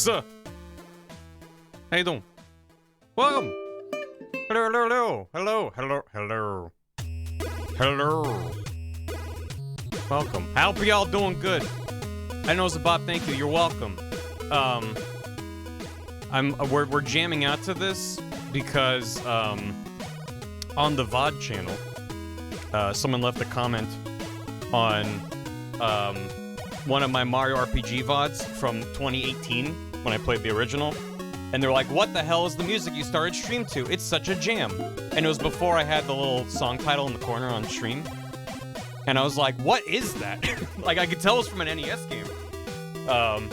How you doing? Welcome. Hello, hello, hello, hello, hello, hello, hello. Welcome. I hope y'all doing good. I know it's a bot. Thank you. You're welcome. We're jamming out to this because on the VOD channel, someone left a comment on one of my Mario RPG VODs from 2018 when I played the original. And they're like, what the hell is the music you started stream to? It's such a jam. And it was before I had the little song title in the corner on stream. And I was like, what is that? Like, I could tell it was from an NES game.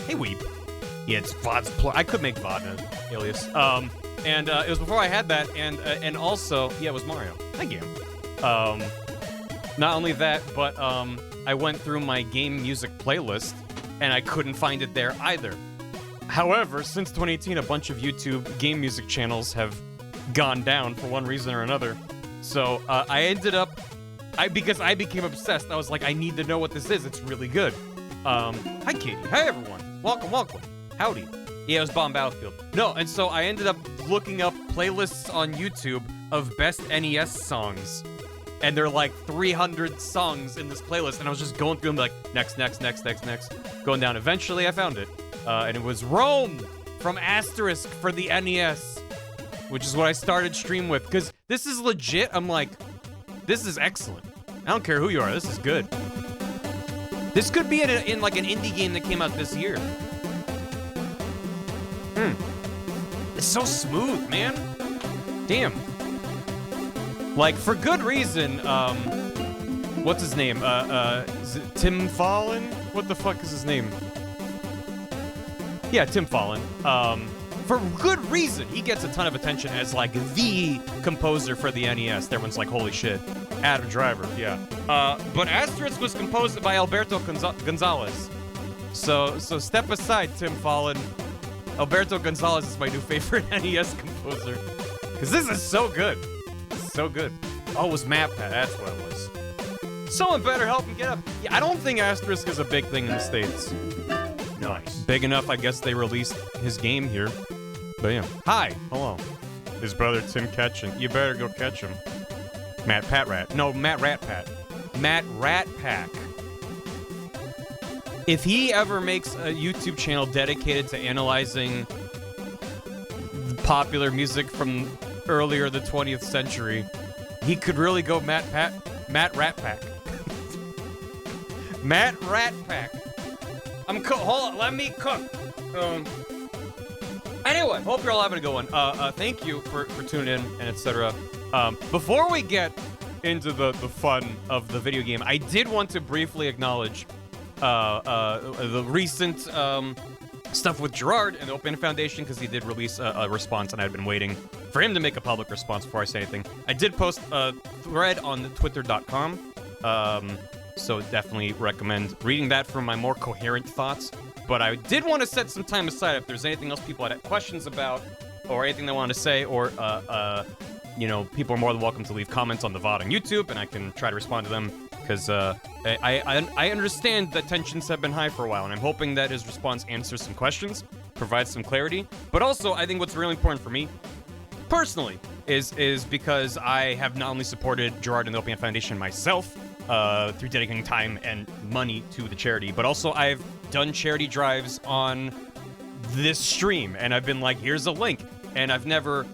Hey, Weep. Yeah, it's VOD's I could make VOD an alias. And it was before I had that, and also, yeah, it was Mario. Hi, game. Not only that, but I went through my game music playlist, and I couldn't find it there either. However, since 2018, a bunch of YouTube game music channels have gone down for one reason or another. So I ended up, because I became obsessed, I was like, I need to know what this is. It's really good. Hi, Katie. Hi, everyone. Welcome, welcome. Howdy. Yeah, it was Bomb Battlefield. No, and so I ended up looking up playlists on YouTube of best NES songs. And there are like 300 songs in this playlist, and I was just going through them like, next, next, next, next, next. Going down. Eventually, I found it. And it was Rome from Asterisk for the NES, which is what I started stream with. Because this is legit. I'm like, this is excellent. I don't care who you are. This is good. This could be in like an indie game that came out this year. It's so smooth, man. Damn. Like, for good reason, what's his name? Is it Tim Fallon? What the fuck is his name? Yeah, Tim Fallon. For good reason, he gets a ton of attention as, like, the composer for the NES. Everyone's like, holy shit. Adam Driver, yeah. But Asterisk was composed by Alberto Gonzalez. So step aside, Tim Fallon. Alberto Gonzalez is my new favorite NES composer. Because this is so good. So good. Oh, it was Map Pad. That's what it was. Someone better help him get up. Yeah, I don't think Asterisk is a big thing in the States. Nice. Big enough, I guess they released his game here. But yeah. Hi. Hello. His brother Tim Ketchin. You better go catch him. Matt Rat Pat. Matt Rat Pack. If he ever makes a YouTube channel dedicated to analyzing popular music from earlier the 20th century, he could really go Matt Rat Pack. Matt Rat Pack. Hold on, let me cook. Anyway, hope you're all having a good one. Thank you for tuning in and etc. Before we get into the fun of the video game, I did want to briefly acknowledge the recent stuff with Gerard and the Open Foundation, because he did release a response, and I had been waiting for him to make a public response before I say anything. I did post a thread on twitter.com, so definitely recommend reading that for my more coherent thoughts. But I did want to set some time aside if there's anything else people had questions about, or anything they wanted to say, or you know, people are more than welcome to leave comments on the VOD on YouTube, and I can try to respond to them. Because I understand that tensions have been high for a while, and I'm hoping that his response answers some questions, provides some clarity. But also, I think what's really important for me, personally, is because I have not only supported Gerard and the Opium Foundation myself through dedicating time and money to the charity, but also I've done charity drives on this stream, and I've been like, here's a link, and I've never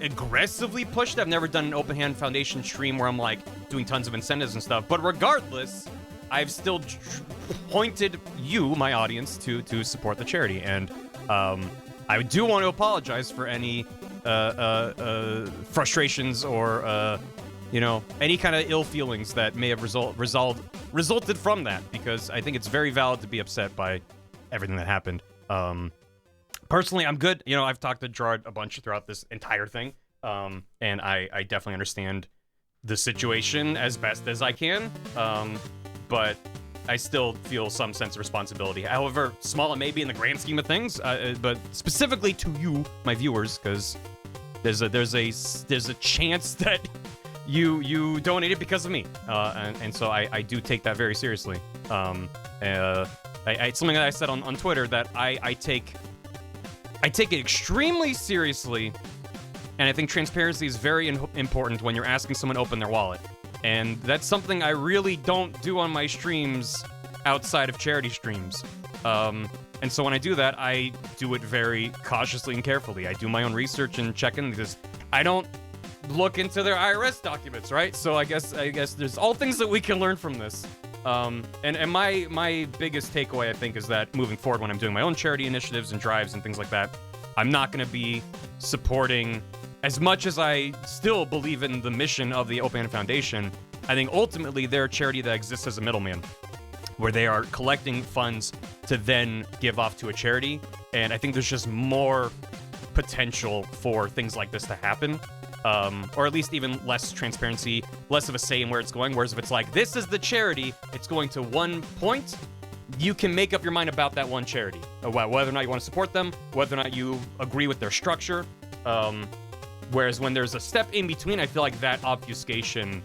aggressively pushed. I've never done an Open Hand Foundation stream where I'm like doing tons of incentives and stuff, but regardless, I've still pointed you, my audience, to support the charity, and I do want to apologize for any frustrations or you know, any kind of ill feelings that may have resulted from that, because I think it's very valid to be upset by everything that happened. Personally, I'm good. You know, I've talked to Gerard a bunch throughout this entire thing, and I definitely understand the situation as best as I can, but I still feel some sense of responsibility. However small it may be in the grand scheme of things, but specifically to you, my viewers, because there's a chance that you donated because of me, and so I do take that very seriously. It's something that I said on Twitter, that I take I take it extremely seriously, and I think transparency is very important when you're asking someone to open their wallet. And that's something I really don't do on my streams outside of charity streams. And so when I do that, I do it very cautiously and carefully. I do my own research and check in, because I don't look into their IRS documents, right? So I guess there's all things that we can learn from this. And my biggest takeaway, I think, is that moving forward, when I'm doing my own charity initiatives and drives and things like that, I'm not going to be supporting, as much as I still believe in the mission of the Open Hand Foundation. I think ultimately they're a charity that exists as a middleman, where they are collecting funds to then give off to a charity. And I think there's just more potential for things like this to happen. Or at least even less transparency, less of a say in where it's going. Whereas if it's like, this is the charity, it's going to one point, you can make up your mind about that one charity. Whether or not you want to support them, whether or not you agree with their structure. Whereas when there's a step in between, I feel like that obfuscation,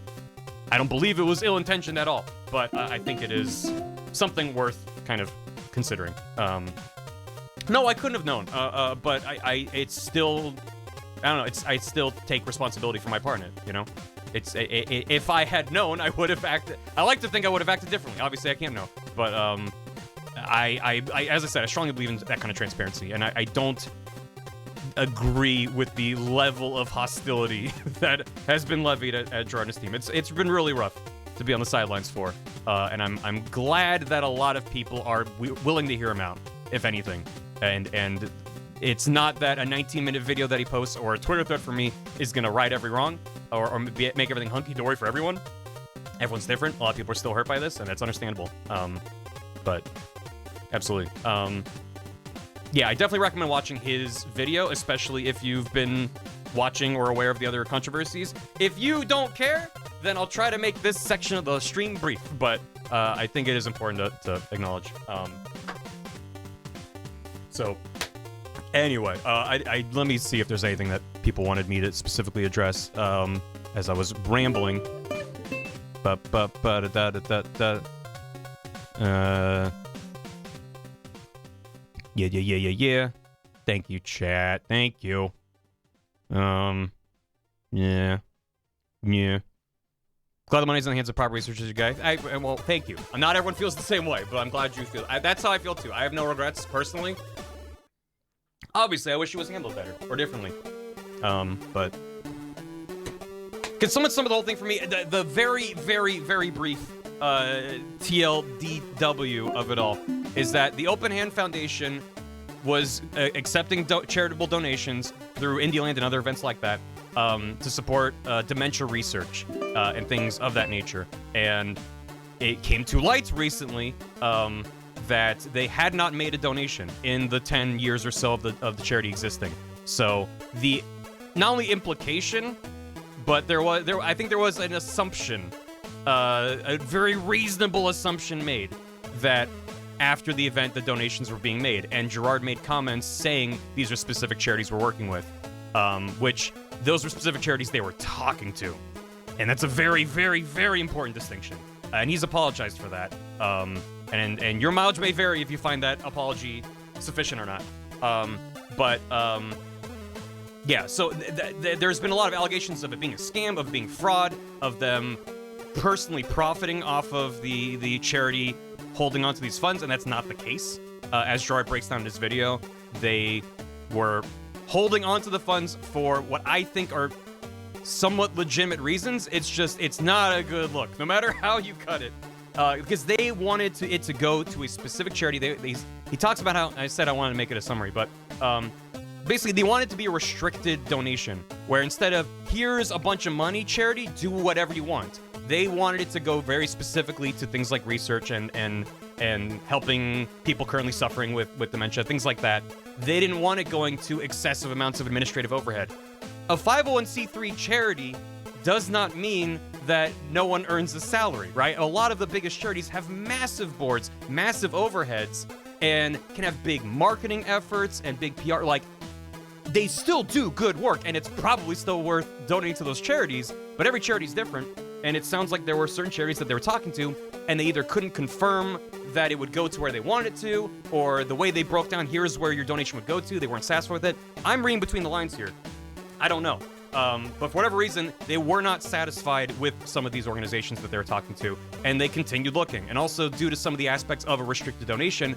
I don't believe it was ill-intentioned at all. But I think it is something worth kind of considering. No, I couldn't have known. But it's still... I don't know. I still take responsibility for my part in it. You know, if I had known, I would have acted. I like to think I would have acted differently. Obviously, I can't know, but I as I said, I strongly believe in that kind of transparency, and I don't agree with the level of hostility that has been levied at Jordan's team. It's been really rough to be on the sidelines for, and I'm glad that a lot of people are willing to hear him out, if anything, and. It's not that a 19-minute video that he posts or a Twitter thread for me is going to right every wrong or make everything hunky-dory for everyone. Everyone's different. A lot of people are still hurt by this, and that's understandable. But absolutely. Yeah, I definitely recommend watching his video, especially if you've been watching or aware of the other controversies. If you don't care, then I'll try to make this section of the stream brief, but I think it is important to acknowledge. So... Anyway, let me see if there's anything that people wanted me to specifically address, as I was rambling. Yeah. Thank you, chat. Thank you. Yeah. Glad the money's in the hands of proper researchers, guys. Well, thank you. Not everyone feels the same way, but I'm glad you feel. That's how I feel too. I have no regrets personally. Obviously, I wish it was handled better or differently. But can someone sum up the whole thing for me? The very, very, very brief TLDW of it all is that the Open Hand Foundation was accepting charitable donations through Indieland and other events like that to support dementia research and things of that nature. And it came to light recently that they had not made a donation in the 10 years or so of the charity existing. So the not only implication, but I think there was an assumption, a very reasonable assumption made that after the event the donations were being made, and Gerard made comments saying these are specific charities we're working with, which those were specific charities they were talking to, and that's a very, very, very important distinction. And he's apologized for that. And your mileage may vary if you find that apology sufficient or not. Yeah, so there's been a lot of allegations of it being a scam, of being fraud, of them personally profiting off of the charity holding onto these funds, and that's not the case. As Gerard breaks down in his video, they were holding onto the funds for what I think are somewhat legitimate reasons. It's not a good look, no matter how you cut it. Because they wanted it to go to a specific charity. He talks about how, I said I wanted to make it a summary, but basically they wanted it to be a restricted donation, where instead of, here's a bunch of money, charity, do whatever you want. They wanted it to go very specifically to things like research and helping people currently suffering with dementia, things like that. They didn't want it going to excessive amounts of administrative overhead. A 501c3 charity does not mean that no one earns a salary, right? A lot of the biggest charities have massive boards, massive overheads, and can have big marketing efforts and big PR. Like, they still do good work, and it's probably still worth donating to those charities, but every charity is different. And it sounds like there were certain charities that they were talking to, and they either couldn't confirm that it would go to where they wanted it to, or the way they broke down, here's where your donation would go to, they weren't satisfied with it. I'm reading between the lines here. I don't know. But for whatever reason, they were not satisfied with some of these organizations that they were talking to, and they continued looking. And also, due to some of the aspects of a restricted donation,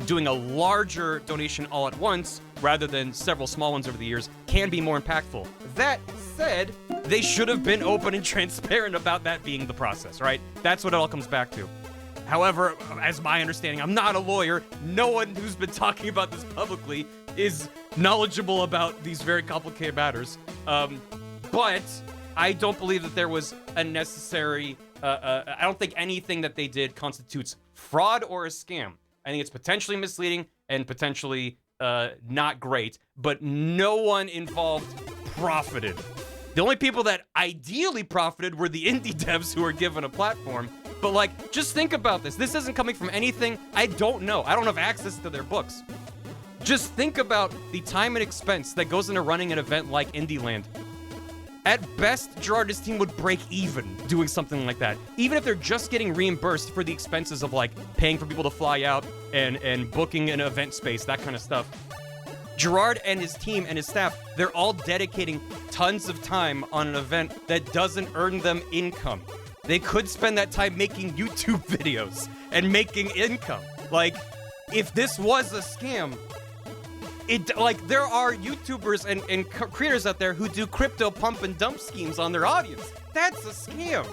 doing a larger donation all at once, rather than several small ones over the years, can be more impactful. That said, they should have been open and transparent about that being the process, right? That's what it all comes back to. However, as my understanding, I'm not a lawyer. No one who's been talking about this publicly is knowledgeable about these very complicated matters. But I don't believe that there was a necessary, I don't think anything that they did constitutes fraud or a scam. I think it's potentially misleading and potentially not great, but no one involved profited. The only people that ideally profited were the indie devs who were given a platform. But like, just think about this. This isn't coming from anything I don't know. I don't have access to their books. Just think about the time and expense that goes into running an event like Indieland. At best, Gerard's team would break even doing something like that. Even if they're just getting reimbursed for the expenses of like paying for people to fly out and booking an event space, that kind of stuff. Gerard and his team and his staff, they're all dedicating tons of time on an event that doesn't earn them income. They could spend that time making YouTube videos and making income. Like, if this was a scam, there are YouTubers and creators out there who do crypto pump and dump schemes on their audience. That's a scam.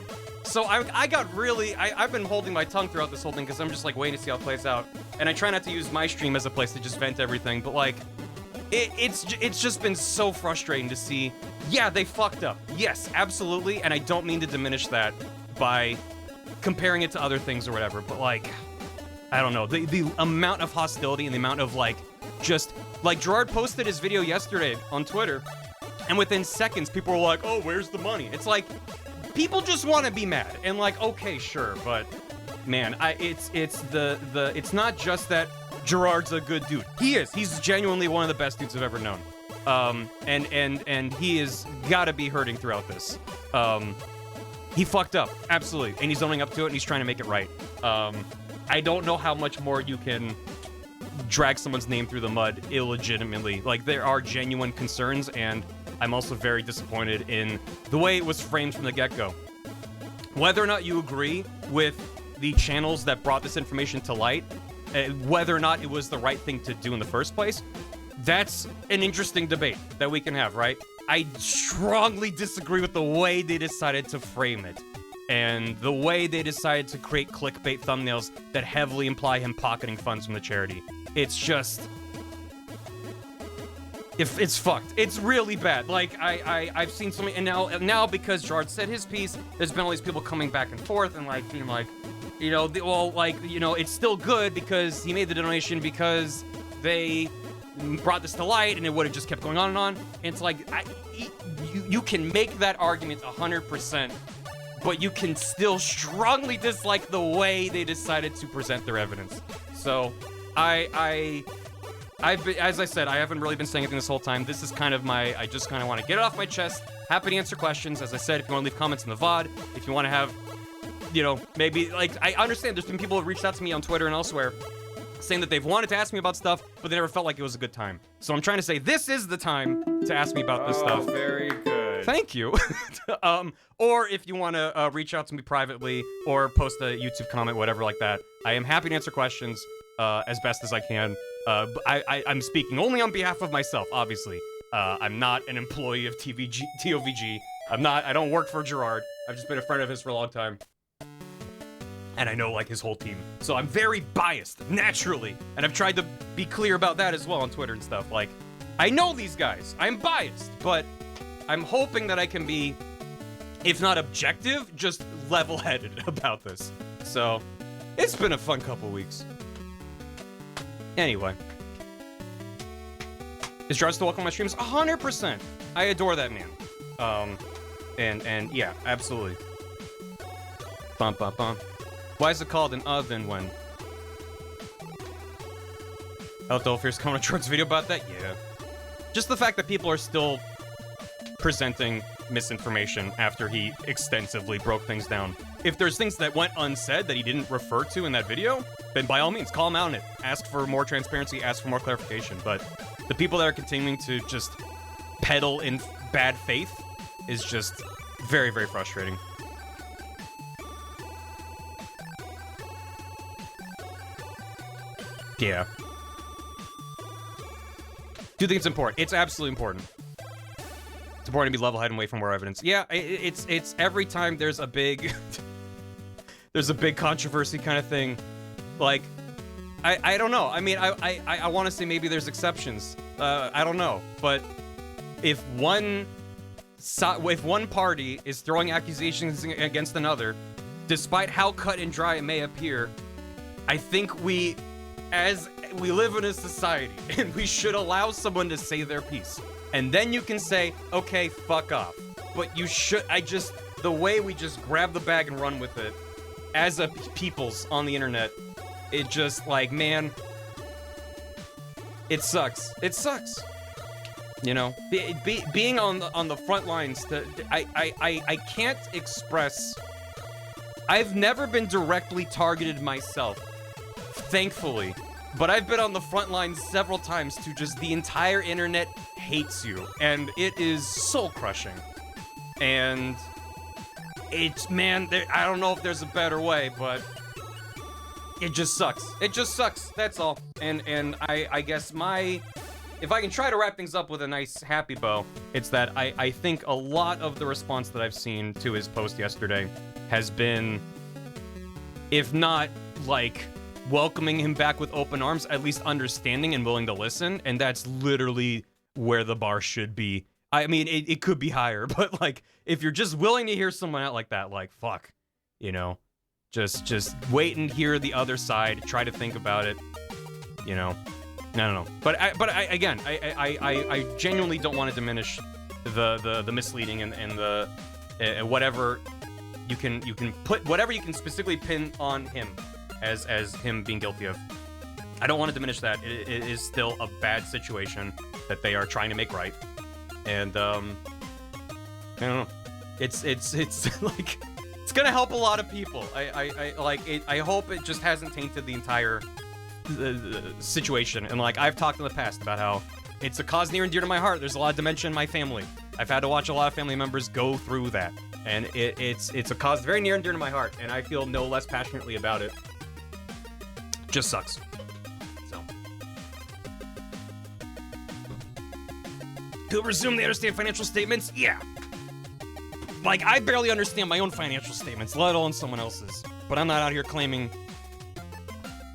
So I've been holding my tongue throughout this whole thing because I'm just like waiting to see how it plays out. And I try not to use my stream as a place to just vent everything, but like, it's just been so frustrating to see. Yeah, they fucked up. Yes, absolutely. And I don't mean to diminish that by comparing it to other things or whatever, but like, I don't know. The amount of hostility and the amount of like, just like Gerard posted his video yesterday on Twitter, and within seconds people were like, oh, where's the money? It's like, people just want to be mad, and like, okay, sure, but man, it's not just that Gerard's a good dude. He is. He's genuinely one of the best dudes I've ever known. And he is gotta be hurting throughout this. He fucked up, absolutely, and he's owning up to it, and he's trying to make it right. I don't know how much more you can drag someone's name through the mud illegitimately. Like, there are genuine concerns, and I'm also very disappointed in the way it was framed from the get-go. Whether or not you agree with the channels that brought this information to light, whether or not it was the right thing to do in the first place, that's an interesting debate that we can have, right? I strongly disagree with the way they decided to frame it, and the way they decided to create clickbait thumbnails that heavily imply him pocketing funds from the charity. It's just... it's fucked. It's really bad. Like, I've seen so many... And now because Gerard said his piece, there's been all these people coming back and forth and, like, being like, you know, well, like, you know, it's still good because he made the donation because they brought this to light and it would have just kept going on and on. And it's like, you can make that argument 100%, but you can still strongly dislike the way they decided to present their evidence. So, I've been, as I said, I haven't really been saying anything this whole time. This is kind of I just kind of want to get it off my chest. Happy to answer questions. As I said, if you want to leave comments in the VOD, if you want to have, you know, maybe, like, I understand there's been people who have reached out to me on Twitter and elsewhere saying that they've wanted to ask me about stuff, but they never felt like it was a good time. So I'm trying to say this is the time to ask me about this stuff. Very good. Thank you. Or if you want to reach out to me privately or post a YouTube comment, whatever like that, I am happy to answer questions as best as I can. I'm speaking only on behalf of myself, obviously. I'm not an employee of TOVG. I don't work for Gerard. I've just been a friend of his for a long time. And I know, like, his whole team. So I'm very biased, naturally. And I've tried to be clear about that as well on Twitter and stuff. Like, I know these guys. I'm biased, but I'm hoping that I can be, if not objective, just level-headed about this. So, it's been a fun couple weeks. Anyway. Is Gerard still welcome on my streams? 100%! I adore that man. And yeah, absolutely. Bum, bum, bum. Why is it called an oven when... Hello, Fierce comment on Gerard's video about that? Yeah. Just the fact that people are still presenting misinformation after he extensively broke things down. If there's things that went unsaid that he didn't refer to in that video, then by all means, call him out on it. Ask for more transparency, ask for more clarification. But the people that are continuing to just peddle in bad faith is just very, very frustrating. Yeah. Do you think it's important? It's absolutely important. It's important to be level-headed and away from more evidence. Yeah, it's every time there's a big there's a big controversy kind of thing. Like, I don't know. I mean, I want to say maybe there's exceptions. I don't know, but if one party is throwing accusations against another, despite how cut and dry it may appear, I think we live in a society and we should allow someone to say their piece. And then you can say, okay, fuck off. But you should, the way we just grab the bag and run with it as a peoples on the internet, it just like, man, it sucks. It sucks. You know, being on the front lines, I can't express, I've never been directly targeted myself, thankfully. But I've been on the front lines several times to just the entire internet hates you. And it is soul-crushing. And it's, man, I don't know if there's a better way, but it just sucks. It just sucks, that's all. And I guess if I can try to wrap things up with a nice happy bow, it's that I think a lot of the response that I've seen to his post yesterday has been, if not, like, welcoming him back with open arms, at least understanding and willing to listen, and that's literally where the bar should be. I mean, it could be higher, but like, if you're just willing to hear someone out like that, like, fuck, you know, just wait and hear the other side, try to think about it, you know, I don't know. But I genuinely don't want to diminish the misleading and the whatever you can put, whatever you can specifically pin on him as him being guilty of. I don't want to diminish that. It is still a bad situation that they are trying to make right. And I don't know. It's like, it's gonna help a lot of people. I hope it just hasn't tainted the entire situation. And like, I've talked in the past about how it's a cause near and dear to my heart. There's a lot of dementia in my family. I've had to watch a lot of family members go through that. And it's a cause very near and dear to my heart, and I feel no less passionately about it. Just sucks. So. To presume they understand financial statements? Yeah. Like, I barely understand my own financial statements, let alone someone else's. But I'm not out here claiming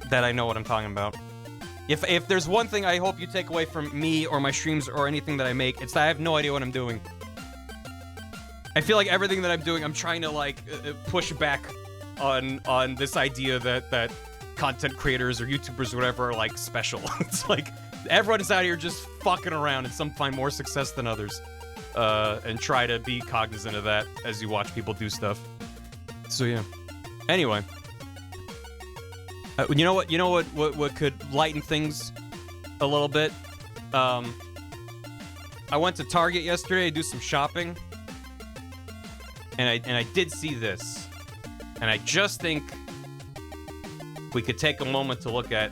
that I know what I'm talking about. If there's one thing I hope you take away from me or my streams or anything that I make, it's that I have no idea what I'm doing. I feel like everything that I'm doing, I'm trying to, like, push back on this idea that content creators or YouTubers or whatever are, like, special. It's like, everyone is out here just fucking around, and some find more success than others. And try to be cognizant of that as you watch people do stuff. So, yeah. Anyway. You know what could lighten things a little bit? I went to Target yesterday to do some shopping. And I did see this. And I just think we could take a moment to look at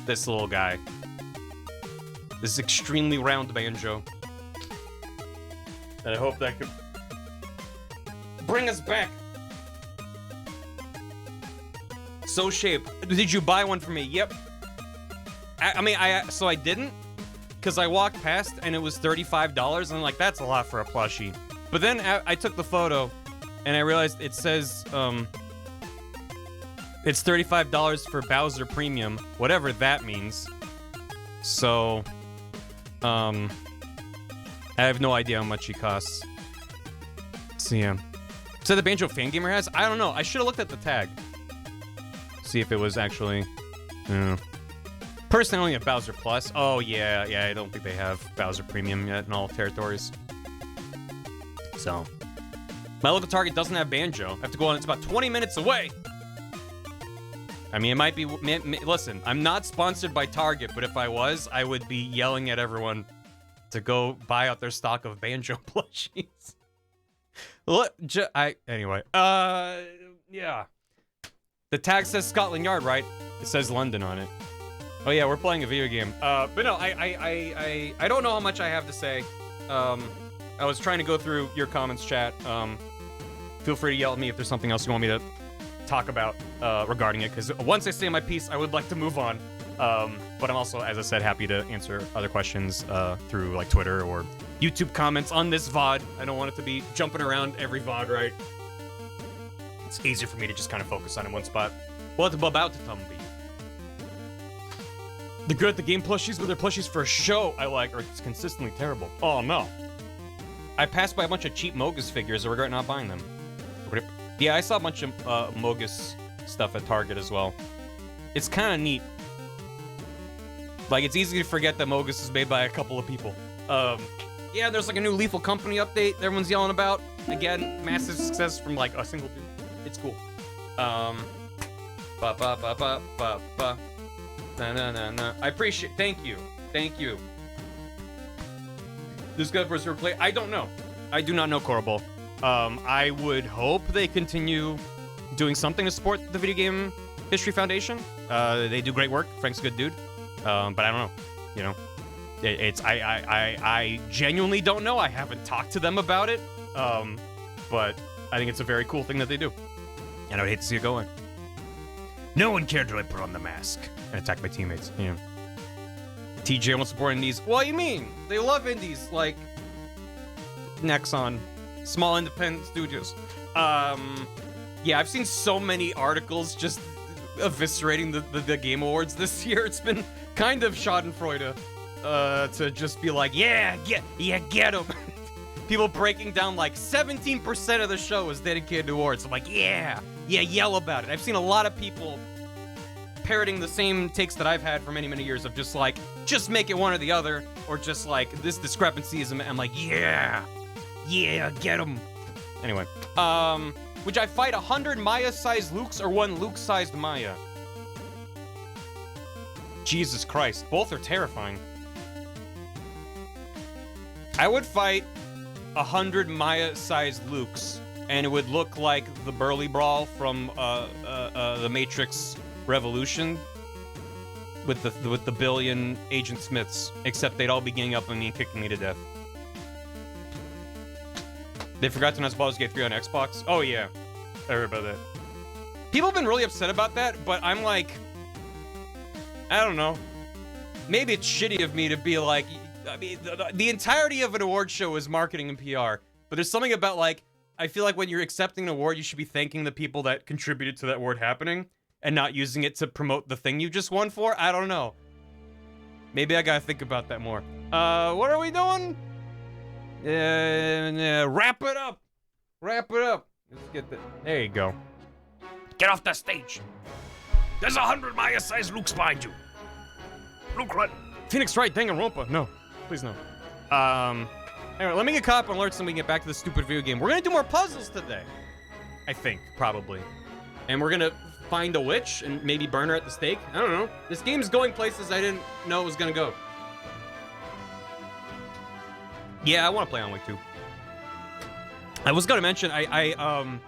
this little guy. This extremely round banjo. And I hope that could bring us back. So shaped. Did you buy one for me? Yep. So I didn't, because I walked past and it was $35, and I'm like, that's a lot for a plushie. But then I took the photo, and I realized it says, it's $35 for Bowser Premium, whatever that means. So, I have no idea how much he costs. So yeah. So the Banjo Fangamer has? I don't know. I should have looked at the tag. See if it was actually... Personally, I only have Bowser Plus. Oh, yeah, I don't think they have Bowser Premium yet in all territories. So. My local Target doesn't have Banjo. I have to go on. It's about 20 minutes away. I mean, it might be... Listen, I'm not sponsored by Target, but if I was, I would be yelling at everyone to go buy out their stock of Banjo plushies. Anyway, yeah. The tag says Scotland Yard, right? It says London on it. Oh yeah, we're playing a video game. But no, I don't know how much I have to say. I was trying to go through your comments, chat. Feel free to yell at me if there's something else you want me to talk about regarding it, because once I say my piece, I would like to move on. But I'm also, as I said, happy to answer other questions through like Twitter or YouTube comments on this VOD. I don't want it to be jumping around every VOD, right? It's easier for me to just kind of focus on it in one spot. What about the Tumby? The good at the game plushies, but they're plushies for a show I like, or it's consistently terrible. Oh no. I passed by a bunch of cheap Mogus figures. I regret not buying them. Yeah, I saw a bunch of Mogus stuff at Target as well. It's kind of neat. Like, it's easy to forget that Mogus is made by a couple of people. Yeah, there's like a new Lethal Company update that everyone's yelling about. Again, massive success from like a single dude. It's cool. I appreciate. Thank you. This good for zero play. I don't know. I do not know Corbel. I would hope they continue doing something to support the Video Game History Foundation. They do great work. Frank's a good dude. But I don't know. You know, I genuinely don't know. I haven't talked to them about it. But I think it's a very cool thing that they do. And I would hate to see it go in. No one cared till I put on the mask and attack my teammates. Yeah. TJ won't support indies. What do you mean? They love indies like Nexon, small independent studios. Yeah, I've seen so many articles just eviscerating the Game Awards this year. It's been kind of schadenfreude to just be like, yeah, get them. People breaking down like 17% of the show is dedicated to awards. I'm like, yeah, yell about it. I've seen a lot of people parroting the same takes that I've had for many, many years of just like, just make it one or the other, or just like, this discrepancy is, I'm like, yeah, get them. Anyway, would I fight 100 Maya-sized Lukes or one Luke-sized Maya? Jesus Christ, both are terrifying. I would fight 100 Maya-sized Lukes, and it would look like the Burly Brawl from the Matrix Revolution with the billion Agent Smiths, except they'd all be ganging up on me and kicking me to death. They forgot to announce Baldur's Gate 3 on Xbox? Oh yeah, I heard about that. People have been really upset about that, but I'm like, I don't know. Maybe it's shitty of me to be like, I mean, the entirety of an award show is marketing and PR, but there's something about like, I feel like when you're accepting an award, you should be thanking the people that contributed to that award happening and not using it to promote the thing you just won for. I don't know. Maybe I gotta think about that more. What are we doing? Wrap it up. Let's get the, there you go. Get off the stage. There's 100 Maya-sized Lukes behind you. Luke, run. Phoenix Wright, Danganronpa. No, please no. Anyway, let me get caught up on alerts and we can get back to the stupid video game. We're gonna do more puzzles today. I think, probably. And we're gonna find a witch and maybe burn her at the stake. I don't know. This game's going places I didn't know it was gonna go. Yeah, I want to play on Wake 2. I was gonna mention, I've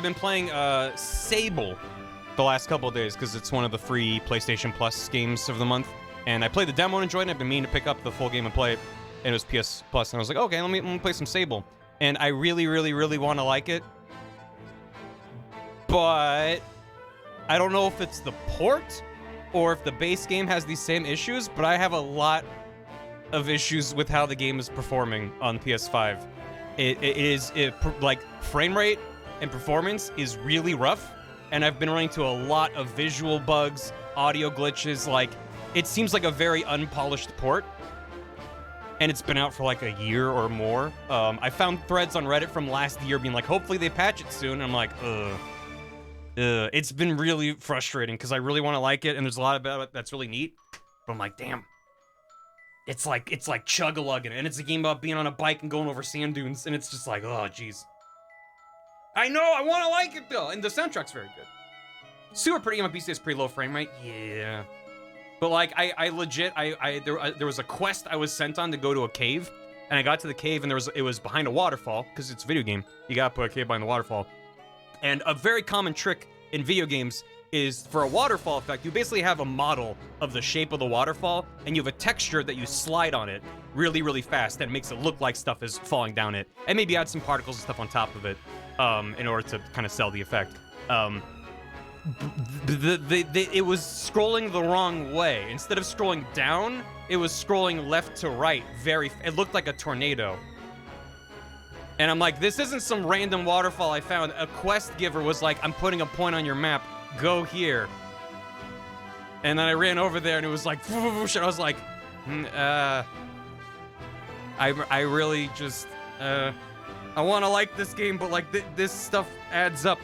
been playing Sable the last couple of days because it's one of the free PlayStation Plus games of the month. And I played the demo and enjoyed it. I've been meaning to pick up the full game and play it. And it was PS Plus. And I was like, okay, let me play some Sable. And I really, really, really want to like it. But I don't know if it's the port or if the base game has these same issues. But I have a lot of issues with how the game is performing on PS5. Like frame rate and performance is really rough. And I've been running into a lot of visual bugs, audio glitches. Like, it seems like a very unpolished port. And it's been out for like a year or more. I found threads on Reddit from last year being like, hopefully they patch it soon. And I'm like, it's been really frustrating because I really want to like it. And there's a lot about it that's really neat. But I'm like, damn. It's like chug-a-lugging. And it's a game about being on a bike and going over sand dunes. And it's just like, oh, jeez. I know, I want to like it though. And the soundtrack's very good. Super pretty on my PC is pretty low frame rate. Yeah. But like, I legit, there was a quest I was sent on to go to a cave, and I got to the cave, and it was behind a waterfall, because it's a video game. You gotta put a cave behind the waterfall. And a very common trick in video games is for a waterfall effect, you basically have a model of the shape of the waterfall, and you have a texture that you slide on it really, really fast that makes it look like stuff is falling down it. And maybe add some particles and stuff on top of it in order to kind of sell the effect. It was scrolling the wrong way. Instead of scrolling down, it was scrolling left to right. It looked like a tornado. And I'm like, this isn't some random waterfall I found. A quest giver was like, I'm putting a point on your map. Go here. And then I ran over there and it was like, and I was like, I really just, I want to like this game, but like this stuff adds up.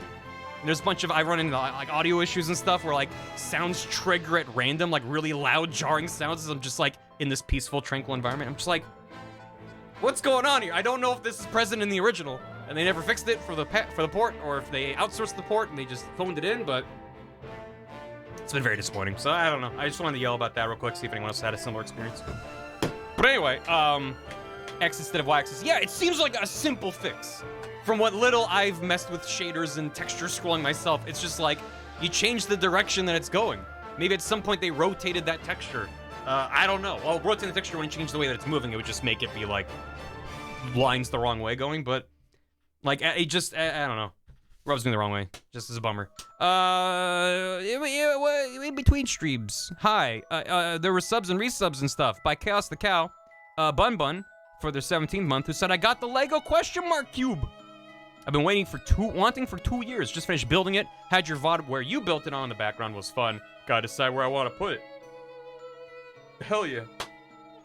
And there's a bunch of, I run into like audio issues and stuff where like sounds trigger at random, like really loud, jarring sounds as I'm just like in this peaceful, tranquil environment. I'm just like, what's going on here? I don't know if this is present in the original, and they never fixed it for the port, or if they outsourced the port and they just phoned it in, but it's been very disappointing. So I don't know. I just wanted to yell about that real quick, see if anyone else had a similar experience. But anyway, X instead of Y axis. Yeah, it seems like a simple fix. From what little I've messed with shaders and texture scrolling myself, it's just like, you change the direction that it's going. Maybe at some point they rotated that texture. I don't know. Well, rotating the texture wouldn't change the way that it's moving. It would just make it be like, lines the wrong way going, but like, it just, I don't know. Rubs me the wrong way. Just as a bummer. In between streams. Hi. There were subs and resubs and stuff by Chaos the Cow, Bun Bun, for their 17th month, who said, I got the Lego question mark cube. I've been wanting for 2 years. Just finished building it. Had your VOD where you built it on in the background was fun. Gotta decide where I want to put it. Hell yeah.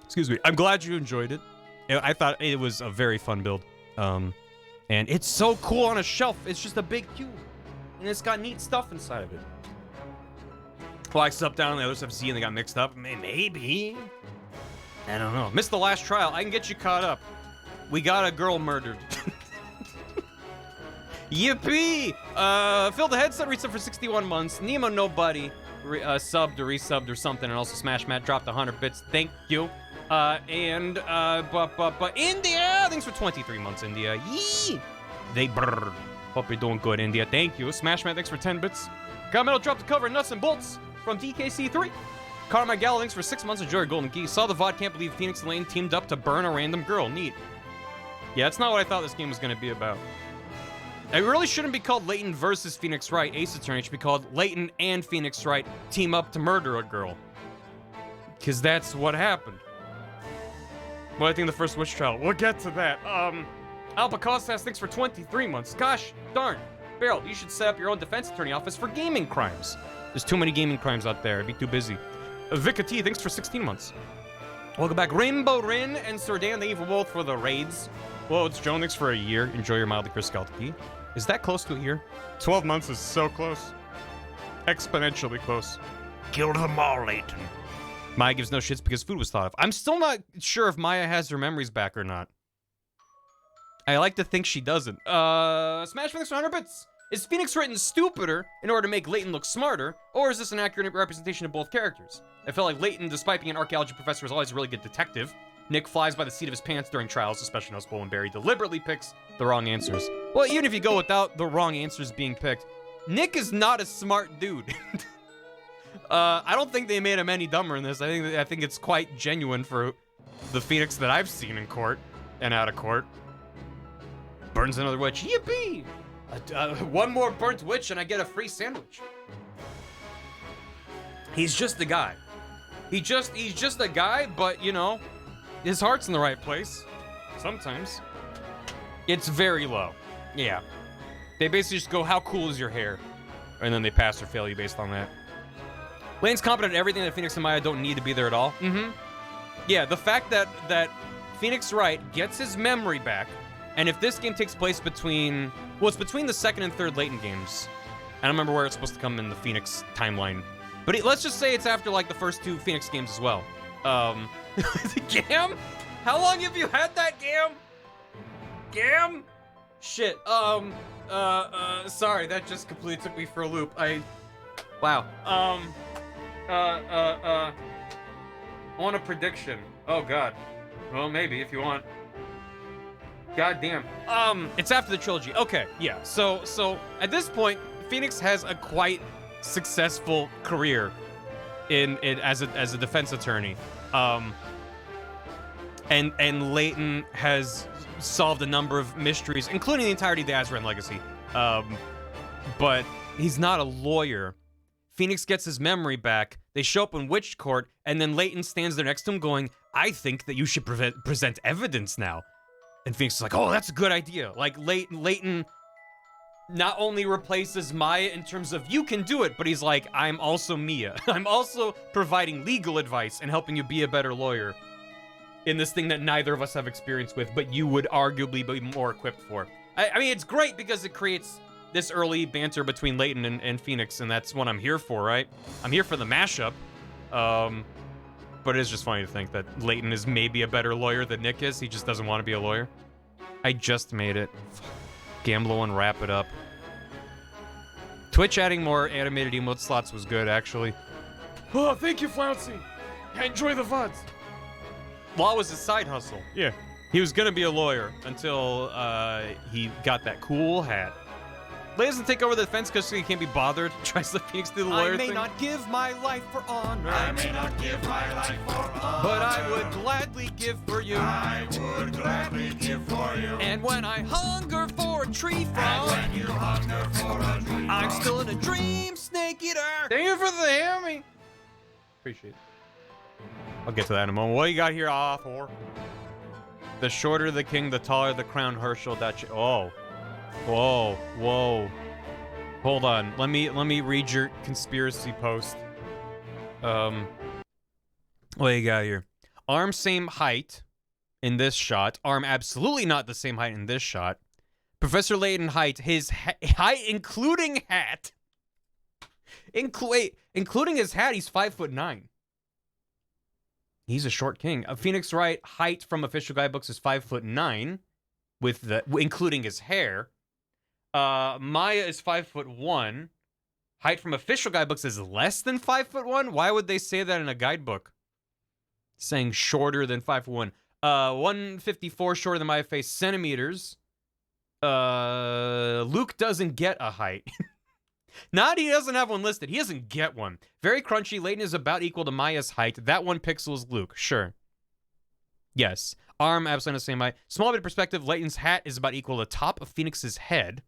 Excuse me. I'm glad you enjoyed it. I thought it was a very fun build. And it's so cool on a shelf. It's just a big cube. And it's got neat stuff inside of it. Well, I slept down on the other stuff, and they got mixed up. Maybe. I don't know. Missed the last trial. I can get you caught up. We got a girl murdered. Yippee! Phil the Headset resub for 61 months. Nemo Nobody subbed or resubbed or something. And also Smash Matt dropped 100 bits. Thank you. But India, thanks for 23 months, India. Yee! Hope you're doing good, India. Thank you. Smash Matt, thanks for 10 bits. Got Metal dropped the cover, Nuts and Bolts from DKC3. Carmine Gallo, thanks for 6 months. Enjoy your Golden Key. Saw the VOD, can't believe Phoenix and Layton teamed up to burn a random girl. Neat. Yeah, that's not what I thought this game was going to be about. It really shouldn't be called Layton versus Phoenix Wright Ace Attorney. It should be called Layton and Phoenix Wright team up to murder a girl. Because that's what happened. Well, I think the first witch trial. We'll get to that. Alpacostas, thanks for 23 months. Gosh darn. Beryl, you should set up your own defense attorney office for gaming crimes. There's too many gaming crimes out there. I'd be too busy. Vika T, thanks for 16 months. Welcome back. Rainbow Rin and Sordan, thank you for both for the raids. Well, it's Joan, thanks for a year. Enjoy your mildly Chris Key. Is that close to a year? 12 months is so close. Exponentially close. Killed them all, Layton. Maya gives no shits because food was thought of. I'm still not sure if Maya has her memories back or not. I like to think she doesn't. Smash Phoenix for 100 bits. Is Phoenix written stupider in order to make Layton look smarter, or is this an accurate representation of both characters? I felt like Layton, despite being an archaeology professor, was always a really good detective. Nick flies by the seat of his pants during trials, especially noticeable when Barry deliberately picks the wrong answers. Well, even if you go without the wrong answers being picked, Nick is not a smart dude. I don't think they made him any dumber in this. I think it's quite genuine for the Phoenix that I've seen in court and out of court. Burns another witch. Yippee! One more burnt witch and I get a free sandwich. He's just a guy. He's just a guy, but you know, his heart's in the right place. Sometimes. It's very low. Yeah. They basically just go, how cool is your hair? And then they pass or fail you based on that. Lane's competent at everything that Phoenix and Maya don't need to be there at all. Yeah, the fact that Phoenix Wright gets his memory back, and if this game takes place between... Well, it's between the second and third Layton games. I don't remember where it's supposed to come in the Phoenix timeline. But let's just say it's after, like, the first two Phoenix games as well. Gam? How long have you had that, Gam? Gam? Shit, sorry, that just completely took me for a loop. Wow. I want a prediction. Oh God. Well, maybe if you want. God damn. It's after the trilogy. Okay, yeah. So at this point, Phoenix has a quite successful career in as a defense attorney. And Layton has solved a number of mysteries, including the entirety of the Azran legacy. But he's not a lawyer. Phoenix gets his memory back. They show up in Witch Court, and then Layton stands there next to him going, I think that you should present evidence now. And Phoenix is like, oh, that's a good idea. Like, Layton not only replaces Maya in terms of, you can do it, but he's like, I'm also Mia. I'm also providing legal advice and helping you be a better lawyer in this thing that neither of us have experience with, but you would arguably be more equipped for. I mean, it's great because it creates this early banter between Layton and Phoenix, and that's what I'm here for, right? I'm here for the mashup. But it is just funny to think that Layton is maybe a better lawyer than Nick is. He just doesn't want to be a lawyer. I just made it. Gamblo and wrap it up. Twitch adding more animated emote slots was good, actually. Oh, thank you, Flouncy. Enjoy the VODs. Law was his side hustle. Yeah. He was gonna be a lawyer until he got that cool hat. Lay doesn't take over the defense because he can't be bothered. Tries to Phoenix do the lawyer thing. I may not give my life for honor. I may not give my life for honor. But I would gladly give for you. I would gladly give for you. And when I hunger for a tree frog. And when you hunger for a tree frog. I'm still in a dream, snake eater. Thank you for the hammy. Appreciate it. I'll get to that in a moment. What you got here, Thor? The shorter the king, the taller the crown. Herschel. Oh. Whoa, whoa. Hold on. Let me read your conspiracy post. What you got here? Arm same height in this shot. Arm absolutely not the same height in this shot. Professor Layton height, his height including hat. Including his hat, he's 5'9". He's a short king. Phoenix Wright height from official guidebooks is 5'9", with the including his hair. Maya is 5'1". Height from official guidebooks is less than 5'1". Why would they say that in a guidebook? Saying shorter than 5'1". 154 shorter than Maya face centimeters. Luke doesn't get a height. Not he doesn't have one listed. He doesn't get one. Very crunchy. Layton is about equal to Maya's height. That 1 pixel is Luke. Sure. Yes. Arm absolutely the same height. Small bit of perspective. Layton's hat is about equal to the top of Phoenix's head.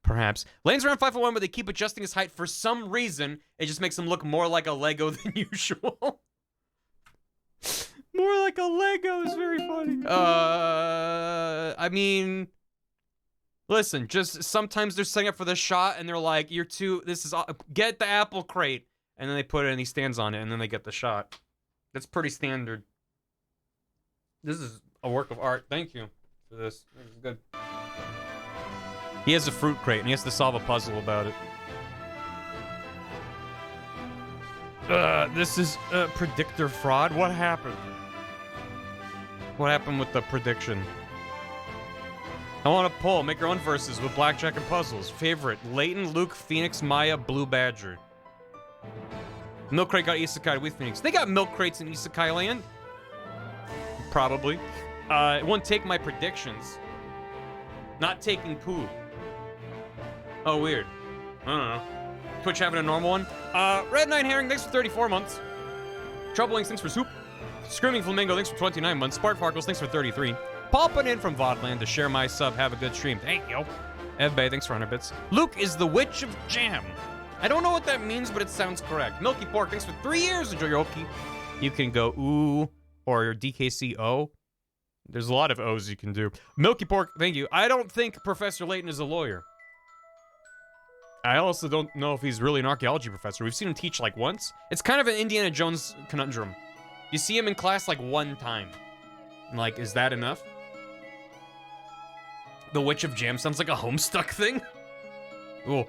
Perhaps. Layton's around 5'1", but they keep adjusting his height for some reason. It just makes him look more like a Lego than usual. More like a Lego is very funny. I mean, listen, just sometimes they're setting up for the shot and they're like, you're too, get the apple crate. And then they put it and he stands on it and then they get the shot. That's pretty standard. This is a work of art. Thank you for this. This is good. He has a fruit crate and he has to solve a puzzle about it. This is predictor fraud. What happened? What happened with the prediction? I want a poll. Make your own verses with blackjack and puzzles. Favorite: Layton, Luke, Phoenix, Maya, Blue Badger. Milk crate got isekai with Phoenix. They got milk crates in Isekai Land. Probably. It won't take my predictions. Not taking poo. Oh, weird. I don't know. Twitch having a normal one. Red Knight Herring, thanks for 34 months. Troubling, thanks for soup. Screaming Flamingo, thanks for 29 months. Spark Farkles, thanks for 33. Popping in from Vodland to share my sub. Have a good stream. Thank you. Ev Bay, thanks for 100 bits. Luke is the Witch of Jam. I don't know what that means, but it sounds correct. Milky Pork, thanks for 3 years. Enjoy your Oki. You can go ooh or your DKCO. There's a lot of O's you can do. Milky Pork, thank you. I don't think Professor Layton is a lawyer. I also don't know if he's really an archaeology professor. We've seen him teach like once. It's kind of an Indiana Jones conundrum. You see him in class like one time. And like, is that enough? The Witch of Jam sounds like a Homestuck thing. Ooh.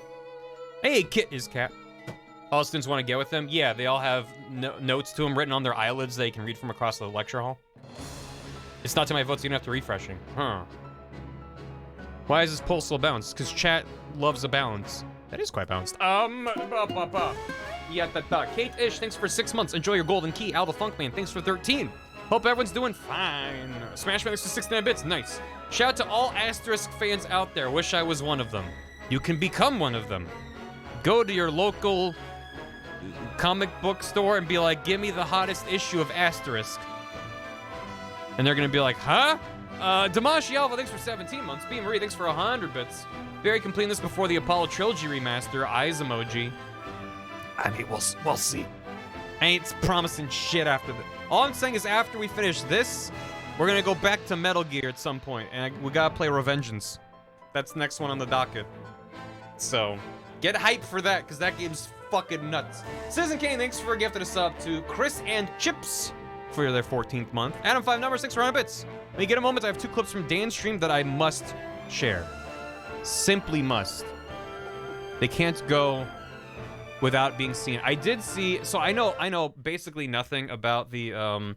Hey, Kit is cat. All students want to get with them? Yeah, they all have notes to them written on their eyelids that you can read from across the lecture hall. It's not to my votes, you don't have to refreshing. Huh. Why is this poll so balanced? Because chat loves a balance. That is quite balanced. Yeah, Kate Ish, thanks for 6 months. Enjoy your golden key. Al the Funkman, thanks for 13. Hope everyone's doing fine. Smash Man, thanks for 69 bits. Nice. Shout out to all Asterisk fans out there. Wish I was one of them. You can become one of them. Go to your local comic book store and be like, give me the hottest issue of Asterisk. And they're gonna be like, huh? Damashi Alva, thanks for 17 months. B. Marie, thanks for 100 bits. Barry completing this before the Apollo Trilogy remaster. Eyes emoji. I mean, we'll see. I ain't promising shit after this. All I'm saying is after we finish this, we're gonna go back to Metal Gear at some point, and we gotta play Revengeance. That's the next one on the docket. So, get hyped for that, because that game's fucking nuts. Citizen Kane, thanks for gifting a sub to Chris and Chips for their 14th month. Adam 5 number 6 for 100 bits. When you get a moment, I have 2 clips from Dan's stream that I must share. Simply must. They can't go without being seen. I did see, so I know basically nothing about the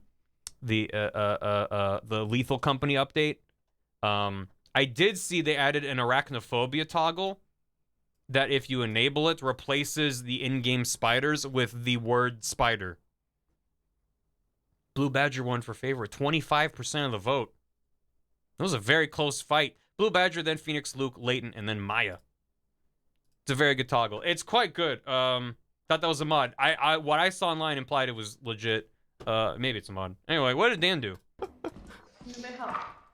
Lethal Company update. I did see they added an arachnophobia toggle that if you enable it, replaces the in-game spiders with the word spider. Blue Badger won for favorite, 25% of the vote. That was a very close fight. Blue Badger, then Phoenix, Luke, Layton, and then Maya. It's a very good toggle. It's quite good. Thought that was a mod. What I saw online implied it was legit. Maybe it's a mod. Anyway, what did Dan do?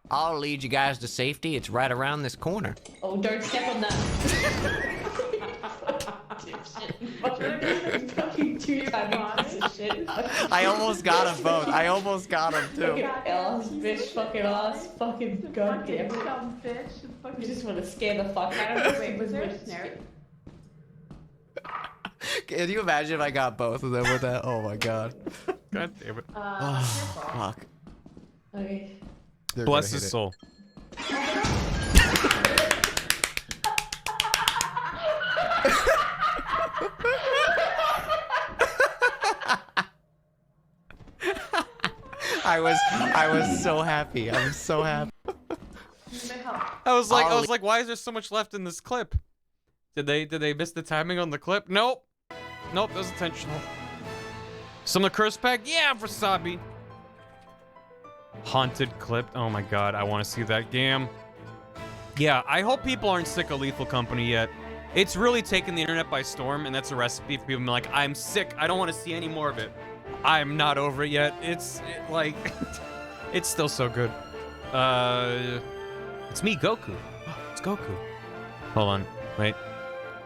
I'll lead you guys to safety. It's right around this corner. Oh, don't step on that. Fucking 2 times shit. I almost got them both. I almost got them too. Fucking ass, bitch, fucking ass, fucking goddamn. Dumb bitch. You just want to scare the fuck out of me. Wait, was there a snare? Can you imagine if I got both of them with that? Oh my god. God damn it. Fuck. Okay. They're Bless gonna his hit it. soul. I was so happy. I was so happy. I was like, why is there so much left in this clip? Did they miss the timing on the clip? Nope. Nope, that was intentional. Some of the curse pack? Yeah, for Sabi. Haunted clip. Oh my god, I want to see that game. Yeah, I hope people aren't sick of Lethal Company yet. It's really taken the internet by storm, and that's a recipe for people to be like, I'm sick, I don't want to see any more of it. I'm not over it yet. It's still so good. It's me, Goku. It's Goku. Hold on, wait.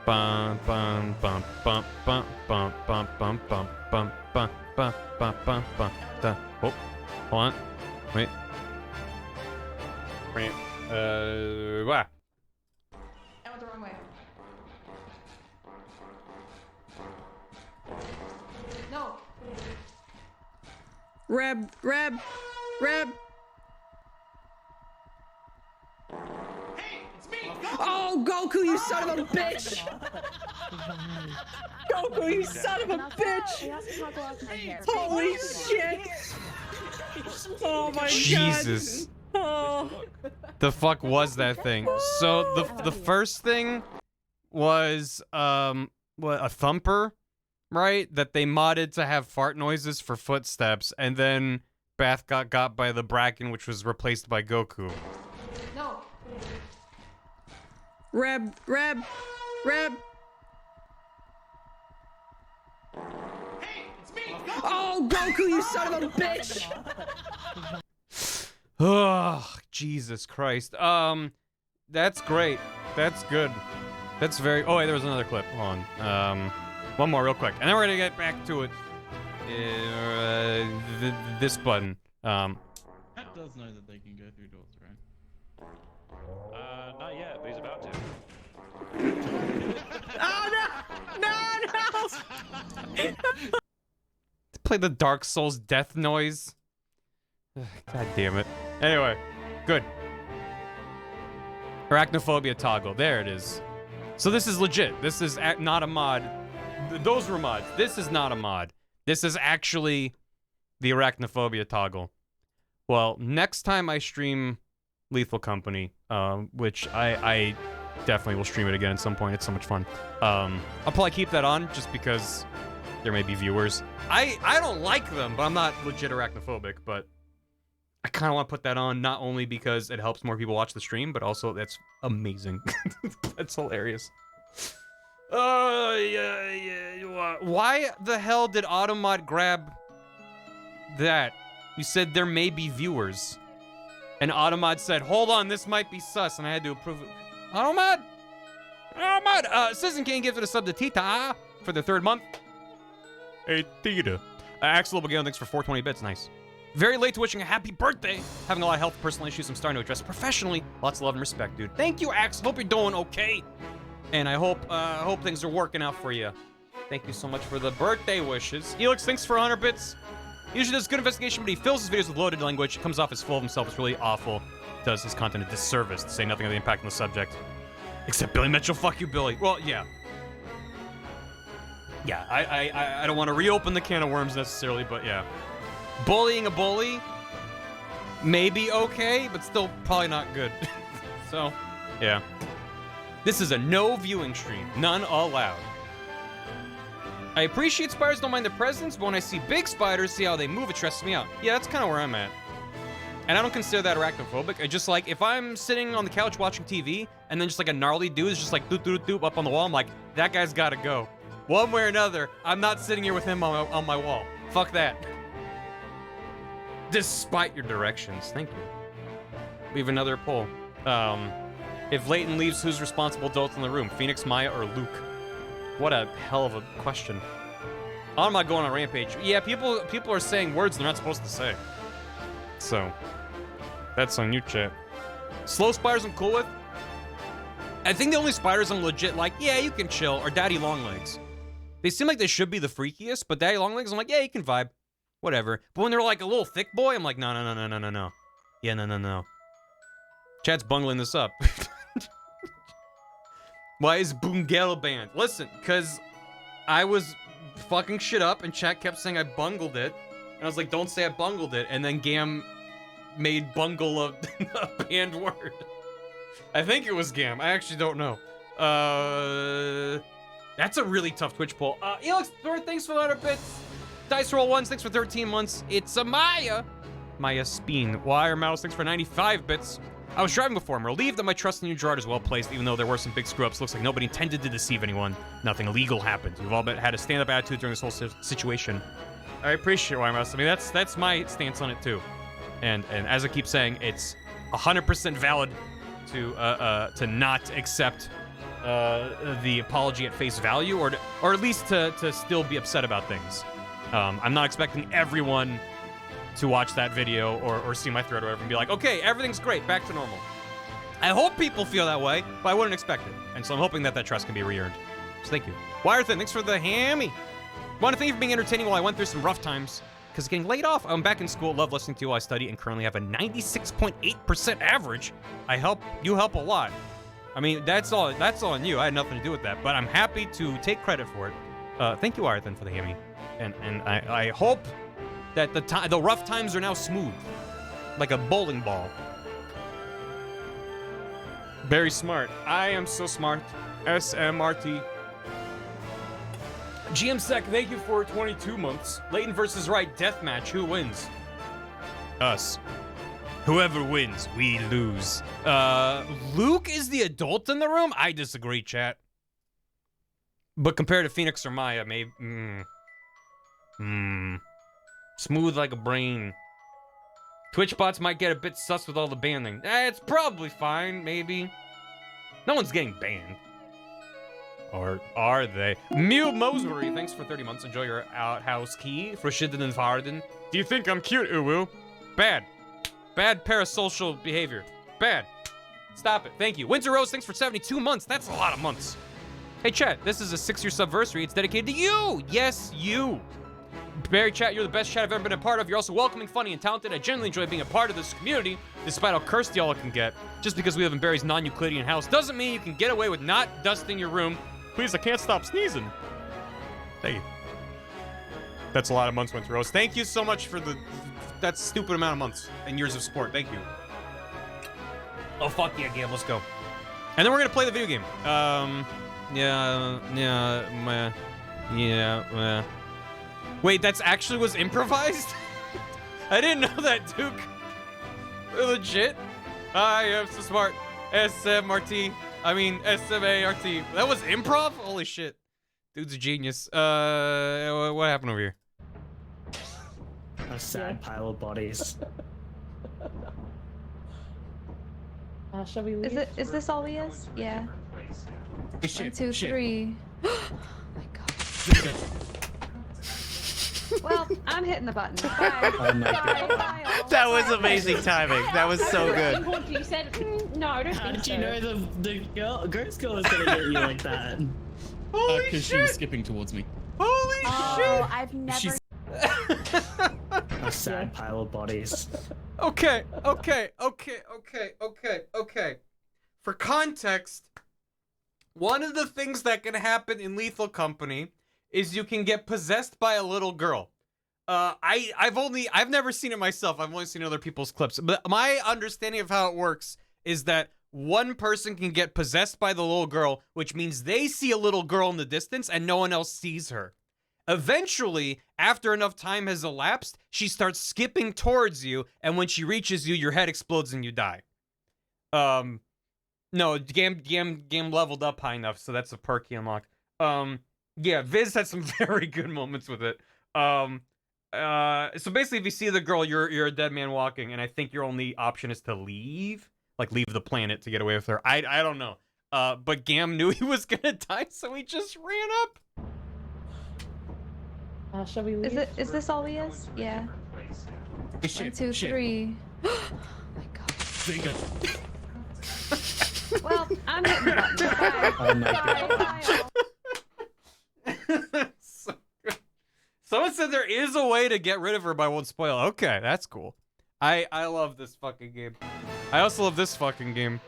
Bum bum bum bum bum bum bum bum bum bum bum bum bum bum bum. Oh, hold on. Wait. Wait. Wow. I went the wrong way. No. Reb. Hey, it's me. Oh, Goku, you son of a bitch! Goku, you son of a bitch! Holy shit! Oh my god! Jesus. Oh. The fuck was that thing? So the first thing was what, a thumper, right? That they modded to have fart noises for footsteps, and then Bath got by the Bracken, which was replaced by Goku. No. Reb. Hey, it's me. Oh, Goku, you son of a bitch! Oh, Jesus Christ. That's great. That's good. That's very... Oh, wait, there was another clip. Hold on. One more real quick. And then we're gonna get back to it. This button. That does know that they can go through doors, right? Not yet, but he's about to. Oh, no! Play the Dark Souls death noise. God damn it. Anyway, good. Arachnophobia toggle. There it is. So this is legit. This is not a mod. Those were mods. This is not a mod. This is actually the arachnophobia toggle. Well, next time I stream Lethal Company, which I definitely will stream it again at some point. It's so much fun. I'll probably keep that on just because there may be viewers. I don't like them, but I'm not legit arachnophobic, but I kind of want to put that on, not only because it helps more people watch the stream, but also that's amazing. That's hilarious. Why the hell did Automod grab that? You said there may be viewers. And Automod said, hold on, this might be sus, and I had to approve it. Automod? Citizen King gifted a sub to Tita for the 3rd month. Hey, Tita. Axel Bagale, thanks for 420 bits, nice. Very late to wishing a happy birthday. Having a lot of health personal issues I'm starting to address professionally. Lots of love and respect, dude. Thank you, Axel. Hope you're doing okay. And I hope things are working out for you. Thank you so much for the birthday wishes. Elix, thanks for 100 bits. He usually does good investigation, but he fills his videos with loaded language. It comes off as full of himself. It's really awful. Does his content a disservice to say nothing of the impact on the subject. Except Billy Mitchell, fuck you, Billy. Well, yeah. Yeah, I don't want to reopen the can of worms necessarily, but yeah. Bullying a bully, maybe okay, but still probably not good. So, yeah. This is a no viewing stream. None allowed. I appreciate spiders don't mind the presence, but when I see big spiders, see how they move, it stresses me out. Yeah, that's kind of where I'm at. And I don't consider that arachnophobic. I just like, if I'm sitting on the couch watching TV, and then just like a gnarly dude is just like doop doop doop up on the wall, I'm like, that guy's gotta go. One way or another, I'm not sitting here with him on my wall. Fuck that. Despite your directions. Thank you. We have another poll. If Layton leaves, who's responsible adults in the room? Phoenix, Maya, or Luke? What a hell of a question. I'm not going on a rampage. Yeah, people are saying words they're not supposed to say. So, that's on you, chat. Slow spiders I'm cool with. I think the only spiders I'm legit like, yeah, you can chill, are Daddy Longlegs. They seem like they should be the freakiest, but Daddy Longlegs, I'm like, yeah, you can vibe. Whatever. But when they're like a little thick boy, I'm like, no. Yeah, no. Chat's bungling this up. Why is Boongale banned? Listen, because I was fucking shit up and chat kept saying I bungled it. And I was like, don't say I bungled it. And then Gam made bungle a banned word. I think it was Gam. I actually don't know. That's a really tough Twitch poll. Elix, thanks for the 100 bits. Dice Roll 1, thanks for 13 months. It's a Maya. Maya Speen. Wire Mouse, thanks for 95 bits. I was driving before. I'm relieved that my trust in you, Gerard, is well placed, even though there were some big screw-ups. Looks like nobody intended to deceive anyone. Nothing illegal happened. You've all had a stand-up attitude during this whole situation. I appreciate Wire Mouse. I mean, that's my stance on it, too. And as I keep saying, it's 100% valid to not accept the apology at face value, or at least to still be upset about things. I'm not expecting everyone to watch that video or see my thread or whatever and be like, okay, everything's great, back to normal. I hope people feel that way, but I wouldn't expect it. And so I'm hoping that trust can be re-earned. So thank you. Wirethin, thanks for the hammy. Want to thank you for being entertaining while I went through some rough times. Because getting laid off, I'm back in school, love listening to you while I study, and currently have a 96.8% average. You help a lot. I mean, that's all on you. I had nothing to do with that, but I'm happy to take credit for it. Thank you, Wirethin, for the hammy. And I hope that the rough times are now smooth, like a bowling ball. Very smart. I am so smart. SMRT. GMSec, thank you for 22 months. Layton versus Wright deathmatch. Who wins? Us. Whoever wins, we lose. Luke is the adult in the room? I disagree, chat. But compared to Phoenix or Maya, maybe... Smooth like a brain. Twitch bots might get a bit sus with all the banning. It's probably fine, maybe. No one's getting banned. Or are they? Mew Mosbury, thanks for 30 months. Enjoy your outhouse key. Frishiden and Varden. Do you think I'm cute, Uwu? Bad. Bad parasocial behavior. Bad. Stop it. Thank you. Winter Rose, thanks for 72 months. That's a lot of months. Hey, chat, this is a 6-year subversary. It's dedicated to you. Yes, you. Barry, chat, you're the best chat I've ever been a part of. You're also welcoming, funny, and talented. I genuinely enjoy being a part of this community, despite how cursed y'all can get. Just because we live in Barry's non-Euclidean house doesn't mean you can get away with not dusting your room. Please, I can't stop sneezing. Thank you. That's a lot of months, Winter Rose. Thank you so much for that stupid amount of months and years of support. Thank you. Oh, fuck yeah, Gabe. Let's go. And then we're gonna play the video game. Wait, that's actually was improvised? I didn't know that, Duke. Legit. I am so smart. SMRT. I mean, SMART. That was improv? Holy shit. Dude's a genius. What happened over here? A sad pile of bodies. Shall we leave? Is this all he is? Yeah. 1, 2, 3. Oh my god. Well, I'm hitting the button. Bye. Oh my Bye. god. Bye all. That was amazing timing. That was so good. You said, no, I don't How think did so. you know the ghost girl was gonna get you like that? Holy Because she was skipping towards me. Holy Oh, I've never. She's- A sad pile of bodies. Okay. For context, one of the things that can happen in Lethal Company is you can get possessed by a little girl. I've never seen it myself. I've only seen other people's clips. But my understanding of how it works is that one person can get possessed by the little girl, which means they see a little girl in the distance and no one else sees her. Eventually, after enough time has elapsed, she starts skipping towards you, and when she reaches you, your head explodes and you die. No, game leveled up high enough, so that's a perk he unlocked. Yeah, Viz had some very good moments with it. So basically, if you see the girl, you're a dead man walking, and I think your only option is to leave, like leave the planet to get away with her. I don't know. But Gam knew he was gonna die, so he just ran up. Shall we leave? Is this all he is? Yeah. 1, 2, 3. Oh my god. Well, I'm hitting the button. Bye. Oh my Bye. god. Bye all. So good. Someone said there is a way to get rid of her, but I won't spoil. Okay, that's cool. I love this fucking game. I also love this fucking game.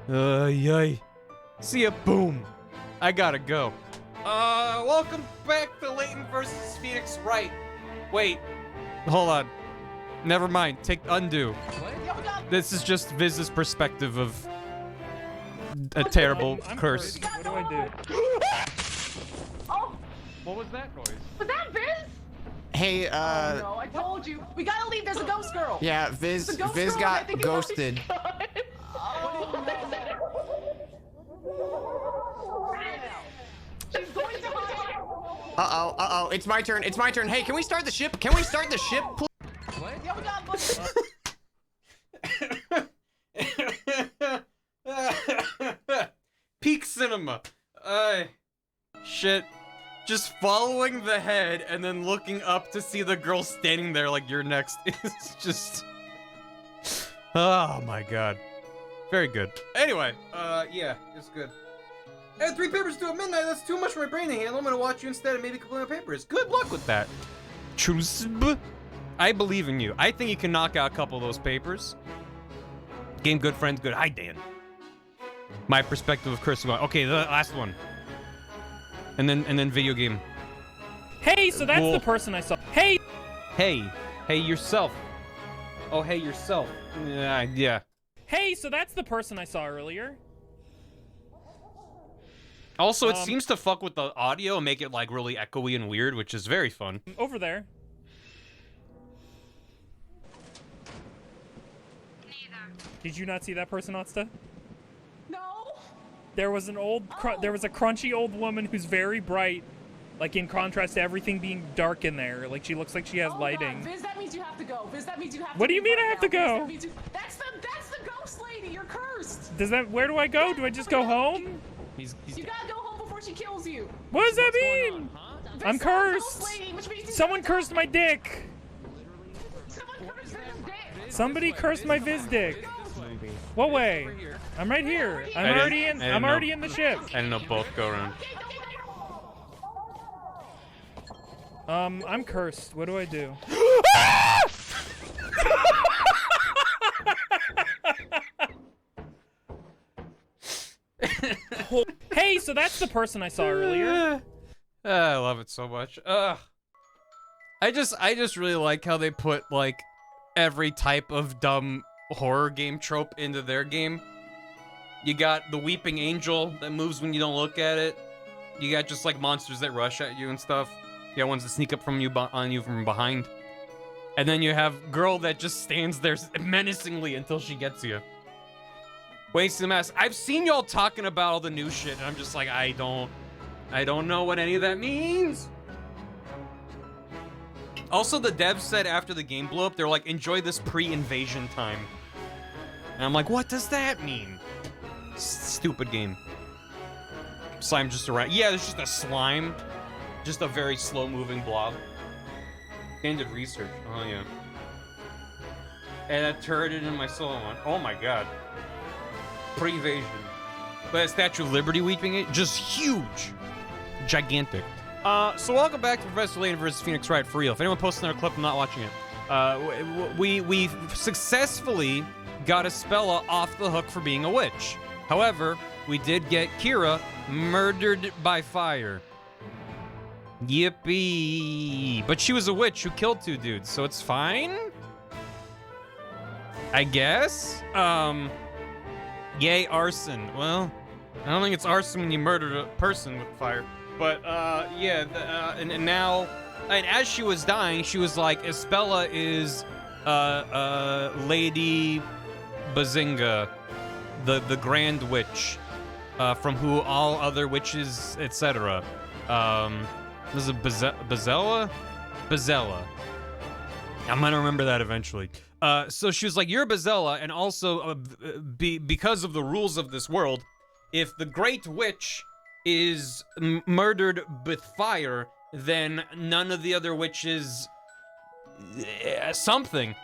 Yay. See ya, boom. I gotta go. Welcome back to Layton versus Phoenix Wright. Wait, hold on. Never mind. Undo. This is just Viz's perspective of a terrible curse. What do I do? Oh, What was that noise? was that Viz? Hey, No, I told you. We gotta leave. There's a ghost girl. yeah, Viz The ghost Viz girl, I got think it's ghosted. She's going to Uh-oh, it's my turn, Hey, can we start the ship? Can we start the ship, please? Yeah, we got Peak cinema. Shit. Just following the head and then looking up to see the girl standing there like you're next is just... Oh my god. Very good. Anyway, yeah, it's good. I had 3 papers due at midnight. That's too much for my brain to handle. I'm gonna watch you instead and maybe complete my papers. Good luck with that. Chusb. I believe in you. I think you can knock out a couple of those papers. Game good, friends good. Hi, Dan. My perspective of cursing. Okay, the last one. And then video game. Hey, so that's the person I saw. Hey! Hey yourself. Oh, hey yourself. Yeah. Hey, so that's the person I saw earlier. Also, it seems to fuck with the audio and make it like really echoey and weird, which is very fun. Over there. Did you not see that person, Otsta? No. There was a crunchy old woman who's very bright, like in contrast to everything being dark in there. Like she looks like she has lighting. God. Viz, that means you have to go. Viz, that means you have to What do you leave mean I right have to now. go? Viz, that's the ghost lady. You're cursed. Where do I go? Do I just go home? You gotta go home before she kills you. What does that mean? Viz, I'm that's the cursed. ghost lady, which means you Someone gotta go. cursed my dick. Someone cursed Viz's dick. Somebody cursed my Viz dick. What way? I'm right here. I'm already in the ship. I didn't know both go around. I'm cursed. What do I do? Hey, so that's the person I saw earlier. I love it so much. I just really like how they put like every type of dumb horror game trope into their game. You got the weeping angel that moves when you don't look at it. You got just like monsters that rush at you and stuff. You got ones that sneak up from you on you from behind. And then you have girl that just stands there menacingly until she gets you. Waste of mess. I've seen y'all talking about all the new shit, and I'm just like, I don't know what any of that means. Also, the devs said after the game blew up, they're like, enjoy this pre-invasion time. And I'm like, what does that mean? Stupid game. Slime just around. Yeah, there's just a slime. Just a very slow-moving blob. Ended research. Oh, yeah. And that turreted in my solo one. Oh, my God. Pre-invasion. But a Statue of Liberty weeping it, just huge. Gigantic. So welcome back to Professor Layton vs. Phoenix Wright for real. If anyone posts another clip, I'm not watching it. We successfully got Espella off the hook for being a witch. However, we did get Kira murdered by fire. Yippee. But she was a witch who killed 2 dudes, so it's fine? I guess? Yay, arson. Well, I don't think it's arson when you murdered a person with fire. But, yeah, and now, and as she was dying, she was like, Espella is, Lady Bazinga, the Grand Witch, from who all other witches, etc. This is Bazella? Bazella. I'm gonna remember that eventually. So she was like, you're Bazella, and also, because of the rules of this world, if the Great Witch is murdered with fire, then none of the other witches... something.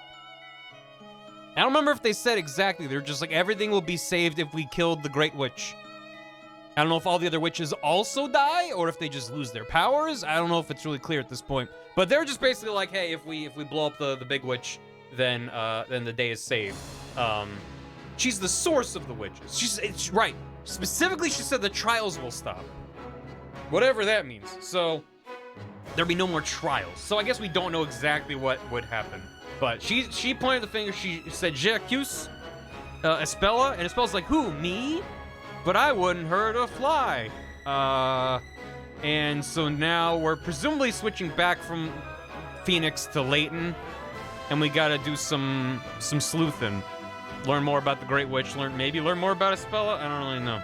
I don't remember if they said exactly. They're just like, everything will be saved if we killed the Great Witch. I don't know if all the other witches also die, or if they just lose their powers. I don't know if it's really clear at this point. But they're just basically like, hey, if we blow up the big witch, then the day is saved. She's the source of the witches. It's right. Specifically, she said the trials will stop. Whatever that means. So, there'll be no more trials. So I guess we don't know exactly what would happen. But she pointed the finger, she said, J'accuse Espella, and Espella's like, who, me? But I wouldn't hurt a fly. And so now we're presumably switching back from Phoenix to Layton, and we gotta do some sleuthing. Learn more about the Great Witch, maybe learn more about Espella? I don't really know.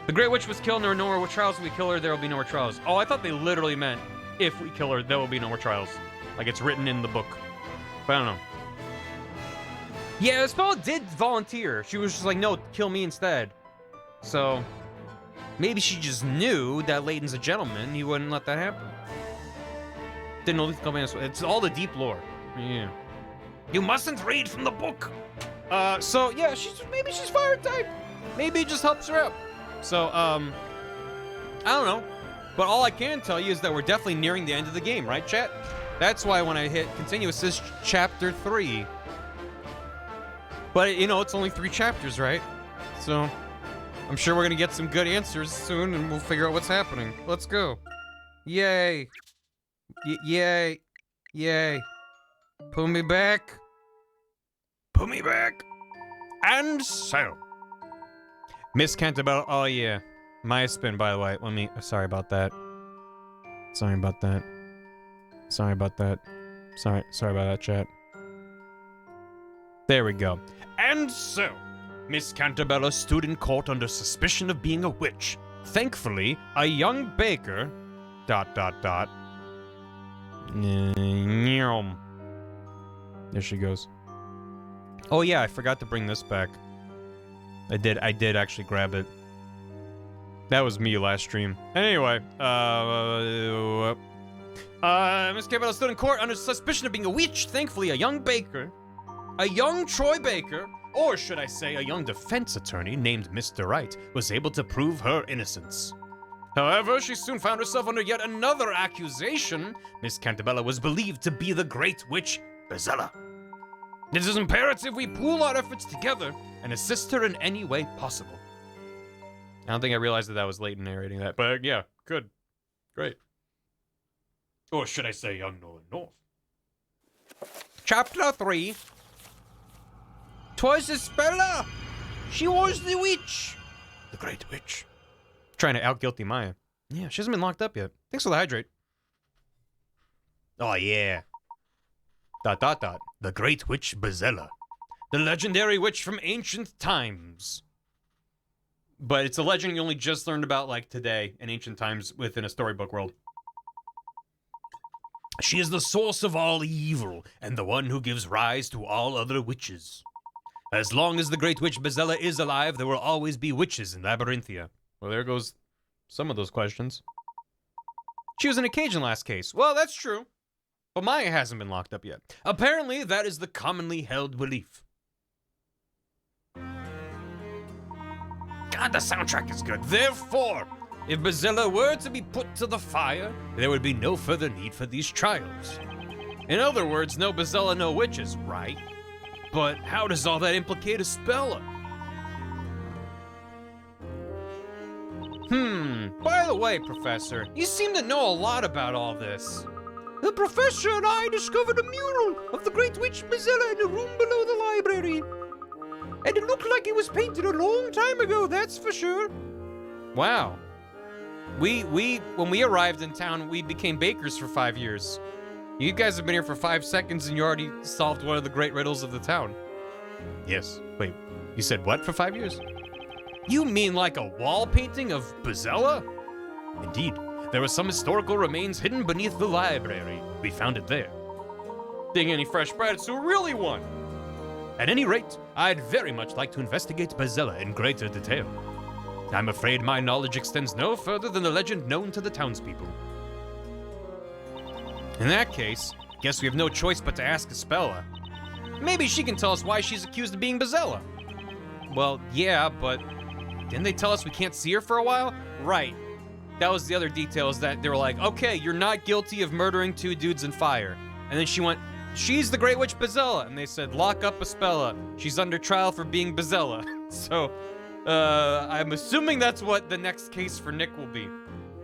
The Great Witch was killed, and there are no more trials. If we kill her, there will be no more trials. Oh, I thought they literally meant, if we kill her, there will be no more trials. Like it's written in the book. But I don't know. Yeah, Espella did volunteer. She was just like, no, kill me instead. So, maybe she just knew that Layton's a gentleman. He wouldn't let that happen. Didn't know it's all the deep lore. Yeah. You mustn't read from the book. So yeah, maybe she's fire type. Maybe it just helps her out. So, I don't know. But all I can tell you is that we're definitely nearing the end of the game, right, chat? That's why when I hit continue, it says chapter 3. But, you know, it's only 3 chapters, right? So, I'm sure we're gonna get some good answers soon, and we'll figure out what's happening. Let's go. Yay. Yay. Yay. Pull me back. Pull me back. And so. Miss Cantabelle, oh yeah. My spin, by the way. Let me, sorry about that. Sorry about that. Sorry about that. Sorry about that, chat. There we go. And so, Miss Cantabella stood in court under suspicion of being a witch. Thankfully, a young baker... ... There she goes. Oh yeah, I forgot to bring this back. I did actually grab it. That was me last stream. Anyway, Miss Cantabella stood in court under suspicion of being a witch. Thankfully, a young baker, a young Troy Baker, or should I say a young defense attorney named Mr. Wright, was able to prove her innocence. However, she soon found herself under yet another accusation. Miss Cantabella was believed to be the Great Witch, Bazella. It is imperative we pool our efforts together and assist her in any way possible. I don't think I realized that was Layton narrating that, but yeah, good. Great. Or should I say young Nolan North. Chapter 3. 'Twas Espella! She was the witch. The Great Witch. Trying to out-guilty Maya. Yeah, she hasn't been locked up yet. Thanks for the hydrate. Oh, yeah. ... The Great Witch Bezella. The legendary witch from ancient times. But it's a legend you only just learned about, like, today, in ancient times, within a storybook world. She is the source of all evil, and the one who gives rise to all other witches. As long as the Great Witch Bezella is alive, there will always be witches in Labyrinthia. Well, there goes some of those questions. She was in a cage in last case. Well, that's true. But Maya hasn't been locked up yet. Apparently, that is the commonly held belief. God, the soundtrack is good. Therefore, if Bezella were to be put to the fire, there would be no further need for these trials. In other words, no Bezella, no witches, right? But how does all that implicate Espella? By the way, Professor, you seem to know a lot about all this. The Professor and I discovered a mural of the Great Witch Bezella in a room below the library. And it looked like it was painted a long time ago, that's for sure. Wow. When we arrived in town, we became bakers for 5 years. You guys have been here for 5 seconds and you already solved one of the great riddles of the town. Yes. Wait, you said what for 5 years? You mean like a wall painting of Bezella? Indeed. There were some historical remains hidden beneath the library. We found it there. Ding any fresh bread, so really one. At any rate, I'd very much like to investigate Bezella in greater detail. I'm afraid my knowledge extends no further than the legend known to the townspeople. In that case, guess we have no choice but to ask Espella. Maybe she can tell us why she's accused of being Bezella. Well, yeah, but didn't they tell us we can't see her for a while? Right. That was the other detail, is that they were like, okay, you're not guilty of murdering 2 dudes in fire. And then she went, she's the Great Witch Bezella. And they said, lock up Espella. She's under trial for being Bezella. So, I'm assuming that's what the next case for Nick will be.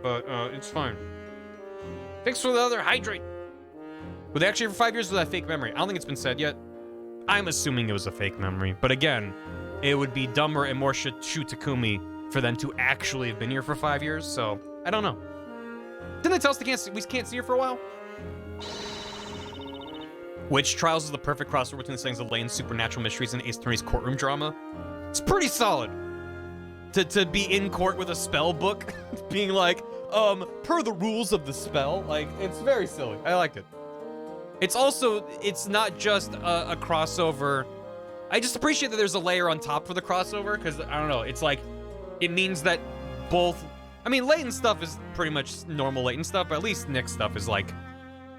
But, it's fine. Thanks for the other hydrate. Were they actually for 5 years, or was that fake memory? I don't think it's been said yet. I'm assuming it was a fake memory. But again, it would be dumber and more Shu Takumi for them to actually have been here for 5 years, so I don't know. Didn't they tell us we can't see her for a while? Witch Trials is the perfect crossover between the things of Layton's supernatural mysteries and Ace Attorney's courtroom drama. It's pretty solid. To be in court with a spell book, being like, per the rules of the spell, like, it's very silly. I liked it. It's also, it's not just a crossover. I just appreciate that there's a layer on top for the crossover, because, I don't know, it's like, it means that both... I mean, Layton stuff is pretty much normal Layton stuff, but at least Nick's stuff is, like,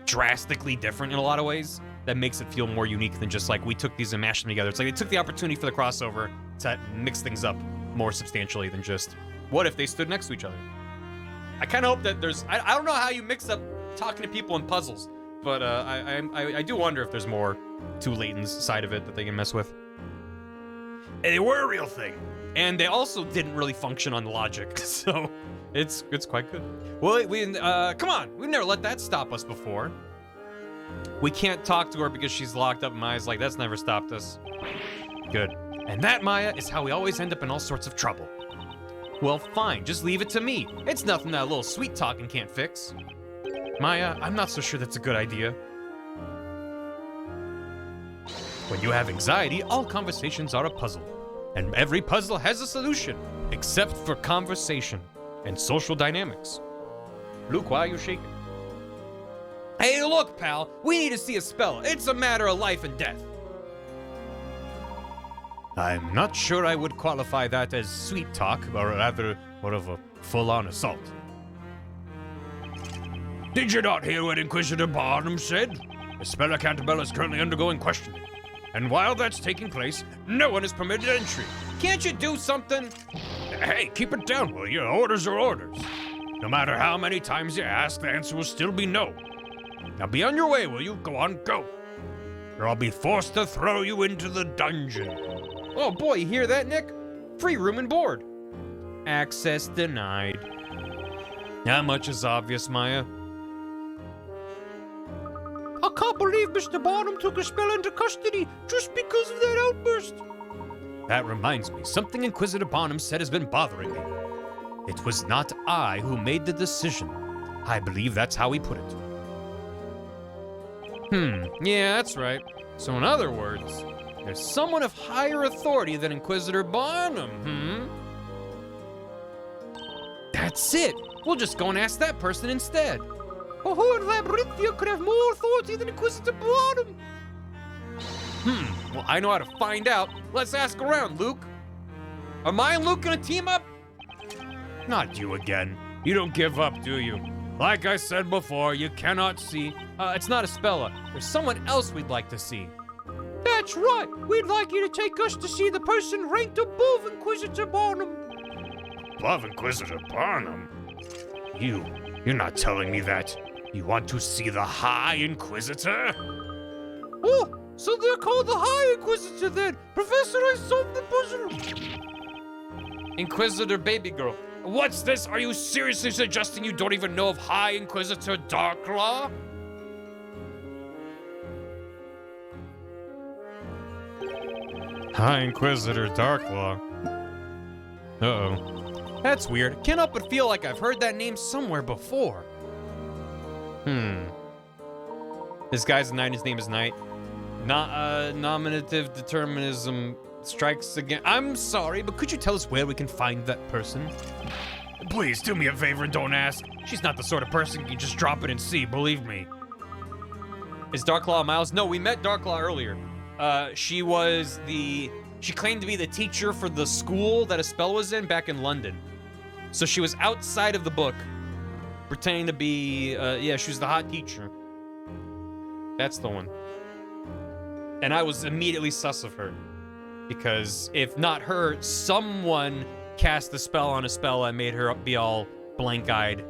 drastically different in a lot of ways. That makes it feel more unique than just, like, we took these and mashed them together. It's like they took the opportunity for the crossover to mix things up more substantially than just, what if they stood next to each other? I kind of hope that there's... I don't know how you mix up talking to people in puzzles, but I do wonder if there's more to Layton's side of it that they can mess with. And they were a real thing. And they also didn't really function on logic, so it's quite good. Well, come on, we've never let that stop us before. We can't talk to her because she's locked up, and Maya's like, that's never stopped us. Good. And that, Maya, is how we always end up in all sorts of trouble. Well, fine, just leave it to me. It's nothing that a little sweet talking can't fix. Maya, I'm not so sure that's a good idea. When you have anxiety, all conversations are a puzzle. And every puzzle has a solution, except for conversation and social dynamics. Luke, why are you shaking? Hey, look, pal, we need to see Espella. It's a matter of life and death. I'm not sure I would qualify that as sweet talk, or rather, more of a full-on assault. Did you not hear what Inquisitor Barnum said? Espella Cantabella is currently undergoing questioning. And while that's taking place, no one is permitted entry. Can't you do something? Hey, keep it down, will you? Orders are orders. No matter how many times you ask, the answer will still be no. Now be on your way, will you? Go on, go. Or I'll be forced to throw you into the dungeon. Oh boy, you hear that, Nick? Free room and board. Access denied. How much is obvious, Maya? I can't believe Mr. Barnum took Espella into custody just because of that outburst. That reminds me, something Inquisitor Barnum said has been bothering me. It was not I who made the decision. I believe that's how he put it. Yeah, that's right. So in other words, there's someone of higher authority than Inquisitor Barnum, That's it. We'll just go and ask that person instead. Oh, who in Labyrinthia could have more authority than Inquisitor Barnum? Well, I know how to find out. Let's ask around, Luke. Am I and Luke gonna team up? Not you again. You don't give up, do you? Like I said before, you cannot see. It's not Espella. There's someone else we'd like to see. That's right. We'd like you to take us to see the person ranked above Inquisitor Barnum. Above Inquisitor Barnum? You're not telling me that. You want to see the High Inquisitor? Oh, so they're called the High Inquisitor then. Professor, I solved the puzzle. Inquisitor baby girl. What's this? Are you seriously suggesting you don't even know of High Inquisitor Darklaw? High Inquisitor Darklaw. Uh-oh. That's weird. Can't help but feel like I've heard that name somewhere before. This guy's a knight, his name is Knight. Nominative determinism strikes again. I'm sorry, but could you tell us where we can find that person? Please, do me a favor and don't ask. She's not the sort of person you can just drop it and see, believe me. Is Darklaw Miles? No, we met Darklaw earlier. She claimed to be the teacher for the school that Espel was in back in London. So she was outside of the book, pretending to be, she was the hot teacher. That's the one. And I was immediately sus of her. Because if not her, someone cast a spell on Espella and made her be all blank-eyed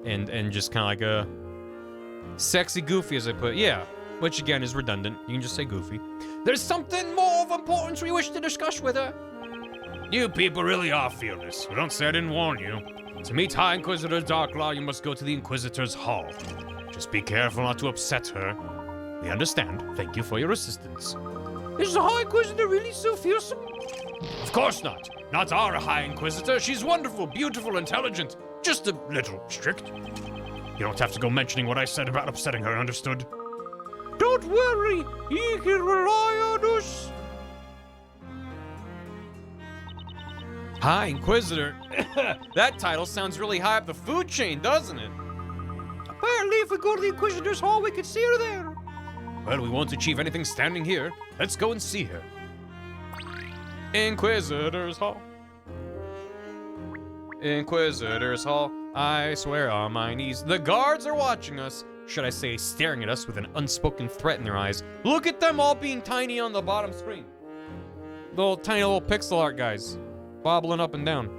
and just kind of like a sexy goofy, as I put. Yeah, which again is redundant. You can just say goofy. There's something more of importance we wish to discuss with her. You people really are fearless. Well, don't say I didn't warn you. To meet High Inquisitor Darklaw, you must go to the Inquisitor's Hall. Just be careful not to upset her. We understand. Thank you for your assistance. Is the High Inquisitor really so fearsome? Of course not. Not our High Inquisitor. She's wonderful, beautiful, intelligent. Just a little strict. You don't have to go mentioning what I said about upsetting her, understood? Don't worry. You can rely on us. High Inquisitor. That title sounds really high up the food chain, doesn't it? Apparently, if we go to the Inquisitor's Hall, we could see her there. Well, we won't achieve anything standing here. Let's go and see her. Inquisitor's Hall. Inquisitor's Hall. I swear on my knees. The guards are watching us. Should I say staring at us with an unspoken threat in their eyes. Look at them all being tiny on the bottom screen. Tiny little pixel art guys. Bobbling up and down.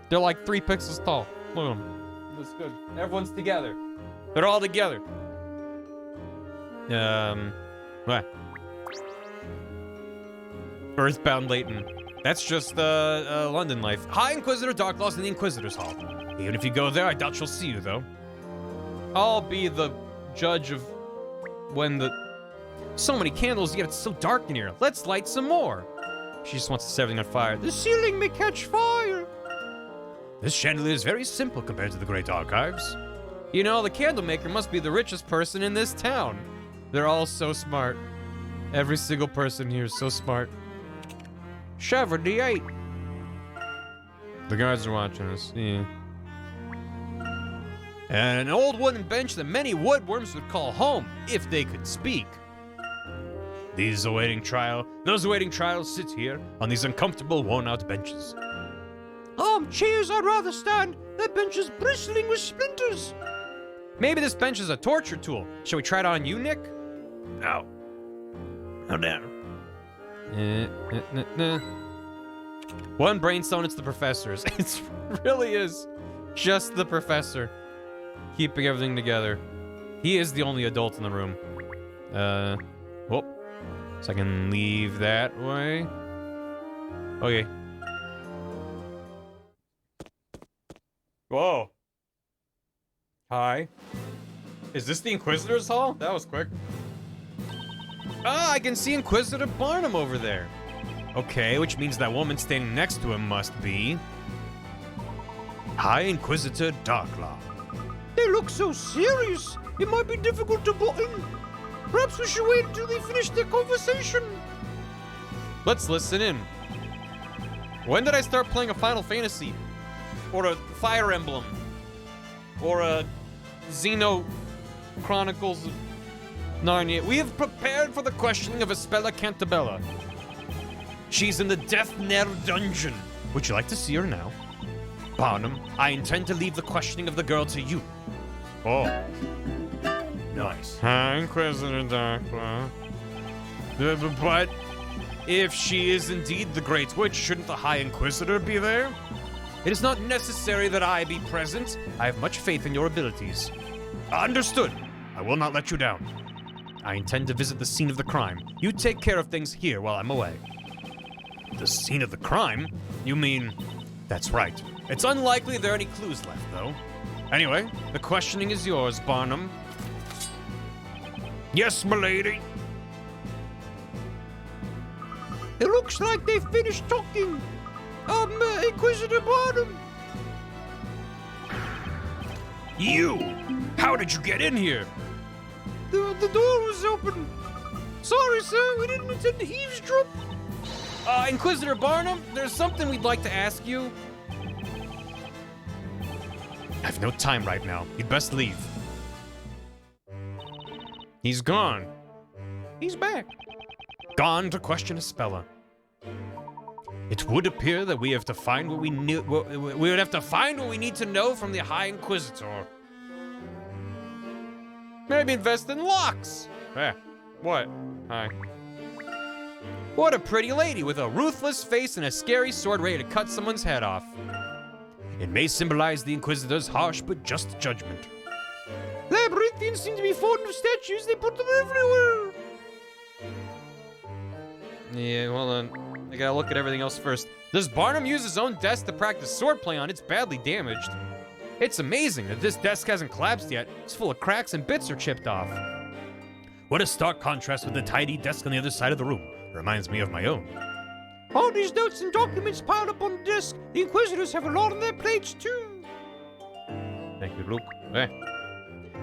They're like 3 pixels tall. Look at them. That's good. Everyone's together. They're all together. What? Earthbound Layton. That's just, London life. High Inquisitor Darklaw's in the Inquisitor's Hall. Even if you go there, I doubt she'll see you, though. I'll be the judge of when the... So many candles, yet it's so dark in here. Let's light some more. She just wants to set everything on fire. The ceiling may catch fire. This chandelier is very simple compared to the Great Archives. You know, the candle maker must be the richest person in this town. They're all so smart. Every single person here is so smart. 78. The guards are watching us. Yeah. And an old wooden bench that many woodworms would call home if they could speak. Those awaiting trial sit here on these uncomfortable, worn-out benches. Chairs, I'd rather stand. That bench is bristling with splinters. Maybe this bench is a torture tool. Shall we try it on you, Nick? No. No down. One brainstone, it's the professor's. It really is just the professor keeping everything together. He is the only adult in the room. Whoop. So I can leave that way. Okay. Whoa. Hi. Is this the Inquisitor's Hall? That was quick. Ah, I can see Inquisitor Barnum over there. Okay, which means that woman standing next to him must be... High Inquisitor Darklaw. They look so serious. It might be difficult to button. Perhaps we should wait until they finish their conversation. Let's listen in. When did I start playing a Final Fantasy? Or a Fire Emblem? Or a Xeno Chronicles of Narnia? We have prepared for the questioning of Espella Cantabella. She's in the Death Knell dungeon. Would you like to see her now? Barnum, I intend to leave the questioning of the girl to you. Oh. Nice. High Inquisitor Darklaw. But if she is indeed the Great Witch, shouldn't the High Inquisitor be there? It is not necessary that I be present. I have much faith in your abilities. Understood. I will not let you down. I intend to visit the scene of the crime. You take care of things here while I'm away. The scene of the crime? You mean... That's right. It's unlikely there are any clues left, though. Anyway, the questioning is yours, Barnum. Yes, m'lady. It looks like they finished talking. Inquisitor Barnum. You! How did you get in here? The door was open. Sorry, sir. We didn't intend to eavesdrop. Inquisitor Barnum, there's something we'd like to ask you. I have no time right now. You'd best leave. He's gone. He's back. Gone to question Espella. It would appear that we have to find what we need. We would have to find what we need to know from the High Inquisitor. Maybe invest in locks. What? Hi. What a pretty lady with a ruthless face and a scary sword ready to cut someone's head off. It may symbolize the Inquisitor's harsh but just judgment. Labyrinthians seem to be fond of statues. They put them everywhere. Yeah, hold on. I gotta look at everything else first. Does Barnum use his own desk to practice swordplay on? It's badly damaged. It's amazing that this desk hasn't collapsed yet. It's full of cracks and bits are chipped off. What a stark contrast with the tidy desk on the other side of the room. Reminds me of my own. All these notes and documents piled up on the desk. The Inquisitors have a lot on their plates, too. Thank you, Luke.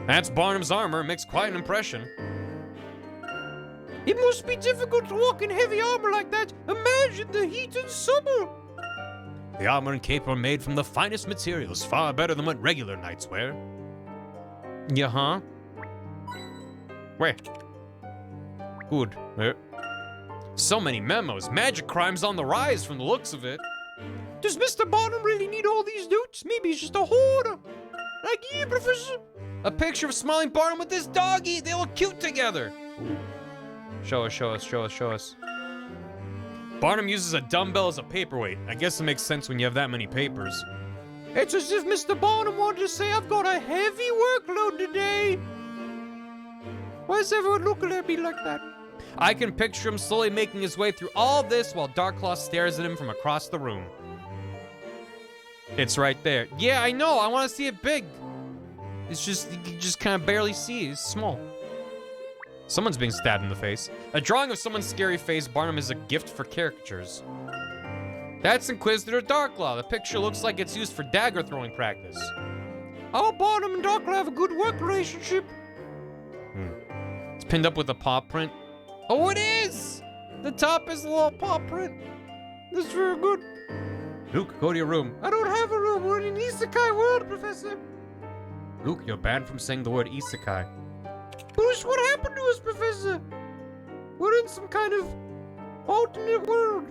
That's Barnum's armor. It makes quite an impression. It must be difficult to walk in heavy armor like that. Imagine the heat in summer. The armor and cape are made from the finest materials, far better than what regular knights wear. Yeah, Where? Good. So many memos. Magic crime's on the rise from the looks of it. Does Mr. Barnum really need all these notes? Maybe he's just a hoarder. Like you, Professor. A picture of smiling Barnum with this doggy. They look cute together. Show us. Barnum uses a dumbbell as a paperweight. I guess it makes sense when you have that many papers. It's as if Mr. Barnum wanted to say, I've got a heavy workload today. Why is everyone looking at me like that? I can picture him slowly making his way through all this while Darklaw stares at him from across the room. It's right there. Yeah, I know. I want to see it big. It's just, you just kind of barely see it. It's small. Someone's being stabbed in the face. A drawing of someone's scary face, Barnum is a gift for caricatures. That's Inquisitor Darklaw. The picture looks like it's used for dagger throwing practice. Oh, Barnum and Darklaw have a good work relationship. It's pinned up with a paw print. Oh, it is! The top is a little paw print. That's very good. Luke, go to your room. I don't have a room. We're in an isekai world, Professor. Luke, you're banned from saying the word isekai. Bruce, what happened to us, Professor? We're in some kind of alternate world.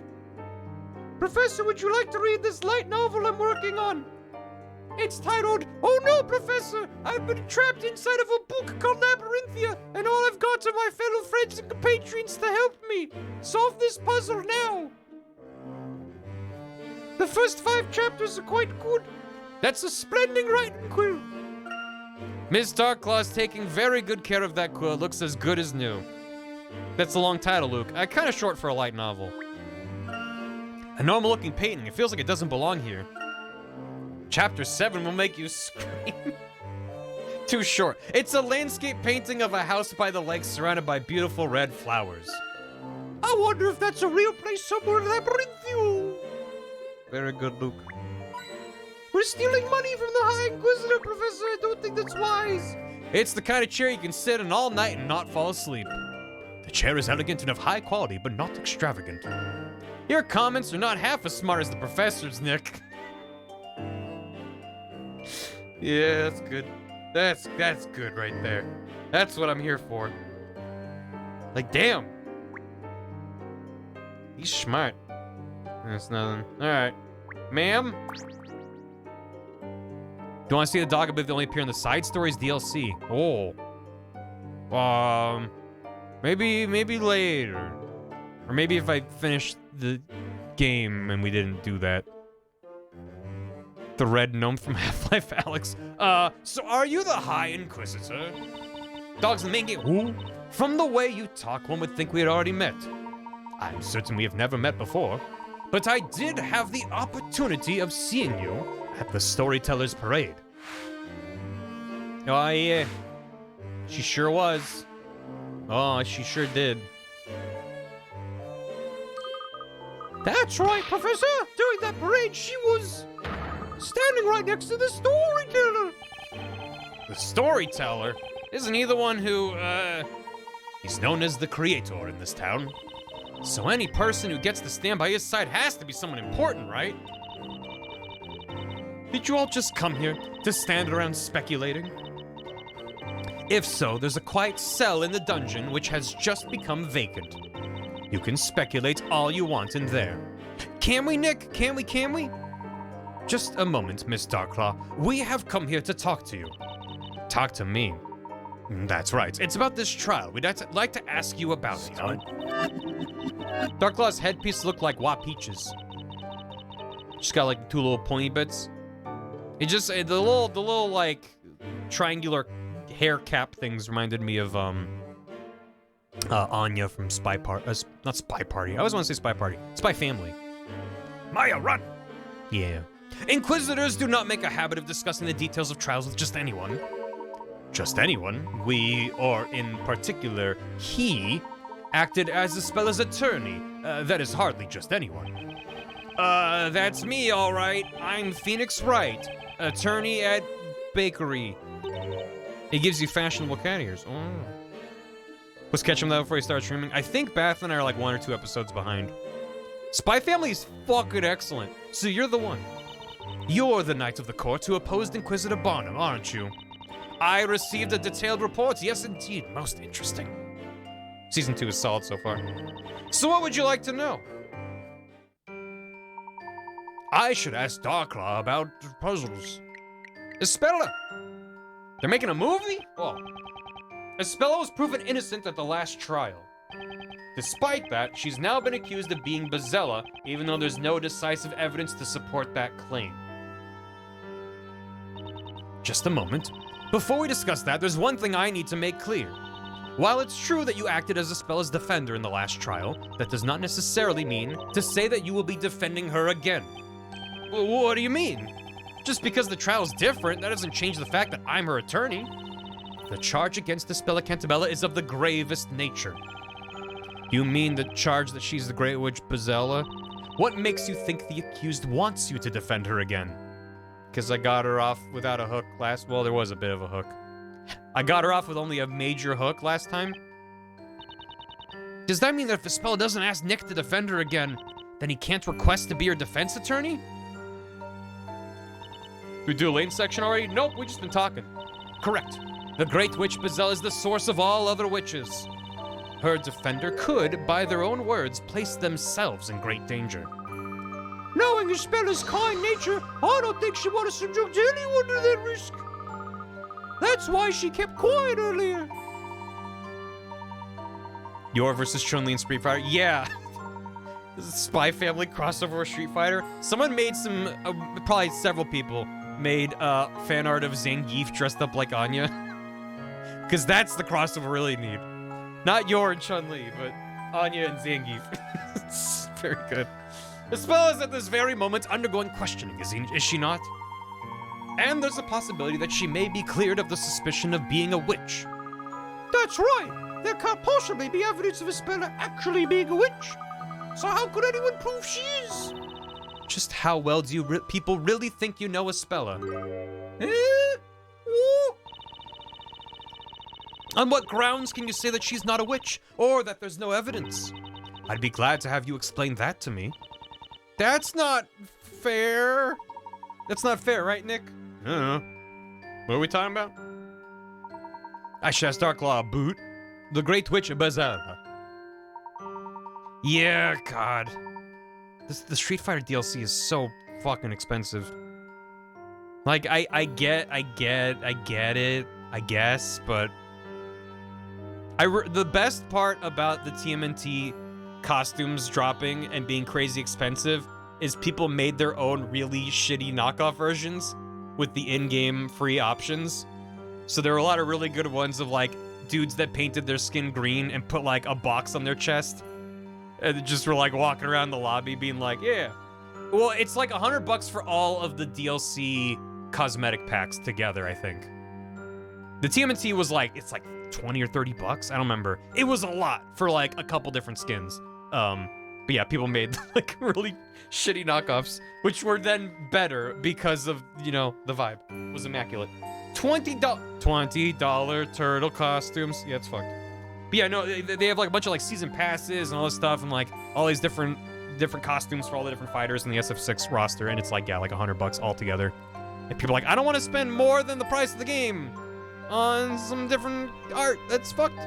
Professor, would you like to read this light novel I'm working on? It's titled, Oh No, Professor! I've been trapped inside of a book called Labyrinthia, and all I've got are my fellow friends and compatriots to help me. Solve this puzzle now. The first 5 chapters are quite good. That's a splendid writing quill. Ms. Darklaw's taking very good care of that quill. It looks as good as new. That's a long title, Luke. Kind of short for a light novel. A normal-looking painting. It feels like it doesn't belong here. Chapter 7 will make you scream. Too short. It's a landscape painting of a house by the lake surrounded by beautiful red flowers. I wonder if that's a real place somewhere in Labyrinthio. Very good, Luke. We're stealing money from the High Inquisitor, Professor. I don't think that's wise. It's the kind of chair you can sit in all night and not fall asleep. The chair is elegant and of high quality, but not extravagant. Your comments are not half as smart as the professor's, Nick. Yeah, that's good. That's good right there. That's what I'm here for. Like, damn. He's smart. That's nothing. All right, ma'am. Do you want to see the dog? I believe they only appear in the side stories DLC. Oh. Maybe later. Or maybe if I finish the game and we didn't do that. The red gnome from Half-Life Alex. So are you the High Inquisitor? Dog's the main game. Who? From the way you talk, one would think we had already met. I'm certain we have never met before. But I did have the opportunity of seeing you at the Storyteller's Parade. Oh, yeah. She sure was. Oh, she sure did. That's right, Professor. During that parade, she was standing right next to the Storyteller. The Storyteller? Isn't he the one who, he's known as the Creator in this town. So any person who gets to stand by his side has to be someone important, right? Did you all just come here to stand around speculating? If so, there's a quiet cell in the dungeon which has just become vacant. You can speculate all you want in there. Can we, Nick? Can we? Just a moment, Miss Darklaw. We have come here to talk to you. Talk to me. That's right. It's about this trial. We'd like to ask you about it. Darklaw's headpiece looked like Wah Peach's. She's got like two little pointy bits. It just the little like triangular hair cap things reminded me of Anya from Spy Party. Not Spy Party. I always want to say Spy Party. Spy Family. Maya, run! Yeah. Inquisitors do not make a habit of discussing the details of trials with just anyone. Just anyone. We, or in particular, he, acted as Ispella's attorney. That is hardly just anyone. That's me, all right. I'm Phoenix Wright, attorney at Bakery. It gives you fashionable cat ears. Oh. Let's catch him though before he starts streaming. I think Bath and I are like 1 or 2 episodes behind. Spy Family is fucking excellent. So you're the one. You're the Knight of the Court who opposed Inquisitor Barnum, aren't you? I received a detailed report. Yes, indeed. Most interesting. Season 2 is solid so far. So what would you like to know? I should ask Darklaw about puzzles. Ispella! They're making a movie? Oh. Ispella was proven innocent at the last trial. Despite that, she's now been accused of being Bezella, even though there's no decisive evidence to support that claim. Just a moment. Before we discuss that, there's one thing I need to make clear. While it's true that you acted as Ispella's defender in the last trial, that does not necessarily mean to say that you will be defending her again. What do you mean? Just because the trial's different, that doesn't change the fact that I'm her attorney. The charge against Ispella Cantabella is of the gravest nature. You mean the charge that she's the Great Witch Bezella? What makes you think the accused wants you to defend her again? Because I got her off without a hook last... Well, there was a bit of a hook. I got her off with only a major hook last time? Does that mean that if Ispella doesn't ask Nick to defend her again, then he can't request to be her defense attorney? We do a Layton section already? Nope, we've just been talking. Correct. The Great Witch Bezella is the source of all other witches. Her defender could, by their own words, place themselves in great danger. Knowing Ispella's kind nature, I don't think she would have subject anyone to that risk. That's why she kept quiet earlier. Yor versus Chun-Li in Street Fighter? Yeah. This is Spy Family crossover with Street Fighter. Someone made some, probably several people, made fan art of Zangief dressed up like Anya. Because that's the crossover we really need. Not Yor and Chun-Li, but Anya and Zangief. It's very good. Ispella is at this very moment undergoing questioning, is she not? And there's a possibility that she may be cleared of the suspicion of being a witch. That's right! there can't possibly be evidence of Espella actually being a witch. So how could anyone prove she is? Just how well do you people really think you know Espella? On what grounds can you say that she's not a witch, or that there's no evidence? I'd be glad to have you explain that to me. That's not fair. That's not fair, right, Nick? I don't know. What are we talking about? Ashas Darklaw boot. The Great Witch of Bazara. Yeah, God. The Street Fighter DLC is so fucking expensive. Like, I get it, I guess, but... the best part about the TMNT costumes dropping and being crazy expensive is people made their own really shitty knockoff versions with the in-game free options. So there are a lot of really good ones of like dudes that painted their skin green and put like a box on their chest and just were like walking around the lobby being like, yeah. Well, it's like $100 for all of the DLC cosmetic packs together, I think. The TMNT was like, it's like 20 or 30 bucks. I don't remember. It was a lot for like a couple different skins. But yeah, people made like really shitty knockoffs, which were then better because of, you know, the vibe. It was immaculate. $20 turtle costumes. Yeah, it's fucked. But yeah, no, they have like a bunch of like season passes and all this stuff and like all these different costumes for all the different fighters in the SF6 roster. And it's like, yeah, like $100 altogether. And people are like, I don't want to spend more than the price of the game on some different art. That's fucked.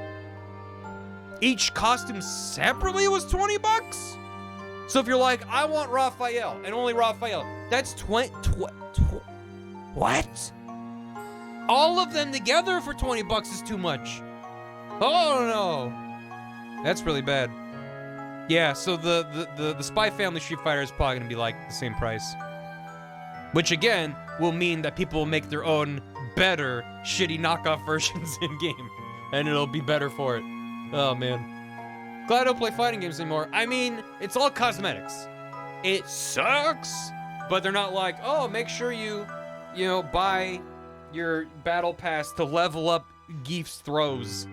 Each costume separately was $20? So if you're like, I want Raphael and only Raphael, that's what? All of them together for $20 is too much. Oh no. That's really bad. Yeah, so the Spy Family Street Fighter is probably gonna be like the same price. Which again will mean that people will make their own better shitty knockoff versions in game. And it'll be better for it. Oh man. Glad I don't play fighting games anymore. I mean, it's all cosmetics. It sucks, but they're not like, oh, make sure you know, buy your battle pass to level up Geef's throws.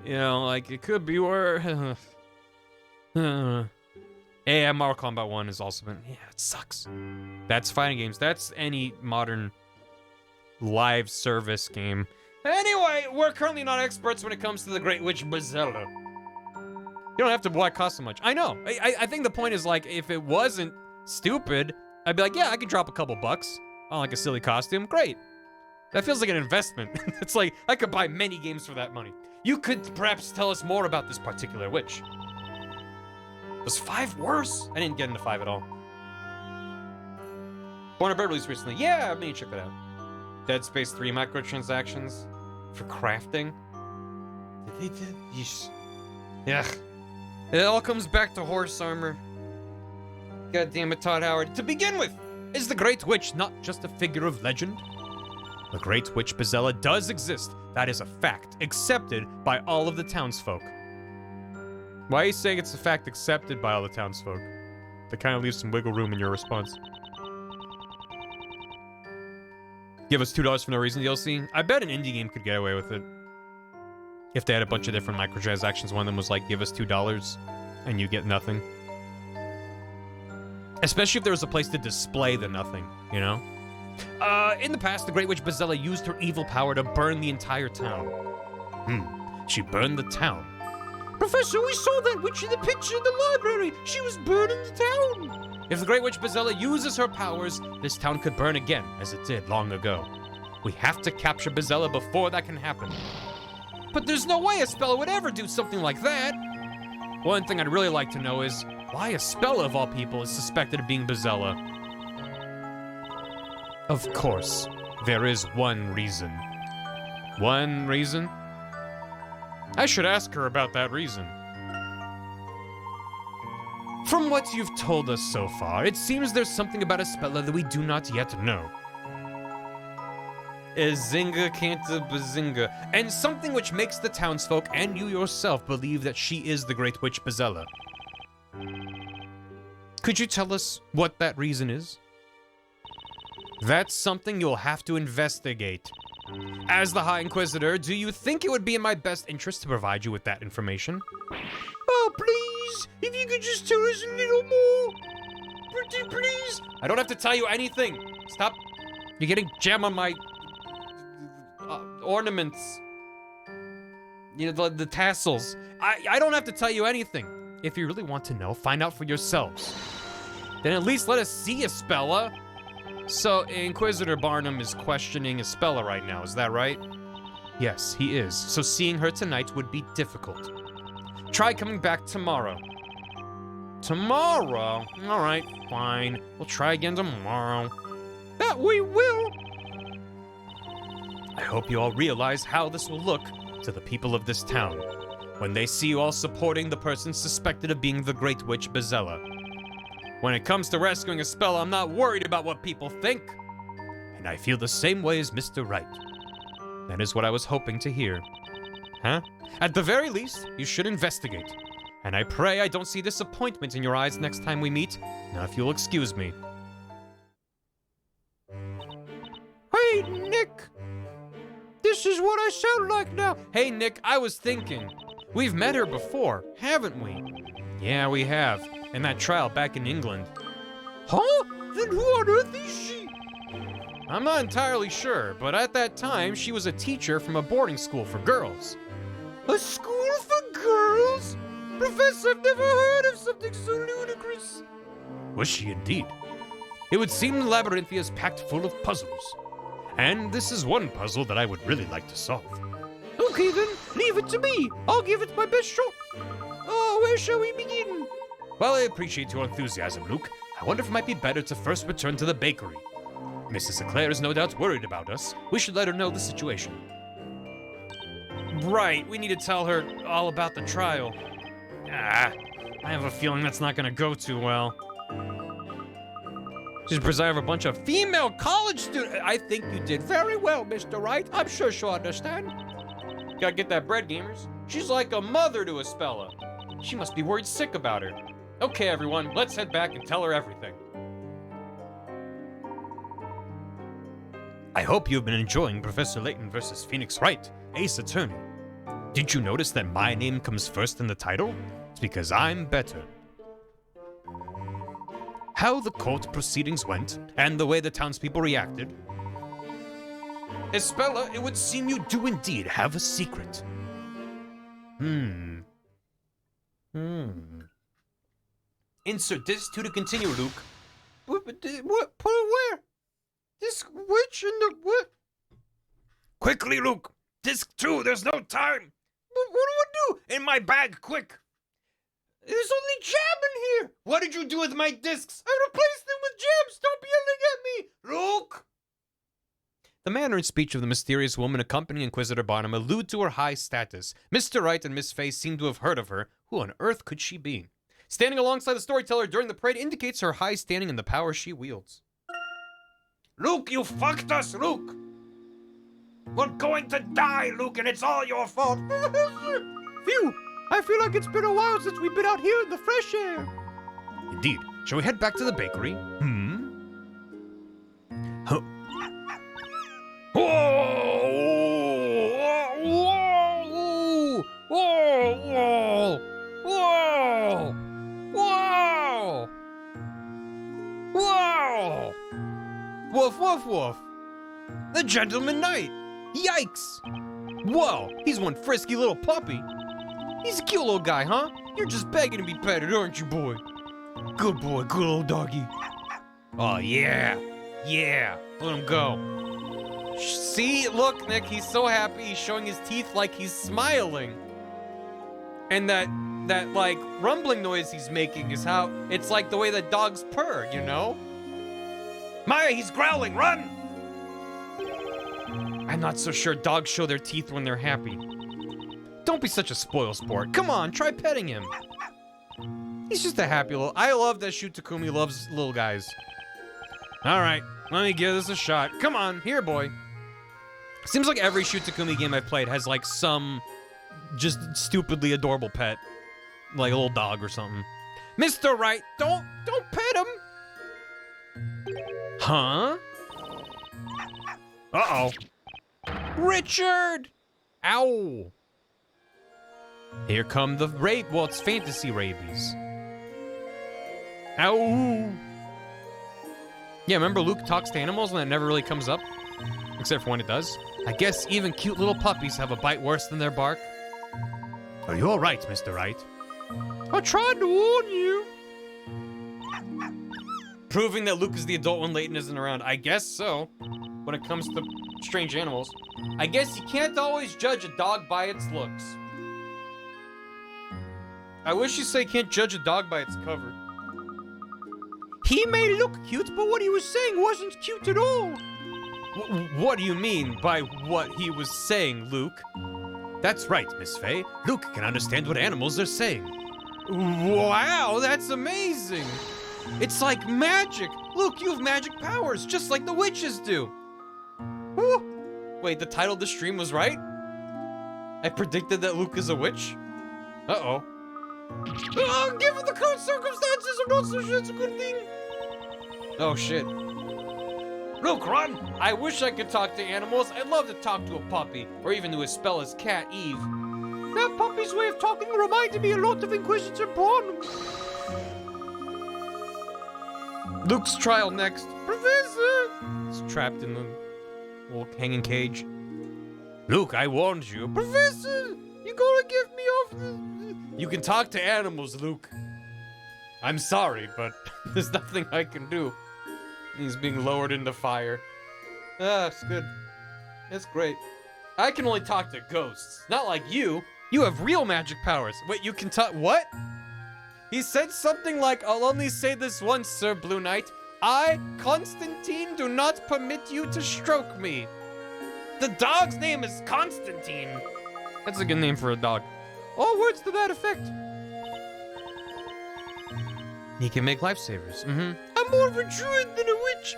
You know, like, it could be worse. Yeah, Mortal Kombat 1 has also been, yeah, it sucks. That's fighting games. That's any modern live service game. Anyway, we're currently not experts when it comes to the Great Witch Bazella. You don't have to buy cost so much. I know. I think the point is, like, if it wasn't stupid, I'd be like, yeah, I could drop a couple bucks on, like, a silly costume. Great. That feels like an investment. It's like, I could buy many games for that money. You could perhaps tell us more about this particular witch. Was 5 worse? I didn't get into 5 at all. Warner Bros. Released recently. Yeah, I mean, check that out. Dead Space 3 microtransactions for crafting. Did they do? Yeesh. Yeah. It all comes back to horse armor. God damn it, Todd Howard. To begin with, is the Great Witch not just a figure of legend? The Great Witch Bazella does exist. That is a fact, accepted by all of the townsfolk. Why are you saying it's a fact accepted by all the townsfolk? That kind of leaves some wiggle room in your response. Give us $2 for no reason DLC? I bet an indie game could get away with it. If they had a bunch of different microtransactions, one of them was like, give us $2 and you get nothing. Especially if there was a place to display the nothing, you know? In the past, the Great Witch Bazella used her evil power to burn the entire town. She burned the town. Professor, we saw that witch in the picture in the library. She was burning the town. If the Great Witch Bazella uses her powers, this town could burn again, as it did long ago. We have to capture Bazella before that can happen. But there's no way Espella would ever do something like that. One thing I'd really like to know is why Espella, of all people, is suspected of being Bazella. Of course, there is one reason. One reason? I should ask her about that reason. From what you've told us so far, it seems there's something about Espella that we do not yet know. Izinga Kanta Bazinga, and something which makes the townsfolk and you yourself believe that she is the Great Witch Bazella. Could you tell us what that reason is? That's something you'll have to investigate. As the High Inquisitor, do you think it would be in my best interest to provide you with that information? Oh, please, if you could just tell us a little more. Pretty please. I don't have to tell you anything. Stop. You're getting jam on my ornaments. You know, the tassels. I don't have to tell you anything. If you really want to know, find out for yourselves. Then at least let us see Espella. So, Inquisitor Barnum is questioning Espella right now, is that right? Yes, he is. So seeing her tonight would be difficult. Try coming back tomorrow. Tomorrow? All right, fine. We'll try again tomorrow. That we will. I hope you all realize how this will look to the people of this town when they see you all supporting the person suspected of being the Great Witch Bezella. When it comes to rescuing Espella, I'm not worried about what people think. And I feel the same way as Mr. Wright. That is what I was hoping to hear. Huh? At the very least, you should investigate. And I pray I don't see disappointment in your eyes next time we meet. Now, if you'll excuse me. Hey, Nick. This is what I sound like now. Hey, Nick, I was thinking. We've met her before, haven't we? Yeah, we have. In that trial back in England. Huh? Then who on earth is she? I'm not entirely sure, but at that time, she was a teacher from a boarding school for girls. A school for girls? Professor, I've never heard of something so ludicrous. Was she indeed? It would seem the labyrinth is packed full of puzzles. And this is one puzzle that I would really like to solve. Okay then, leave it to me. I'll give it my best shot. Oh, where shall we begin? Well, I appreciate your enthusiasm, Luke. I wonder if it might be better to first return to the bakery. Mrs. Eclair is no doubt worried about us. We should let her know the situation. Right, we need to tell her all about the trial. I have a feeling that's not gonna go too well. She's presiding over a bunch of female college students. I think you did very well, Mr. Wright. I'm sure she'll understand. Gotta get that bread, gamers. She's like a mother to Espella. She must be worried sick about her. Okay, everyone, let's head back and tell her everything. I hope you've been enjoying Professor Layton versus Phoenix Wright, Ace Attorney. Did you notice that my name comes first in the title? It's because I'm better. How the court proceedings went, and the way the townspeople reacted. Espella, it would seem you do indeed have a secret. Insert disc 2 to continue, Luke. What? Put it where? This witch in the what? Quickly, Luke! Disc 2, there's no time! What do I do? In my bag, quick! There's only jam in here. What did you do with my discs? I replaced them with jam. Stop yelling at me. Luke! The manner and speech of the mysterious woman accompanying Inquisitor Barnum allude to her high status. Mr. Wright and Miss Faye seem to have heard of her. Who on earth could she be? Standing alongside the storyteller during the parade indicates her high standing and the power she wields. Luke, you fucked us, Luke! We're going to die, Luke, and it's all your fault. Phew! I feel like it's been a while since we've been out here in the fresh air. Indeed. Shall we head back to the bakery? Huh. Whoa! Whoa! Whoa! Whoa! Whoa! Whoa! Woof, woof, woof. The Gentleman Knight. Yikes! Whoa, he's one frisky little puppy. He's a cute little guy, huh? You're just begging to be petted, aren't you, boy? Good boy, good old doggy. Oh, yeah. Yeah, let him go. See, look, Nick, he's so happy. He's showing his teeth like he's smiling. And that like, rumbling noise he's making is how, it's like the way that dogs purr, you know? Maya, he's growling, run! I'm not so sure dogs show their teeth when they're happy. Don't be such a spoil sport. Come on, try petting him. He's just a happy little... I love that Shu Takumi loves little guys. Alright, let me give this a shot. Come on, here, boy. Seems like every Shu Takumi game I've played has, like, some just stupidly adorable pet. Like a little dog or something. Mr. Wright, don't pet him! Huh? Uh-oh. Richard! Ow! Here come the well, it's fantasy rabies. Ow! Yeah, remember Luke talks to animals and it never really comes up? Except for when it does. I guess even cute little puppies have a bite worse than their bark. Are you alright, Mr. Wright? I tried to warn you. Proving that Luke is the adult when Layton isn't around. I guess so. When it comes to strange animals. I guess you can't always judge a dog by its looks. I wish you say can't judge a dog by its cover. He may look cute, but what he was saying wasn't cute at all. What do you mean by what he was saying, Luke? That's right, Miss Faye. Luke can understand what animals are saying. Wow, that's amazing. It's like magic. Luke, you have magic powers, just like the witches do. Woo. Wait, the title of the stream was right? I predicted that Luke is a witch? Uh-oh. Given the current circumstances, I'm not so sure it's a good thing. Oh, shit. Luke, run! I wish I could talk to animals. I'd love to talk to a puppy, or even to Ispella's cat, Eve. That puppy's way of talking reminded me a lot of Inquisitor Barnum. Luke's trial next. Professor! He's trapped in the little hanging cage. Luke, I warned you. Professor! You gotta get me off the... You can talk to animals, Luke. I'm sorry, but there's nothing I can do. He's being lowered into fire. Ah, it's good. It's great. I can only talk to ghosts. Not like you. You have real magic powers. Wait, you can talk... What? He said something like, I'll only say this once, Sir Blue Knight. I, Constantine, do not permit you to stroke me. The dog's name is Constantine. That's a good name for a dog. All words to that effect. He can make lifesavers. Mm-hmm. I'm more of a druid than a witch.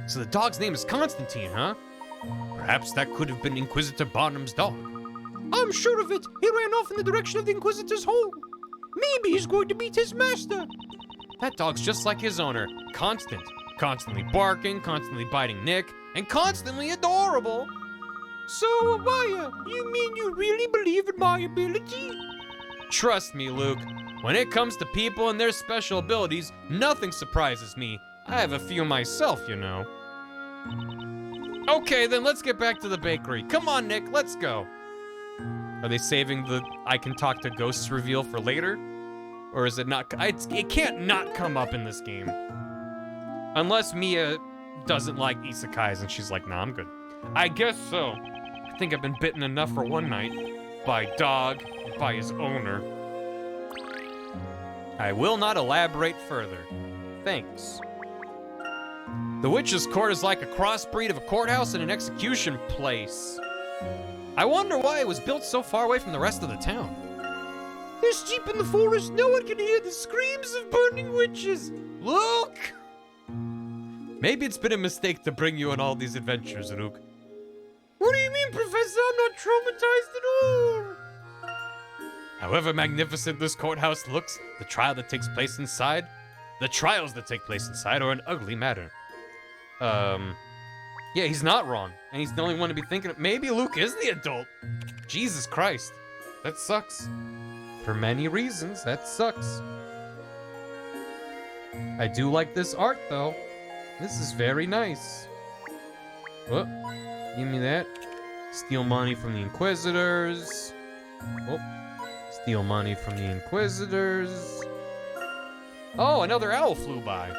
So the dog's name is Constantine, huh? Perhaps that could have been Inquisitor Barnum's dog. I'm sure of it. He ran off in the direction of the Inquisitor's hole. Maybe he's going to meet his master. That dog's just like his owner. Constant. Constantly barking, constantly biting Nick, and constantly adorable. So, Maya, you mean you really believe in my ability? Trust me, Luke. When it comes to people and their special abilities, nothing surprises me. I have a few myself, you know. Okay, then let's get back to the bakery. Come on, Nick, let's go. Are they saving the I can talk to ghosts reveal for later? Or is it not? It can't not come up in this game. Unless Mia doesn't like isekais and she's like, nah, I'm good. I guess so. I think I've been bitten enough for one night. By dog, and by his owner. I will not elaborate further. Thanks. The Witch's Court is like a crossbreed of a courthouse and an execution place. I wonder why it was built so far away from the rest of the town. This deep in the forest, no one can hear the screams of burning witches. Luke! Maybe it's been a mistake to bring you on all these adventures, Luke. What do you mean, Professor? I'm not traumatized at all. However magnificent this courthouse looks, the trials that take place inside are an ugly matter. Yeah, he's not wrong. And he's the only one to be thinking of, maybe Luke is the adult. Jesus Christ. That sucks. For many reasons, that sucks. I do like this art, though. This is very nice. Oh, give me that. Steal money from the Inquisitors. Oh, steal money from the Inquisitors. Oh, another owl flew by.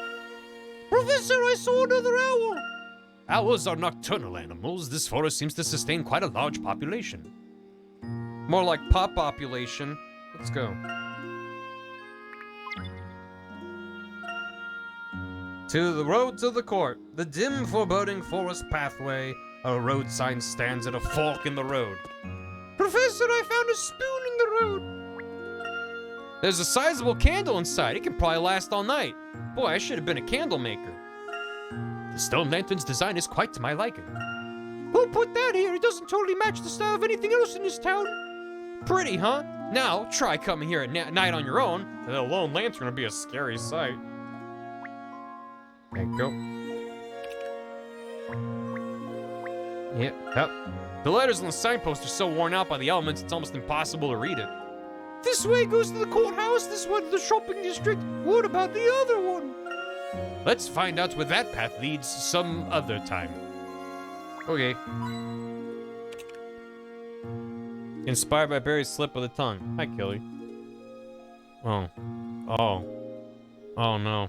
Professor, I saw another owl. Owls are nocturnal animals. This forest seems to sustain quite a large population. More like population. Let's go. To the road to the court. The dim, foreboding forest pathway. A road sign stands at a fork in the road. Professor, I found a spoon in the road. There's a sizable candle inside. It can probably last all night. Boy, I should have been a candle maker. The stone lantern's design is quite to my liking. Who put that here? It doesn't totally match the style of anything else in this town. Pretty, huh? Now, try coming here at night on your own. The lone lantern would be a scary sight. There you go. Yep. The letters on the signpost are so worn out by the elements, it's almost impossible to read it. This way goes to the courthouse, this one to the shopping district. What about the other one? Let's find out where that path leads some other time. Okay. Inspired by Barry's slip of the tongue. Hi, Kelly. Oh. Oh no.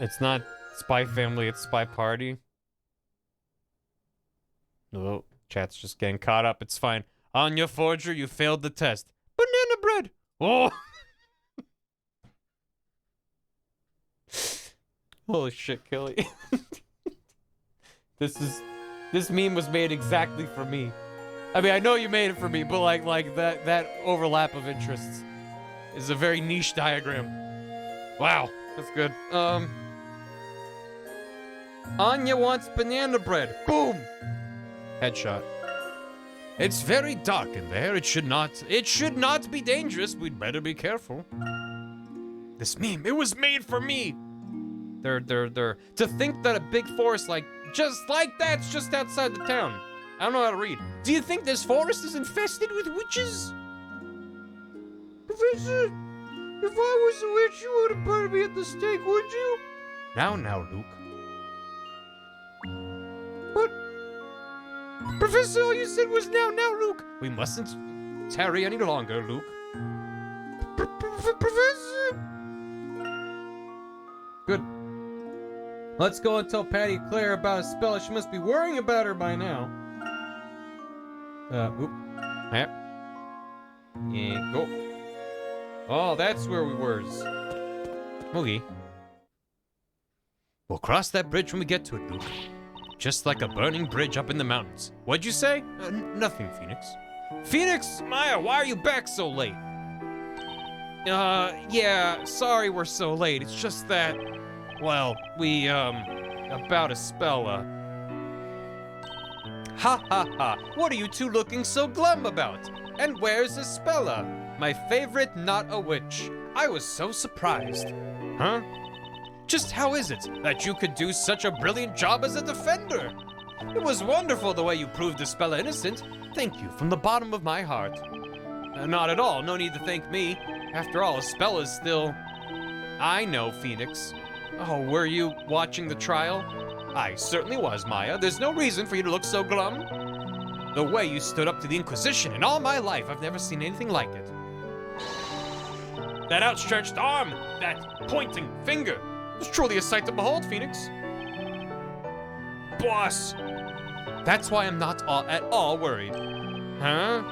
It's not Spy Family, it's Spy Party. Oh, chat's just getting caught up. It's fine. On your forger, you failed the test. Banana bread! Oh! Holy shit, Kelly. This meme was made exactly for me. I mean, I know you made it for me, but like that overlap of interests is a very niche diagram. Wow, that's good. Anya wants banana bread. Boom! Headshot. It's very dark in there. It should not be dangerous. We'd better be careful. This meme, it was made for me. To think that a big forest just like that's just outside the town. I don't know how to read. Do you think this forest is infested with witches? Professor, if I was a witch, you wouldn't burn me at the stake, would you? Now, Luke. What? Professor, all you said was now, Luke. We mustn't tarry any longer, Luke. Professor! Good. Let's go and tell Patty Claire about a spell. She must be worrying about her by now. Oop. Yep. Yeah, go. Oh, that's where we were. Okay. We'll cross that bridge when we get to it, Luke. Just like a burning bridge up in the mountains. What'd you say? Nothing, Phoenix. Phoenix? Maya, why are you back so late? Yeah, sorry we're so late. It's just that, well, we, about a spell, Ha ha ha, what are you two looking so glum about? And where's Espella? My favorite not a witch. I was so surprised. Huh? Just how is it that you could do such a brilliant job as a defender? It was wonderful the way you proved Espella innocent. Thank you from the bottom of my heart. Not at all, no need to thank me. After all, Espella's still... I know, Phoenix. Oh, were you watching the trial? I certainly was, Maya. There's no reason for you to look so glum. The way you stood up to the Inquisition in all my life, I've never seen anything like it. That outstretched arm, that pointing finger. It's truly a sight to behold, Phoenix. Boss! That's why I'm not at all worried. Huh?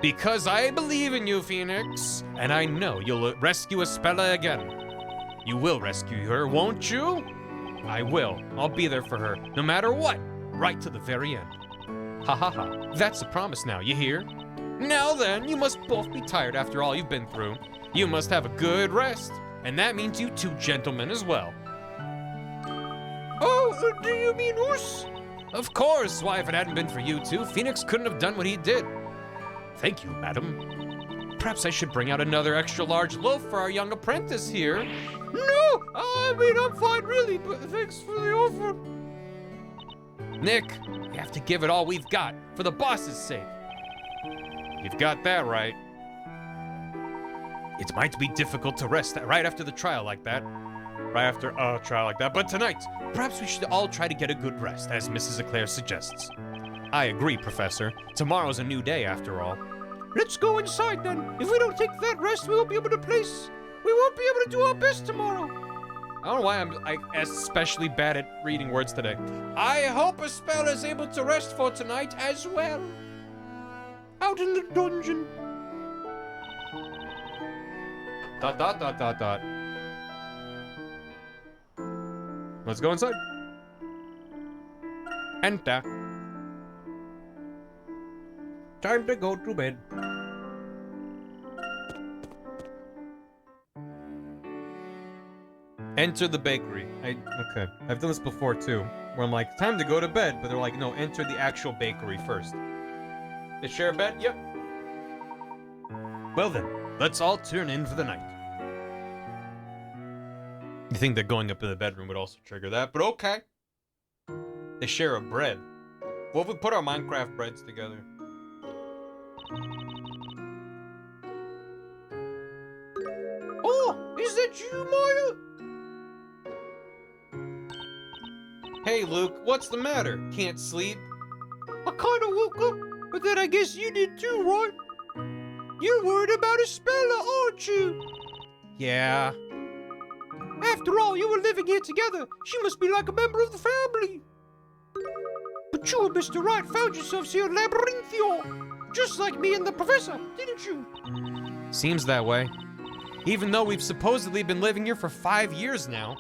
Because I believe in you, Phoenix. And I know you'll rescue Espella again. You will rescue her, won't you? I will. I'll be there for her, no matter what, right to the very end. Ha ha ha. That's a promise now, you hear? Now then, you must both be tired after all you've been through. You must have a good rest. And that means you two gentlemen as well. Oh, do you mean us? Of course. Why, if it hadn't been for you two, Phoenix couldn't have done what he did. Thank you, madam. Perhaps I should bring out another extra large loaf for our young apprentice here. No! I mean, I'm fine, really, but thanks for the offer. Nick, we have to give it all we've got, for the boss's sake. You've got that right. It might be difficult to rest right after the trial like that. Right after a trial like that, but tonight, perhaps we should all try to get a good rest, as Mrs. Eclair suggests. I agree, Professor. Tomorrow's a new day, after all. Let's go inside, then. If we don't take that rest, we won't be able to do our best tomorrow. I don't know why I'm especially bad at reading words today. I hope Espella is able to rest for tonight as well. Out in the dungeon. ... Let's go inside. Enter. Time to go to bed. Enter the bakery. Okay. I've done this before too, where I'm like, time to go to bed, but they're like, no, enter the actual bakery first. They share a bed? Yep. Well then, let's all tune in for the night. You think that going up in the bedroom would also trigger that, but okay. They share a bread. What if we put our Minecraft breads together? Oh, is that you, Maya? Hey, Luke, what's the matter? Can't sleep? I kinda woke up, but then I guess you did too, right? You're worried about Espella, aren't you? Yeah. After all, you were living here together. She must be like a member of the family. But you and Mr. Wright found yourselves here in Labyrinthio, just like me and the professor, didn't you? Seems that way. Even though we've supposedly been living here for 5 years now,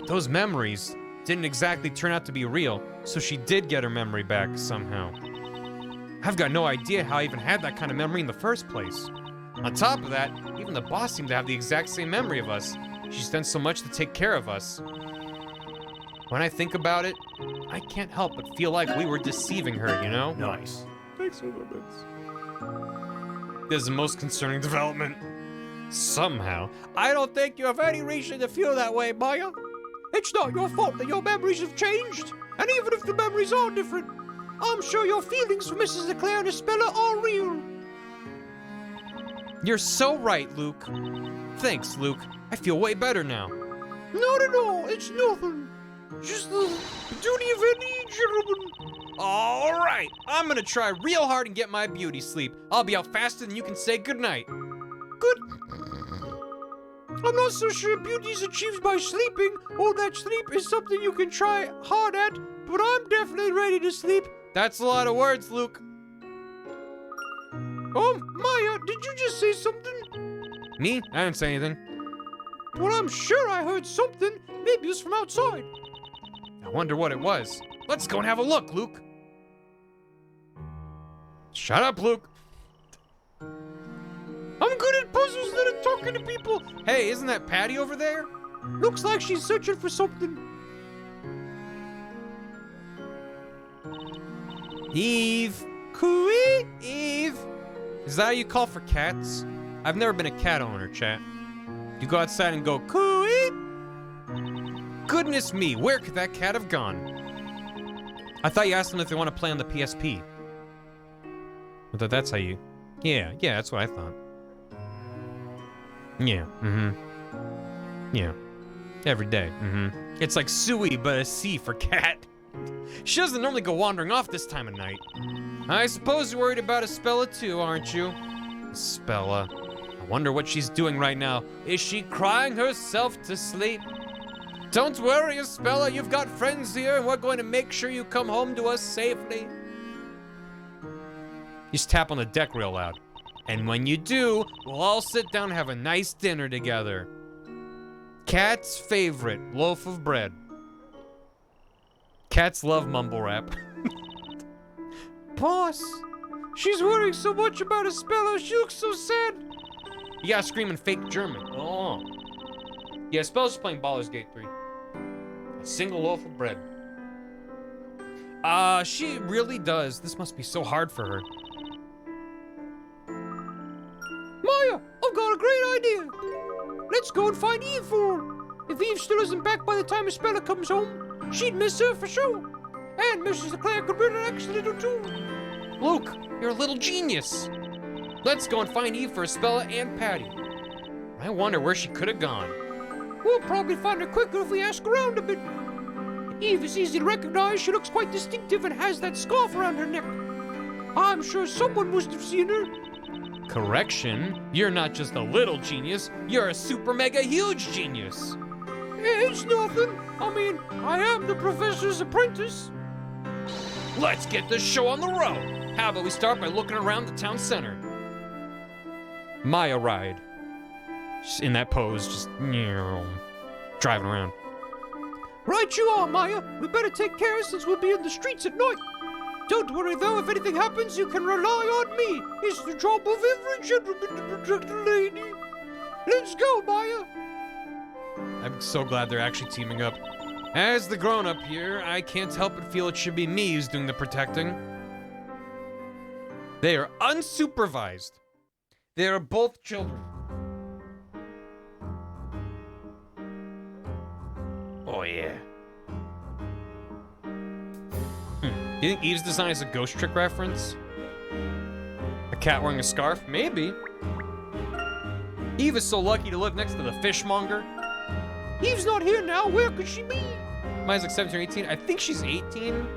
those memories didn't exactly turn out to be real, so she did get her memory back somehow. I've got no idea how I even had that kind of memory in the first place. On top of that, even the boss seemed to have the exact same memory of us. She's done so much to take care of us. When I think about it, I can't help but feel like we were deceiving her, you know? Nice. Thanks for the bits. This is the most concerning development. Somehow, I don't think you have any reason to feel that way, Maya. It's not your fault that your memories have changed. And even if the memories are different, I'm sure your feelings for Mrs. Leclerc and Espella are real. You're so right, Luke. Thanks, Luke. I feel way better now. Not at all. It's nothing. Just the duty of any gentleman. All right. I'm gonna try real hard and get my beauty sleep. I'll be out faster than you can say goodnight. Good. I'm not so sure beauty is achieved by sleeping, or that sleep is something you can try hard at, but I'm definitely ready to sleep. That's a lot of words, Luke. Maya, did you just say something? Me? I didn't say anything. Well, I'm sure I heard something. Maybe it's from outside. I wonder what it was. Let's go and have a look, Luke. Shut up, Luke. I'm good at puzzles that are talking to people. Hey, isn't that Patty over there? Looks like she's searching for something. Eve. Cooey, Eve. Is that how you call for cats? I've never been a cat owner, chat. You go outside and go, cooey. Goodness me, where could that cat have gone? I thought you asked them if they want to play on the PSP. I thought that's how you... Yeah, that's what I thought. Yeah, Yeah. Every day, It's like Suey, but a C for cat. She doesn't normally go wandering off this time of night. I suppose you're worried about Espella too, aren't you? Espella. I wonder what she's doing right now. Is she crying herself to sleep? Don't worry, Espella, you've got friends here, and we're going to make sure you come home to us safely. You just tap on the deck real loud. And when you do, we'll all sit down and have a nice dinner together. Cat's favorite loaf of bread. Cats love mumble rap. Boss, she's worrying so much about Espella. She looks so sad. You gotta scream in fake German. Oh. Yeah, Espella's playing Baldur's Gate 3. A single loaf of bread. She really does. This must be so hard for her. Maya, I've got a great idea. Let's go and find Eve for her. If Eve still isn't back by the time Espella comes home, she'd miss her for sure. And Mrs. Leclerc could be an accident too. Luke, you're a little genius. Let's go and find Eve for Espella and Patty. I wonder where she could have gone. We'll probably find her quicker if we ask around a bit. Eve is easy to recognize. She looks quite distinctive and has that scarf around her neck. I'm sure someone must have seen her. Correction, you're not just a little genius, you're a super mega huge genius. It's nothing. I mean, I am the professor's apprentice. Let's get this show on the road. How about we start by looking around the town center? Maya ride. Just in that pose, just driving around. Right you are, Maya. We better take care since we'll be in the streets at night. Don't worry though, if anything happens, you can rely on me. It's the job of every gentleman to protect a lady. Let's go, Maya. I'm so glad they're actually teaming up. As the grown-up here, I can't help but feel it should be me who's doing the protecting. They are unsupervised. They are both children. Oh yeah. You think Eve's design is a ghost trick reference? A cat wearing a scarf? Maybe. Eve is so lucky to live next to the fishmonger. Eve's not here now. Where could she be? Mine's like 17 or 18. I think she's 18.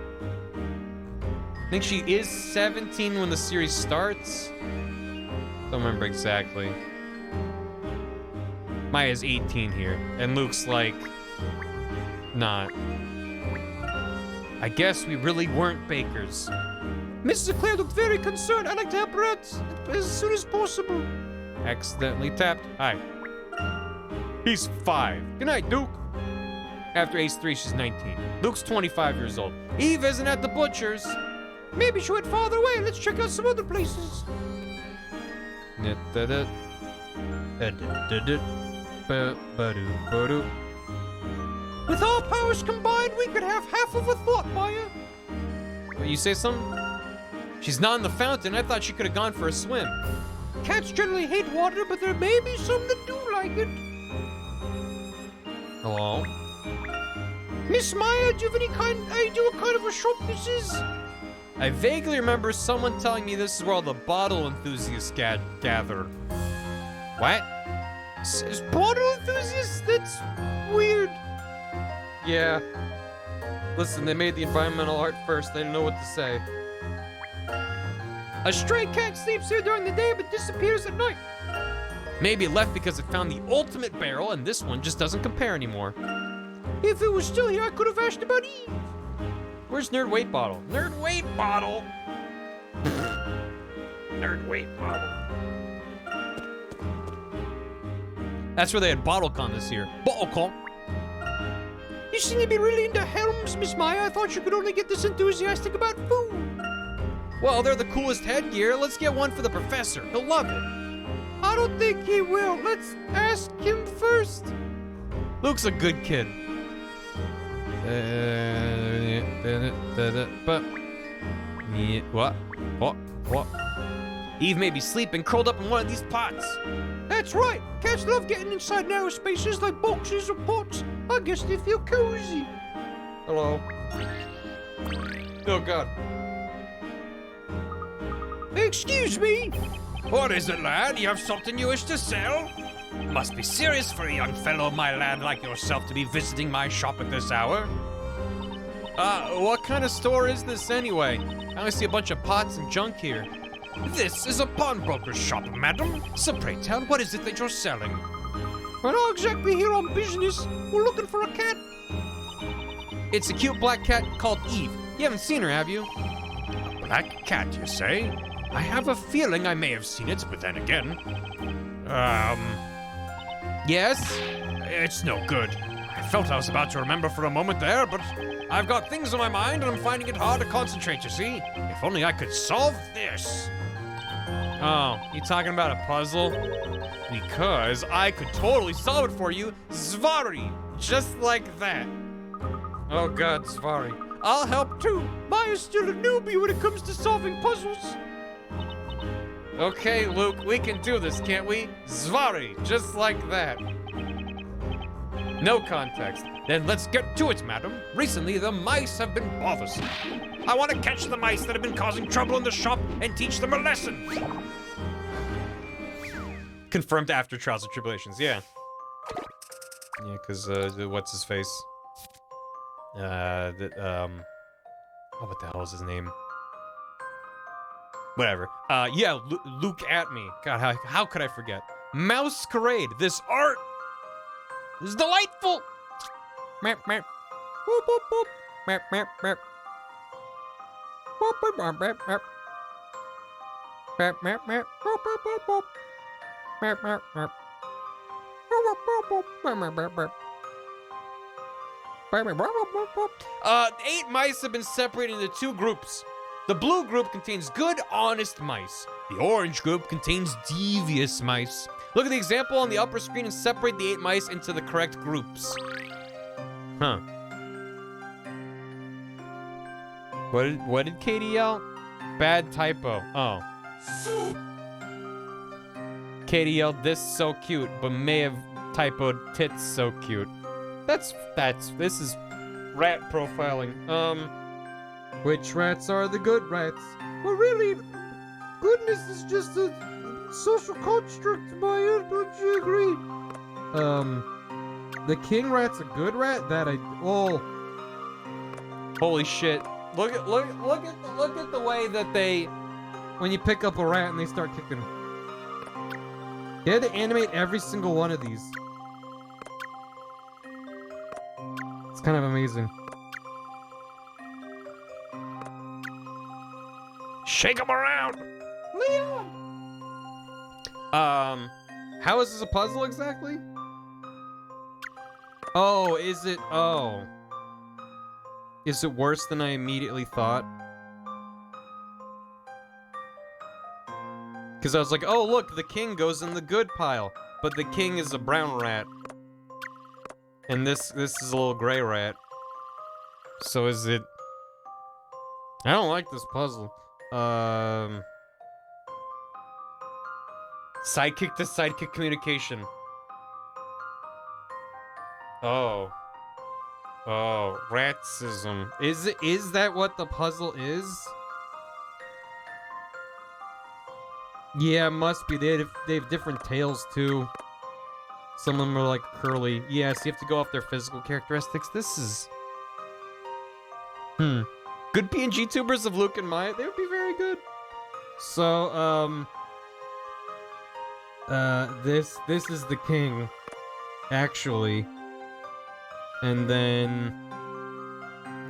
I think she is 17 when the series starts. Don't remember exactly. Maya's 18 here, and Luke's like, not. I guess we really weren't bakers. Mrs. Eclair looked very concerned. I'd like to help her out as soon as possible. Accidentally tapped. Hi. He's 5. Good night, Duke. After Ace 3, she's 19. Luke's 25 years old. Eve isn't at the butcher's. Maybe she went farther away. Let's check out some other places. With our powers combined, we could have half of a thought, Maya. What, you say something? She's not in the fountain. I thought she could have gone for a swim. Cats generally hate water, but there may be some that do like it. Hello? Miss Maya, do you have any idea what kind of a shop this is? I vaguely remember someone telling me this is where all the bottle enthusiasts gather. What? Is bottle enthusiasts? That's weird. Yeah. Listen, they made the environmental art first. They didn't know what to say. A stray cat sleeps here during the day but disappears at night. Maybe it left because it found the ultimate barrel and this one just doesn't compare anymore. If it was still here, I could have asked about Eve. Where's Nerd Weight Bottle? Nerd Weight Bottle! Nerd Weight Bottle. That's where they had BottleCon this year. BottleCon. You seem to be really into helms, Miss Maya. I thought you could only get this enthusiastic about food. Well, they're the coolest headgear. Let's get one for the professor. He'll love it. I don't think he will. Let's ask him first. Luke's a good kid. But what? Eve may be sleeping, curled up in one of these pots. That's right. Cats love getting inside narrow spaces like boxes or pots. I guess they feel cozy. Hello. Oh God. Excuse me. What is it, lad? You have something you wish to sell? Must be serious for a young fellow of my lad like yourself to be visiting my shop at this hour. What kind of store is this anyway? I only see a bunch of pots and junk here. This is a pawnbroker's shop, madam. So pray tell, what is it that you're selling? We're not exactly here on business. We're looking for a cat. It's a cute black cat called Eve. You haven't seen her, have you? A black cat, you say? I have a feeling I may have seen it, but then again... Yes? It's no good. I felt I was about to remember for a moment there, but I've got things on my mind and I'm finding it hard to concentrate, you see? If only I could solve this. Oh, you talking about a puzzle? Because I could totally solve it for you, Zvari, just like that. Oh God, Zvari. I'll help too. Maya's still a newbie when it comes to solving puzzles. Okay, Luke, we can do this, can't we? Zvari, just like that. No context. Then let's get to it, madam. Recently, the mice have been bothersome. I want to catch the mice that have been causing trouble in the shop and teach them a lesson. Confirmed after Trials and Tribulations, yeah. Yeah, because, what's his face? Oh, what the hell is his name? Whatever. Yeah, Luke at me. God, how could I forget? Masquerade. This art is delightful. Meep, meep. Boop, boop, boop. Meep, meep, meep. Boop, boop, boop, meep, meep. Meep, meep, meep. Boop, boop, boop, boop. Meep, meep, meep. Boop, boop, boop, boop. Meep, meep, meep. 8 mice have been separated into 2 groups. The blue group contains good, honest mice. The orange group contains devious mice. Look at the example on the upper screen and separate the 8 mice into the correct groups. Huh. What did Katie yell? Bad typo. Oh. Katie yelled, "This so cute," but may have typoed "tits so cute." This is rat profiling. Which rats are the good rats? Well, really, goodness is just a social construct, Maya. Don't you agree? The king rat's a good rat? Holy shit. Look at the way that they, when you pick up a rat and they start kicking. They had to animate every single one of these. It's kind of amazing. shake them around. Leon! How is this a puzzle exactly? Oh, is it? Oh. Is it worse than I immediately thought? Because I was like, oh, look, the king goes in the good pile. But the king is a brown rat. And this is a little gray rat. So is it... I don't like this puzzle. Sidekick to sidekick communication. Oh. Oh, ratsism. Is that what the puzzle is? Yeah, it must be. They have different tails too. Some of them are like curly. Yes, you have to go off their physical characteristics. This is... Good PNG tubers of Luke and Maya, they would be very good. So, this is the king, actually. And then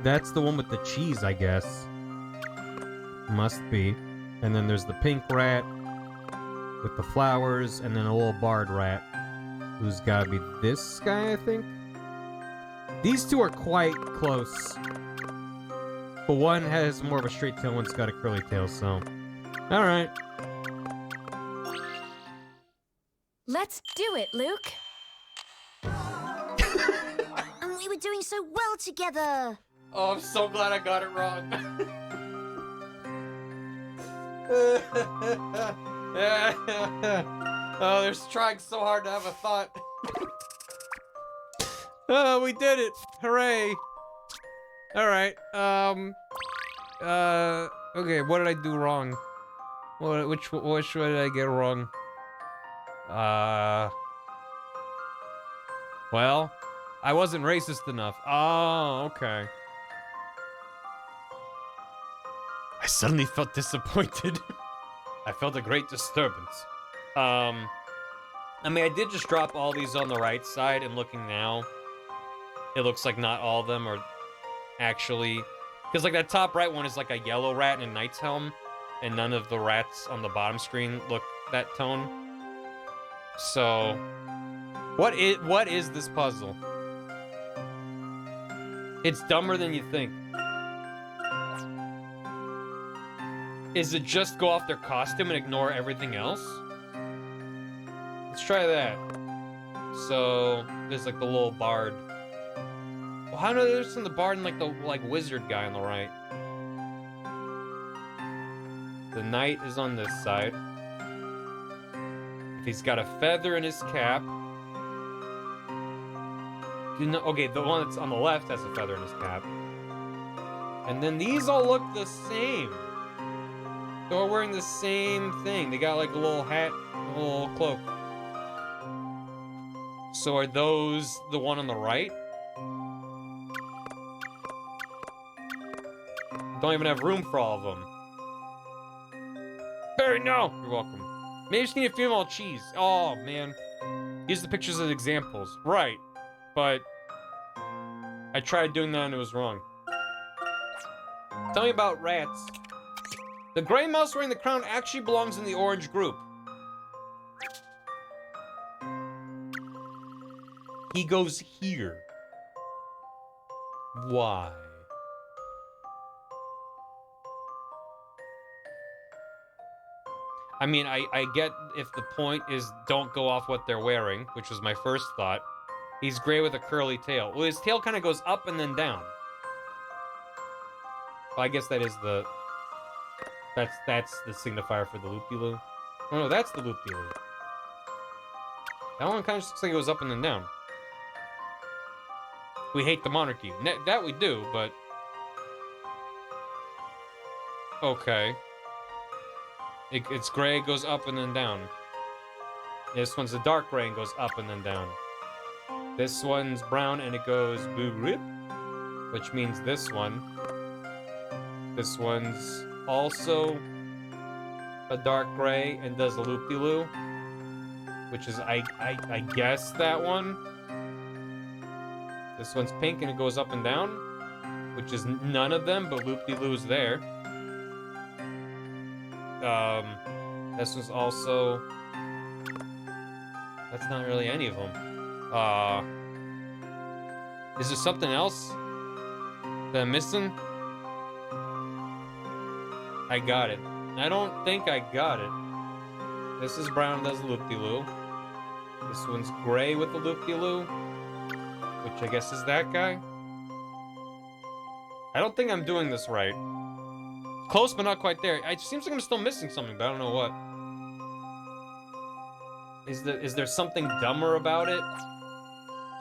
that's the one with the cheese, I guess. Must be. And then there's the pink rat with the flowers, and then a little barred rat who's gotta be this guy, I think. These two are quite close. But one has more of a straight tail, one's got a curly tail, so... Alright. Let's do it, Luke. And we were doing so well together. Oh, I'm so glad I got it wrong. Oh, they're trying so hard to have a thought. Oh, we did it! Hooray! Alright, okay, what did I do wrong? Which one did I get wrong? Well, I wasn't racist enough. Oh, okay. I suddenly felt disappointed. I felt a great disturbance. I mean, I did just drop all these on the right side, and looking now, it looks like not all of them are actually... Because, like, that top right one is like a yellow rat in a knight's helm, and none of the rats on the bottom screen look that tone. So, what is this puzzle? It's dumber than you think. Is it just go off their costume and ignore everything else? Let's try that. So, there's like the little bard. Well, how do there's the bard and like the wizard guy on the right? The knight is on this side. If he's got a feather in his cap. Okay, the one that's on the left has a feather in his cap. And then these all look the same. They're all wearing the same thing. They got like a little hat, a little cloak. So are those the one on the right? Don't even have room for all of them. Barry, no! You're welcome. Maybe just need a female cheese. Oh, man. Here's the pictures as examples. Right. But I tried doing that and it was wrong. Tell me about rats. The gray mouse wearing the crown actually belongs in the orange group. He goes here. Why? I mean, I get if the point is don't go off what they're wearing, which was my first thought. He's gray with a curly tail. Well, his tail kind of goes up and then down. Well, I guess that is the... That's the signifier for the loop-de-loo. Oh, no, that's the loop-de-loo. That one kind of looks like it goes up and then down. We hate the monarchy. That we do, but... Okay. It's gray, it goes up and then down. This one's a dark gray and goes up and then down. This one's brown and it goes boop, which means this one. This one's also a dark gray and does a loop-de-loo, which is, I guess, that one. This one's pink and it goes up and down, which is none of them, but loop-de-loo's there. This one's also... That's not really any of them. Is there something else that I'm missing? I got it. I don't think I got it. This is brown, does a loop-de-loo. This one's gray with the loop-de-loo, which I guess is that guy. I don't think I'm doing this right. Close, but not quite there. It seems like I'm still missing something, but I don't know what. Is there something dumber about it?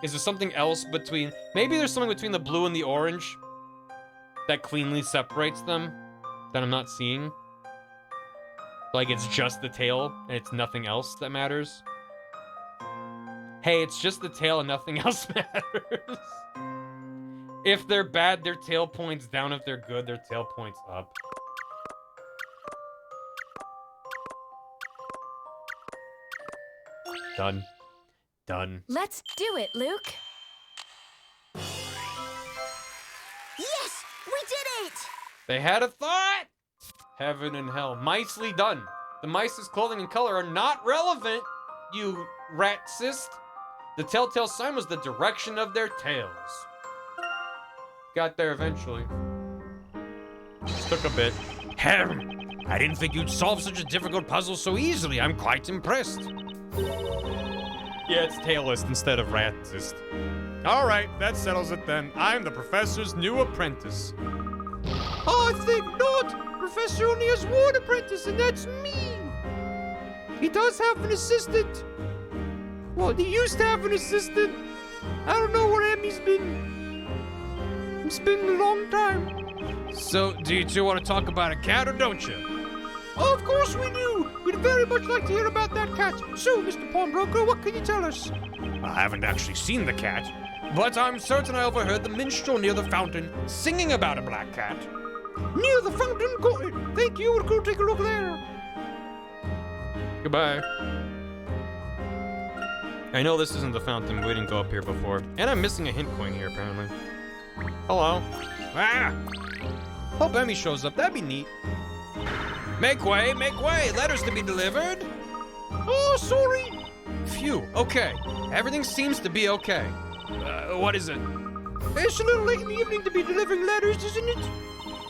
Is there something else between... Maybe there's something between the blue and the orange that cleanly separates them that I'm not seeing. Like it's just the tail and it's nothing else that matters. Hey, it's just the tail and nothing else matters. If they're bad, their tail points down. If they're good, their tail points up. Done. Done. Let's do it, Luke. Yes, we did it! They had a thought! Heaven and hell. Micely done. The mice's clothing and color are not relevant, you rat-cyst. The telltale sign was the direction of their tails. Got there eventually. Just took a bit. Hem! I didn't think you'd solve such a difficult puzzle so easily. I'm quite impressed. Yeah, it's tailless instead of rat-cyst. Alright, that settles it then. I'm the professor's new apprentice. I think not! Professor only has one apprentice, and that's me! He does have an assistant. Well, he used to have an assistant. I don't know where Emmy's been. It's been a long time. So, do you two want to talk about a cat or don't you? Oh, of course we do! We'd very much like to hear about that cat. So, Mr. Pawnbroker, what can you tell us? I haven't actually seen the cat, but I'm certain I overheard the minstrel near the fountain singing about a black cat. Near the fountain? Got it. Thank you. We'll go take a look there. Goodbye. I know this isn't the fountain, but we didn't go up here before. And I'm missing a hint coin here, apparently. Hello. Ah! Hope Emmy shows up. That'd be neat. Make way, make way. Letters to be delivered. Oh, sorry. Phew. Okay. Everything seems to be okay. What is it? It's a little late in the evening to be delivering letters, isn't it?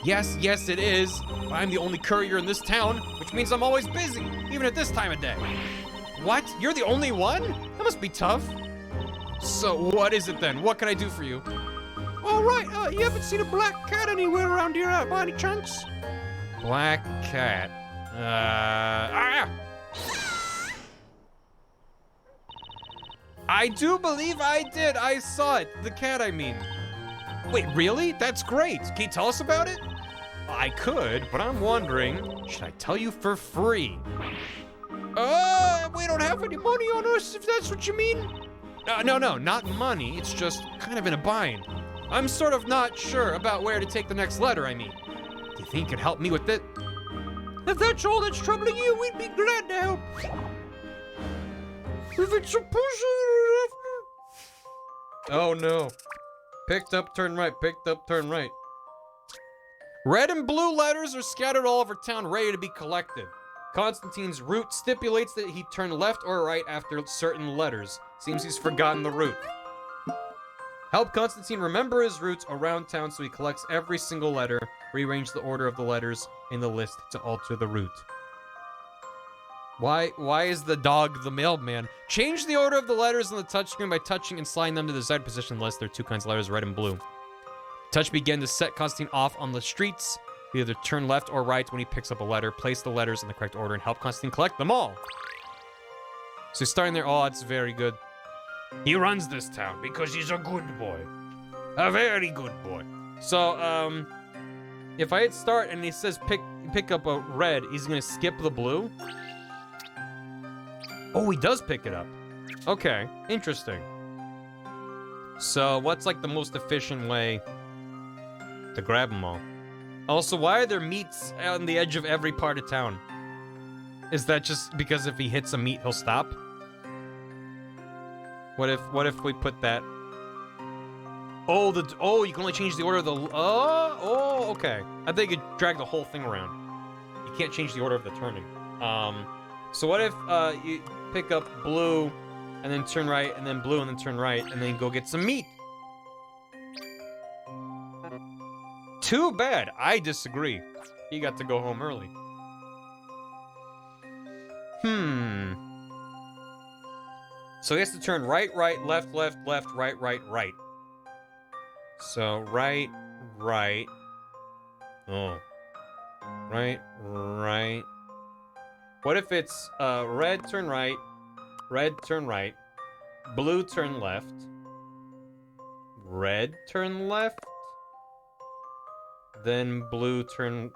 Yes, it is. I'm the only courier in this town, which means I'm always busy, even at this time of day. What? You're the only one? That must be tough. So what is it then? What can I do for you? All right, you haven't seen a black cat anywhere around here by any chance? Black cat. I do believe I did. I saw it. The cat, I mean. Wait, really? That's great. Can you tell us about it? I could, but I'm wondering, should I tell you for free? We don't have any money on us, if that's what you mean. No, not money. It's just kind of in a bind. I'm sort of not sure about where to take the next letter, I mean. Do you think you could help me with it? If that's all that's troubling you, we'd be glad to help. If it's a puzzle... Oh no. Picked up, turn right, picked up, turn right. Red and blue letters are scattered all over town, ready to be collected. Constantine's route stipulates that he turn left or right after certain letters. Seems he's forgotten the route. Help Constantine remember his routes around town so he collects every single letter. Rearrange the order of the letters in the list to alter the route. Why is the dog the mailman? Change the order of the letters on the touchscreen by touching and sliding them to the desired position in the list. There are two kinds of letters, red and blue. Touch begin to set Constantine off on the streets. Either turn left or right when he picks up a letter. Place the letters in the correct order and help Constantine collect them all. So starting there, oh, that's very good. He runs this town because he's a good boy. A very good boy. So, if I hit start and he says pick, pick up a red, he's gonna skip the blue? Oh, he does pick it up. Okay, interesting. So, what's like the most efficient way to grab them all? Also, why are there meats on the edge of every part of town? Is that just because if he hits a meat, he'll stop? What if we put that? Oh, you can only change the order of the. Oh, okay. I think you could drag the whole thing around. You can't change the order of the turning. So what if you pick up blue, and then turn right, and then blue, and then turn right, and then go get some meat? Too bad. I disagree. You got to go home early. So he has to turn right, right, left, left, left, right, right, right. So right, right. Oh. Right, right. What if it's red, turn right, red, turn right, blue, turn left, red, turn left, then blue, turn...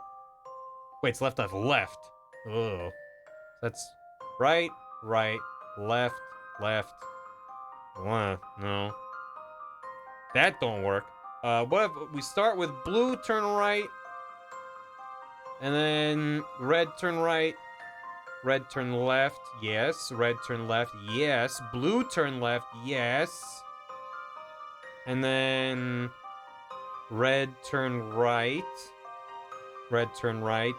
Wait, it's left, left, left. Ugh. That's right, right, left, left. No. That don't work. What if we start with blue, turn right, and then red, turn right, red, turn left, yes. Red, turn left, yes. Blue, turn left, yes. And then red, turn right, red, turn right,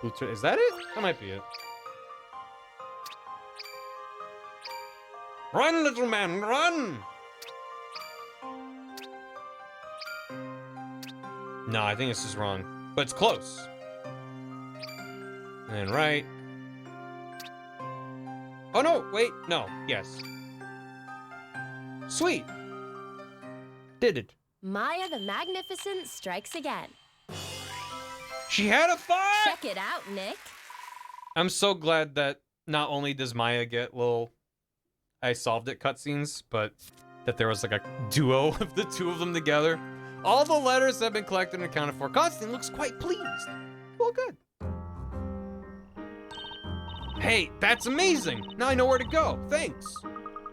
blue, turn... Is that it? That might be it. Run, little man, run! No, I think this is wrong. But it's close. And then right. Oh, no, wait, no, yes. Sweet. Did it. Maya the Magnificent strikes again. She had a fight! Check it out, Nick. I'm so glad that not only does Maya get little I solved it cutscenes, but that there was like a duo of the two of them together. All the letters have been collected and accounted for. Constantine looks quite pleased. Well, good. Hey, that's amazing. Now I know where to go. Thanks.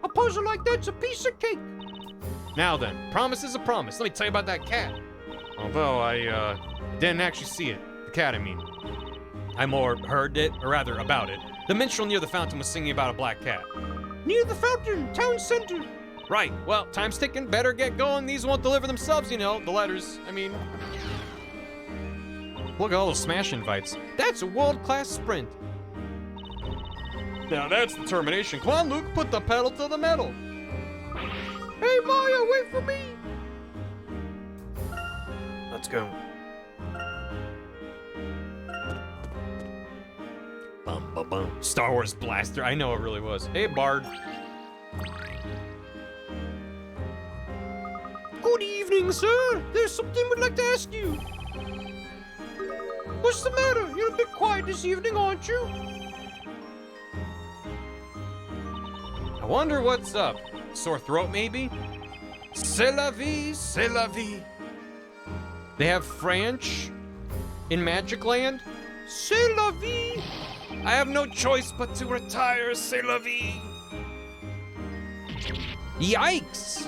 A puzzle like that's a piece of cake. Now then, promise is a promise. Let me tell you about that cat. Although I didn't actually see it. The cat, I mean. I more heard it, or rather about it. The minstrel near the fountain was singing about a black cat. Near the fountain, town center. Right. Well, time's ticking. Better get going. These won't deliver themselves, you know. The letters. I mean... Look at all those smash invites. That's a world-class sprint. Now that's determination. Come on, Luke. Put the pedal to the metal. Hey, Maya, wait for me. Let's go. Bum, bum, bum. Star Wars blaster. I know it really was. Hey, Bard. Good evening, sir. There's something we'd like to ask you. What's the matter? You're a bit quiet this evening, aren't you? I wonder what's up. Sore throat, maybe? C'est la vie, c'est la vie. They have French in Magic Land? C'est la vie. I have no choice but to retire, c'est la vie. Yikes!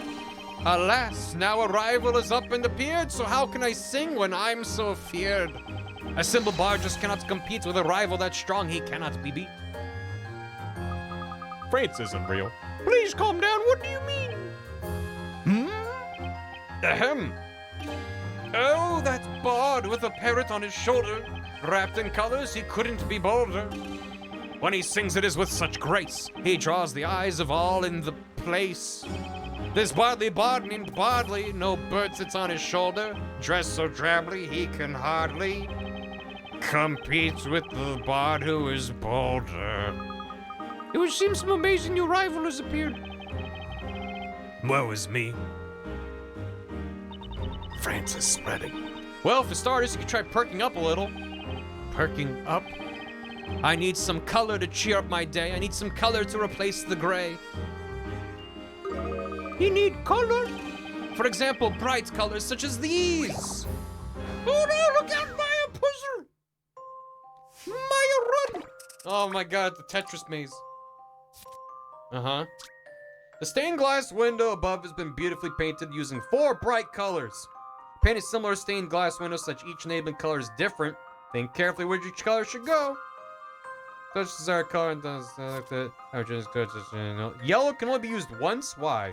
Alas, now a rival is up and appeared, so how can I sing when I'm so feared? A simple bard just cannot compete with a rival that strong, he cannot be beat. France isn't real. Please calm down, what do you mean? Ahem. Oh, that bard with a parrot on his shoulder. Wrapped in colors, he couldn't be bolder. When he sings it is with such grace, he draws the eyes of all in the place. This bardly bard named Bardley, no bird sits on his shoulder. Dressed so drably, he can hardly compete with the bard who is bolder. It would seem some amazing new rival has appeared. Woe is me. France is spreading. Well, for starters, you could try perking up a little. Perking up? I need some color to cheer up my day. I need some color to replace the gray. You need color? For example, bright colors such as these. Oh no, look out, Maya puzzle! Oh my god, the Tetris maze. Uh-huh. The stained glass window above has been beautifully painted using 4 bright colors. Painted similar stained glass windows such each enabling color is different. Think carefully where each color should go. Touch the desired color and does that. Yellow can only be used once? Why?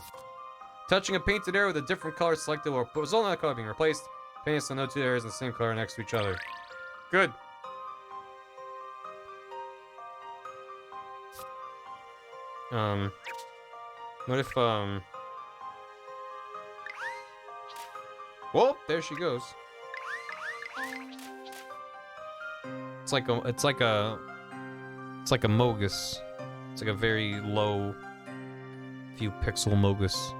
Touching a painted area with a different color selected will result in that color being replaced. Painting so no 2 areas in the same color next to each other. Good. What if, Well, there she goes. It's like a Mogus. It's like a very low, few pixel Mogus.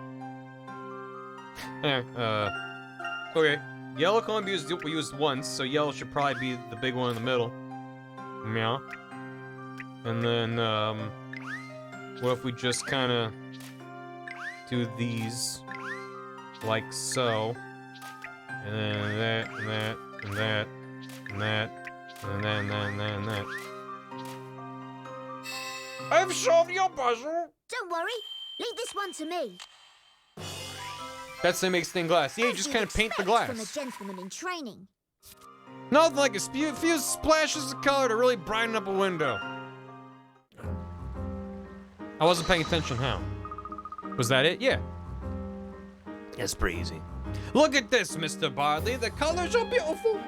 Okay. Yellow can only be used once, so yellow should probably be the big one in the middle. Yeah. And then, what if we just kind of do these like so, and then that, and that, and that, and that, and then that. I've solved your puzzle! Don't worry, leave this one to me. That's the make stained glass. Yeah, you just kind of paint the glass. From a gentleman in training. Nothing like a few splashes of color to really brighten up a window. I wasn't paying attention, how? Was that it? Yeah. That's pretty easy. Look at this, Mr. Barley. The colors are beautiful.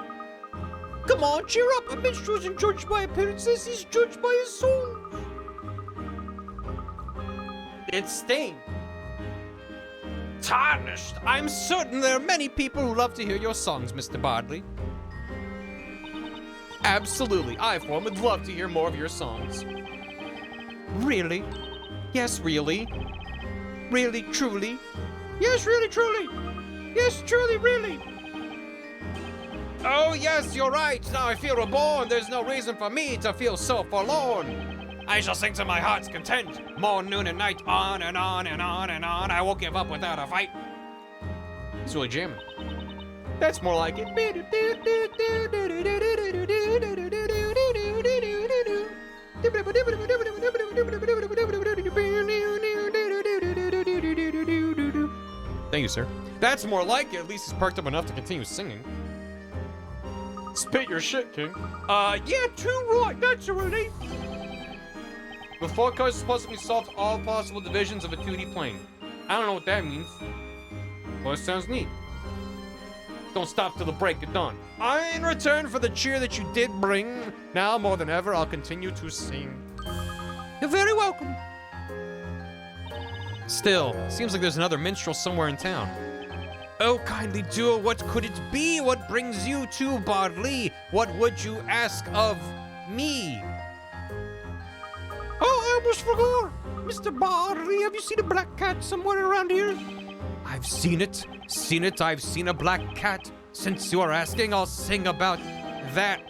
Come on, cheer up. A minstrel isn't judged by appearances, he's judged by his songs. It's stained. Tarnished. I'm certain there are many people who love to hear your songs, Mr. Bardley. Absolutely. I, for one, would love to hear more of your songs. Really? Yes, really? Really, truly? Yes, really, truly. Yes, truly, really. Oh, yes, you're right. Now I feel reborn. There's no reason for me to feel so forlorn. I shall sing to my heart's content. Morn, noon, and night. On and on and on and on. I won't give up without a fight. He's really jamming. That's more like it. Thank you, sir. That's more like it. At least he's perked up enough to continue singing. Spit your shit, King. Yeah, too right, naturally. The 4 colors are supposed to be solved all possible divisions of a 2D plane. I don't know what that means. Well, it sounds neat. Don't stop till the break of dawn. In return for the cheer that you did bring, now more than ever, I'll continue to sing. You're very welcome. Still, seems like there's another minstrel somewhere in town. Oh, kindly duo, what could it be? What brings you to Bardley? What would you ask of me? Oh, I almost forgot. Mr. Barley, have you seen a black cat somewhere around here? I've seen it. I've seen a black cat. Since you are asking, I'll sing about that.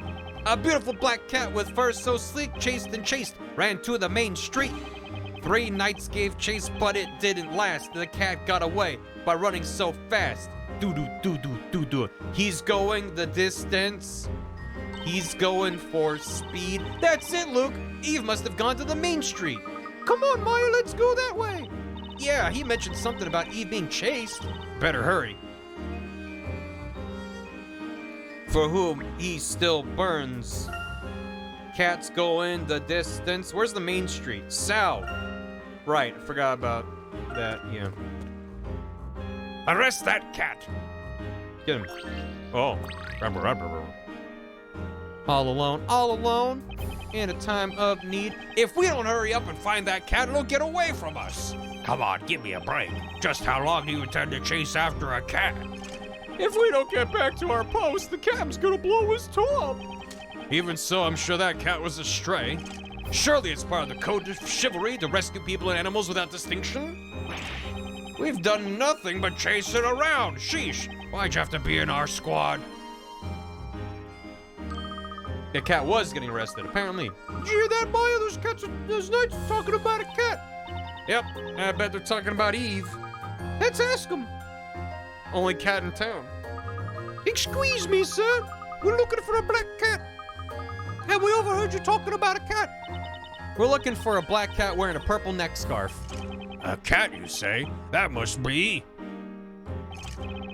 A beautiful black cat with fur so sleek, chased and chased, ran to the main street. 3 knights gave chase, but it didn't last. The cat got away by running so fast. Do-do-do-do-do-do. He's going the distance. He's going for speed. That's it, Luke. Eve must have gone to the main street. Come on, Maya, let's go that way. Yeah, he mentioned something about Eve being chased. Better hurry. For whom he still burns. Cats go in the distance. Where's the main street? South. Right, I forgot about that, yeah. Arrest that cat! Get him. Oh. All alone, in a time of need. If we don't hurry up and find that cat, it'll get away from us. Come on, give me a break. Just how long do you intend to chase after a cat? If we don't get back to our post, the captain's gonna blow his top. Even so, I'm sure that cat was a stray. Surely it's part of the code of chivalry to rescue people and animals without distinction. We've done nothing but chase it around. Sheesh. Why'd you have to be in our squad? The cat was getting arrested, apparently. Did you hear that, Maya? Those knights are talking about a cat. Yep, I bet they're talking about Eve. Let's ask them. Only cat in town. Excuse me, sir. We're looking for a black cat. Hey, we overheard you talking about a cat. We're looking for a black cat wearing a purple neck scarf. A cat, you say? That must be...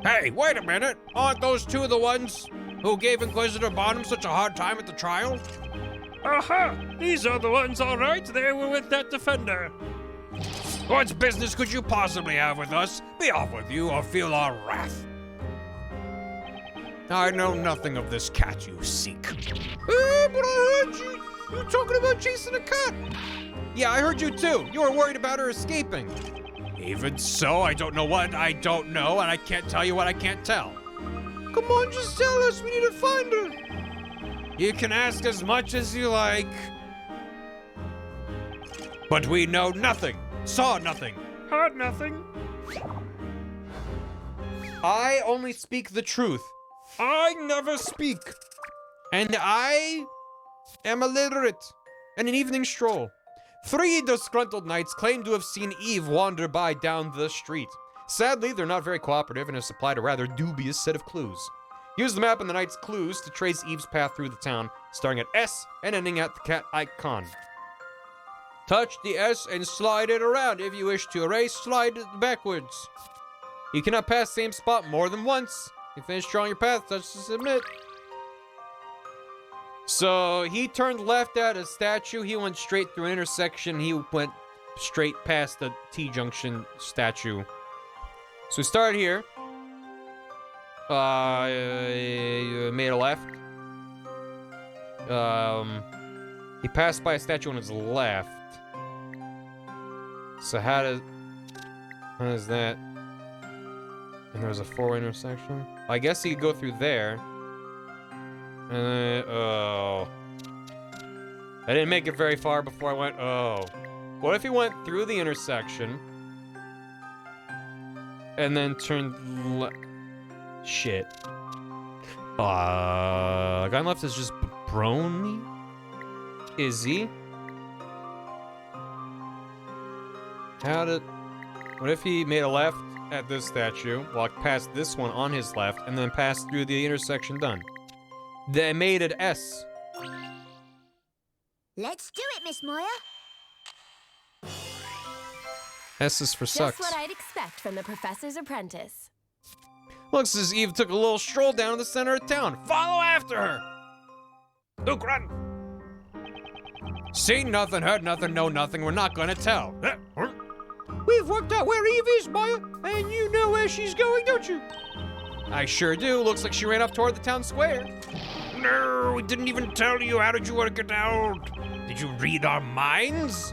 Hey, wait a minute. Aren't those two the ones who gave Inquisitor Barnum such a hard time at the trial? Aha! These are the ones, all right. They were with that defender. What business could you possibly have with us? Be off with you or feel our wrath. I know nothing of this cat you seek. But I heard you. You were talking about chasing a cat. Yeah, I heard you too. You were worried about her escaping. Even so, I don't know what I don't know, and I can't tell you what I can't tell. Come on, just tell us. We need to find her. You can ask as much as you like. But we know nothing, saw nothing, heard nothing. I only speak the truth. I never speak. And I am illiterate. And an evening stroll. 3 disgruntled knights claim to have seen Eve wander by down the street. Sadly, they're not very cooperative and have supplied a rather dubious set of clues. Use the map and the knight's clues to trace Eve's path through the town, starting at S and ending at the cat icon. Touch the S and slide it around. If you wish to erase, slide it backwards. You cannot pass the same spot more than once. You finish drawing your path, touch to submit. So he turned left at a statue. He went straight through an intersection. He went straight past the T-junction statue. So we started here. Made a left. He passed by a statue on his left. So how does that? And there's a 4-way intersection. I guess he could go through there. Oh. I didn't make it very far before I went, oh. What if he went through the intersection and then turned shit. The guy on left is just Brony? Is he? What if he made a left at this statue, walked past this one on his left, and then passed through the intersection done? They made it S. Let's do it, Miss Moya. S is for sucks. Just what I'd expect from the professor's apprentice. Looks as Eve took a little stroll down to the center of town. Follow after her! Luke, run! Seen nothing, heard nothing, know nothing, we're not gonna tell. We've worked out where Eve is, Maya, and you know where she's going, don't you? I sure do. Looks like she ran up toward the town square. No, we didn't even tell you. How did you work it out? Did you read our minds?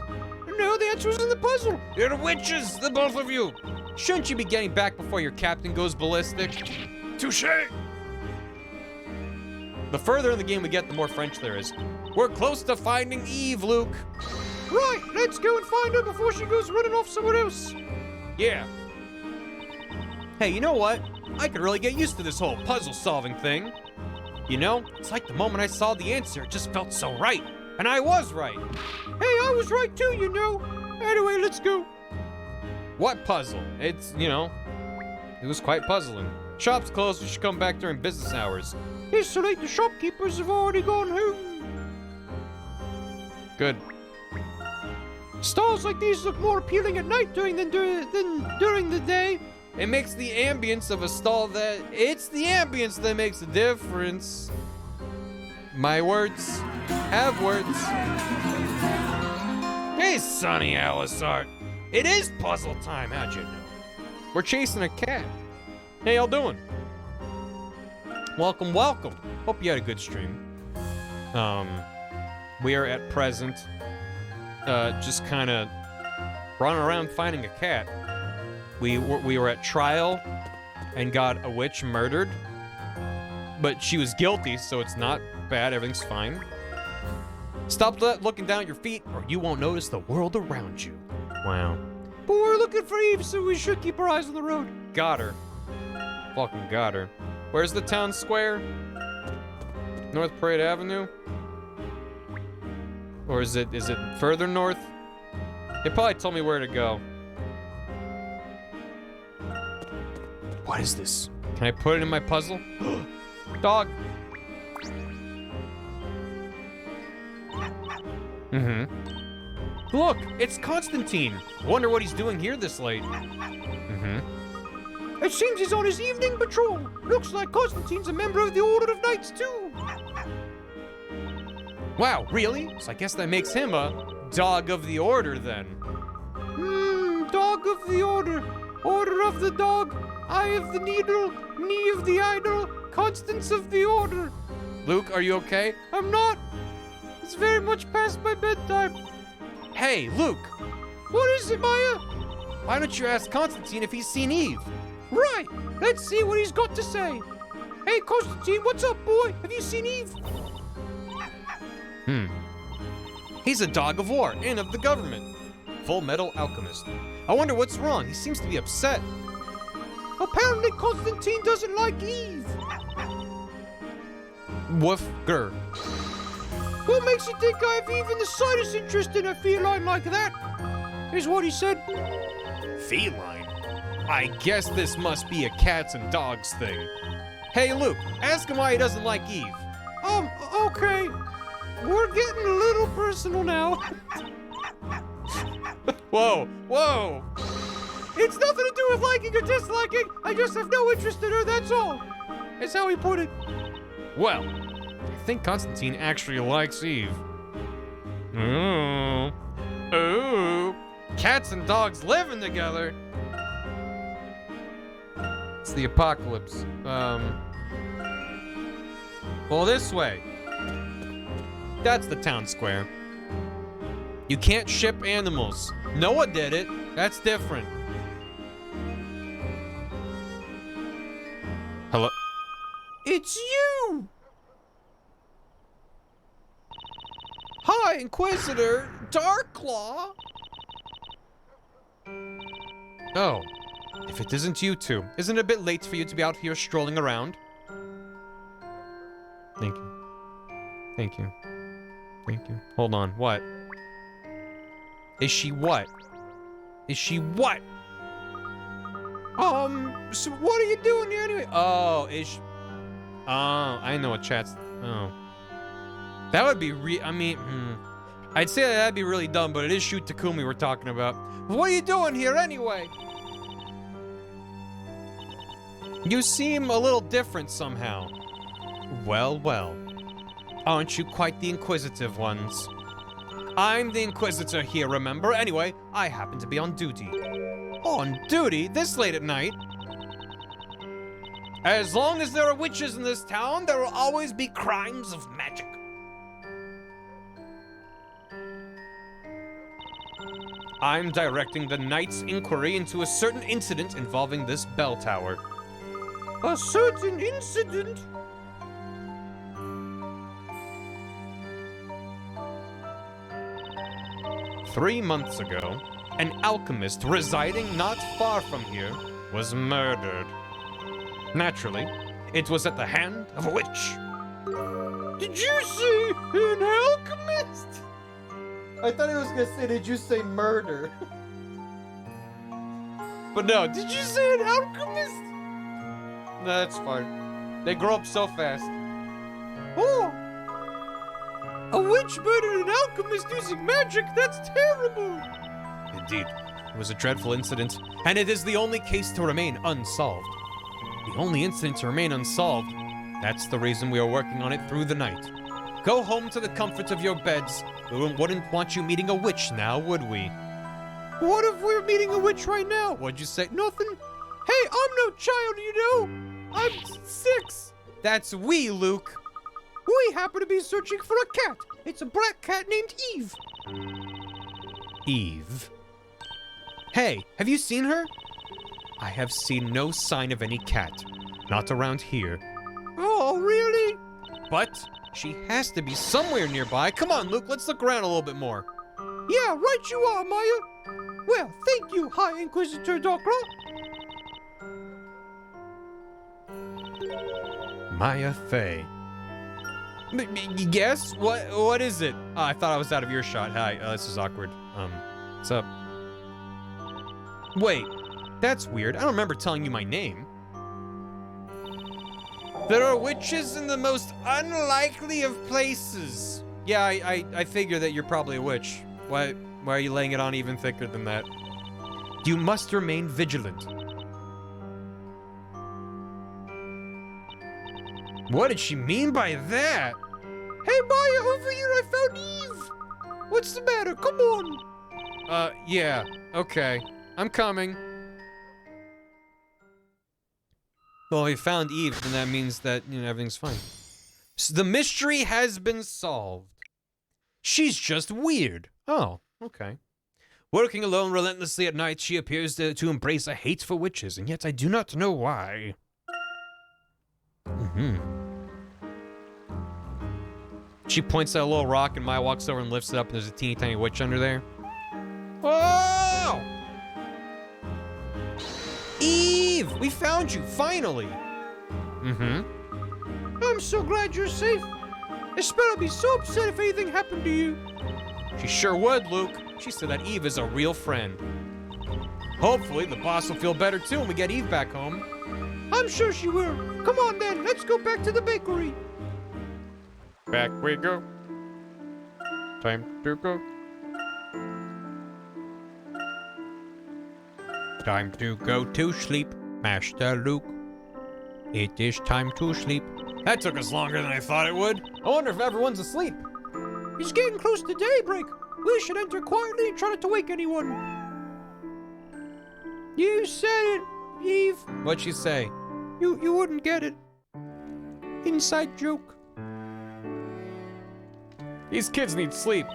No, the answer was in the puzzle. You're witches, the both of you. Shouldn't you be getting back before your captain goes ballistic? Touché. The further in the game we get, the more French there is. We're close to finding Eve, Luke. Right, let's go and find her before she goes running off somewhere else. Yeah. Hey, you know what? I could really get used to this whole puzzle-solving thing. You know, it's like the moment I saw the answer, it just felt so right. And I was right. Hey, I was right too, you know. Anyway, let's go. What puzzle? It's, you know, it was quite puzzling. Shop's closed, we should come back during business hours. It's so late, the shopkeepers have already gone home. Good. Stalls like these look more appealing at night than during the day. It makes the ambience of a stall it's the ambience that makes a difference. My words have words. Hey, Sonny Alisart. It is puzzle time, how'd you know? We're chasing a cat. Hey, y'all doing? Welcome, welcome. Hope you had a good stream. We are at present just kind of running around finding a cat. We were at trial and got a witch murdered, but she was guilty, so it's not bad. Everything's fine. Stop looking down at your feet, or you won't notice the world around you. Wow. But we're looking for Eve, so we should keep our eyes on the road. Got her. Fucking got her. Where's the town square? North Parade Avenue? Or is it further north? They probably told me where to go. What is this? Can I put it in my puzzle? Dog. Mm-hmm. Look, it's Constantine. Wonder what he's doing here this late. Mm-hmm. It seems he's on his evening patrol. Looks like Constantine's a member of the Order of Knights, too. Wow, really? So I guess that makes him a dog of the Order, then. Dog of the Order. Order of the dog. Eye of the needle. Knee of the idol. Constance of the Order. Luke, are you okay? I'm not. It's very much past my bedtime. Hey, Luke. What is it, Maya? Why don't you ask Constantine if he's seen Eve? Right. Let's see what he's got to say. Hey, Constantine, what's up, boy? Have you seen Eve? He's a dog of war and of the government. Full Metal Alchemist. I wonder what's wrong. He seems to be upset. Apparently Constantine doesn't like Eve. Woof grr. What makes you think I have even the slightest interest in a feline like that? Is what he said. Feline? I guess this must be a cats and dogs thing. Hey, Luke, ask him why he doesn't like Eve. Okay. We're getting a little personal now. Whoa. It's nothing to do with liking or disliking. I just have no interest in her, that's all. That's how he put it. Well, I think Constantine actually likes Eve. Ooh. Cats and dogs living together. It's the apocalypse. Well, this way. That's the town square. You can't ship animals. Noah did it. That's different. Hello? It's you! Hi, Inquisitor Darklaw. Oh. If it isn't you two, isn't it a bit late for you to be out here strolling around? Thank you. Thank you. Thank you. Hold on. What? Is she what? Is she what? So what are you doing here anyway? Oh, I know what chat's... Oh. That would be I'd say that'd be really dumb, but it is Shoot Takumi we're talking about. What are you doing here anyway? You seem a little different somehow. Well. Aren't you quite the inquisitive ones? I'm the Inquisitor here, remember? Anyway, I happen to be on duty. On duty? This late at night? As long as there are witches in this town, there will always be crimes of magic. I'm directing the Knight's inquiry into a certain incident involving this bell tower. A certain incident? Three months ago, an alchemist residing not far from here was murdered. Naturally, it was at the hand of a witch. Did you say an alchemist? I thought he was gonna say, did you say murder? But no, did you say an alchemist? No, that's fine. They grow up so fast. Oh! A witch murdered an alchemist using magic? That's terrible! Indeed, it was a dreadful incident, and it is the only case to remain unsolved. The only incident to remain unsolved. That's the reason we are working on it through the night. Go home to the comfort of your beds. We wouldn't want you meeting a witch now, would we? What if we're meeting a witch right now? What'd you say? Nothing. Hey, I'm no child, you know. I'm 6. That's we, Luke. We happen to be searching for a cat. It's a black cat named Eve. Eve? Hey, have you seen her? I have seen no sign of any cat. Not around here. Oh, really? But she has to be somewhere nearby. Come on, Luke, let's look around a little bit more. Yeah, right you are, Maya. Well, thank you, High Inquisitor Darklaw. Maya Fey. Yes? What is it? Oh, I thought I was out of earshot. Hi, this is awkward. What's up? Wait, that's weird. I don't remember telling you my name. There are witches in the most unlikely of places. Yeah, I figure that you're probably a witch. Why are you laying it on even thicker than that? You must remain vigilant. What did she mean by that? Hey, Maya, over here, I found Eve. What's the matter? Come on. Yeah, okay. I'm coming. Well, we found Eve, then that means that, you know, everything's fine. So the mystery has been solved. She's just weird. Oh, okay. Working alone relentlessly at night, she appears to embrace a hate for witches, and yet I do not know why. She points at a little rock, and Maya walks over and lifts it up, and there's a teeny tiny witch under there. Oh! Eve! We found you, finally! I'm so glad you're safe. Espera would be so upset if anything happened to you. She sure would, Luke. She said that Eve is a real friend. Hopefully, the boss will feel better too when we get Eve back home. I'm sure she will. Come on then, let's go back to the bakery. Back we go. Time to go. Time to go to sleep, Master Luke. It is time to sleep. That took us longer than I thought it would. I wonder if everyone's asleep. It's getting close to daybreak. We should enter quietly and try not to wake anyone. You said it, Eve. What'd she say? You wouldn't get it. Inside joke. These kids need sleep.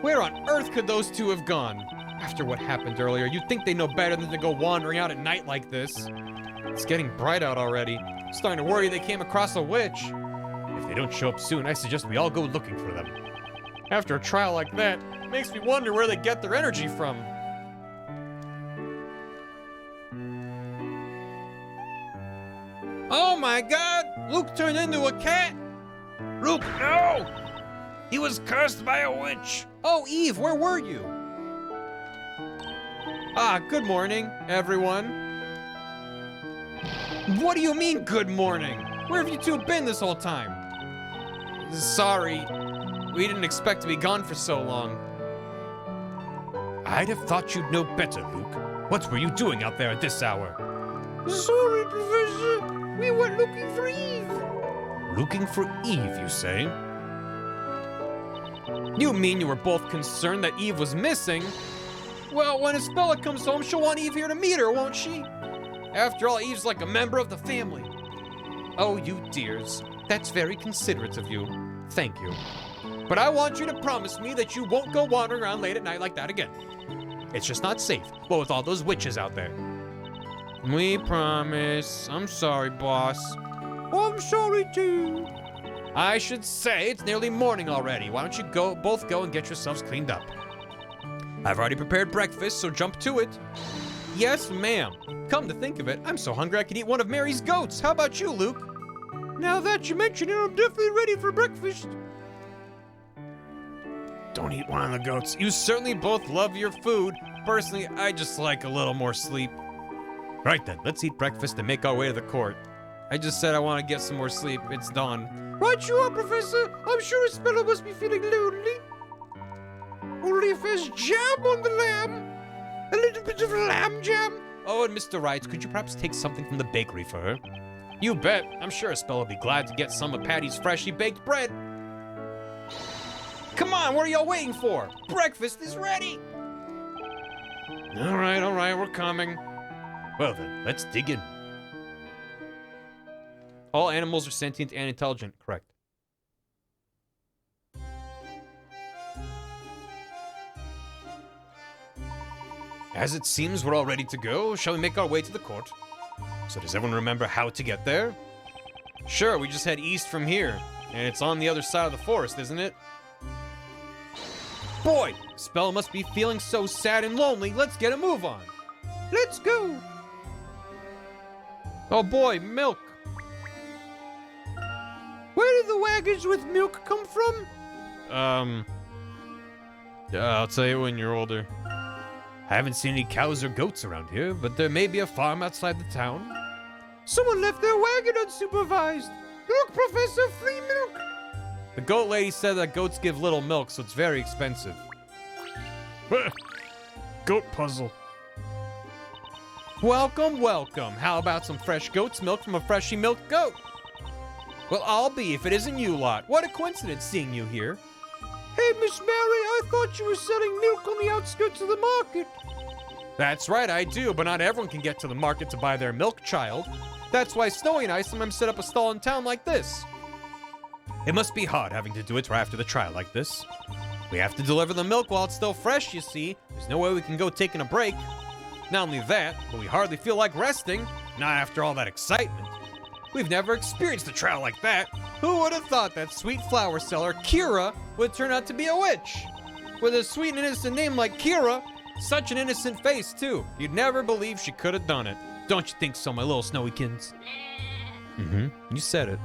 Where on earth could those two have gone? After what happened earlier, you'd think they know better than to go wandering out at night like this. It's getting bright out already. I'm starting to worry they came across a witch. If they don't show up soon, I suggest we all go looking for them. After a trial like that, it makes me wonder where they get their energy from. Oh my god! Luke turned into a cat! Luke, no! He was cursed by a witch. Oh, Eve, where were you? Ah, good morning, everyone. What do you mean, good morning? Where have you two been this whole time? Sorry, we didn't expect to be gone for so long. I'd have thought you'd know better, Luke. What were you doing out there at this hour? Sorry, Professor. We went looking for Eve. Looking for Eve, you say? You mean you were both concerned that Eve was missing? Well, when Isabella comes home, she'll want Eve here to meet her, won't she? After all, Eve's like a member of the family. Oh, you dears. That's very considerate of you. Thank you. But I want you to promise me that you won't go wandering around late at night like that again. It's just not safe, what with all those witches out there. We promise. I'm sorry, boss. I'm sorry, too. I should say it's nearly morning already. Why don't you both go and get yourselves cleaned up? I've already prepared breakfast, so jump to it. Yes, ma'am. Come to think of it, I'm so hungry I could eat one of Mary's goats. How about you, Luke? Now that you mention it, I'm definitely ready for breakfast. Don't eat one of the goats. You certainly both love your food. Personally, I just like a little more sleep. Right then, let's eat breakfast and make our way to the court. I just said I want to get some more sleep. It's dawn. Right you are, Professor. I'm sure Isabella must be feeling lonely. Only if there's jam on the lamb. A little bit of lamb jam. Oh, and Mr. Wright, could you perhaps take something from the bakery for her? You bet. I'm sure Isabella will be glad to get some of Patty's freshly baked bread. Come on, what are y'all waiting for? Breakfast is ready. All right, we're coming. Well then, let's dig in. All animals are sentient and intelligent, correct. As it seems we're all ready to go, shall we make our way to the court? So does everyone remember how to get there? Sure, we just head east from here, and it's on the other side of the forest, isn't it? Boy, Spell must be feeling so sad and lonely. Let's get a move on. Let's go. Oh boy, milk. Where do the wagons with milk come from? I'll tell you when you're older. I haven't seen any cows or goats around here, but there may be a farm outside the town. Someone left their wagon unsupervised. Look, Professor, free milk. The goat lady said that goats give little milk, so it's very expensive. Goat puzzle. Welcome, welcome. How about some fresh goat's milk from a freshly milked goat? Well, I'll be if it isn't you lot. What a coincidence seeing you here. Hey, Miss Mary, I thought you were selling milk on the outskirts of the market. That's right, I do, but not everyone can get to the market to buy their milk, child. That's why Snowy and I sometimes set up a stall in town like this. It must be hard having to do it right after the trial like this. We have to deliver the milk while it's still fresh, you see. There's no way we can go taking a break. Not only that, but we hardly feel like resting. Not after all that excitement. We've never experienced a trial like that. Who would have thought that sweet flower seller, Kira, would turn out to be a witch? With a sweet and innocent name like Kira, such an innocent face, too. You'd never believe she could have done it. Don't you think so, my little snowykins? You said it.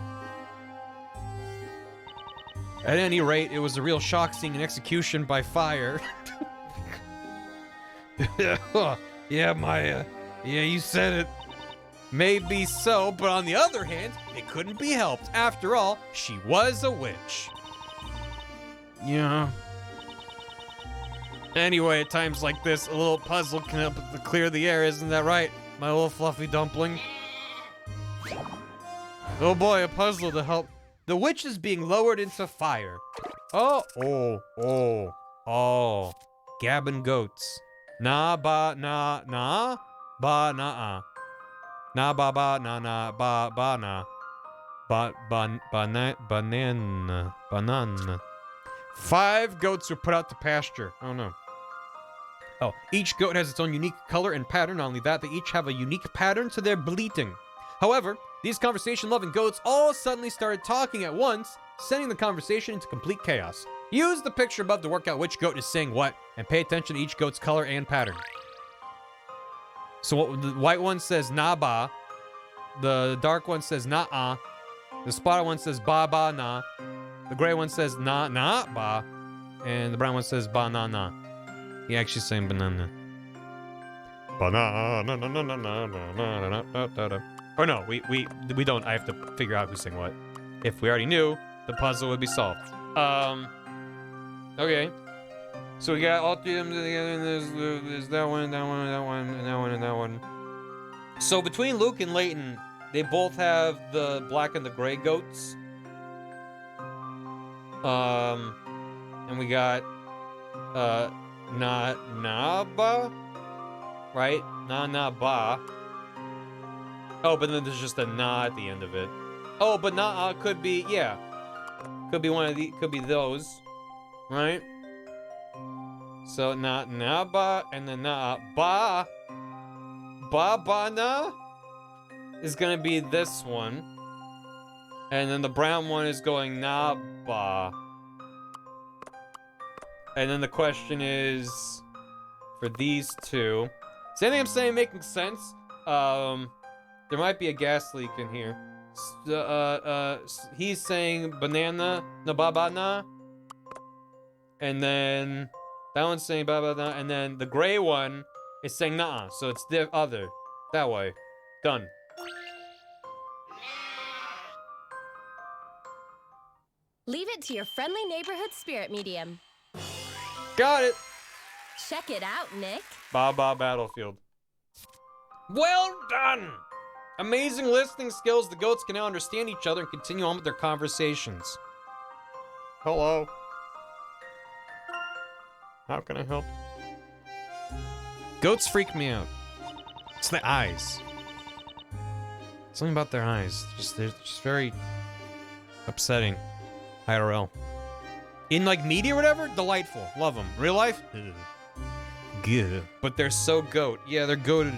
At any rate, it was a real shock seeing an execution by fire. Yeah, you said it. Maybe so, but on the other hand, it couldn't be helped. After all, she was a witch. Yeah. Anyway, at times like this, a little puzzle can help to clear the air, isn't that right, my little fluffy dumpling? Oh boy, a puzzle to help. The witch is being lowered into fire. Oh. Gabbin' goats. Na ba na na ba na. Na ba ba na na ba ba na. Banana. 5 goats were put out to pasture. Oh no. Oh, each goat has its own unique color and pattern. Not only that, they each have a unique pattern to their bleating. However, these conversation-loving goats all suddenly started talking at once, sending the conversation into complete chaos. Use the picture above to work out which goat is saying what, and pay attention to each goat's color and pattern. So what, the white one says na-ba, the dark one says na-ah, the spotted one says ba-ba-na, the gray one says na-na-ba, and the brown one says ba-na-na. He actually saying banana. Banana. Or no, we don't. I have to figure out who's saying what. If we already knew, the puzzle would be solved. Okay. So we got all 3 of them together, and there's that one, that one, that one, and that one, and that one. So between Luke and Layton, they both have the black and the gray goats. And we got Na-ba, right? Na-na-ba. Oh, but then there's just a na at the end of it. Oh, but na could be, yeah. Could be one of the, could be those, right? So na-ba and then na-ba. Ba-ba-na is gonna be this one. And then the brown one is going na-ba. And then the question is, for these two, is anything I'm saying making sense? There might be a gas leak in here. He's saying banana, na ba ba na. And then that one's saying ba ba na. And then the gray one is saying nah. So it's the other. That way. Done. Leave it to your friendly neighborhood spirit medium. Got it. Check it out, Nick. Ba ba battlefield. Well done. Amazing listening skills. The goats can now understand each other and continue on with their conversations. Hello. How can I help? Goats freak me out. It's the eyes. Something about their eyes. They're just very upsetting. IRL. In like media or whatever, delightful. Love them. Real life? Good. But they're so goat. Yeah, they're goated.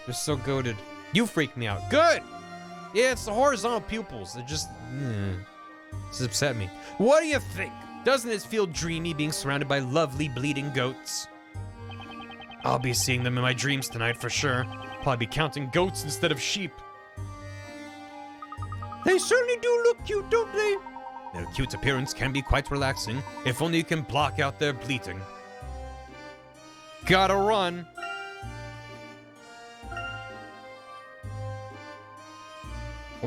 They're so goated. You freak me out. Good! Yeah, it's the horizontal pupils. They're just... This upset me. What do you think? Doesn't it feel dreamy being surrounded by lovely bleeding goats? I'll be seeing them in my dreams tonight for sure. Probably be counting goats instead of sheep. They certainly do look cute, don't they? Their cute appearance can be quite relaxing, if only you can block out their bleating. Gotta run.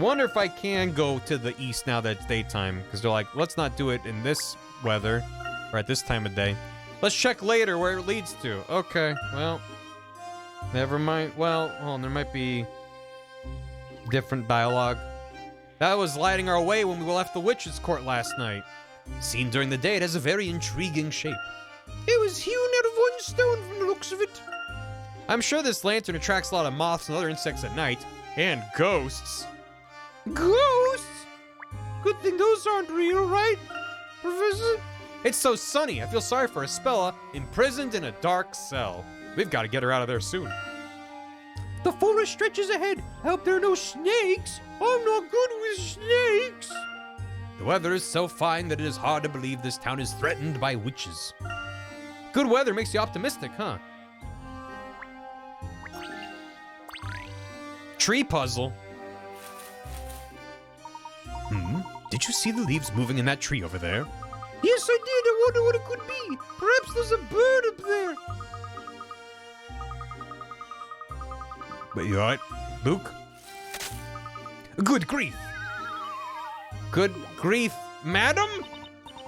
wonder if I can go to the east now that it's daytime, because they're like, let's not do it in this weather, or at this time of day. Let's check later where it leads to. Okay, well, never mind. Well, hold on, there might be different dialogue. That was lighting our way when we left the witch's court last night. Seen during the day, it has a very intriguing shape. It was hewn out of one stone from the looks of it. I'm sure this lantern attracts a lot of moths and other insects at night, and ghosts. Ghosts? Good thing those aren't real, right, Professor? It's so sunny, I feel sorry for Espella, imprisoned in a dark cell. We've got to get her out of there soon. The forest stretches ahead. I hope there are no snakes. I'm not good with snakes. The weather is so fine that it is hard to believe this town is threatened by witches. Good weather makes you optimistic, huh? Tree puzzle. Did you see the leaves moving in that tree over there? Yes, I did. I wonder what it could be. Perhaps there's a bird up there. But you alright, Luke? Good grief! Good grief, madam?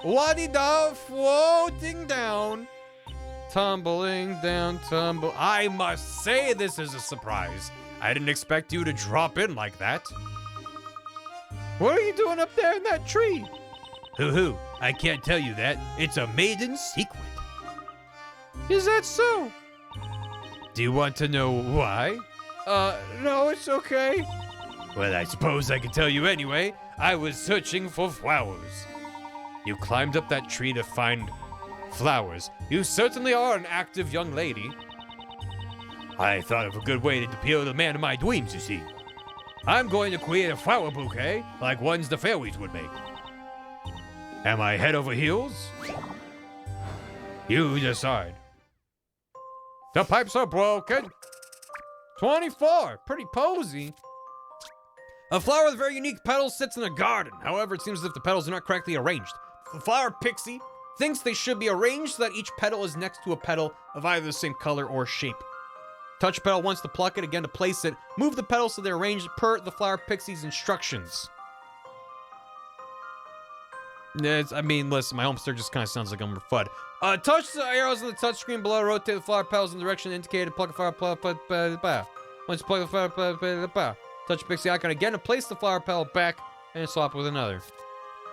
Waddy-da, floating down. Tumbling down, I must say this is a surprise. I didn't expect you to drop in like that. What are you doing up there in that tree? Hoo-hoo, I can't tell you that. It's a maiden secret. Is that so? Do you want to know why? No, it's okay. Well, I suppose I can tell you anyway. I was searching for flowers. You climbed up that tree to find flowers. You certainly are an active young lady. I thought of a good way to appeal to the man of my dreams, you see. I'm going to create a flower bouquet like ones the fairies would make. Am I head over heels? You decide. The pipes are broken. 24, pretty posy. A flower with very unique petals sits in a garden. However, it seems as if the petals are not correctly arranged. The flower pixie thinks they should be arranged so that each petal is next to a petal of either the same color or shape. Touch petal once to pluck it, again to place it. Move the petals so they're arranged per the flower pixie's instructions. I mean, listen, my homester just kind of sounds like I'm FUD. Touch the arrows on the touchscreen below, rotate the flower petals in the direction indicated, pluck a flower petal, once you pluck the flower petal, touch the pixie icon again to place the flower petal back and swap with another.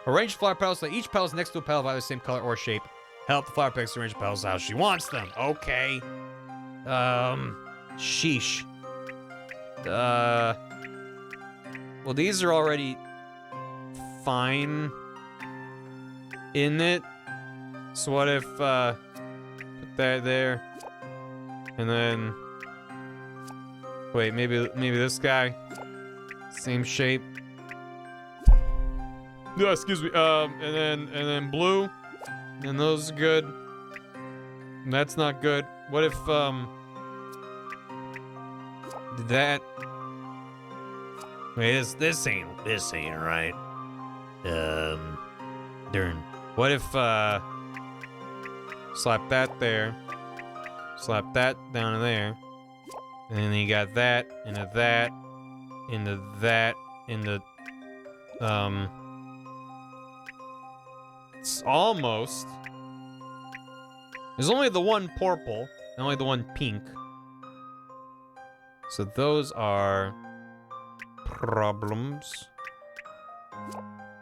Arrange the flower petals so that each petal is next to a petal of either the same color or shape. Help the flower pixie arrange the petals how she wants them. Okay. Sheesh. Well, these are already fine in it. So what if, put that there, and then, wait, maybe this guy, same shape. No, excuse me. And then blue, and those are good. And that's not good. What if, that? Wait, this ain't right. Darn. What if, slap that there, slap that down there, and then you got that, into that, into that, into, it's almost, there's only the one purple, and only the one pink, so those are problems,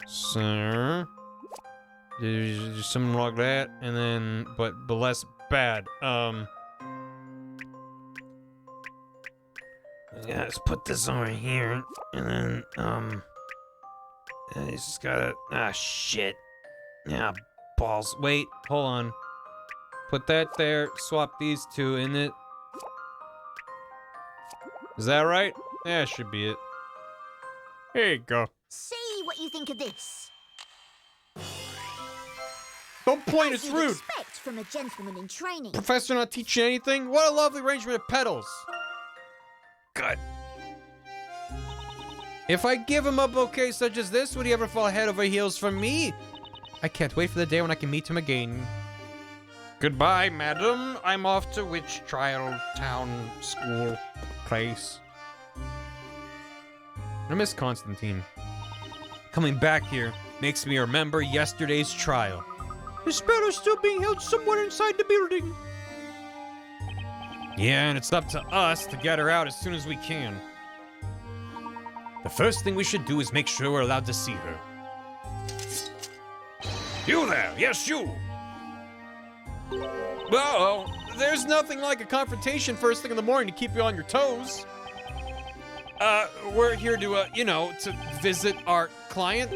so, something like that, and then, but less bad. Yeah, let's put this over here, and then, it's just gotta, shit. Yeah, balls. Wait, hold on. Put that there, swap these two in it. Is that right? Yeah, should be it. Here you go. See what you think of this. Don't point, it's rude. Expect from a gentleman in training. Professor not teaching anything? What a lovely arrangement of petals. Good. If I give him a bouquet such as this, would he ever fall head over heels for me? I can't wait for the day when I can meet him again. Goodbye, madam. I'm off to Witch Trial Town School place. I miss Constantine. Coming back here makes me remember yesterday's trial. The spell is still being held somewhere inside the building. Yeah, and it's up to us to get her out as soon as we can. The first thing we should do is make sure we're allowed to see her. You there! Yes, you! Uh-oh. There's nothing like a confrontation first thing in the morning to keep you on your toes. We're here to, to visit our client.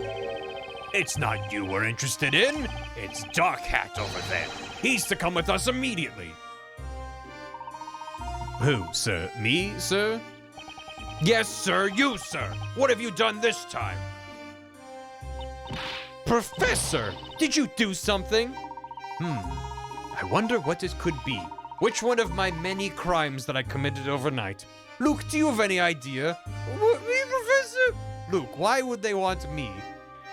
It's not you we're interested in. It's Dark Hat over there. He's to come with us immediately. Who, sir? Me, sir? Yes, sir, you, sir. What have you done this time? Professor, did you do something? I wonder what it could be. Which one of my many crimes that I committed overnight? Luke, do you have any idea? What, me, Professor? Luke, why would they want me?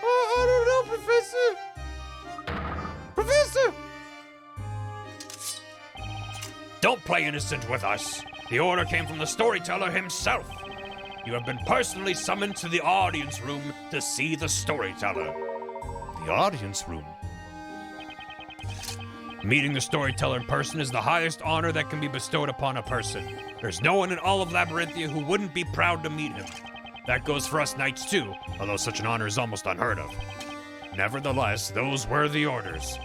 I don't know, Professor. Professor! Don't play innocent with us. The order came from the storyteller himself. You have been personally summoned to the audience room to see the storyteller. The audience room? Meeting the storyteller in person is the highest honor that can be bestowed upon a person. There's no one in all of Labyrinthia who wouldn't be proud to meet him. That goes for us knights too, although such an honor is almost unheard of. Nevertheless, those were the orders.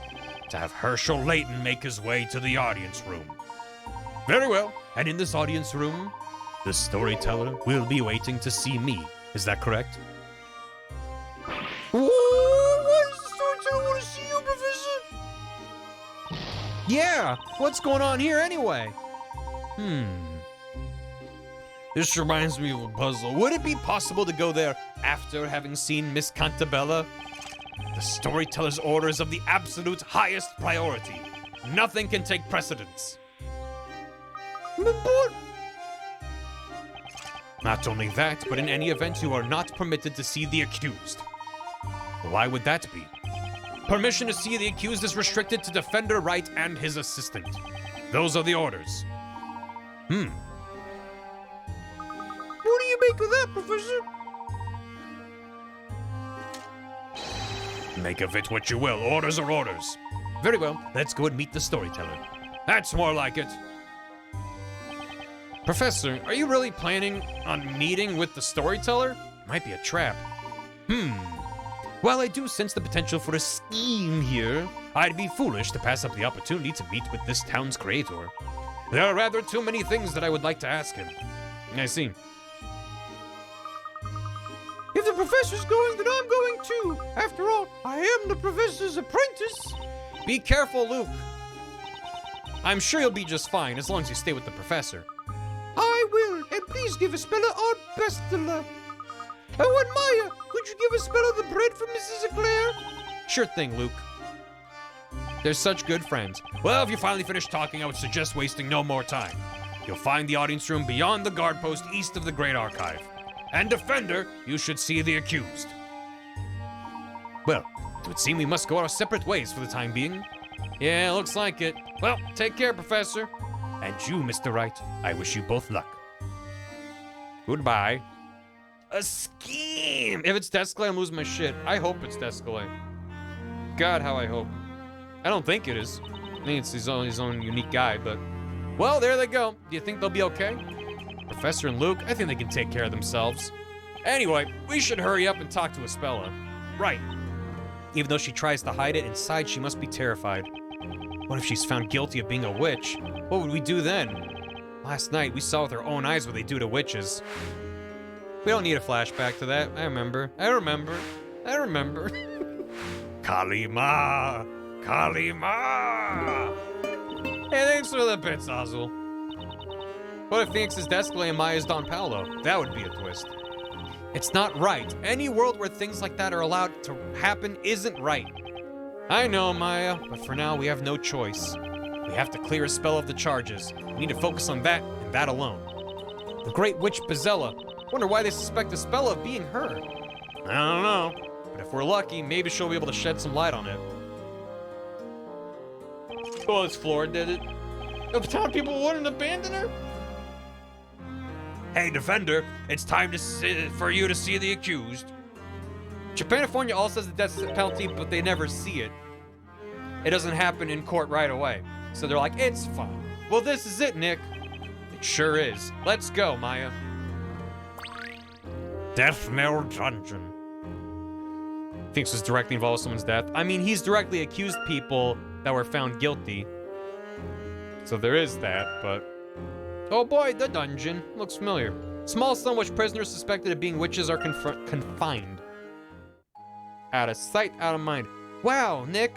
To have Herschel Layton make his way to the audience room. Very well. And in this audience room, the storyteller will be waiting to see me. Is that correct? Why does the storyteller want to see you, Professor? Yeah, what's going on here anyway? This reminds me of a puzzle. Would it be possible to go there after having seen Miss Cantabella? The storyteller's order is of the absolute highest priority. Nothing can take precedence. But not only that, but in any event, you are not permitted to see the accused. Why would that be? Permission to see the accused is restricted to Defender Wright and his assistant. Those are the orders. What do you make of that, Professor? Make of it what you will. Orders are orders. Very well, let's go and meet the storyteller. That's more like it. Professor, are you really planning on meeting with the storyteller? Might be a trap. While I do sense the potential for a scheme here, I'd be foolish to pass up the opportunity to meet with this town's creator. There are rather too many things that I would like to ask him. I see. If the professor's going, then I'm going too. After all, I am the professor's apprentice. Be careful, Luke. I'm sure you'll be just fine as long as you stay with the professor. I will, and please give Espella our best of luck. Oh, and Maya, could you give Espella the bread from Mrs. Eclair? Sure thing, Luke. They're such good friends. Well, if you finally finished talking, I would suggest wasting no more time. You'll find the audience room beyond the guard post east of the Great Archive. And Defender, you should see the accused. Well, it would seem we must go our separate ways for the time being. Yeah, looks like it. Well, take care, Professor. And you, Mr. Wright, I wish you both luck. Goodbye. A scheme! If it's Descalay, I'm losing my shit. I hope it's Descalay. God, how I hope. I don't think it is. I think it's his own unique guy, but... Well, there they go. Do you think they'll be okay? Professor and Luke, I think they can take care of themselves. Anyway, we should hurry up and talk to Espella. Right. Even though she tries to hide it, inside she must be terrified. What if she's found guilty of being a witch? What would we do then? Last night, we saw with our own eyes what they do to witches. We don't need a flashback to that. I remember. Kalima! Kalima! Hey, thanks for the bits, Ozzel. What if Phoenix is Descalay and Maya's Don Paolo? That would be a twist. It's not right. Any world where things like that are allowed to happen isn't right. I know, Maya, but for now we have no choice. We have to clear Espella of the charges. We need to focus on that and that alone. The Great Witch Bezella. Wonder why they suspect Espella of being her. I don't know, but if we're lucky, maybe she'll be able to shed some light on it. Oh, this Flora did it. The town people wouldn't abandon her? Hey, defender, it's time for you to see the accused. Japanifornia also has the death penalty, but they never see it. It doesn't happen in court right away. So they're like, it's fine. Well, this is it, Nick. It sure is. Let's go, Maya. Death Knell Dungeon. Thinks this directly involves someone's death. I mean, he's directly accused people that were found guilty. So there is that, but... Oh boy, the dungeon. Looks familiar. Small cell in which prisoners suspected of being witches are confined. Out of sight, out of mind. Wow, Nick.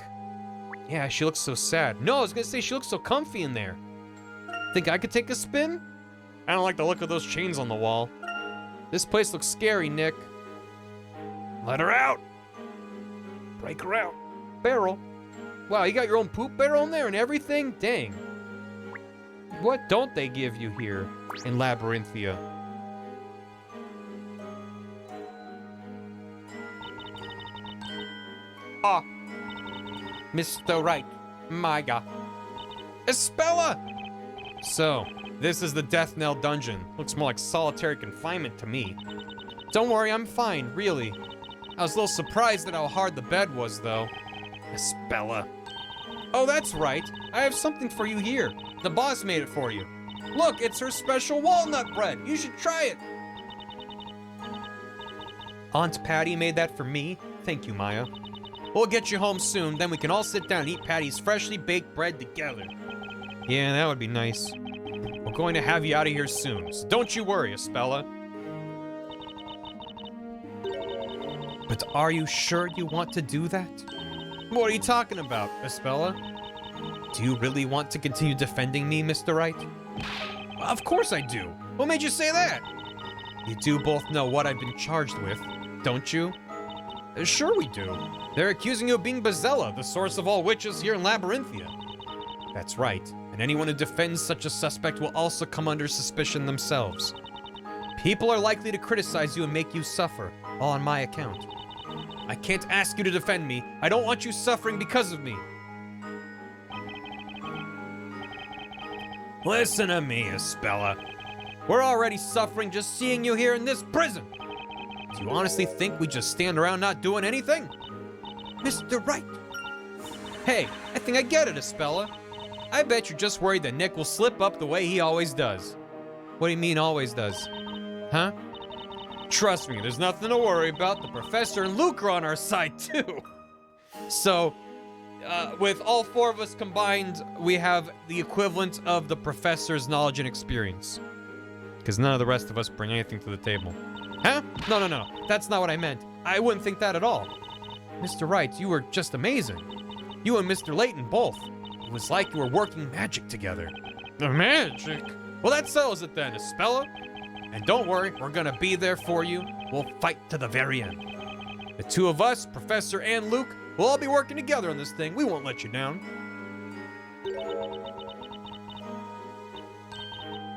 Yeah, she looks so sad. No, I was gonna say she looks so comfy in there. Think I could take a spin? I don't like the look of those chains on the wall. This place looks scary, Nick. Let her out. Break her out. Barrel? Wow, you got your own poop barrel in there and everything? Dang. What don't they give you here in Labyrinthia? Ah. Mr. Wright. My God. Espella! So, this is the Death Knell Dungeon. Looks more like solitary confinement to me. Don't worry, I'm fine, really. I was a little surprised at how hard the bed was, though. Espella. Oh, that's right. I have something for you here. The boss made it for you. Look, it's her special walnut bread. You should try it. Aunt Patty made that for me. Thank you, Maya. We'll get you home soon, then we can all sit down and eat Patty's freshly baked bread together. Yeah, that would be nice. We're going to have you out of here soon, so don't you worry, Espella. But are you sure you want to do that? What are you talking about, Espella? Do you really want to continue defending me, Mr. Wright? Of course I do. What made you say that? You do both know what I've been charged with, don't you? Sure we do. They're accusing you of being Bazella, the source of all witches here in Labyrinthia. That's right, and anyone who defends such a suspect will also come under suspicion themselves. People are likely to criticize you and make you suffer, all on my account. I can't ask you to defend me. I don't want you suffering because of me. Listen to me, Espella. We're already suffering just seeing you here in this prison. Do you honestly think we just stand around not doing anything? Mr. Wright. Hey, I think I get it, Espella. I bet you're just worried that Nick will slip up the way he always does. What do you mean always does? Huh? Trust me, there's nothing to worry about. The professor and Luke are on our side too. So, with all four of us combined, we have the equivalent of the professor's knowledge and experience. Because none of the rest of us bring anything to the table. Huh? No. That's not what I meant. I wouldn't think that at all. Mr. Wright, you were just amazing. You and Mr. Layton both. It was like you were working magic together. Magic? Well, that settles it then, Espella. And don't worry, we're gonna be there for you. We'll fight to the very end. The two of us, Professor and Luke, we'll all be working together on this thing. We won't let you down.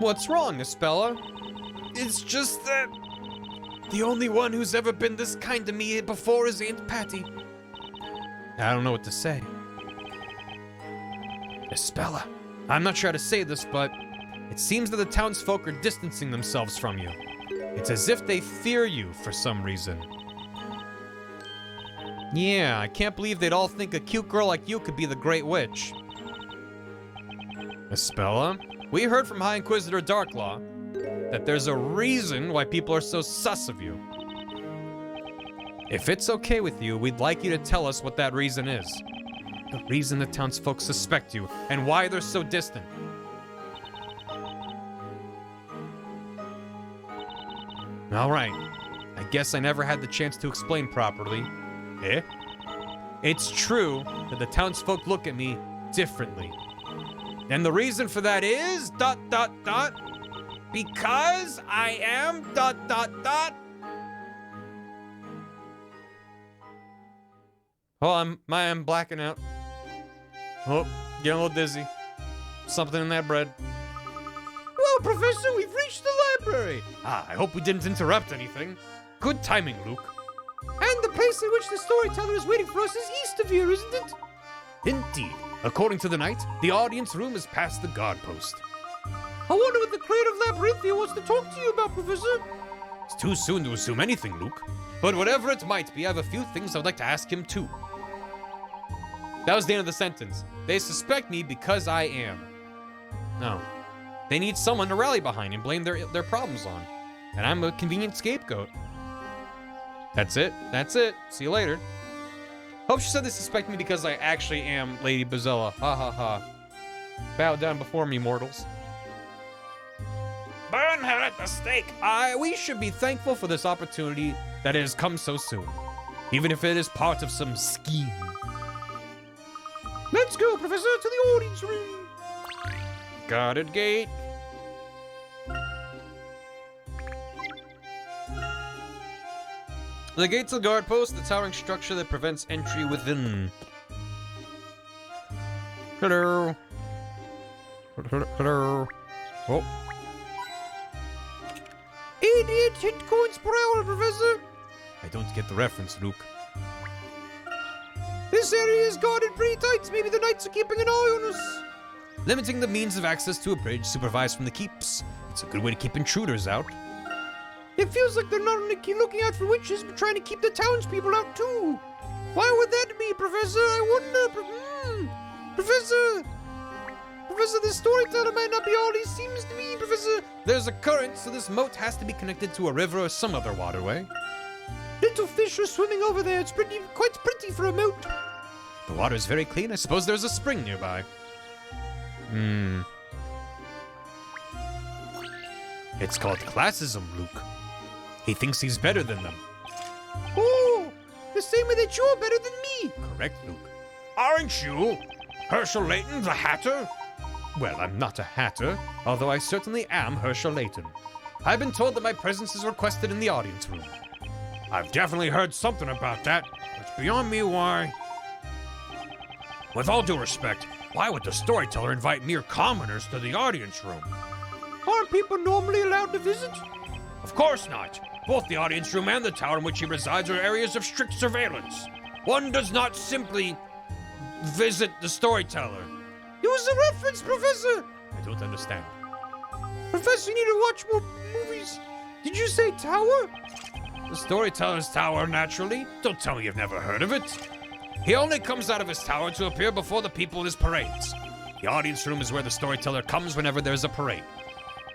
What's wrong, Espella? It's just that the only one who's ever been this kind to me before is Aunt Patty. I don't know what to say. Espella, I'm not sure how to say this, but it seems that the townsfolk are distancing themselves from you. It's as if they fear you for some reason. Yeah, I can't believe they'd all think a cute girl like you could be the Great Witch. Espella, we heard from High Inquisitor Darklaw that there's a reason why people are so sus of you. If it's okay with you, we'd like you to tell us what that reason is. The reason the townsfolk suspect you, and why they're so distant. Alright, I guess I never had the chance to explain properly. Eh? It's true that the townsfolk look at me differently. And the reason for that is... because I am... Oh, I'm blacking out. Oh, getting a little dizzy. Something in that bread. Well, Professor, we've reached the library. I hope we didn't interrupt anything. Good timing, Luke. And the place in which the storyteller is waiting for us is east of here, isn't it? Indeed. According to the knight, the audience room is past the guard post. I wonder what the creator of Labyrinthia wants to talk to you about, Professor. It's too soon to assume anything, Luke. But whatever it might be, I have a few things I'd like to ask him too. That was the end of the sentence. They suspect me because I am. No. They need someone to rally behind and blame their problems on. And I'm a convenient scapegoat. That's it. That's it. See you later. Hope she said they suspect me because I actually am Lady Bazella. Ha ha ha. Bow down before me, mortals. Burn her at the stake. We should be thankful for this opportunity that has come so soon. Even if it is part of some scheme. Let's go, Professor, to the audience room. Guarded gate. The gate's a guard post, the towering structure that prevents entry within. Hello. Hello. Oh. 88 hit coins per hour, Professor. I don't get the reference, Luke. This area is guarded pretty tight. Maybe the knights are keeping an eye on us. Limiting the means of access to a bridge supervised from the keeps. It's a good way to keep intruders out. It feels like they're not only looking out for witches, but trying to keep the townspeople out too. Why would that be, Professor? I wonder. Professor! Professor, this storyteller might not be all he seems to be, Professor. There's a current, so this moat has to be connected to a river or some other waterway. Little fish are swimming over there. It's quite pretty for a moat. The water is very clean. I suppose there's a spring nearby. It's called classism, Luke. He thinks he's better than them. Oh, the same way that you're better than me. Correct, Luke. Aren't you? Herschel Layton, the Hatter? Well, I'm not a hatter, although I certainly am Herschel Layton. I've been told that my presence is requested in the audience room. I've definitely heard something about that. It's beyond me why. With all due respect, why would the storyteller invite mere commoners to the audience room? Aren't people normally allowed to visit? Of course not. Both the audience room and the tower in which he resides are areas of strict surveillance. One does not simply visit the storyteller. It was a reference, Professor. I don't understand. Professor, you need to watch more movies. Did you say tower? The storyteller's tower, naturally. Don't tell me you've never heard of it. He only comes out of his tower to appear before the people in his parades. The audience room is where the storyteller comes whenever there's a parade.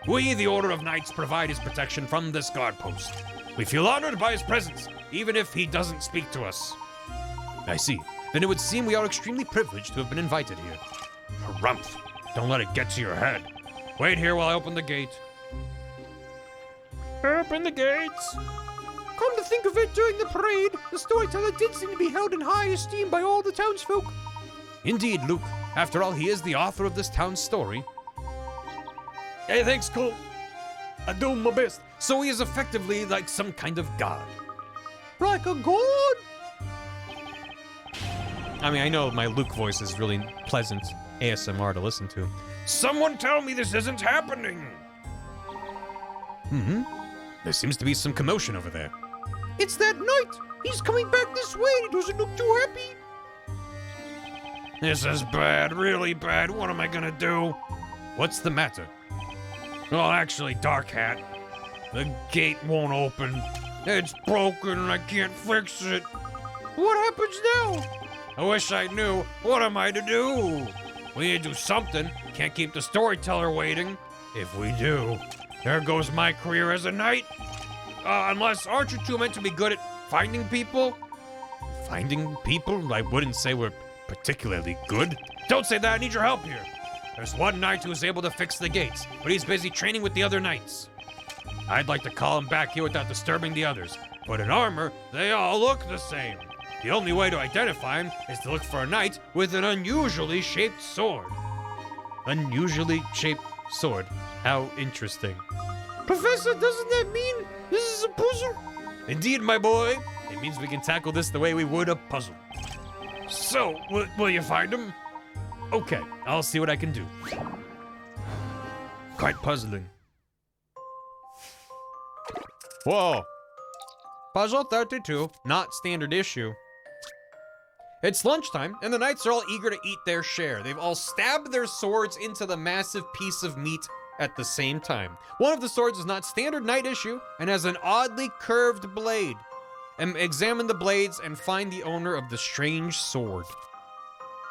We, the Order of Knights, provide his protection from this guard post. We feel honored by his presence, even if he doesn't speak to us. I see. Then it would seem we are extremely privileged to have been invited here. Harumph. Don't let it get to your head. Wait here while I open the gate. Open the gates. Come to think of it, during the parade, the storyteller did seem to be held in high esteem by all the townsfolk. Indeed, Luke. After all, he is the author of this town's story. Hey, thanks, Cole. I do my best. So he is effectively like some kind of god. Like a god? I mean, I know my Luke voice is really pleasant ASMR to listen to. Someone tell me this isn't happening. There seems to be some commotion over there. It's that knight. He's coming back this way. He doesn't look too happy. This is bad, really bad. What am I gonna do? What's the matter? Well, actually, Dark Hat, the gate won't open. It's broken and I can't fix it. What happens now? I wish I knew. What am I to do? We need to do something. Can't keep the storyteller waiting. If we do, there goes my career as a knight. Unless, aren't you two meant to be good at finding people? Finding people? I wouldn't say we're particularly good. Don't say that, I need your help here. There's one knight who is able to fix the gates, but he's busy training with the other knights. I'd like to call him back here without disturbing the others, but in armor, they all look the same. The only way to identify him is to look for a knight with an unusually shaped sword. Unusually shaped sword. How interesting. Professor, doesn't that mean this is a puzzle? Indeed, my boy. It means we can tackle this the way we would a puzzle. So, will you find him? Okay, I'll see what I can do. Quite puzzling. Whoa. Puzzle 32, not standard issue. It's lunchtime, and the knights are all eager to eat their share. They've all stabbed their swords into the massive piece of meat at the same time. One of the swords is not standard knight issue and has an oddly curved blade. Examine the blades and find the owner of the strange sword.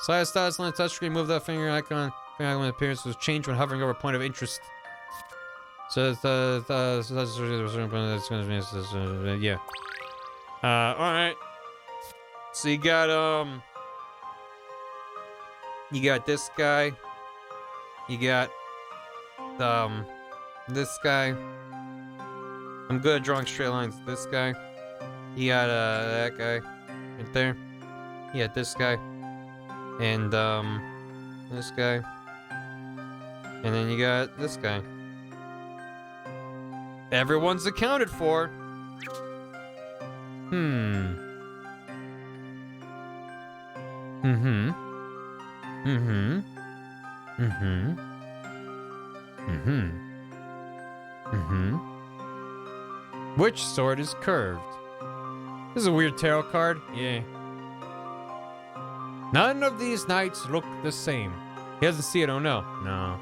Size styles on the touchscreen. Move that finger icon. Finger icon appearance was changed when hovering over a point of interest. So yeah. Alright. So you got this guy. You got this guy. I'm good at drawing straight lines. This guy. You got that guy right there. You got this guy. And this guy. And then you got this guy. Everyone's accounted for. Which sword is curved? This is a weird tarot card. Yeah. None of these knights look the same. He doesn't see it. Oh no. No.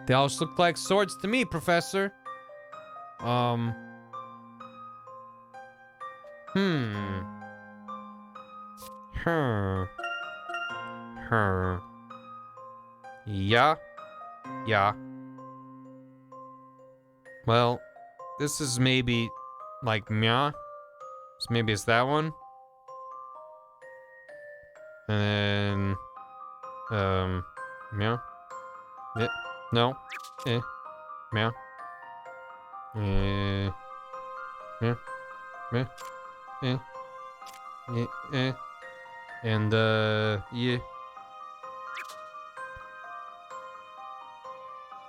They all look like swords to me, Professor. Yeah. Yeah. Well, this is maybe like meh. So maybe it's that one. And then meh. Yeah. No. Meh. Meh. Meh. And yeah.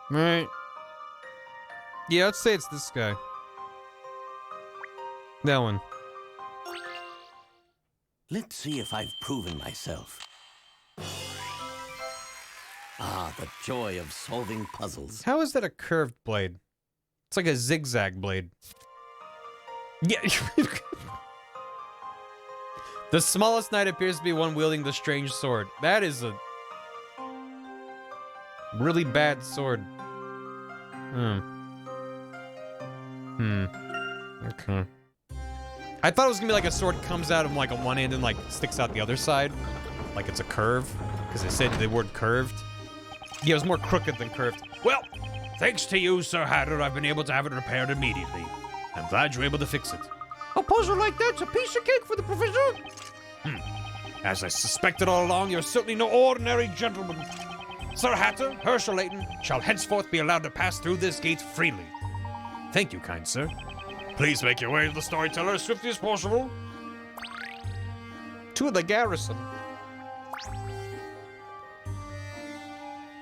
Right. Yeah, let's say it's this guy. That one. Let's see if I've proven myself. Ah, the joy of solving puzzles. How is that a curved blade? It's like a zigzag blade. Yeah. The smallest knight appears to be one wielding the strange sword. That is a really bad sword. Okay. I thought it was gonna be like a sword comes out of like a one end and like sticks out the other side. Like it's a curve. Because it said the word curved. Yeah, it was more crooked than curved. Well, thanks to you, Sir Hatter, I've been able to have it repaired immediately. I'm glad you were able to fix it. A puzzle like that's a piece of cake for the professor. As I suspected all along, you're certainly no ordinary gentleman. Sir Hatter, Herschel Layton, shall henceforth be allowed to pass through this gate freely. Thank you, kind sir. Please make your way to the storyteller as swiftly as possible. To the garrison.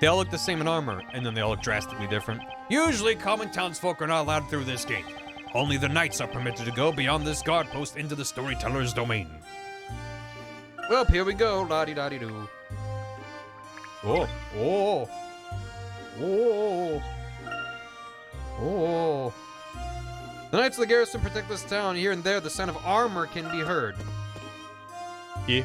They all look the same in armor, and then they all look drastically different. Usually, common townsfolk are not allowed through this gate. Only the knights are permitted to go beyond this guard post into the storyteller's domain. Well, here we go. La-di-da-di-doo. Oh. Oh. Oh. Oh. The knights of the garrison protect this town. Here and there, the sound of armor can be heard. Yeah.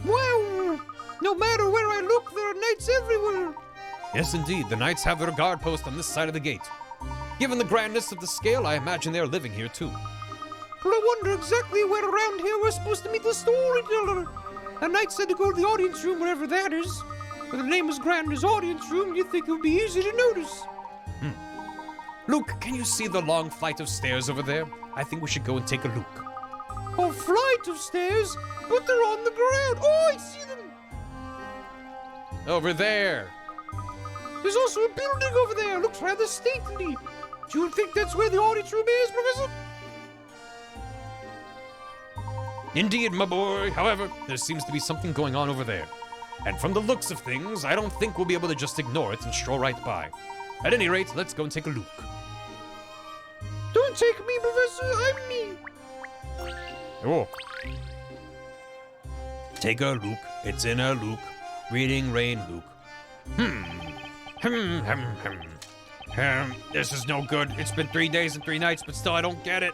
Wow! No matter where I look, there are knights everywhere. Yes, indeed. The knights have their guard post on this side of the gate. Given the grandness of the scale, I imagine they are living here too. Well, I wonder exactly where around here we're supposed to meet the storyteller. The knight said to go to the audience room, wherever that is. But the name is grand as audience room, you'd think it would be easy to notice. Luke, can you see the long flight of stairs over there? I think we should go and take a look. A flight of stairs? But they're on the ground. Oh, I see them. Over there. There's also a building over there. Looks rather stately. Do you think that's where the audience room is, Professor? Indeed, my boy. However, there seems to be something going on over there. And from the looks of things, I don't think we'll be able to just ignore it and stroll right by. At any rate, let's go and take a look. Don't take me, Professor. I'm me. Oh. Take a look. It's in a Luke. Reading Rain Luke. This is no good. It's been 3 days and 3 nights, but still I don't get it.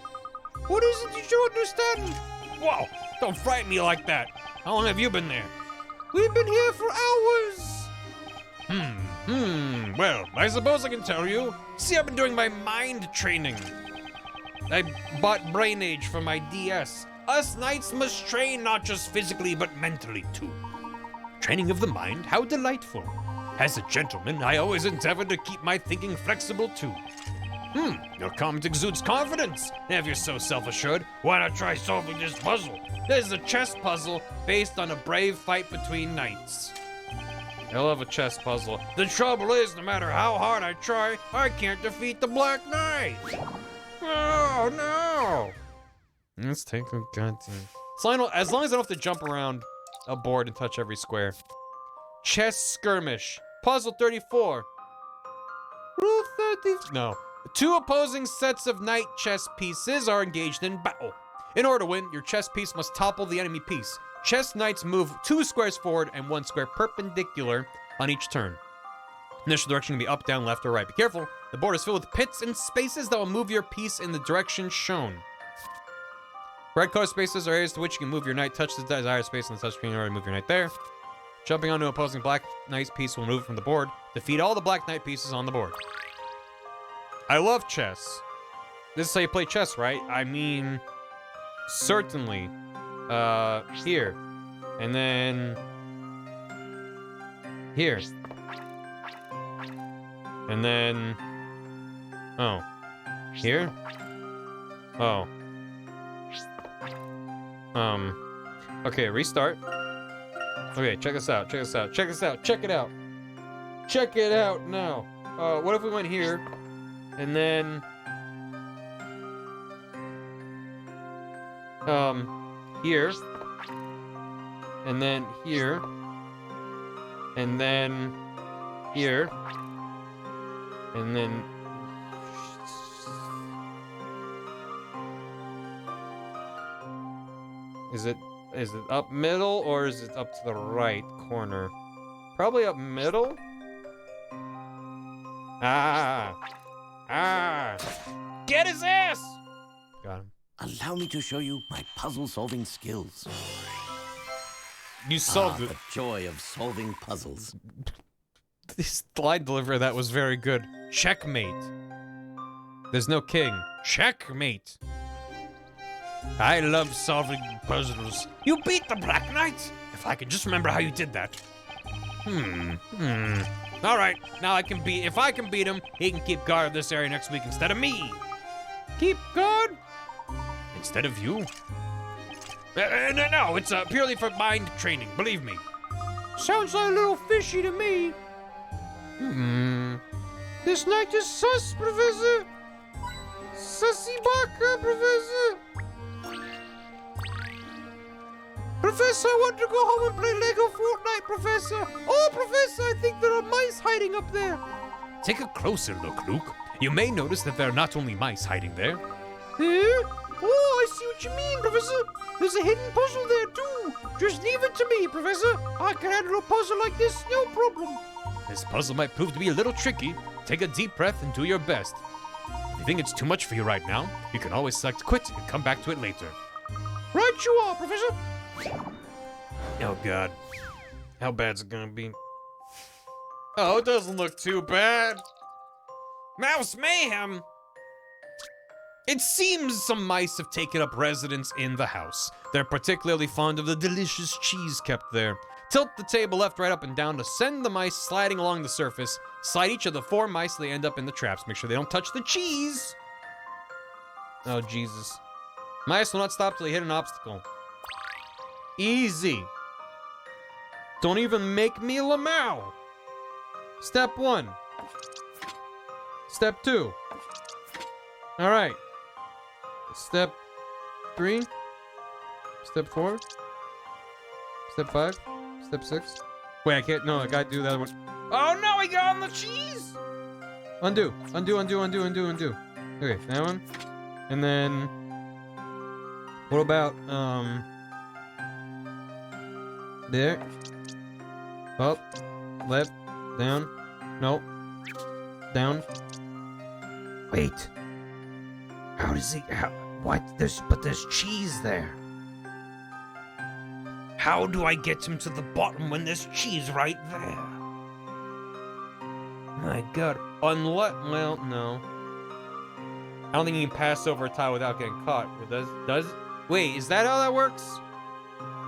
What is it you don't understand? Whoa, don't frighten me like that. How long have you been there? We've been here for hours. Well, I suppose I can tell you. See, I've been doing my mind training. I bought Brain Age for my DS. Us knights must train not just physically, but mentally too. Training of the mind, how delightful. As a gentleman, I always endeavor to keep my thinking flexible too. Your comment exudes confidence. And if you're so self-assured, why not try solving this puzzle? This is a chess puzzle based on a brave fight between knights. I love a chess puzzle. The trouble is, no matter how hard I try, I can't defeat the Black Knight. Oh no! Let's take a goddamn. So as long as I don't have to jump around a board and touch every square. Chess skirmish. Puzzle 34. Rule 30. No. 2 opposing sets of knight chess pieces are engaged in battle. In order to win, your chess piece must topple the enemy piece. Chess knights move 2 squares forward and 1 square perpendicular on each turn. Initial direction can be up, down, left, or right. Be careful, the board is filled with pits and spaces that will move your piece in the direction shown. Red color spaces are areas to which you can move your knight. Touch the desired space on the touchscreen in order to move your knight there. Jumping onto opposing black knight's piece will remove it from the board. Defeat all the black knight pieces on the board. I love chess. This is how you play chess, right? I mean, certainly. Here. And then... here. And then... oh. Here? Oh. Okay, restart. Okay, check this out, check this out, check this out, check it out. Check it out now. What if we went here, and then... here. And then here. And then... here. And then... Is it up middle or is it up to the right corner? Probably up middle? Ah! Get his ass! Got him. Allow me to show you my puzzle-solving skills. You solved it. The joy of solving puzzles. This line delivery, that was very good. Checkmate. There's no king. Checkmate. I love solving puzzles. You beat the Black Knight! If I could just remember how you did that. Alright, now if I can beat him, he can keep guard of this area next week instead of me. Keep guard? Instead of you? No, it's purely for mind training, believe me. Sounds like a little fishy to me. This night is sus, Professor. Sussy baka, Professor. Professor, I want to go home and play Lego Fortnite, Professor. Oh, Professor, I think there are mice hiding up there. Take a closer look, Luke. You may notice that there are not only mice hiding there. Eh? Oh, I see what you mean, Professor. There's a hidden puzzle there, too. Just leave it to me, Professor. I can handle a puzzle like this, no problem. This puzzle might prove to be a little tricky. Take a deep breath and do your best. If you think it's too much for you right now, you can always select quit and come back to it later. Right you are, Professor. Oh god. How bad's it gonna be? Oh, it doesn't look too bad. Mouse mayhem! It seems some mice have taken up residence in the house. They're particularly fond of the delicious cheese kept there. Tilt the table left, right, up, and down to send the mice sliding along the surface. Slide each of the 4 mice so they end up in the traps. Make sure they don't touch the cheese. Oh, Jesus. Mice will not stop till they hit an obstacle. Easy. Don't even make me Lamau. Step 1. Step 2. All right. Step 3. Step 4. Step 5. Step 6. Wait, I can't. No, I gotta do the other one. Oh no, I got on the cheese. Undo. Okay, that one. And then... What about, there. Up. Left. Down. Nope. Down. Wait. How does he... What? But there's cheese there. How do I get him to the bottom when there's cheese right there? My God. Well, no. I don't think you can pass over a tile without getting caught. Wait, is that how that works?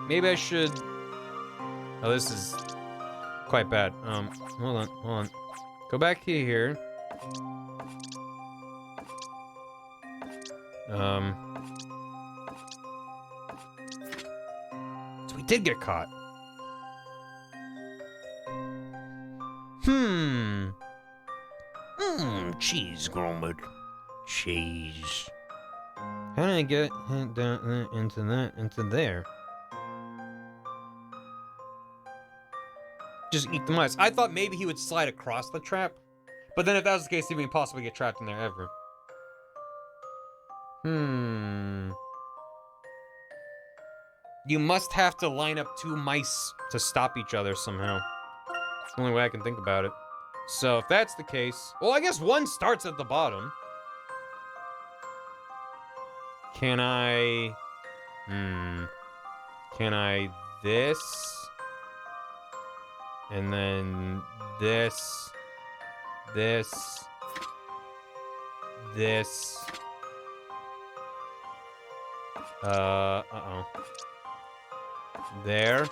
Maybe I should... Oh, this is quite bad. Hold on. Go back here. So we did get caught. Cheese, Gromit. Cheese. How did I get down into there? Just eat the mice. I thought maybe he would slide across the trap, but then if that was the case, he wouldn't possibly get trapped in there ever. You must have to line up 2 mice to stop each other somehow. It's the only way I can think about it. So if that's the case, well, I guess one starts at the bottom. Can I this? And then this. There.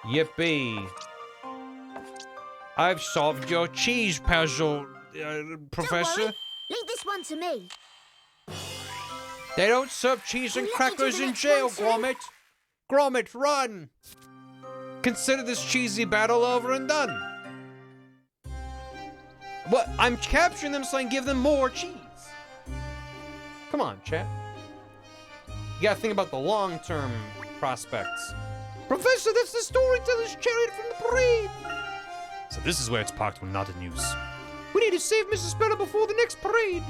Yippee. I've solved your cheese puzzle, Professor. Don't worry. Leave this one to me. They don't serve cheese and crackers in jail, Gromit. Gromit, run! Consider this cheesy battle over and done. What? I'm capturing them so I can give them more cheese. Come on, chat. You gotta think about the long-term prospects. Professor, that's the storyteller's chariot from the parade. So this is where it's parked when not in use. We need to save Mrs. Speller before the next parade.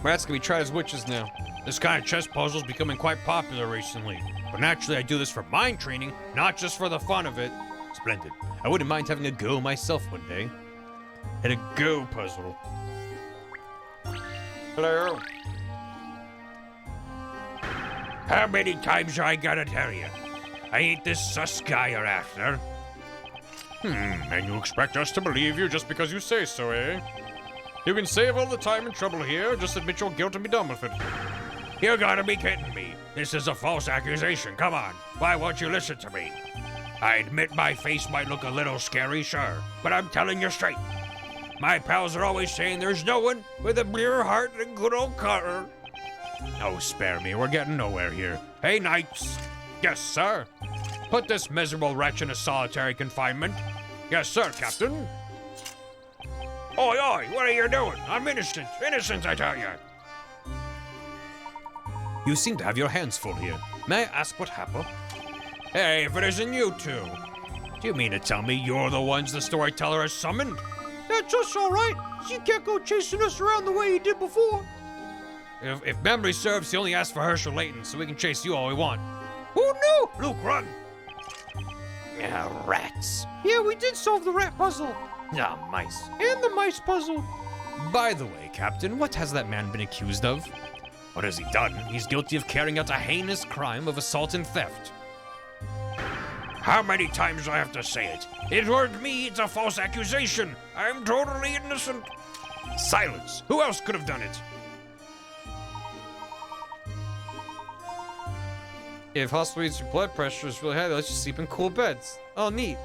Rats can be tried as witches now. This kind of chess puzzle's becoming quite popular recently. But naturally, I do this for mind training, not just for the fun of it. Splendid. I wouldn't mind having a go myself one day. And a go puzzle. Hello. How many times I gotta tell you? I ain't this sus guy you're after. And you expect us to believe you just because you say so, eh? You can save all the time and trouble here, just admit your guilt and be done with it. You gotta be kidding me. This is a false accusation, come on. Why won't you listen to me? I admit my face might look a little scary, sure, but I'm telling you straight. My pals are always saying there's no one with a pure heart than good old Carter. Oh, spare me, we're getting nowhere here. Hey, Knights. Yes, sir. Put this miserable wretch in a solitary confinement. Yes, sir, Captain. Oi, oi, what are you doing? I'm innocent. Innocent, I tell you. You seem to have your hands full here. May I ask what happened? Hey, if it isn't you two. Do you mean to tell me you're the ones the storyteller has summoned? That's us, all right. You can't go chasing us around the way you did before. If memory serves, he only asked for Herschel Layton, so we can chase you all we want. Oh, no! Luke, run! Yeah, rats. Yeah, we did solve the rat puzzle. Ah, mice. And the mice puzzle. By the way, Captain, what has that man been accused of? What has he done? He's guilty of carrying out a heinous crime of assault and theft. How many times do I have to say it? It weren't me, it's a false accusation. I'm totally innocent. Silence. Who else could have done it? If hospital needs your blood pressure is really high, let's just sleep in cool beds. Oh, neat.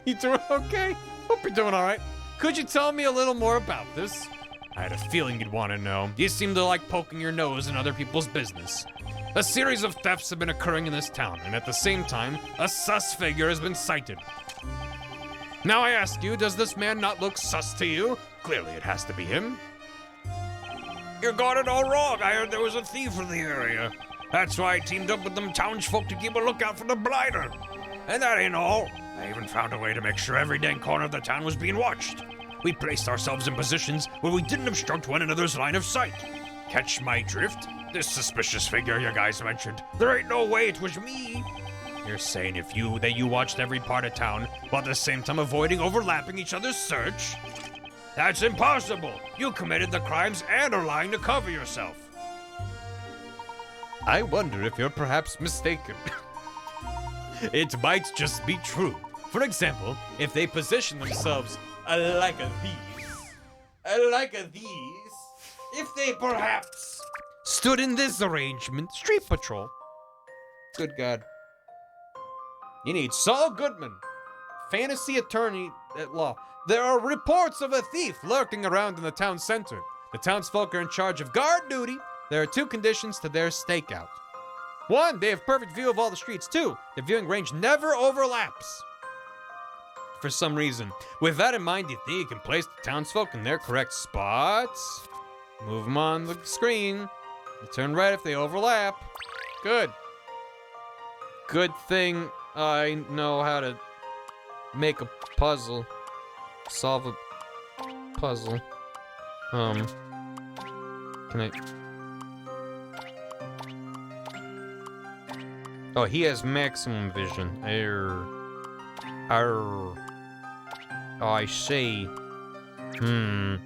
You doing okay? Hope you're doing all right. Could you tell me a little more about this? I had a feeling you'd want to know. You seem to like poking your nose in other people's business. A series of thefts have been occurring in this town, and at the same time, a sus figure has been sighted. Now I ask you, does this man not look sus to you? Clearly it has to be him. You got it all wrong. I heard there was a thief in the area. That's why I teamed up with them townsfolk to keep a lookout for the blighter. And that ain't all. I even found a way to make sure every dang corner of the town was being watched. We placed ourselves in positions where we didn't obstruct one another's line of sight. Catch my drift? This suspicious figure you guys mentioned, there ain't no way it was me. You're saying that you watched every part of town while at the same time avoiding overlapping each other's search? That's impossible. You committed the crimes and are lying to cover yourself. I wonder if you're perhaps mistaken. It might just be true. For example, if they position themselves like these, if they perhaps stood in this arrangement, street patrol. Good God. You need Saul Goodman, fantasy attorney at law. There are reports of a thief lurking around in the town center. The townsfolk are in charge of guard duty. There are 2 conditions to their stakeout. 1, they have perfect view of all the streets. 2, the viewing range never overlaps. For some reason. With that in mind, you think you can place the townsfolk in their correct spots? Move them on the screen. You turn right if they overlap. Good. Good thing I know how to make a puzzle. Solve a puzzle. Can I... Oh, he has maximum vision. Oh, I see. A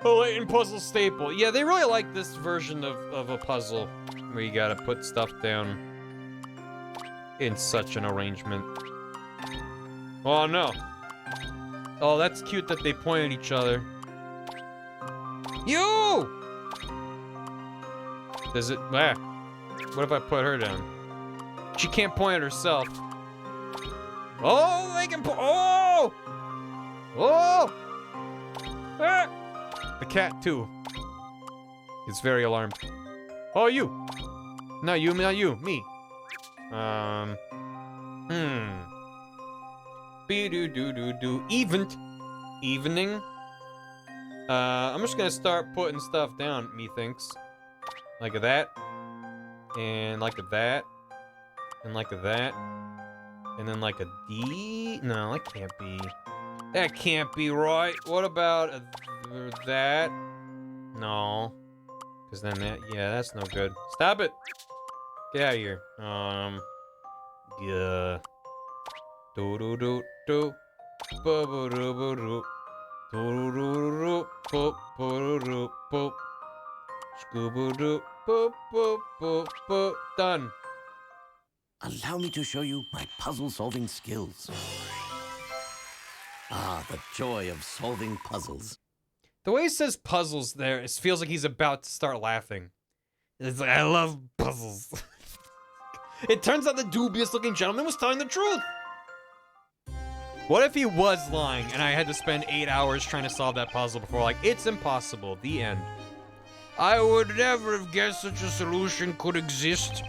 Layton puzzle staple. Yeah, they really like this version of a puzzle where you gotta put stuff down in such an arrangement. Oh, no. Oh, that's cute that they point at each other. You! Does it... Ah. What if I put her down? She can't point at herself. Oh, they can point... Oh! Oh! Ah! The cat, too. It's very alarmed. Oh, you! Not you, not you, me. Be-do-do-do-do. Evening. I'm just gonna start putting stuff down, methinks. Like that. And like that. And like that. And then like a D? No, that can't be. That can't be right. What about that? No. Because then that, yeah, that's no good. Stop it! Get out of here. Yeah. Do-do-do-do. Ba-ba-do-ba-do. Do-do-do-do. Boop-ba-do-do. Scooba-doo. Boop-boop-boop-boop. Done. Allow me to show you my puzzle-solving skills. Ah, the joy of solving puzzles. The way he says puzzles there, it feels like he's about to start laughing. It's like, I love puzzles. It turns out the dubious-looking gentleman was telling the truth. What if he was lying and I had to spend 8 hours trying to solve that puzzle before, like, it's impossible, the end. I would never have guessed such a solution could exist.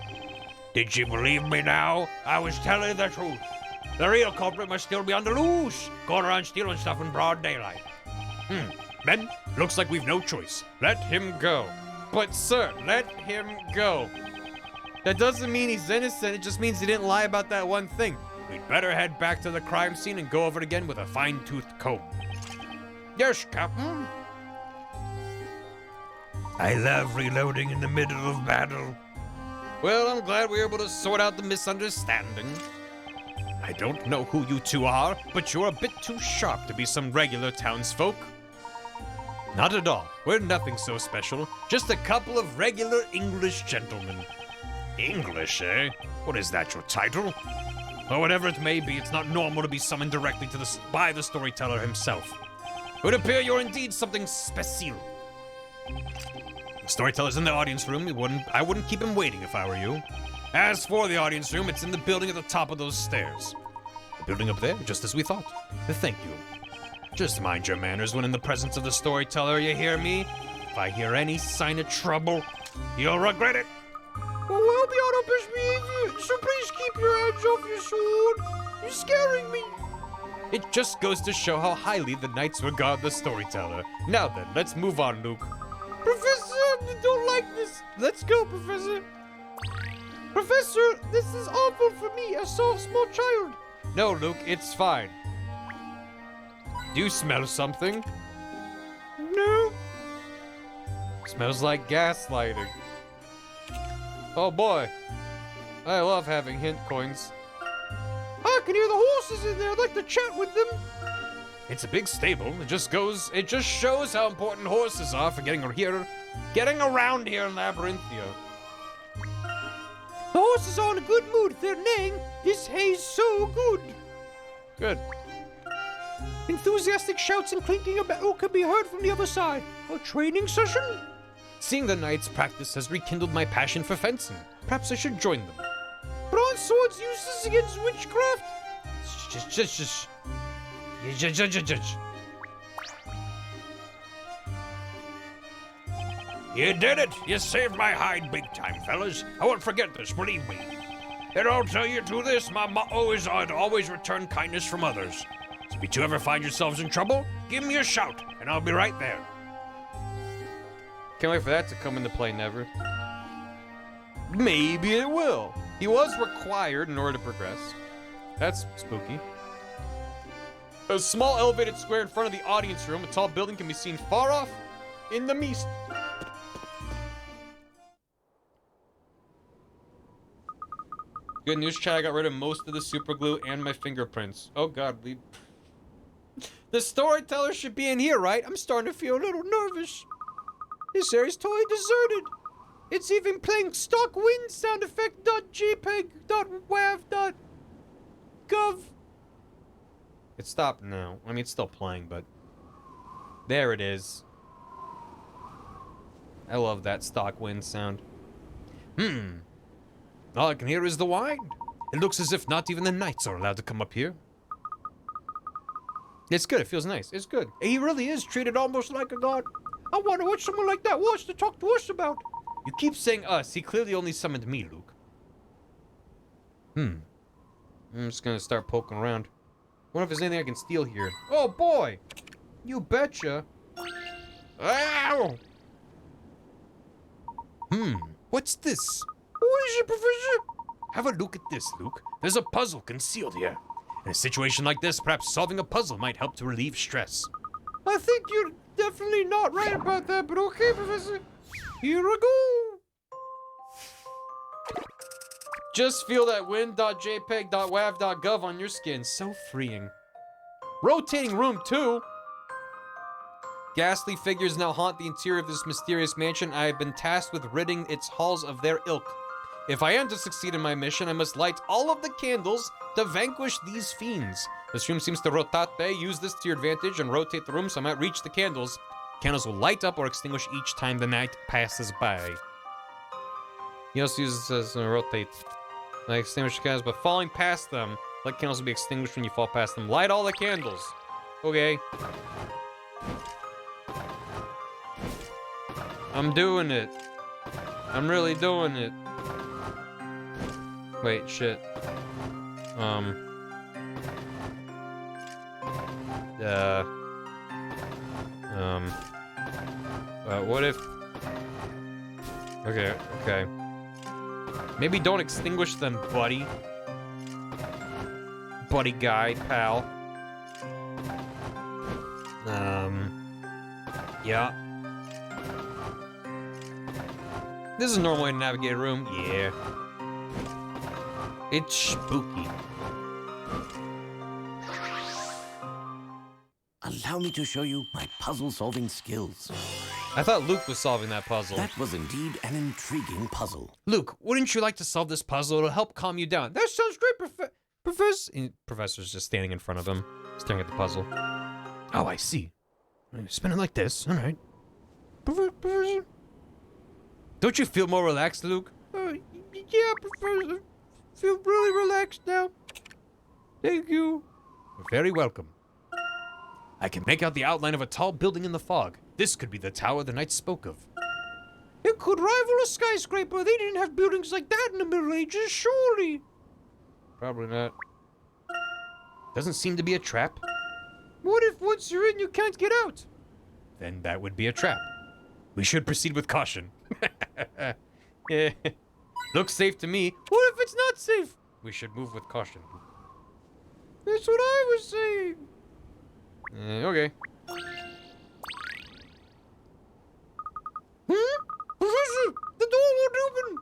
Did you believe me now? I was telling the truth. The real culprit must still be on the loose, going around stealing stuff in broad daylight. Men, looks like we've no choice. Let him go. But sir, let him go. That doesn't mean he's innocent, it just means he didn't lie about that one thing. We'd better head back to the crime scene and go over it again with a fine-toothed comb. Yes, Captain. I love reloading in the middle of battle. Well, I'm glad we were able to sort out the misunderstanding. I don't know who you two are, but you're a bit too sharp to be some regular townsfolk. Not at all. We're nothing so special. Just a couple of regular English gentlemen. English, eh? What is that, your title? Or whatever it may be, it's not normal to be summoned directly to by the storyteller himself. It would appear you're indeed something special. The storyteller's in the audience room. I wouldn't keep him waiting if I were you. As for the audience room, it's in the building at the top of those stairs. The building up there, just as we thought. Thank you. Just mind your manners when in the presence of the storyteller, you hear me? If I hear any sign of trouble, you'll regret it. Well, we'll be on our best behavior, so please keep your hands off your sword. You're scaring me. It just goes to show how highly the knights regard the storyteller. Now then, let's move on, Luke. Professor, I don't like this. Let's go, Professor. Professor, this is awful for me, a small child. No, Luke, it's fine. Do you smell something? No. Smells like gaslighting. Oh boy. I love having hint coins. I can hear the horses in there. I'd like to chat with them. It's a big stable. It just shows how important horses are for getting around here in Labyrinthia. The horses are in a good mood. They're neighing. This hay's so good. Good. Enthusiastic shouts and clinking of metal can be heard from the other side. A training session? Seeing the knights practice has rekindled my passion for fencing. Perhaps I should join them. Bronze swords useless against witchcraft? Just. You did it! You saved my hide big time, fellas. I won't forget this, believe me. And I'll tell you to this, my motto is I'd always return kindness from others. So if you two ever find yourselves in trouble, give me a shout, and I'll be right there. Can't wait for that to come into play, Never. Maybe it will. He was required in order to progress. That's spooky. A small elevated square in front of the audience room. A tall building can be seen far off in the mist. Good news, chat. I got rid of most of the super glue and my fingerprints. Oh god, the storyteller should be in here, right? I'm starting to feel a little nervous. This area's totally deserted. It's even playing stock wind sound effect.jpeg.wav.gov. It stopped now. I mean, it's still playing, but there it is. I love that stock wind sound. All I can hear is the wind. It looks as if not even the knights are allowed to come up here. It's good. It feels nice. It's good. He really is treated almost like a god. I wonder what someone like that wants to talk to us about. You keep saying us. He clearly only summoned me, Luke. I'm just gonna start poking around. Wonder if there's anything I can steal here. Oh boy! You betcha. Ow! What's this? What is it, Professor? Have a look at this, Luke. There's a puzzle concealed here. In a situation like this, perhaps solving a puzzle might help to relieve stress. I think you're definitely not right about that, but okay, Professor. Here I go. Just feel that wind.jpeg.wav.gov on your skin. So freeing. Rotating room 2. Ghastly figures now haunt the interior of this mysterious mansion. I have been tasked with ridding its halls of their ilk. If I am to succeed in my mission, I must light all of the candles to vanquish these fiends. This room seems to rotate. Use this to your advantage and rotate the room so I might reach the candles. Candles will light up or extinguish each time the night passes by. He also uses this as rotate. Like extinguish the candles, but falling past them. Let candles will be extinguished when you fall past them. Light all the candles. Okay. I'm doing it. I'm really doing it. Wait, shit. What if... Okay. Maybe don't extinguish them, buddy. Buddy guy, pal. Yeah. This is a normal way to navigate a room. Yeah. It's spooky. Allow me to show you my puzzle-solving skills. I thought Luke was solving that puzzle. That was indeed an intriguing puzzle. Luke, wouldn't you like to solve this puzzle? It'll help calm you down. That sounds great, Professor. Professor's just standing in front of him, staring at the puzzle. Oh, I see. Spin it like this. All right. Professor? Don't you feel more relaxed, Luke? Yeah, Professor. I feel really relaxed now. Thank you. You're very welcome. I can make out the outline of a tall building in the fog. This could be the tower the knights spoke of. It could rival a skyscraper. They didn't have buildings like that in the Middle Ages, surely. Probably not. Doesn't seem to be a trap. What if once you're in, you can't get out? Then that would be a trap. We should proceed with caution. Looks safe to me. What if it's not safe? We should move with caution. That's what I was saying. Okay. Professor, the door won't open.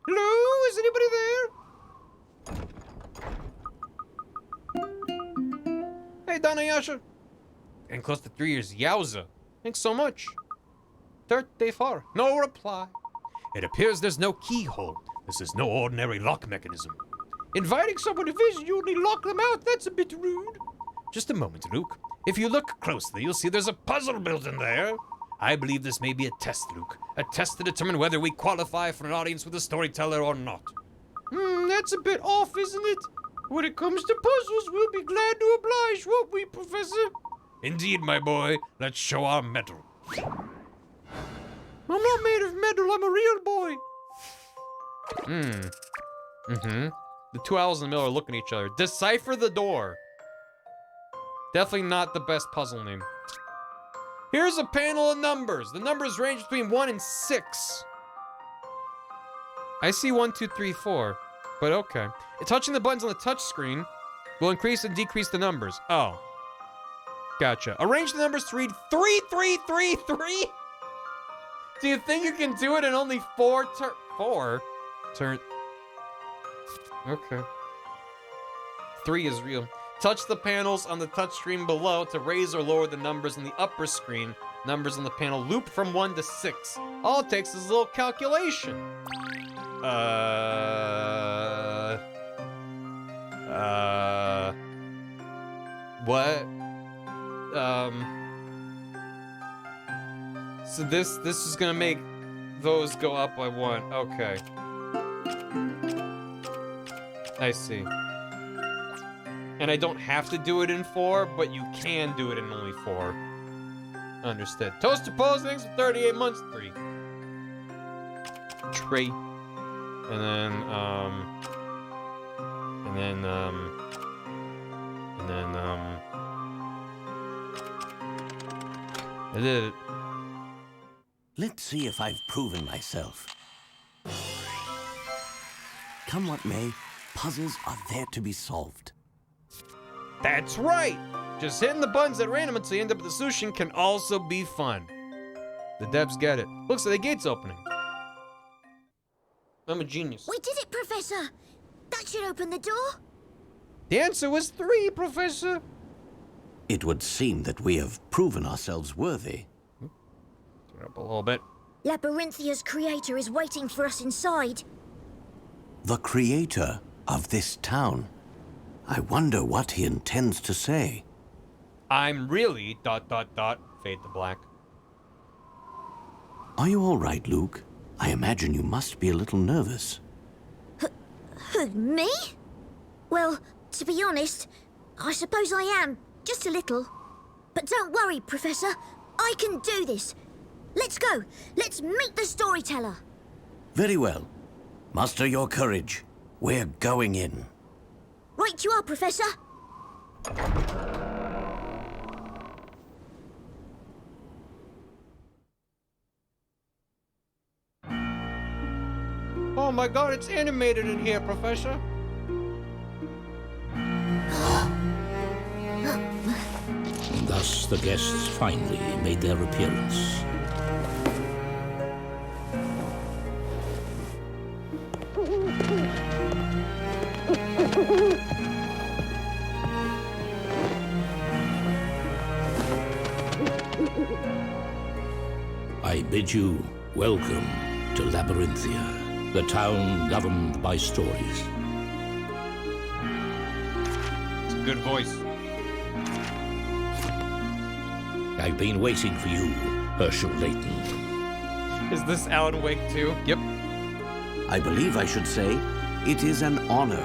Hello, is anybody there? Hey, Danayasha. And close to 3 years. Yowza. Thanks so much. 34. No reply. It appears there's no keyhole. This is no ordinary lock mechanism. Inviting someone to visit you only lock them out. That's a bit rude. Just a moment, Luke. If you look closely, you'll see there's a puzzle built in there. I believe this may be a test, Luke. A test to determine whether we qualify for an audience with a storyteller or not. That's a bit off, isn't it? When it comes to puzzles, we'll be glad to oblige, won't we, Professor? Indeed, my boy. Let's show our mettle. I'm not made of metal, I'm a real boy. The two owls in the middle are looking at each other. Decipher the door. Definitely not the best puzzle name. Here's a panel of numbers. The numbers range between 1 and 6. I see 1, 2, 3, 4. But okay. Touching the buttons on the touch screen will increase and decrease the numbers. Oh. Gotcha. Arrange the numbers to read 3, 3, 3, 3? Do you think you can do it in only 4 turn? Okay. 3 is real. Touch the panels on the touchscreen below to raise or lower the numbers on the upper screen. Numbers on the panel loop from 1 to 6. All it takes is a little calculation. What? So this is gonna make those go up by 1. Okay. I see. And I don't have to do it in 4, but you can do it in only 4. Understood. Toaster pose, thanks for 38 months. 3. Tree. And then, I did it. Let's see if I've proven myself. Come what may, puzzles are there to be solved. That's right! Just hitting the buttons at random until you end up with the solution can also be fun. The devs get it. Looks like the gate's opening. I'm a genius. We did it, Professor! That should open the door. The answer was 3, Professor. It would seem that we have proven ourselves worthy. Turn it up a little bit. Labyrinthia's creator is waiting for us inside. The creator of this town. I wonder what he intends to say. I'm really ... Fade to black. Are you all right, Luke? I imagine you must be a little nervous. Who, me? Well, to be honest, I suppose I am. Just a little. But don't worry, Professor. I can do this. Let's go. Let's meet the storyteller. Very well. Muster your courage. We're going in. Right you are, Professor. Oh my god, it's animated in here, Professor. Thus the guests finally made their appearance. I bid you welcome to Labyrinthia, the town governed by stories. It's a good voice. I've been waiting for you, Herschel Layton. Is this Alan Wake too? Yep. I believe I should say, it is an honor,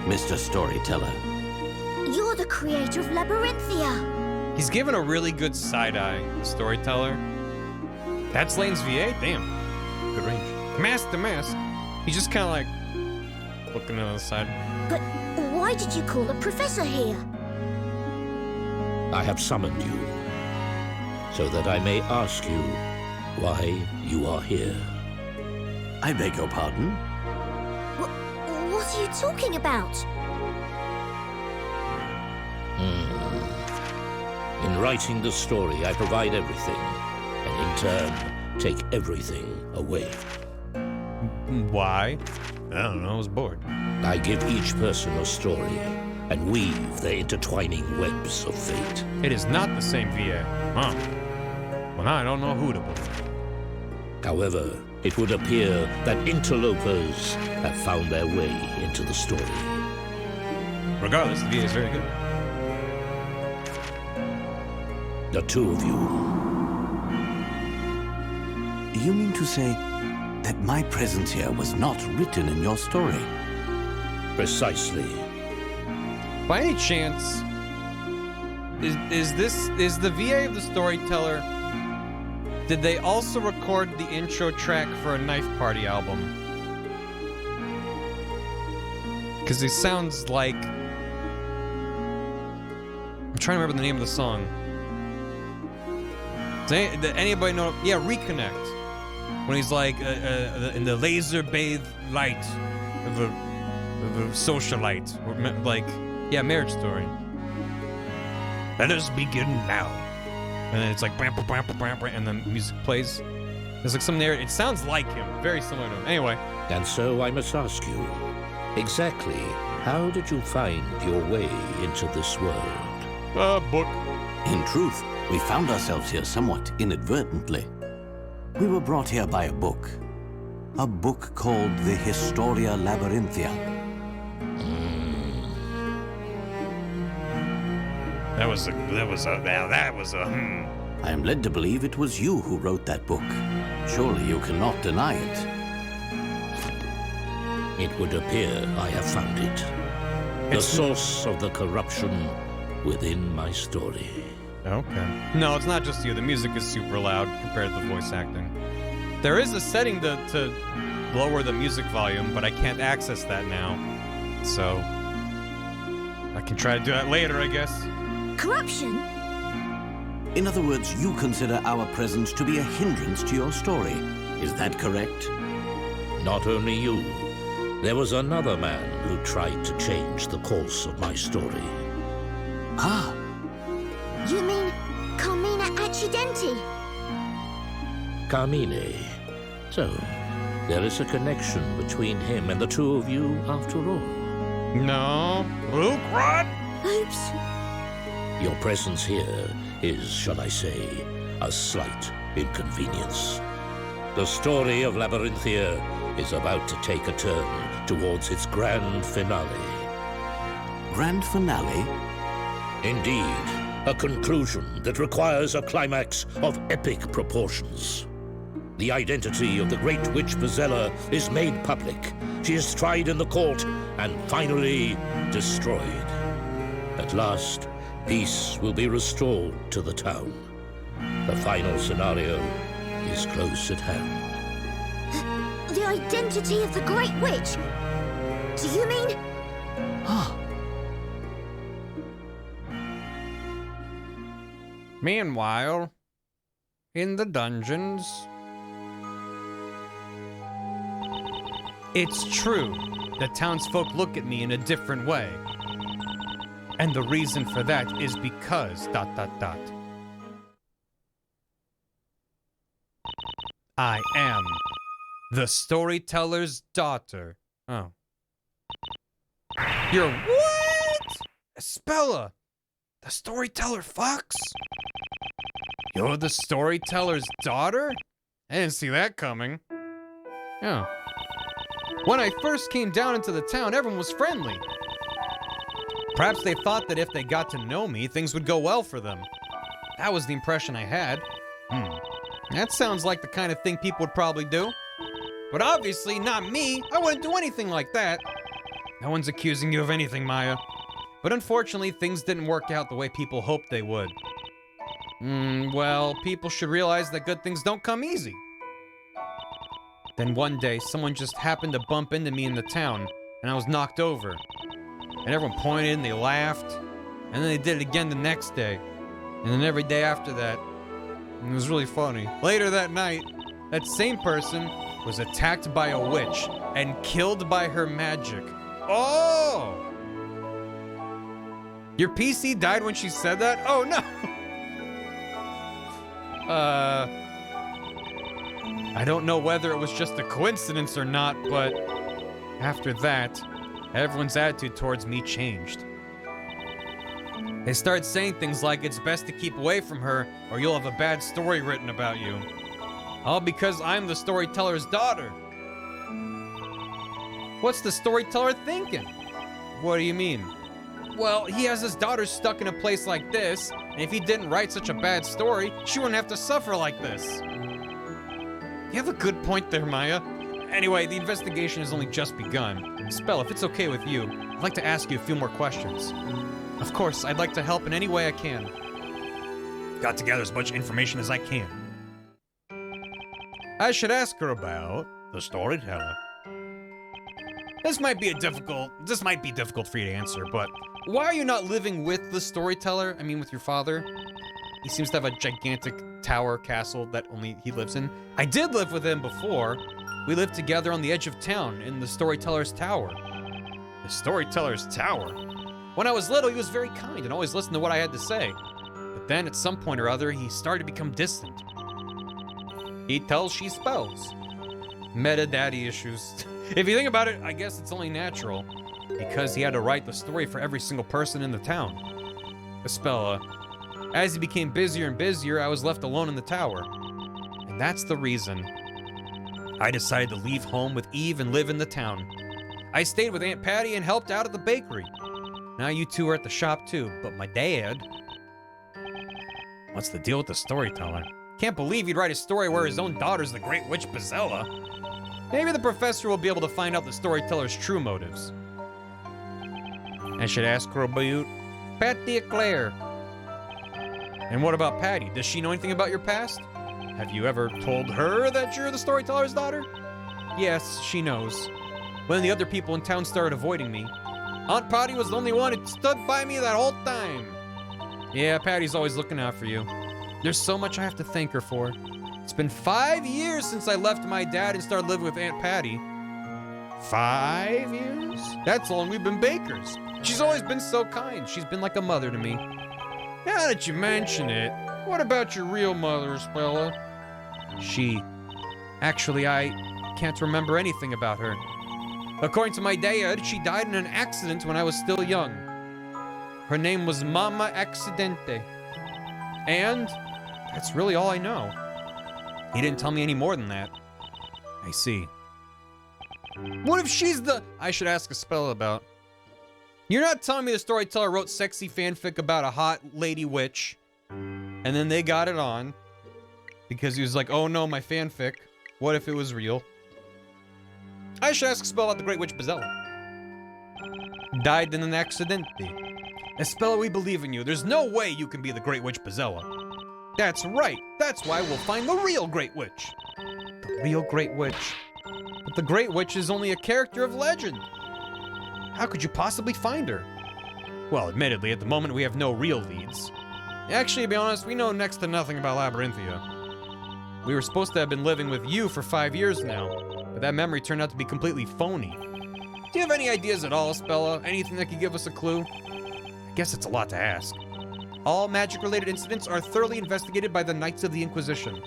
Mr. Storyteller. You're the creator of Labyrinthia. He's given a really good side-eye, the storyteller. That's Lane's VA? Damn. Good range. Mask to mask. He's just kind of like looking to the side. But why did you call a professor here? I have summoned you so that I may ask you why you are here. I beg your pardon? are you talking about? In writing the story, I provide everything, and in turn, take everything away. Why? I don't know, I was bored. I give each person a story, and weave their intertwining webs of fate. It is not the same VA. Huh. Well, now I don't know who to believe. However, it would appear that interlopers have found their way into the story. Regardless, the VA is very good. The two of you. You mean to say that my presence here was not written in your story? Precisely. By any chance, is the VA of the storyteller? Did they also record the intro track for a Knife Party album? Because it sounds like... I'm trying to remember the name of the song. Does anybody know? Yeah, Reconnect. When he's like in the laser-bathed light of a socialite. Or, like, yeah, Marriage Story. Let us begin now. And then it's like, bam, bam, bam, bam, bam, and then music plays. There's like some narrative. It sounds like him. Very similar to him. Anyway. And so I must ask you, exactly how did you find your way into this world? Book. In truth, we found ourselves here somewhat inadvertently. We were brought here by a book called the Historia Labyrinthia. That was a I am led to believe it was you who wrote that book. Surely you cannot deny it. It would appear I have found it. The source of the corruption within my story. Okay. No, it's not just you. The music is super loud compared to the voice acting. There is a setting to lower the music volume, but I can't access that now. So I can try to do that later, I guess. Corruption? In other words, you consider our presence to be a hindrance to your story. Is that correct? Not only you. There was another man who tried to change the course of my story. Ah. You mean Carmina Accidenti? Carmine. So, there is a connection between him and the two of you after all. No. Luke, run! Oops. Your presence here is, shall I say, a slight inconvenience. The story of Labyrinthia is about to take a turn towards its grand finale. Grand finale? Indeed, a conclusion that requires a climax of epic proportions. The identity of the great witch Bozella is made public. She is tried in the court and finally destroyed. At last, peace will be restored to the town. The final scenario is close at hand. The identity of the Great Witch? Do you mean... Meanwhile, in the dungeons... It's true that townsfolk look at me in a different way. And the reason for that is because... ... I am the storyteller's daughter. Oh. You're what? Espella, the storyteller fox? You're the storyteller's daughter? I didn't see that coming. Oh. When I first came down into the town, everyone was friendly. Perhaps they thought that if they got to know me, things would go well for them. That was the impression I had. That sounds like the kind of thing people would probably do. But obviously, not me. I wouldn't do anything like that. No one's accusing you of anything, Maya. But unfortunately, things didn't work out the way people hoped they would. Well, people should realize that good things don't come easy. Then one day, someone just happened to bump into me in the town, and I was knocked over. And everyone pointed and they laughed. And then they did it again the next day. And then every day after that. And it was really funny. Later that night, that same person was attacked by a witch and killed by her magic. Oh! Your PC died when she said that? Oh, no! I don't know whether it was just a coincidence or not, but after that, everyone's attitude towards me changed. They started saying things like it's best to keep away from her or you'll have a bad story written about you. All because I'm the storyteller's daughter. What's the storyteller thinking? What do you mean? Well, he has his daughter stuck in a place like this, and if he didn't write such a bad story, she wouldn't have to suffer like this. You have a good point there, Maya. Anyway, the investigation has only just begun. Spell, if it's okay with you, I'd like to ask you a few more questions. Of course, I'd like to help in any way I can. Got to gather as much information as I can. I should ask her about the storyteller. This might be difficult for you to answer, but why are you not living with the storyteller? I mean, with your father? He seems to have a gigantic tower castle that only he lives in. I did live with him before. We lived together on the edge of town in the storyteller's tower. The storyteller's tower? When I was little, he was very kind and always listened to what I had to say. But then at some point or other, he started to become distant. He tells, she spells. Meta daddy issues. If you think about it, I guess it's only natural. Because he had to write the story for every single person in the town. Espella, as he became busier and busier, I was left alone in the tower. And that's the reason I decided to leave home with Eve and live in the town. I stayed with Aunt Patty and helped out at the bakery. Now you two are at the shop too, but my dad... What's the deal with the storyteller? Can't believe he'd write a story where his own daughter's the Great Witch Bazella. Maybe the professor will be able to find out the storyteller's true motives. I should ask her about Patty Eclair. And what about Patty? Does she know anything about your past? Have you ever told her that you're the storyteller's daughter? Yes, she knows. When the other people in town started avoiding me, Aunt Patty was the only one who stood by me that whole time. Yeah, Patty's always looking out for you. There's so much I have to thank her for. It's been 5 years since I left my dad and started living with Aunt Patty. 5 years? That's long we've been bakers. She's always been so kind. She's been like a mother to me. Now that you mention it, what about your real mother, Spella? Actually, I can't remember anything about her. According to my dad, she died in an accident when I was still young. Her name was Mama Accidente. And that's really all I know. He didn't tell me any more than that. I see. What if she's the... I should ask a spell about. You're not telling me the storyteller wrote sexy fanfic about a hot lady witch, and then they got it on, because he was like, oh no, my fanfic. What if it was real? I should ask a spell about the Great Witch Bazella. Died in an accident. Espella, we believe in you. There's no way you can be the Great Witch Bazella. That's right. That's why we'll find the real Great Witch. The real Great Witch. But the Great Witch is only a character of legend. How could you possibly find her? Well, admittedly, at the moment we have no real leads. Actually, to be honest, we know next to nothing about Labyrinthia. We were supposed to have been living with you for 5 years now, but that memory turned out to be completely phony. Do you have any ideas at all, Spella? Anything that could give us a clue? I guess it's a lot to ask. All magic-related incidents are thoroughly investigated by the Knights of the Inquisition.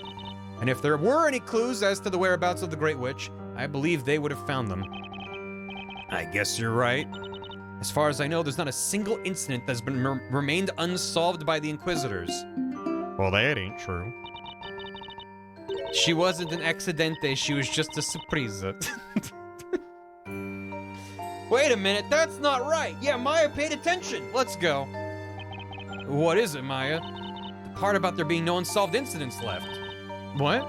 And if there were any clues as to the whereabouts of the Great Witch, I believe they would have found them. I guess you're right. As far as I know, there's not a single incident that's been remained unsolved by the Inquisitors. Well, that ain't true. She wasn't an accidente, she was just a surprise. Wait a minute, that's not right. Yeah, Maya paid attention. Let's go. What is it, Maya? The part about there being no unsolved incidents left. What?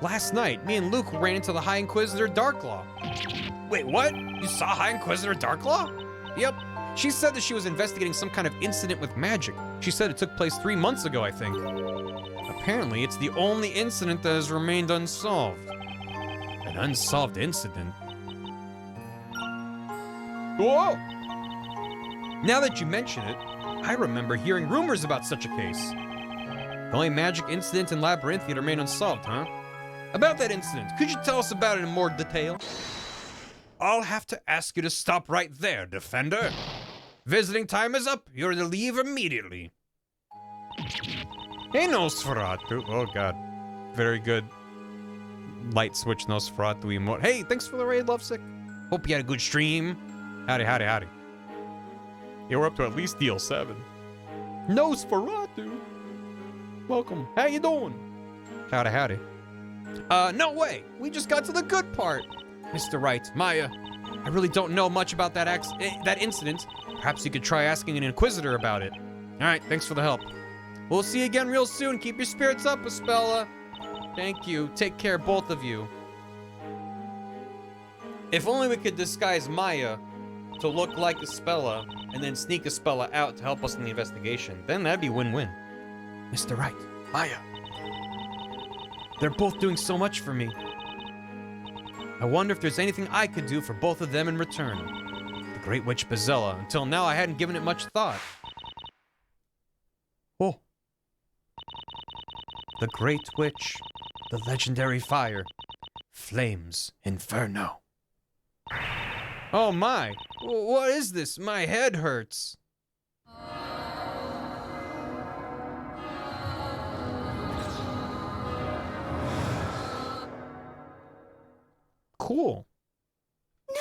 Last night, me and Luke ran into the High Inquisitor Darklaw. Wait, what? You saw High Inquisitor Darklaw? Yep. She said that she was investigating some kind of incident with magic. She said it took place 3 months ago, I think. Apparently, it's the only incident that has remained unsolved. An unsolved incident? Whoa! Now that you mention it, I remember hearing rumors about such a case. The only magic incident in Labyrinthia to remain unsolved, huh? About that incident, could you tell us about it in more detail? I'll have to ask you to stop right there, Defender. Visiting time is up. You're to leave immediately. Hey, Nosferatu. Oh, God. Very good. Light switch Nosferatu emote. Hey, thanks for the raid, Lovesick. Hope you had a good stream. Howdy, howdy, howdy. Yeah, we're up to at least deal 7. Nosferatu. Welcome. How you doing? Howdy, howdy. No way. We just got to the good part. Mr. Wright, Maya, I really don't know much about that incident. Perhaps you could try asking an Inquisitor about it. All right, thanks for the help. We'll see you again real soon. Keep your spirits up, Espella. Thank you. Take care, both of you. If only we could disguise Maya to look like Espella and then sneak Espella out to help us in the investigation. Then that'd be win-win. Mr. Wright, Maya. They're both doing so much for me. I wonder if there's anything I could do for both of them in return. The Great Witch Bazella. Until now, I hadn't given it much thought. Oh. The Great Witch. The legendary fire. Flames Inferno. Oh my. What is this? My head hurts. Cool. No!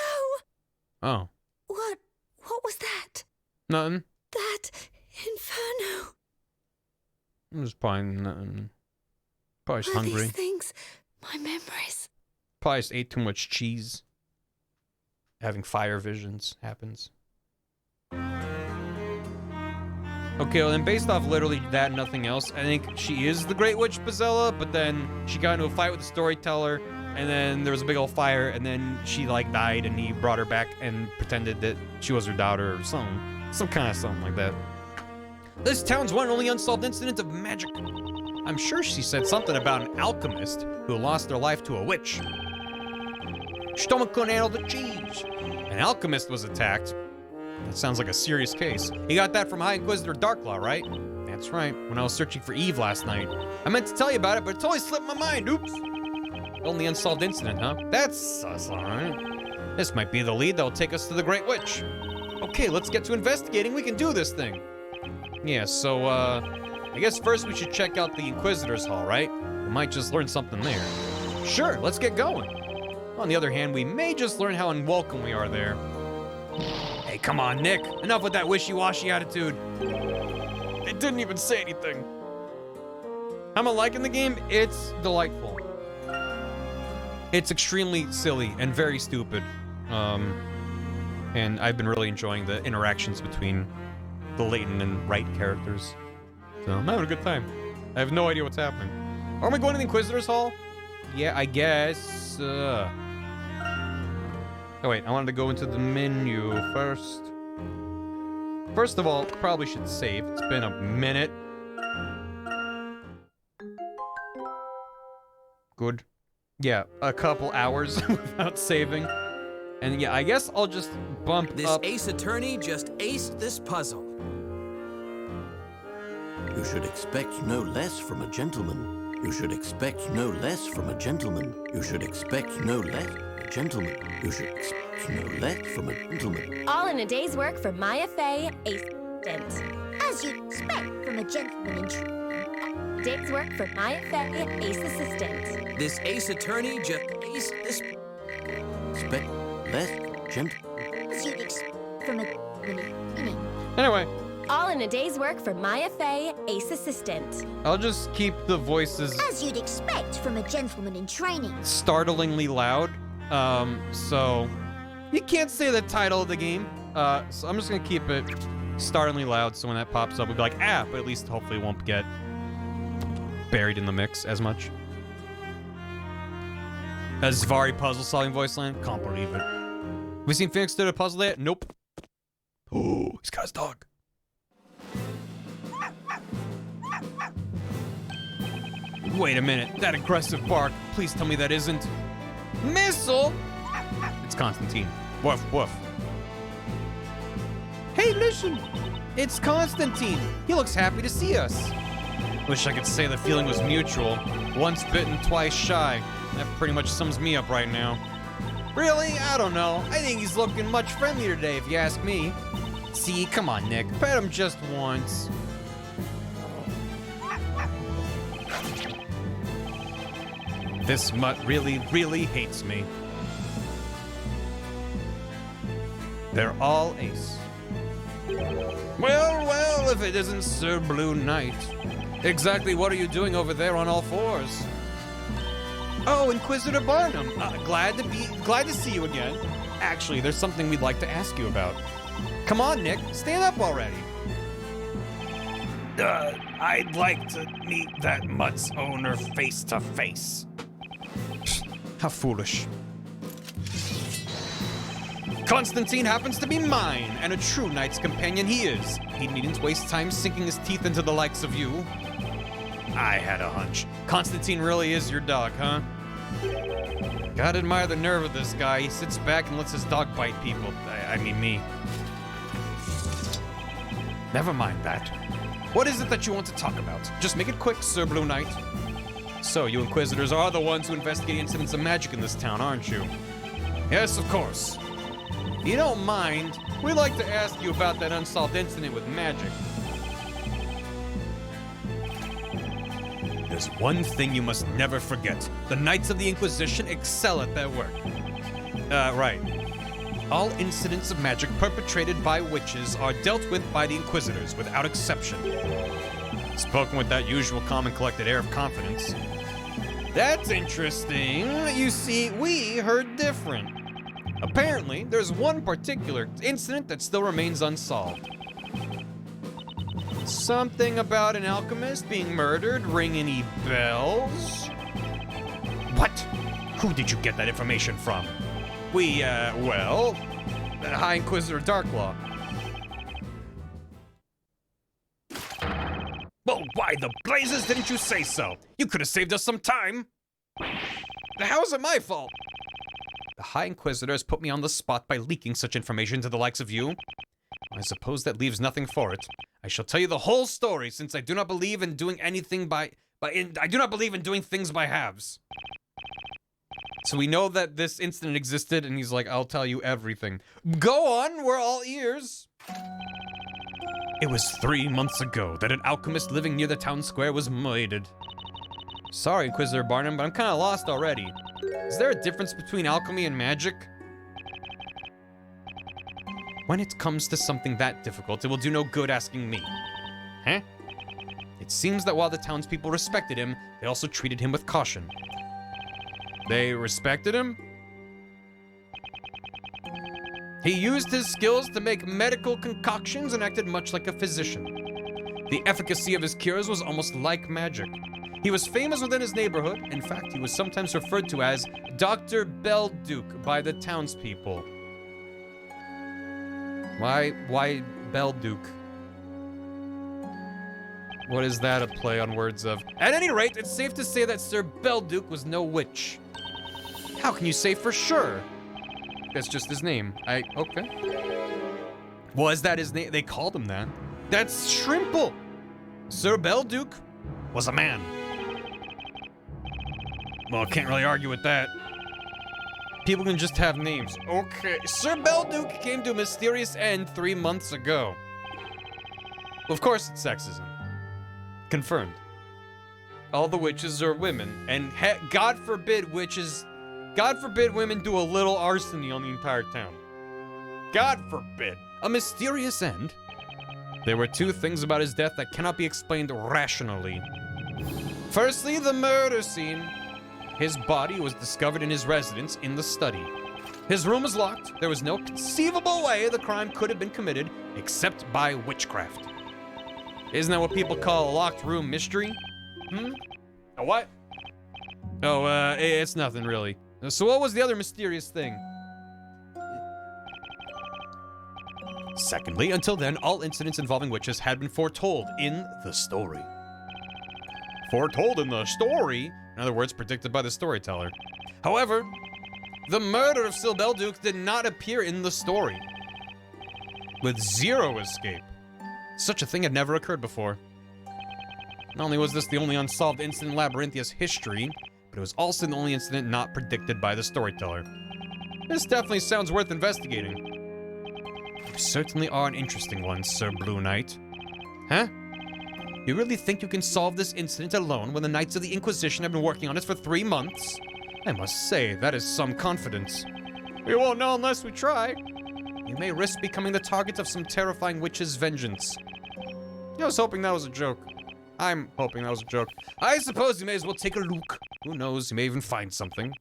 Oh. What was that? Nothing. That inferno. It was probably nothing. Probably just Are hungry. these things my memories? Probably just ate too much cheese. Having fire visions happens. Okay, well then based off literally that and nothing else, I think she is the Great Witch Bazella, but then she got into a fight with the storyteller, and then there was a big old fire, and then she like died, and he brought her back and pretended that she was her daughter or something. Some kind of something like that. This town's one and only unsolved incident of magic. I'm sure she said something about an alchemist who lost their life to a witch. Stomach couldn't handle the cheese. An alchemist was attacked. That sounds like a serious case. You got that from High Inquisitor Darklaw, right? That's right, when I was searching for Eve last night. I meant to tell you about it, but it totally slipped my mind, oops. Only unsolved incident, huh? That's alright. This might be the lead that'll take us to the Great Witch. Okay, let's get to investigating. We can do this thing. Yeah, so, I guess first we should check out the Inquisitor's Hall, right? We might just learn something there. Sure, let's get going. On the other hand, we may just learn how unwelcome we are there. Hey, come on, Nick. Enough with that wishy-washy attitude. They didn't even say anything. I'm liking the game. It's delightful. It's extremely silly and very stupid. And I've been really enjoying the interactions between the Layton and Wright characters. So I'm having a good time. I have no idea what's happening. Are we going to the Inquisitor's Hall? Yeah, I guess. Oh wait, I wanted to go into the menu first. First of all, probably should save. It's been a minute. Good. Yeah, a couple hours without saving. And yeah, I guess I'll just bump this up. Ace Attorney just aced this puzzle. You should expect no less from a gentleman. You should expect no less from a gentleman. You should expect no less from a gentleman. You should expect no less from a gentleman. All in a day's work for Maya Fey, assistant. As you'd expect from a gentleman in training. Day's work for Maya Fey, ace assistant. This Ace Attorney just aced this. Expect less from a gentleman. As you'd expect from a gentleman in training. Anyway. All in a day's work for Maya Fey, ace assistant. I'll just keep the voices as you'd expect from a gentleman in training. Startlingly loud. So you can't say the title of the game. So I'm just gonna keep it startlingly loud so when that pops up we'll be like, ah, but at least hopefully it won't get buried in the mix as much. A Zvari puzzle solving voice line? Can't believe it. Have we seen Phoenix do a puzzle yet? Nope. Oh, he's got his dog. Wait a minute, that aggressive bark. Please tell me that isn't Missile. It's Constantine. Woof, woof. Hey, listen. It's Constantine. He looks happy to see us. Wish I could say the feeling was mutual. Once bitten, twice shy. That pretty much sums me up right now. Really? I don't know. I think he's looking much friendlier today, if you ask me. See, come on, Nick. Pet him just once. This mutt really, really hates me. They're all ace. Well, well, if it isn't Sir Blue Knight. Exactly what are you doing over there on all fours? Oh, Inquisitor Barnum. Glad to see you again. Actually, there's something we'd like to ask you about. Come on, Nick. Stand up already. I'd like to meet that mutt's owner face to face. How foolish. Constantine happens to be mine, and a true knight's companion he is. He needn't waste time sinking his teeth into the likes of you. I had a hunch. Constantine really is your dog, huh? Gotta admire the nerve of this guy. He sits back and lets his dog bite people. I mean me. Never mind that. What is it that you want to talk about? Just make it quick, Sir Blue Knight. So, you Inquisitors are the ones who investigate incidents of magic in this town, aren't you? Yes, of course. You don't mind, we'd like to ask you about that unsolved incident with magic. There's one thing you must never forget. The Knights of the Inquisition excel at their work. Right. All incidents of magic perpetrated by witches are dealt with by the Inquisitors, without exception. Spoken with that usual calm and collected air of confidence. That's interesting. You see, we heard different. Apparently, there's one particular incident that still remains unsolved. Something about an alchemist being murdered, ring any bells? What? Who did you get that information from? Well, High Inquisitor Darklaw. Well, why the blazes didn't you say so? You could have saved us some time. How is it my fault? The High Inquisitor has put me on the spot by leaking such information to the likes of you. I suppose that leaves nothing for it. I shall tell you the whole story, since I do not believe in doing anything I do not believe in doing things by halves. So we know that this incident existed, and he's like, I'll tell you everything. Go on, we're all ears. It was 3 months ago that an alchemist living near the town square was murdered. Sorry, Inquisitor Barnum, but I'm kind of lost already. Is there a difference between alchemy and magic? When it comes to something that difficult, it will do no good asking me. Huh? It seems that while the townspeople respected him, they also treated him with caution. They respected him? He used his skills to make medical concoctions and acted much like a physician. The efficacy of his cures was almost like magic. He was famous within his neighborhood. In fact, he was sometimes referred to as Dr. Belduke by the townspeople. Why Belduke? What is that a play on words of? At any rate, it's safe to say that Sir Belduke was no witch. How can you say for sure? That's just his name. Okay. Was that his name? They called him that. That's Shrimple. Sir Belduke was a man. Well, can't really argue with that. People can just have names. Okay. Sir Belduke came to a mysterious end 3 months ago. Well, of course it's sexism. Confirmed. All the witches are women, and God forbid women do a little arsony on the entire town. God forbid. A mysterious end. There were two things about his death that cannot be explained rationally. Firstly, the murder scene. His body was discovered in his residence in the study. His room was locked. There was no conceivable way the crime could have been committed except by witchcraft. Isn't that what people call a locked room mystery? A what? Oh, it's nothing really. So what was the other mysterious thing? Secondly, until then, all incidents involving witches had been foretold in the story. Foretold in the story? In other words, predicted by the storyteller. However, the murder of Sir Belduke did not appear in the story. With zero escape. Such a thing had never occurred before. Not only was this the only unsolved incident in Labyrinthia's history, but it was also the only incident not predicted by the storyteller. This definitely sounds worth investigating. You certainly are an interesting one, Sir Blue Knight. Huh? You really think you can solve this incident alone when the Knights of the Inquisition have been working on it for 3 months? I must say, that is some confidence. We won't know unless we try. You may risk becoming the target of some terrifying witch's vengeance. I was hoping that was a joke. I'm hoping that was a joke. I suppose you may as well take a look. Who knows, you may even find something.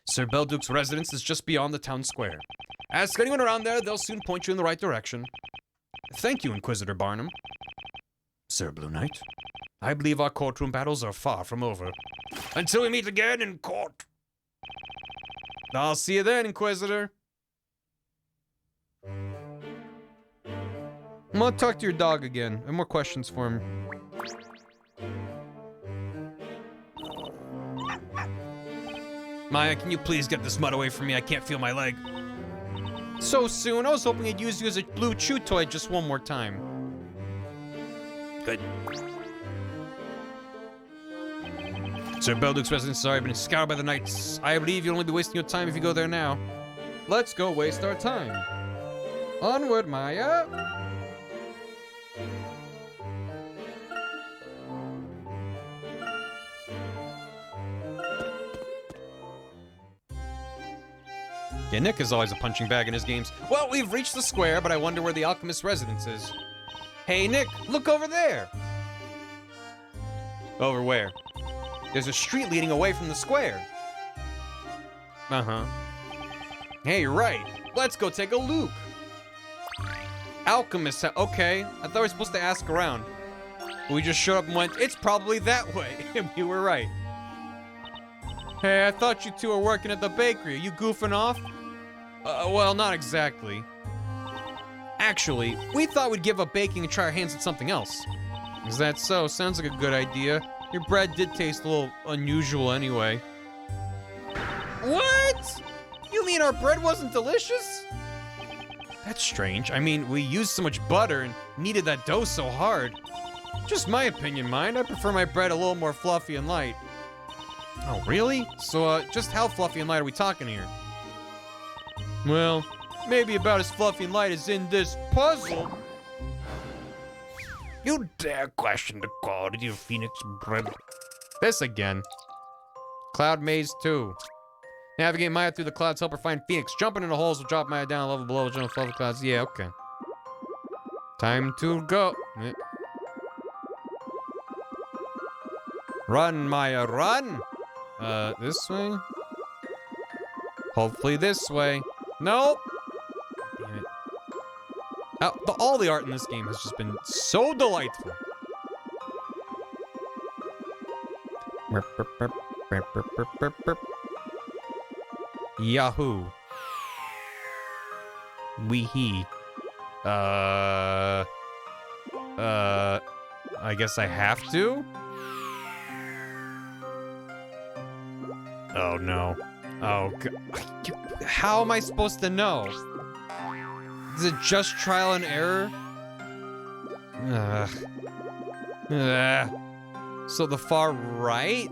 Sir Belduke's residence is just beyond the town square. Ask anyone around there, they'll soon point you in the right direction. Thank you, Inquisitor Barnum. Sir Blue Knight, I believe our courtroom battles are far from over. Until we meet again in court. I'll see you then, Inquisitor. I'm gonna talk to your dog again. I have more questions for him. Maya, can you please get this mud away from me? I can't feel my leg. So soon? I was hoping I'd use you as a blue chew toy just one more time. Good. Sir Belduke's residence has already been scoured by the Knights. I believe you'll only be wasting your time if you go there now. Let's go waste our time. Onward, Maya! Yeah, Nick is always a punching bag in his games. Well, we've reached the square, but I wonder where the Alchemist's residence is. Hey, Nick, look over there! Over where? There's a street leading away from the square. Uh-huh. Hey, you're right. Let's go take a look. Alchemist, okay. I thought we were supposed to ask around. But we just showed up and went, it's probably that way. And we were right. Hey, I thought you two were working at the bakery. Are you goofing off? Well, not exactly. Actually, we thought we'd give up baking and try our hands at something else. Is that so? Sounds like a good idea. Your bread did taste a little unusual anyway. What? You mean our bread wasn't delicious? That's strange. I mean, we used so much butter and kneaded that dough so hard. Just my opinion, mind. I prefer my bread a little more fluffy and light. Oh, really? So, just how fluffy and light are we talking here? Well, maybe about as fluffy and light as in this puzzle. You dare question the quality of Phoenix bread? This again. Cloud Maze 2. Navigate Maya through the clouds, help her find Phoenix. Jumping into holes will drop Maya down a level below, jump fluffy clouds. Yeah, okay. Time to go. Run, Maya, run! This way? Hopefully this way. Nope! Damn it. All the art in this game has just been so delightful. Yahoo. Wee-hee. I guess I have to? Oh no. Oh god. How am I supposed to know? Is it just trial and error? So the far right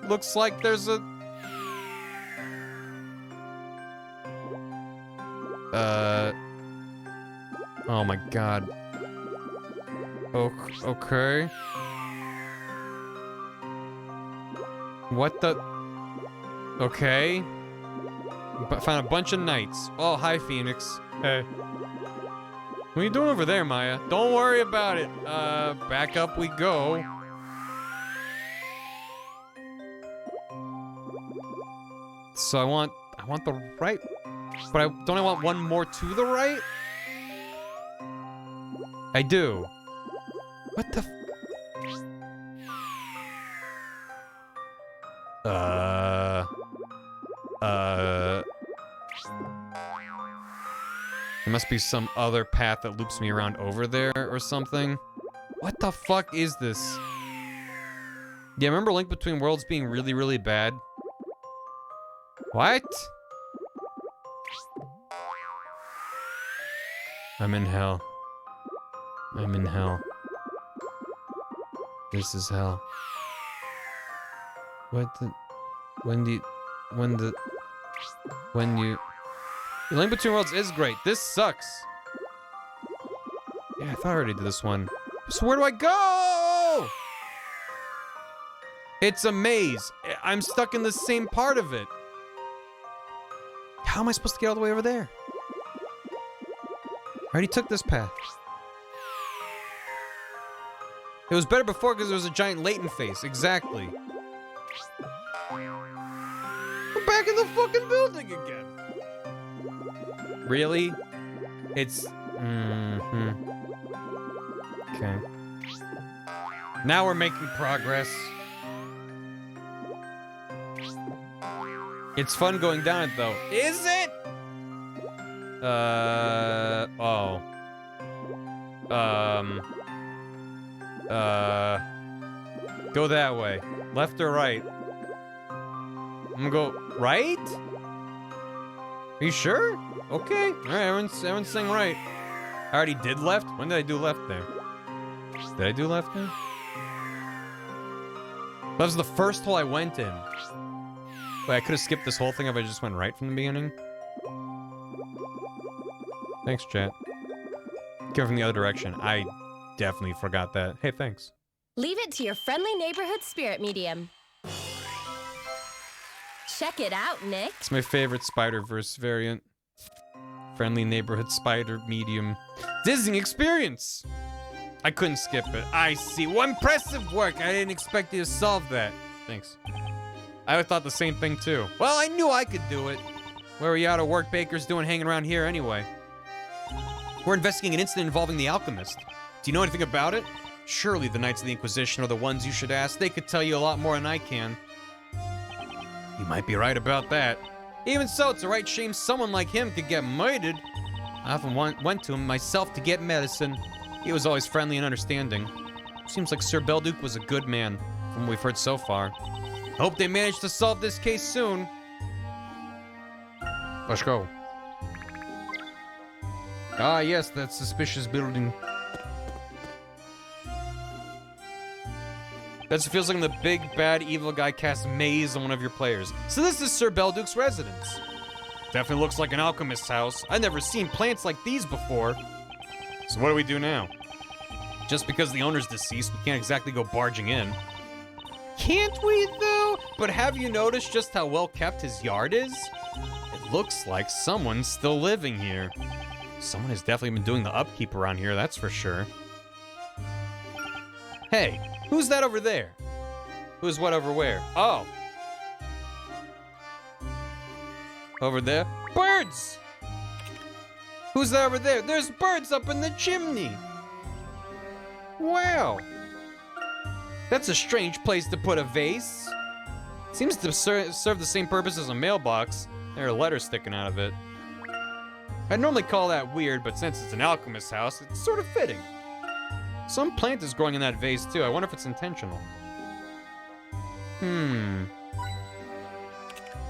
looks like there's a... Oh my god. Okay. What the... Okay. Found a bunch of knights. Oh, hi, Phoenix. Hey. What are you doing over there, Maya? Don't worry about it. Back up we go. So I want the right, but don't I want one more to the right? I do. What the? There must be some other path that loops me around over there or something. What the fuck is this? Yeah, remember Link Between Worlds being really, really bad? What? I'm in hell. I'm in hell. This is hell. What the... When you... The Link Between Worlds is great. This sucks. Yeah, I thought I already did this one. So where do I go? It's a maze. I'm stuck in the same part of it. How am I supposed to get all the way over there? I already took this path. It was better before because there was a giant Layton face. Exactly. I'm back in the fucking building again. Really? It's... Okay. Now we're making progress. It's fun going down it, though. Is it? Oh. Go that way. Left or right? I'm gonna go right? Are you sure? Okay. Alright, everyone's saying right. I already did left? When did I do left there? Did I do left there? That was the first hole I went in. Wait, I could have skipped this whole thing if I just went right from the beginning. Thanks, chat. Go from the other direction. I definitely forgot that. Hey, thanks. Leave it to your friendly neighborhood spirit medium. Check it out, Nick. It's my favorite Spider-Verse variant. Friendly neighborhood spider medium. Disney experience! I couldn't skip it. I see. Well, impressive work. I didn't expect you to solve that. Thanks. I thought the same thing too. Well, I knew I could do it. Where are you out of work Baker's doing hanging around here anyway? We're investigating an incident involving the Alchemist. Do you know anything about it? Surely the Knights of the Inquisition are the ones you should ask. They could tell you a lot more than I can. You might be right about that. Even so, it's a right shame someone like him could get murdered. I often went to him myself to get medicine. He was always friendly and understanding. Seems like Sir Belduke was a good man, from what we've heard so far. I hope they manage to solve this case soon. Let's go. Ah, yes, that suspicious building. That feels like the big, bad, evil guy casts maze on one of your players. So this is Sir Belduke's residence. Definitely looks like an alchemist's house. I've never seen plants like these before. So what do we do now? Just because the owner's deceased, we can't exactly go barging in. Can't we, though? But have you noticed just how well kept his yard is? It looks like someone's still living here. Someone has definitely been doing the upkeep around here, that's for sure. Hey, who's that over there? Who's what over where? Oh. Over there? Birds! Who's that over there? There's birds up in the chimney! Wow. That's a strange place to put a vase. Seems to serve the same purpose as a mailbox. There are letters sticking out of it. I'd normally call that weird, but since it's an alchemist's house, it's sort of fitting. Some plant is growing in that vase, too. I wonder if it's intentional.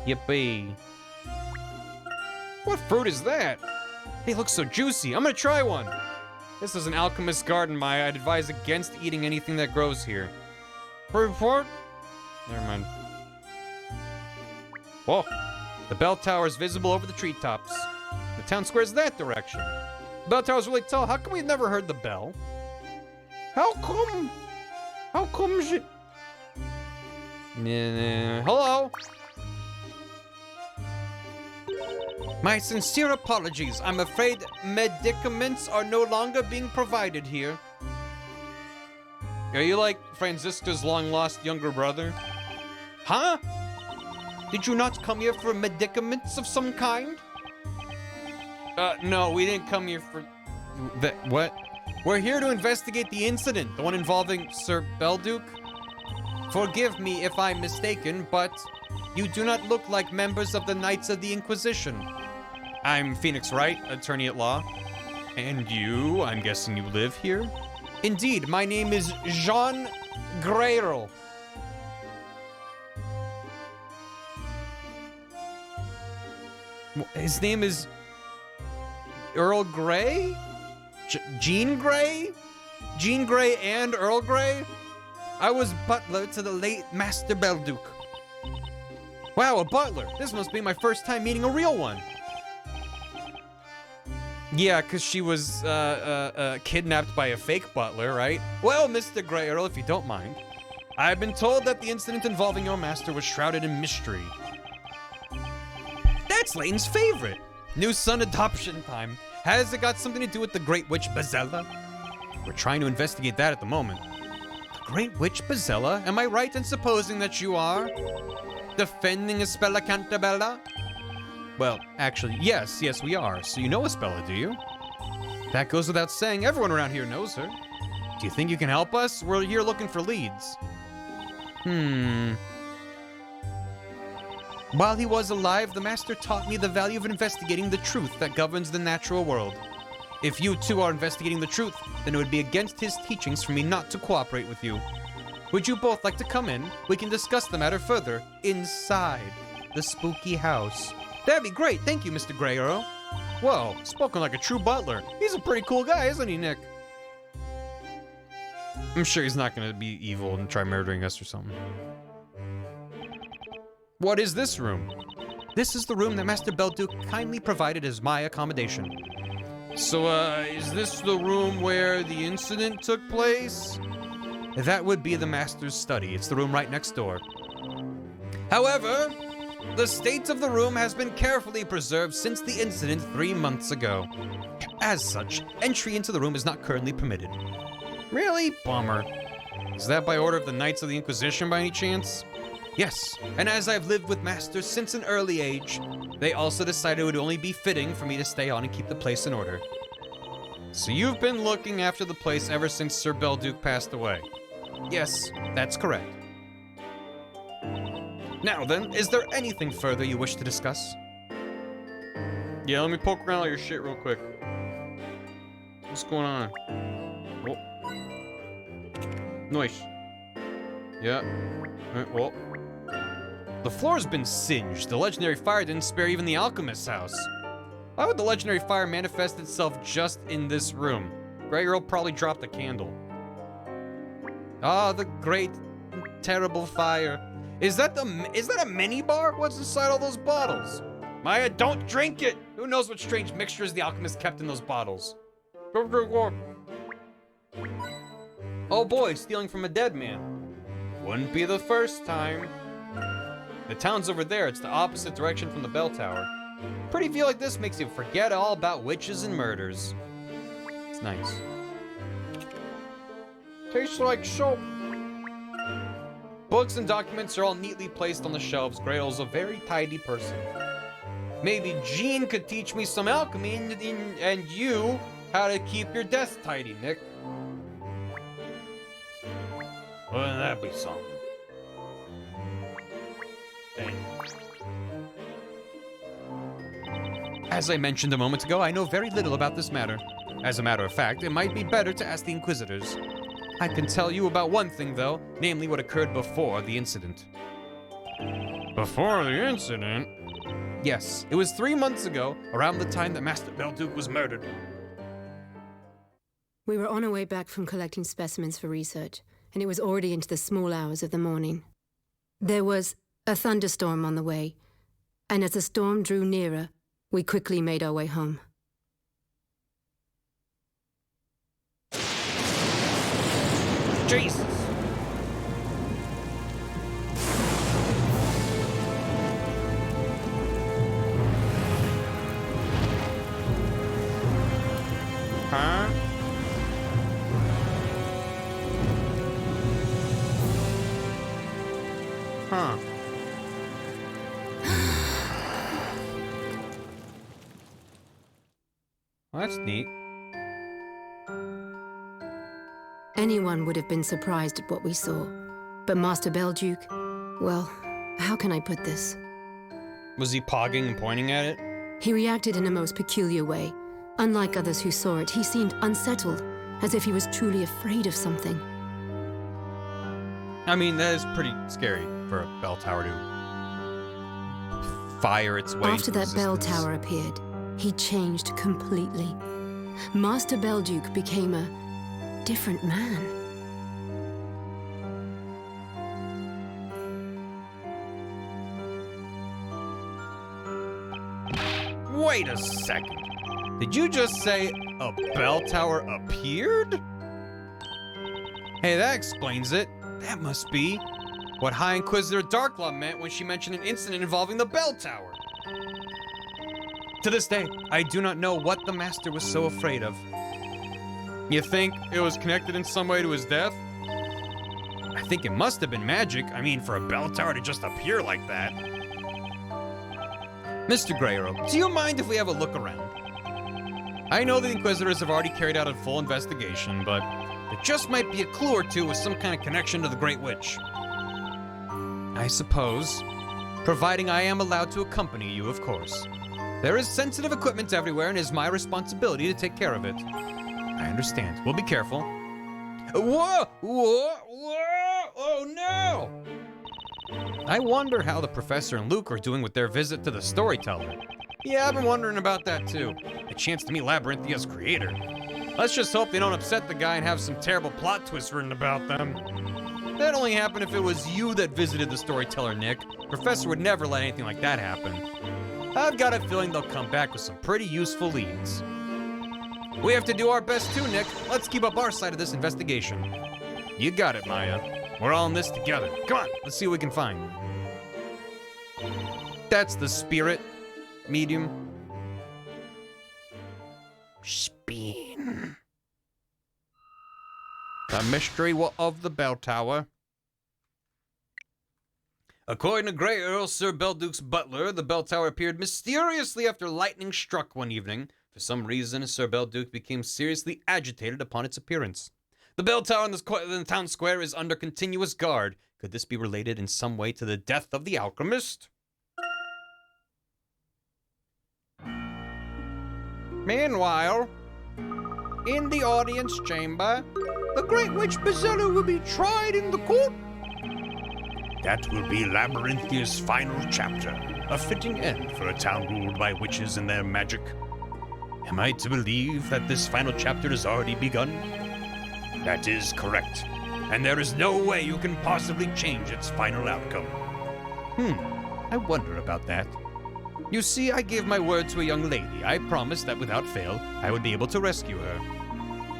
Yippee. What fruit is that? They look so juicy. I'm gonna try one. This is an alchemist's garden, Maya. I'd advise against eating anything that grows here. Report? Never mind. Whoa. The bell tower is visible over the treetops. The town square's that direction. The bell tower's really tall. How come we've never heard the bell? How come it... Hello? My sincere apologies. I'm afraid medicaments are no longer being provided here. Are you like Franziska's long-lost younger brother? Huh? Did you not come here for medicaments of some kind? No, we didn't come here for... What? We're here to investigate the incident, the one involving Sir Belduke. Forgive me if I'm mistaken, but you do not look like members of the Knights of the Inquisition. I'm Phoenix Wright, attorney at law. And you, I'm guessing you live here? Indeed, my name is Jean Greyrel. His name is Earl Grey? Jean Grey? Jean Grey and Earl Grey? I was butler to the late Master Belduke. Wow, a butler. This must be my first time meeting a real one. Yeah, because she was kidnapped by a fake butler, right? Well, Mr. Grey Earl, if you don't mind, I've been told that the incident involving your master was shrouded in mystery. That's Layton's favorite. New son adoption time. Has it got something to do with the Great Witch Bazella? We're trying to investigate that at the moment. The Great Witch Bazella? Am I right in supposing that you are defending Espella Cantabella? Well, actually, yes, we are. So you know Espella, do you? That goes without saying. Everyone around here knows her. Do you think you can help us? We're here looking for leads. While he was alive, the Master taught me the value of investigating the truth that governs the natural world. If you two are investigating the truth, then it would be against his teachings for me not to cooperate with you. Would you both like to come in? We can discuss the matter further inside the spooky house. That'd be great. Thank you, Mr. Grey Earl. Whoa, spoken like a true butler. He's a pretty cool guy, isn't he, Nick? I'm sure he's not gonna be evil and try murdering us or something. What is this room? This is the room that Master Belduke kindly provided as my accommodation. So, is this the room where the incident took place? That would be the Master's study. It's the room right next door. However, the state of the room has been carefully preserved since the incident 3 months ago. As such, entry into the room is not currently permitted. Really? Bummer. Is that by order of the Knights of the Inquisition by any chance? Yes, and as I've lived with Masters since an early age, they also decided it would only be fitting for me to stay on and keep the place in order. So you've been looking after the place ever since Sir Belduke passed away? Yes, that's correct. Now then, is there anything further you wish to discuss? Yeah, let me poke around all your shit real quick. What's going on? Oh. Nice. Yeah. Well. The floor's been singed. The legendary fire didn't spare even the Alchemist's house. Why would the legendary fire manifest itself just in this room? Grey Earl probably dropped a candle. Ah, the great, terrible fire. Is that a mini bar? What's inside all those bottles? Maya, don't drink it! Who knows what strange mixtures the alchemist kept in those bottles? Don't drink one. Oh boy, stealing from a dead man. Wouldn't be the first time. The town's over there. It's the opposite direction from the bell tower. Pretty feel like this makes you forget all about witches and murders. It's nice. Tastes like soap. Books and documents are all neatly placed on the shelves. Grey Earl's a very tidy person. Maybe Jean could teach me some alchemy and you how to keep your desk tidy, Nick. Wouldn't that be something? As I mentioned a moment ago, I know very little about this matter. As a matter of fact, it might be better to ask the Inquisitors. I can tell you about one thing, though, namely what occurred before the incident. Before the incident? Yes, it was 3 months ago, around the time that Master Belduke was murdered. We were on our way back from collecting specimens for research, and it was already into the small hours of the morning. There was a thunderstorm on the way, and as the storm drew nearer, we quickly made our way home. Jesus! Huh? Huh. Well, that's neat. Anyone would have been surprised at what we saw. But Master Belduke, well, how can I put this? Was he pogging and pointing at it? He reacted in a most peculiar way. Unlike others who saw it, he seemed unsettled, as if he was truly afraid of something. I mean, that is pretty scary for a bell tower to fire its way After into that bell existence. tower appeared, he changed completely. Master Belduke became a different man. Wait a second. Did you just say a bell tower appeared? Hey, that explains it. That must be what High Inquisitor Darklaw meant when she mentioned an incident involving the bell tower. To this day, I do not know what the Master was so afraid of. You think it was connected in some way to his death? I think it must have been magic. I mean, for a bell tower to just appear like that. Mr. Grey Arrow, do you mind if we have a look around? I know the Inquisitors have already carried out a full investigation, but there just might be a clue or two with some kind of connection to the Great Witch. I suppose. Providing I am allowed to accompany you, of course. There is sensitive equipment everywhere, and it is my responsibility to take care of it. I understand. We'll be careful. Whoa! Whoa! Whoa! Oh no! I wonder how the Professor and Luke are doing with their visit to the Storyteller. Yeah, I've been wondering about that too. A chance to meet Labyrinthia's creator. Let's just hope they don't upset the guy and have some terrible plot twists written about them. That'd only happen if it was you that visited the Storyteller, Nick. Professor would never let anything like that happen. I've got a feeling they'll come back with some pretty useful leads. We have to do our best too, Nick. Let's keep up our side of this investigation. You got it, Maya. We're all in this together. Come on, let's see what we can find. That's the spirit. Medium. Spin. The mystery of the bell tower. According to Grey Earl Sir Belduke's butler, the bell tower appeared mysteriously after lightning struck one evening. For some reason, Sir Belduke became seriously agitated upon its appearance. The bell tower in the town square is under continuous guard. Could this be related in some way to the death of the Alchemist? Meanwhile, in the audience chamber, the Great Witch Bezella will be tried in the court. That will be Labyrinthia's final chapter. A fitting end for a town ruled by witches and their magic. Am I to believe that this final chapter has already begun? That is correct. And there is no way you can possibly change its final outcome. I wonder about that. You see, I gave my word to a young lady. I promised that without fail, I would be able to rescue her.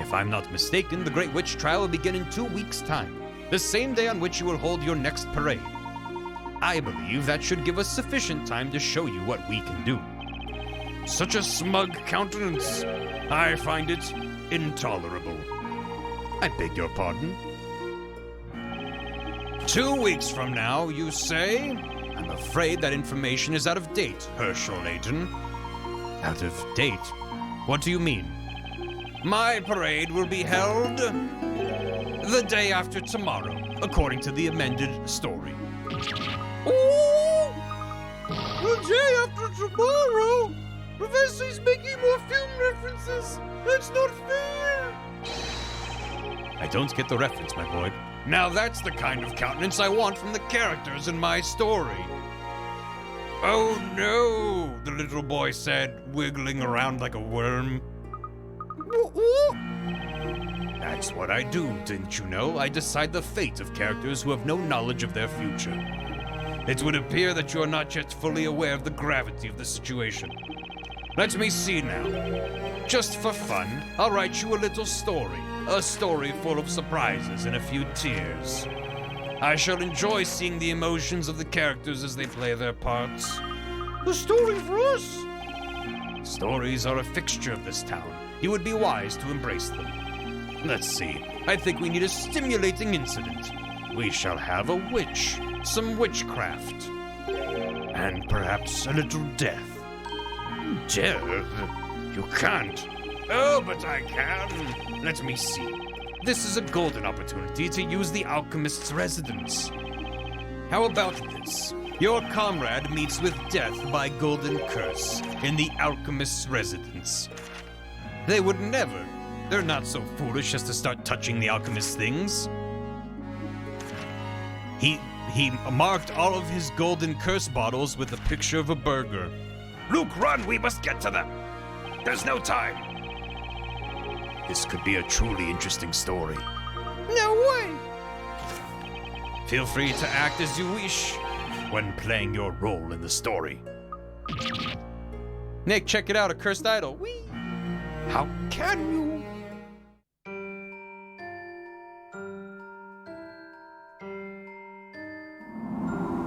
If I'm not mistaken, the Great Witch trial will begin in 2 weeks' time, the same day on which you will hold your next parade. I believe that should give us sufficient time to show you what we can do. Such a smug countenance. I find it intolerable. I beg your pardon? 2 weeks from now, you say? I'm afraid that information is out of date, Herschel Layton. Out of date? What do you mean? My parade will be held the day after tomorrow, according to the amended story. Oh! The day after tomorrow? Professor's making more film references. That's not fair. I don't get the reference, my boy. Now that's the kind of countenance I want from the characters in my story. Oh no, the little boy said, wiggling around like a worm. That's what I do, didn't you know? I decide the fate of characters who have no knowledge of their future. It would appear that you are not yet fully aware of the gravity of the situation. Let me see now. Just for fun, I'll write you a little story. A story full of surprises and a few tears. I shall enjoy seeing the emotions of the characters as they play their parts. A story for us? Stories are a fixture of this town. You would be wise to embrace them. Let's see. I think we need a stimulating incident. We shall have a witch, some witchcraft, and perhaps a little death. Death? You can't. Oh, but I can. Let me see. This is a golden opportunity to use the Alchemist's residence. How about this? Your comrade meets with death by golden curse in the Alchemist's residence. They would never. They're not so foolish as to start touching the Alchemist's things. He marked all of his golden curse bottles with a picture of a burger. Luke, run! We must get to them! There's no time! This could be a truly interesting story. No way! Feel free to act as you wish when playing your role in the story. Nick, check it out, a cursed idol. Whee! How can you?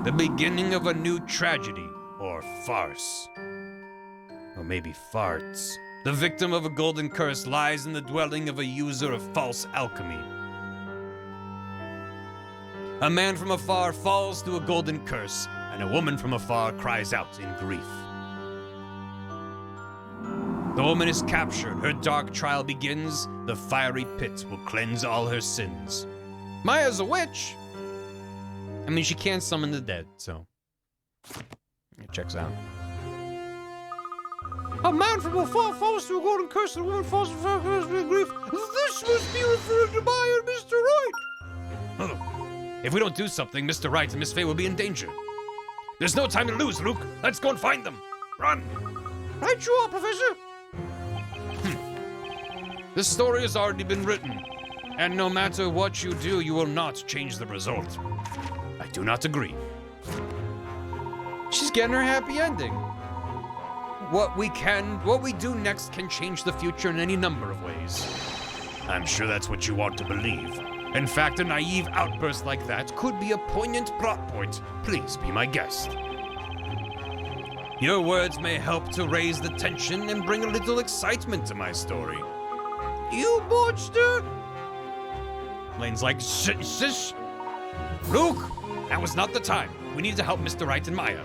The beginning of a new tragedy, or farce. Or maybe farts. The victim of a golden curse lies in the dwelling of a user of false alchemy. A man from afar falls to a golden curse, and a woman from afar cries out in grief. The woman is captured, her dark trial begins, the fiery pit will cleanse all her sins. Maya's a witch! I mean, she can summon the dead, so... It checks out. A man from afar falls to a golden curse and a woman falls to a curse with grief. This must be referring to Maya and Mr. Wright! Oh. If we don't do something, Mr. Wright and Miss Faye will be in danger. There's no time to lose, Luke. Let's go and find them. Run! Right you are, Professor! The story has already been written, and no matter what you do, you will not change the result. I do not agree. She's getting her happy ending. What we do next can change the future in any number of ways. I'm sure that's what you want to believe. In fact, a naive outburst like that could be a poignant plot point. Please be my guest. Your words may help to raise the tension and bring a little excitement to my story. You monster! Lane's like, shh. Luke, that was not the time. We need to help Mr. Wright and Maya.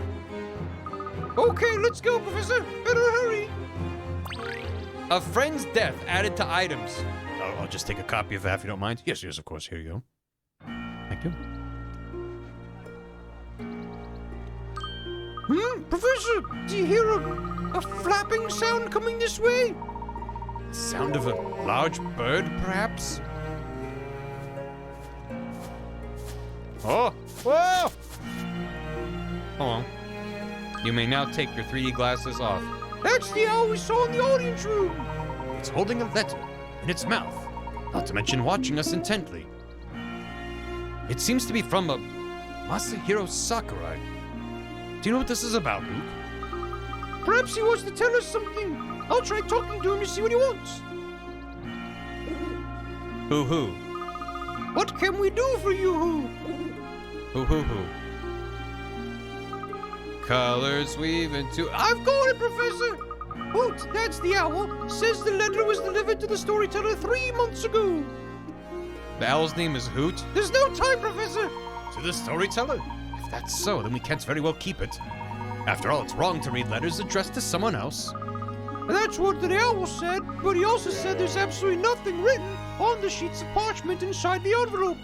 Okay, let's go, Professor. Better hurry. A friend's death added to items. I'll just take a copy of that if you don't mind. Yes, of course. Here you go. Thank you. Professor, do you hear a flapping sound coming this way? Sound of a large bird, perhaps? Oh! Whoa! Hold on. You may now take your 3D glasses off. That's the owl we saw in the audience room! It's holding a letter in its mouth, not to mention watching us intently. It seems to be from a Masahiro Sakurai. Do you know what this is about, Luke? Perhaps he wants to tell us something. I'll try talking to him to see what he wants. Hoo-hoo. What can we do for you, Hoo? Hoo-hoo-hoo. Colors weave into... I've got it, Professor! Hoot, that's the owl. Says the letter was delivered to the storyteller 3 months ago. The owl's name is Hoot? There's no time, Professor! To the storyteller? If that's so, then we can't very well keep it. After all, it's wrong to read letters addressed to someone else. That's what the owl said, but he also said there's absolutely nothing written on the sheets of parchment inside the envelope.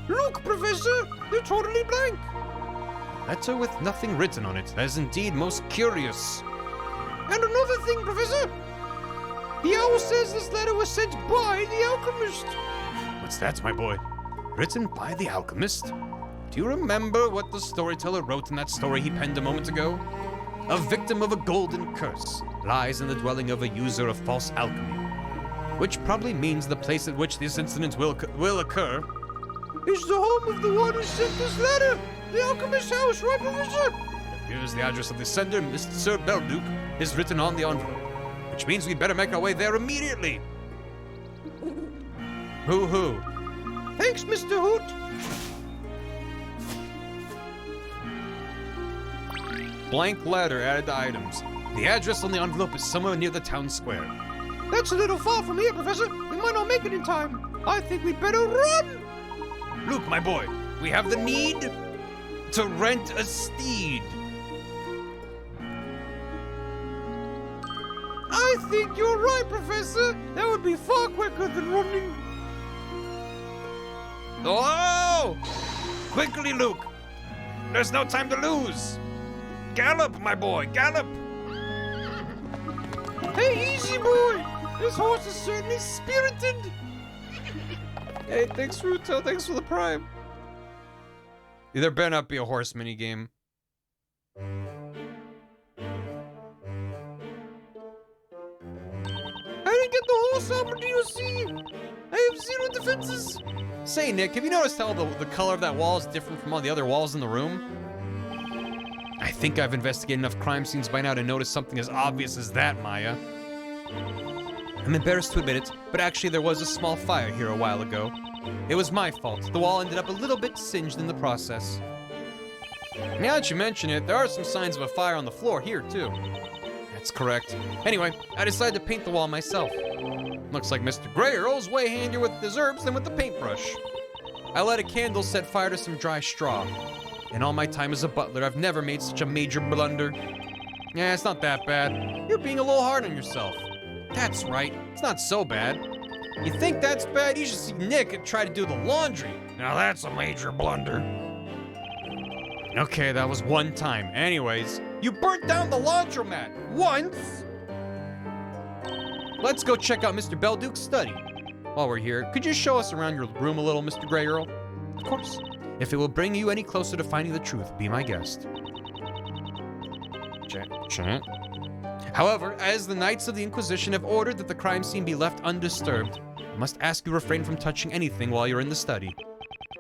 Look, Professor, they're totally blank. Letter with nothing written on it. That is indeed most curious. And another thing, Professor. The owl says this letter was sent by the Alchemist. What's that, my boy? Written by the Alchemist? Do you remember what the storyteller wrote in that story he penned a moment ago? A victim of a golden curse lies in the dwelling of a user of false alchemy. Which probably means the place at which this incident will occur is the home of the one who sent this letter! The Alchemist's house, right, Professor? It appears the address of the sender, Mr. Sir Belduke, is written on the envelope. Which means we'd better make our way there immediately. Hoo-hoo. Thanks, Mr. Hoot. Blank letter added to items. The address on the envelope is somewhere near the town square. That's a little far from here, Professor. We might not make it in time. I think we'd better run! Luke, my boy, we have the need to rent a steed. I think you're right, Professor. That would be far quicker than running. Oh! Quickly, Luke. There's no time to lose. Gallop, my boy, gallop. Hey, easy, boy. This horse is certainly spirited. Hey, thanks, Ruto. Thanks for the prime. There better not be a horse minigame. I didn't get the horse armor DLC. I have 0 defenses. Say, Nick, have you noticed how the color of that wall is different from all the other walls in the room? I think I've investigated enough crime scenes by now to notice something as obvious as that, Maya. I'm embarrassed to admit it, but actually there was a small fire here a while ago. It was my fault. The wall ended up a little bit singed in the process. Now that you mention it, there are some signs of a fire on the floor here, too. That's correct. Anyway, I decided to paint the wall myself. Looks like Mr. Grey Earl's way handier with his herbs than with the paintbrush. I lit a candle, set fire to some dry straw. In all my time as a butler, I've never made such a major blunder. Yeah, it's not that bad. You're being a little hard on yourself. That's right. It's not so bad. You think that's bad? You should see Nick and try to do the laundry. Now that's a major blunder. Okay, that was one time. Anyways, you burnt down the laundromat once. Let's go check out Mr. Belduke's study. While we're here, could you show us around your room a little, Mr. Grey Earl? Of course. If it will bring you any closer to finding the truth, be my guest. Chat. However, as the Knights of the Inquisition have ordered that the crime scene be left undisturbed, I must ask you refrain from touching anything while you're in the study.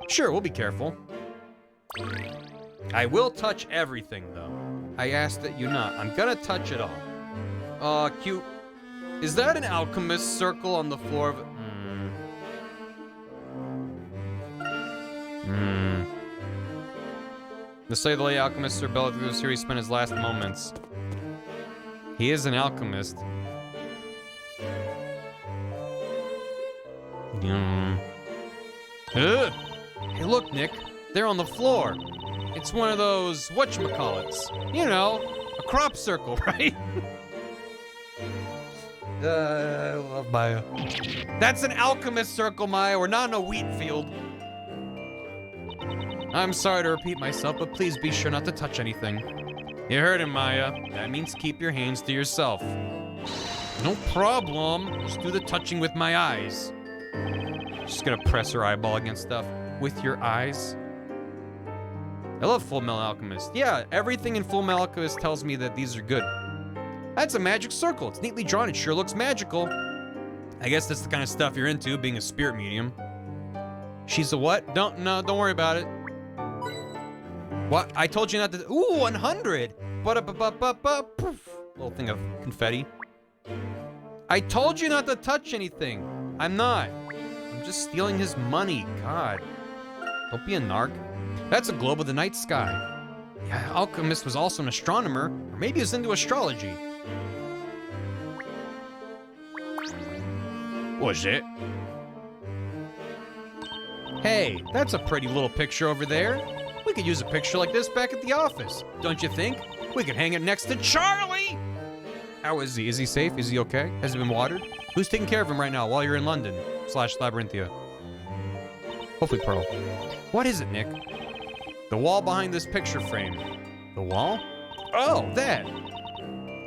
Sure, we'll be careful. I will touch everything, though. I ask that you not. I'm gonna touch it all. Cute. Is that an alchemist circle on the floor of... To say the late alchemist Sir Belduke was here, he spent his last moments. He is an alchemist. Hey, look, Nick. They're on the floor. It's one of those whatchamacallits. You know, a crop circle, right? I love Maya. That's an alchemist circle, Maya. We're not in a wheat field. I'm sorry to repeat myself, but please be sure not to touch anything. You heard him, Maya. That means keep your hands to yourself. No problem. Just do the touching with my eyes. Just gonna press her eyeball against stuff. With your eyes? I love Full Metal Alchemist. Yeah, everything in Full Metal Alchemist tells me that these are good. That's a magic circle. It's neatly drawn. It sure looks magical. I guess that's the kind of stuff you're into, being a spirit medium. She's a what? Don't worry about it. What? I told you not to. Ooh, 100. Poof. Little thing of confetti. I told you not to touch anything. I'm not. I'm just stealing his money. God. Don't be a narc. That's a globe of the night sky. Yeah, Alchemist was also an astronomer, or maybe he was into astrology. Was it? Hey, that's a pretty little picture over there. We could use a picture like this back at the office, don't you think? We could hang it next to Charlie! How is he? Is he safe? Is he okay? Has he been watered? Who's taking care of him right now while you're in London? /Labyrinthia. Hopefully Pearl. What is it, Nick? The wall behind this picture frame. The wall? Oh, that!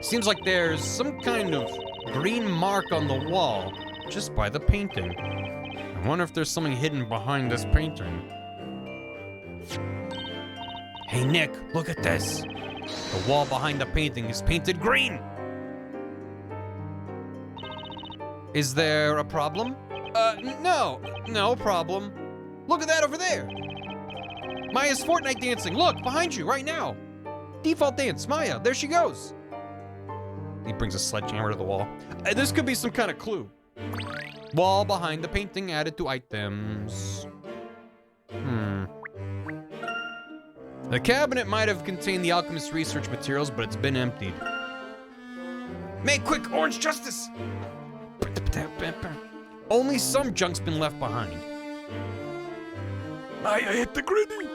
Seems like there's some kind of green mark on the wall just by the painting. I wonder if there's something hidden behind this painting. Hey, Nick, look at this. The wall behind the painting is painted green. Is there a problem? No problem. Look at that over there. Maya's Fortnite dancing. Look, behind you, right now. Default dance, Maya, there she goes. He brings a sledgehammer to the wall. This could be some kind of clue. Wall behind the painting added to items. The cabinet might have contained the alchemist's research materials, but it's been emptied. Make quick, Orange Justice! Only some junk's been left behind. Maya, hit the gritty!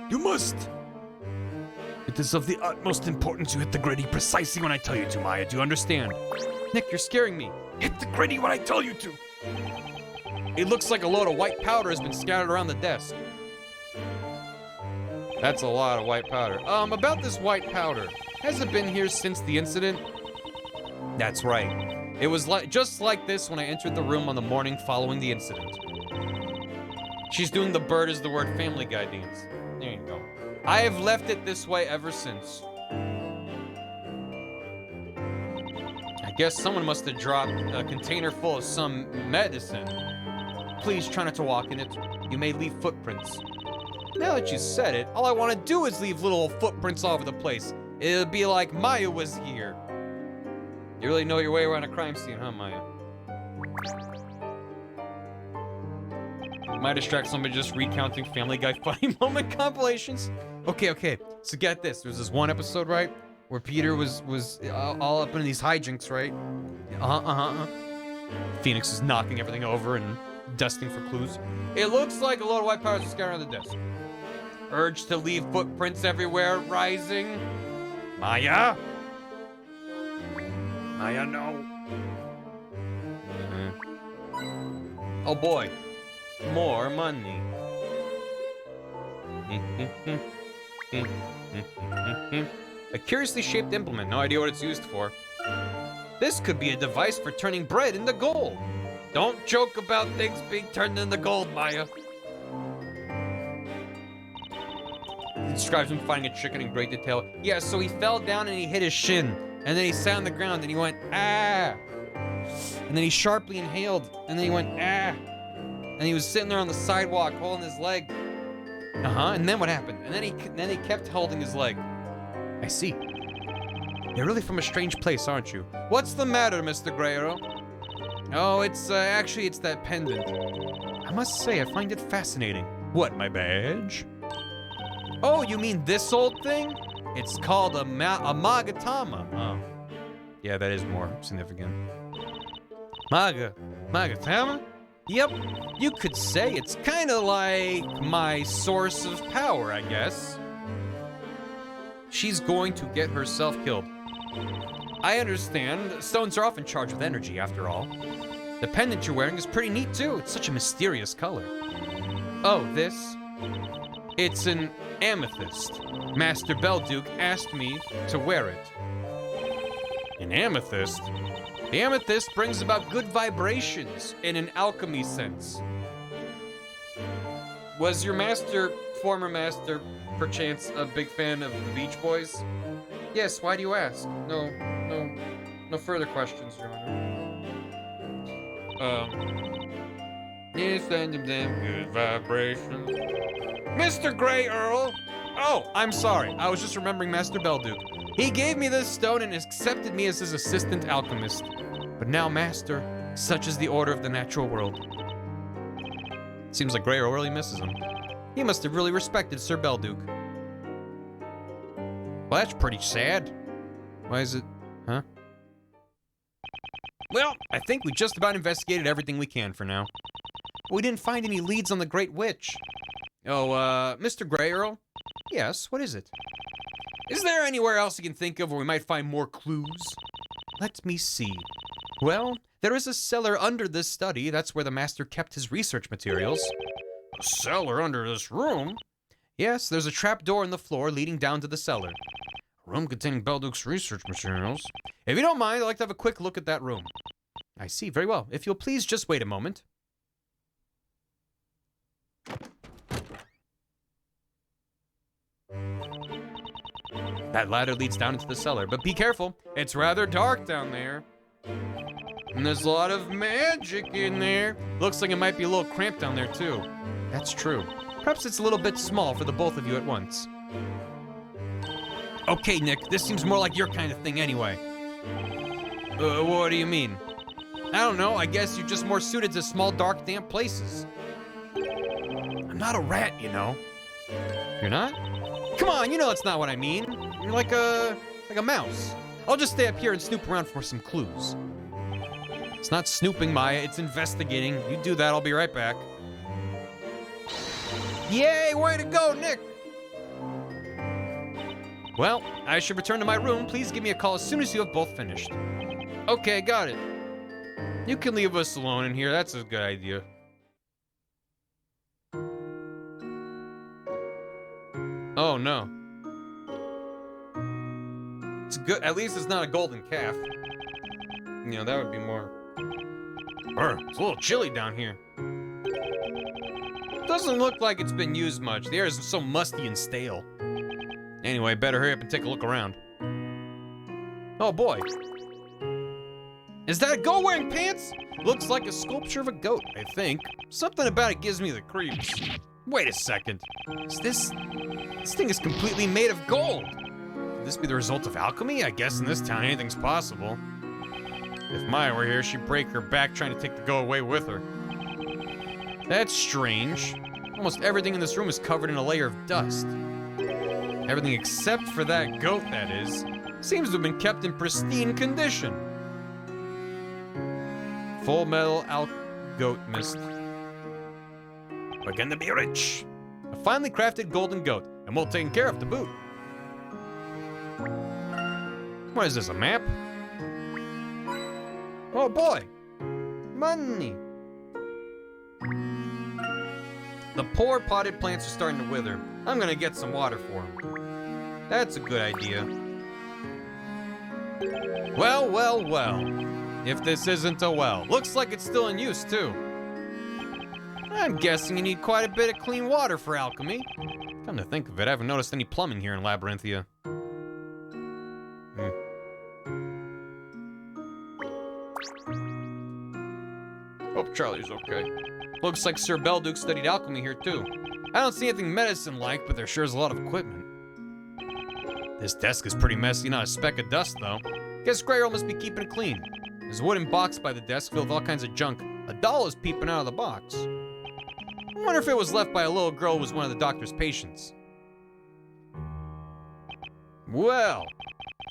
You must! It is of the utmost importance you hit the gritty precisely when I tell you to, Maya. Do you understand? Nick, you're scaring me. Hit the gritty when I tell you to! It looks like a load of white powder has been scattered around the desk. That's a lot of white powder. About this white powder. Has it been here since the incident? That's right. It was just like this when I entered the room on the morning following the incident. She's doing the bird is the word Family Guy dance. There you go. I have left it this way ever since. I guess someone must have dropped a container full of some medicine. Please try not to walk in it. You may leave footprints. Now that you said it, all I want to do is leave little footprints all over the place. It'll be like Maya was here. You really know your way around a crime scene, huh, Maya? Might distract somebody just recounting Family Guy funny moment compilations. Okay. So get this. There's this one episode, right, where Peter was all up in these hijinks, right? Phoenix is knocking everything over and dusting for clues. It looks like a load of white powders are scattered on the desk. Urge to leave footprints everywhere rising. Maya? Maya, no. Oh boy. More money. A curiously shaped implement. No idea what it's used for. This could be a device for turning bread into gold. Don't joke about things being turned into gold, Maya. It describes him finding a chicken in great detail. Yeah, so he fell down and he hit his shin. And then he sat on the ground and he went, ah. And then he sharply inhaled. And then he went, ah. And he was sitting there on the sidewalk holding his leg. And then what happened? And then he kept holding his leg. I see. You're really from a strange place, aren't you? What's the matter, Mr. Greyro? Oh, it's that pendant. I must say, I find it fascinating. What, my badge? Oh, you mean this old thing? It's called a Magatama. Oh. Yeah, that is more significant. Magatama? Yep, you could say it's kind of like my source of power, I guess. She's going to get herself killed. I understand. Stones are often charged with energy, after all. The pendant you're wearing is pretty neat, too. It's such a mysterious color. Oh, this? It's an amethyst. Master Belduke asked me to wear it. An amethyst? The amethyst brings about good vibrations in an alchemy sense. Was your former master, perchance a big fan of the Beach Boys? Yes, why do you ask? No further questions, Your Honor. Yes, and them good vibrations. Mr. Grey Earl! Oh, I'm sorry. I was just remembering Master Belduke. He gave me this stone and accepted me as his assistant alchemist. But now, Master, such is the order of the natural world. Seems like Grey Earl really misses him. He must have really respected Sir Belduke. Well, that's pretty sad. Why is it, huh? Well, I think we just about investigated everything we can for now. We didn't find any leads on the Great Witch. Oh, Mr. Grey Earl? Yes, what is it? Is there anywhere else you can think of where we might find more clues? Let me see. Well, there is a cellar under this study. That's where the master kept his research materials. A cellar under this room? Yes, there's a trap door in the floor leading down to the cellar. A room containing Belduke's research materials. If you don't mind, I'd like to have a quick look at that room. I see, very well. If you'll please just wait a moment. That ladder leads down into the cellar, but be careful. It's rather dark down there. And there's a lot of magic in there. Looks like it might be a little cramped down there, too. That's true. Perhaps it's a little bit small for the both of you at once. Okay, Nick, this seems more like your kind of thing anyway. What do you mean? I don't know, I guess you're just more suited to small, dark, damp places. I'm not a rat, you know. You're not? Come on, you know that's not what I mean. You're like a mouse. I'll just stay up here and snoop around for some clues. It's not snooping, Maya, it's investigating. You do that, I'll be right back. Yay, way to go, Nick! Well, I should return to my room. Please give me a call as soon as you have both finished. Okay, got it. You can leave us alone in here, that's a good idea. Oh, no. It's good, at least it's not a golden calf. You know, that would be more... It's a little chilly down here. Doesn't look like it's been used much. The air is so musty and stale. Anyway, better hurry up and take a look around. Oh boy. Is that a goat wearing pants? Looks like a sculpture of a goat, I think. Something about it gives me the creeps. Wait a second. This thing is completely made of gold. Could this be the result of alchemy? I guess in this town anything's possible. If Maya were here, she'd break her back trying to take the go away with her. That's strange. Almost everything in this room is covered in a layer of dust. Everything except for that goat, that is, seems to have been kept in pristine condition. Full metal Alchemist. We're gonna be rich. A finely crafted golden goat, and well taken care of to boot. What is this, a map? Oh boy! Money! The poor potted plants are starting to wither. I'm gonna get some water for them. That's a good idea. Well, well, well. If this isn't a well. Looks like it's still in use, too. I'm guessing you need quite a bit of clean water for alchemy. Come to think of it, I haven't noticed any plumbing here in Labyrinthia. Hope Charlie's okay. Looks like Sir Belduke studied alchemy here, too. I don't see anything medicine-like, but there sure is a lot of equipment. This desk is pretty messy, not a speck of dust, though. Guess Grayrol must be keeping it clean. There's a wooden box by the desk filled with all kinds of junk. A doll is peeping out of the box. I wonder if it was left by a little girl who was one of the doctor's patients. Well,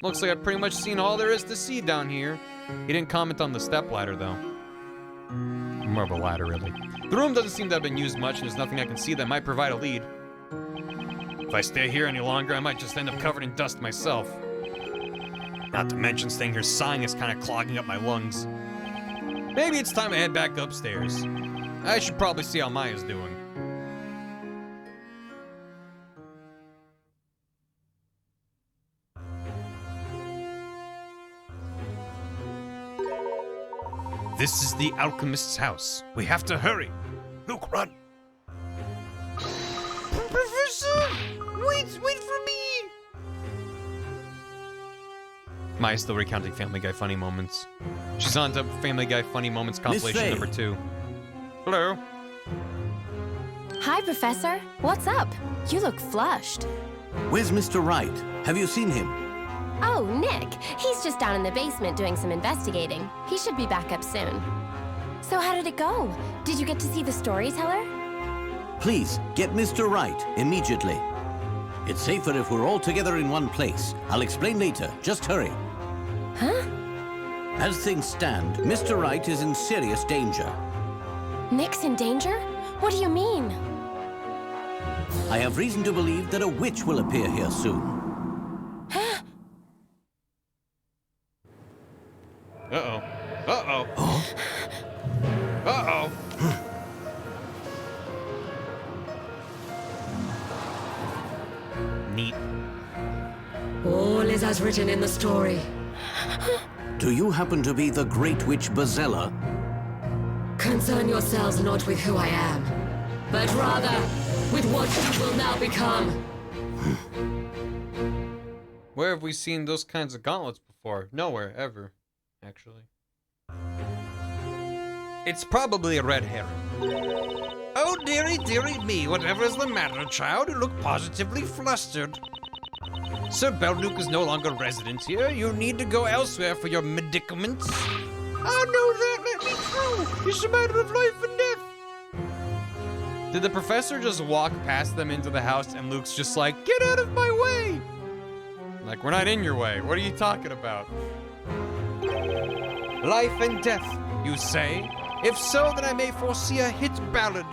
looks like I've pretty much seen all there is to see down here. He didn't comment on the stepladder, though. More of a ladder, really. The room doesn't seem to have been used much, and there's nothing I can see that might provide a lead. If I stay here any longer, I might just end up covered in dust myself. Not to mention staying here sighing is kind of clogging up my lungs. Maybe it's time to head back upstairs. I should probably see how Maya's doing. This is the Alchemist's house. We have to hurry. Luke, run. Professor! Wait for me! Maya's still recounting Family Guy funny moments. She's on to Family Guy funny moments compilation number 2. Hello. Hi, Professor. What's up? You look flushed. Where's Mr. Wright? Have you seen him? Oh, Nick. He's just down in the basement doing some investigating. He should be back up soon. So how did it go? Did you get to see the storyteller? Please, get Mr. Wright immediately. It's safer if we're all together in one place. I'll explain later. Just hurry. Huh? As things stand, Mr. Wright is in serious danger. Nick's in danger? What do you mean? I have reason to believe that a witch will appear here soon. Uh-oh. Uh-oh. Uh-oh. Neat. All is as written in the story. Do you happen to be the Great Witch Bazella? Concern yourselves not with who I am, but rather with what you will now become. Where have we seen those kinds of gauntlets before? Nowhere, ever, actually. It's probably a red herring. Oh, dearie, dearie me, whatever is the matter, child? You look positively flustered. Sir Belduke is no longer resident here. You need to go elsewhere for your medicaments. Oh no, that let me through! It's a matter of life and death! Did the professor just walk past them into the house and Luke's just like, get out of my way? Like, we're not in your way. What are you talking about? Life and death, you say? If so, then I may foresee a hit ballad.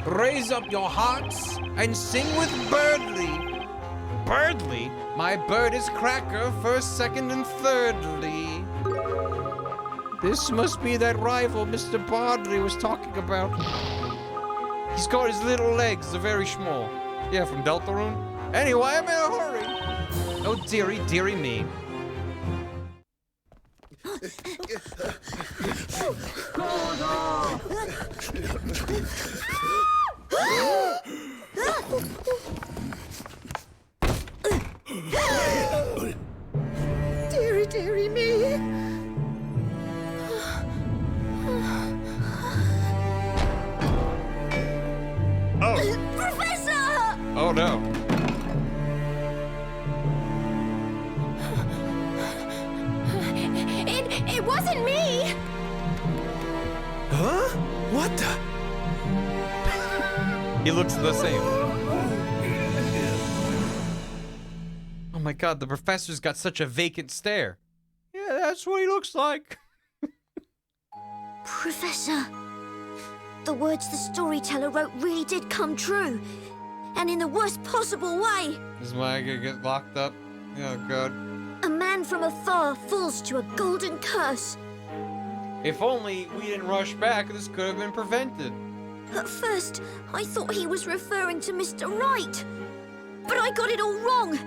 Raise up your hearts and sing with Birdly. Birdly? My bird is Cracker, first, second, and thirdly. This must be that rival Mr. Bardley was talking about. He's got his little legs, they're very small. Yeah, from Deltarune. Anyway, I'm in a hurry. Oh, dearie, dearie me. Dearie, dearie me. Oh. Professor! Oh no. He looks the same. Oh my god, the professor's got such a vacant stare. Yeah, that's what he looks like. Professor, the words the storyteller wrote really did come true. And in the worst possible way. This is why I could get locked up. Oh god. A man from afar falls to a golden curse. If only we didn't rush back, this could have been prevented. At first, I thought he was referring to Mr. Wright. But I got it all wrong.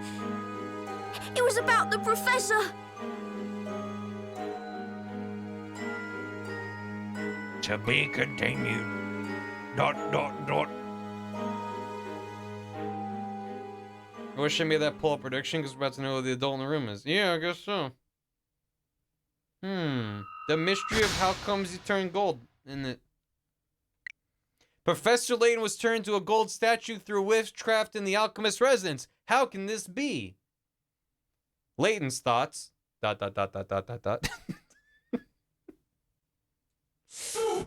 It was about the professor. To be continued. ... I wish I made that pull-up prediction because we're about to know who the adult in the room is. Yeah, I guess so. The mystery of how comes he turned gold, isn't it? Professor Layton was turned to a gold statue through witchcraft in the Alchemist residence. How can this be? Layton's thoughts. ... Yeah,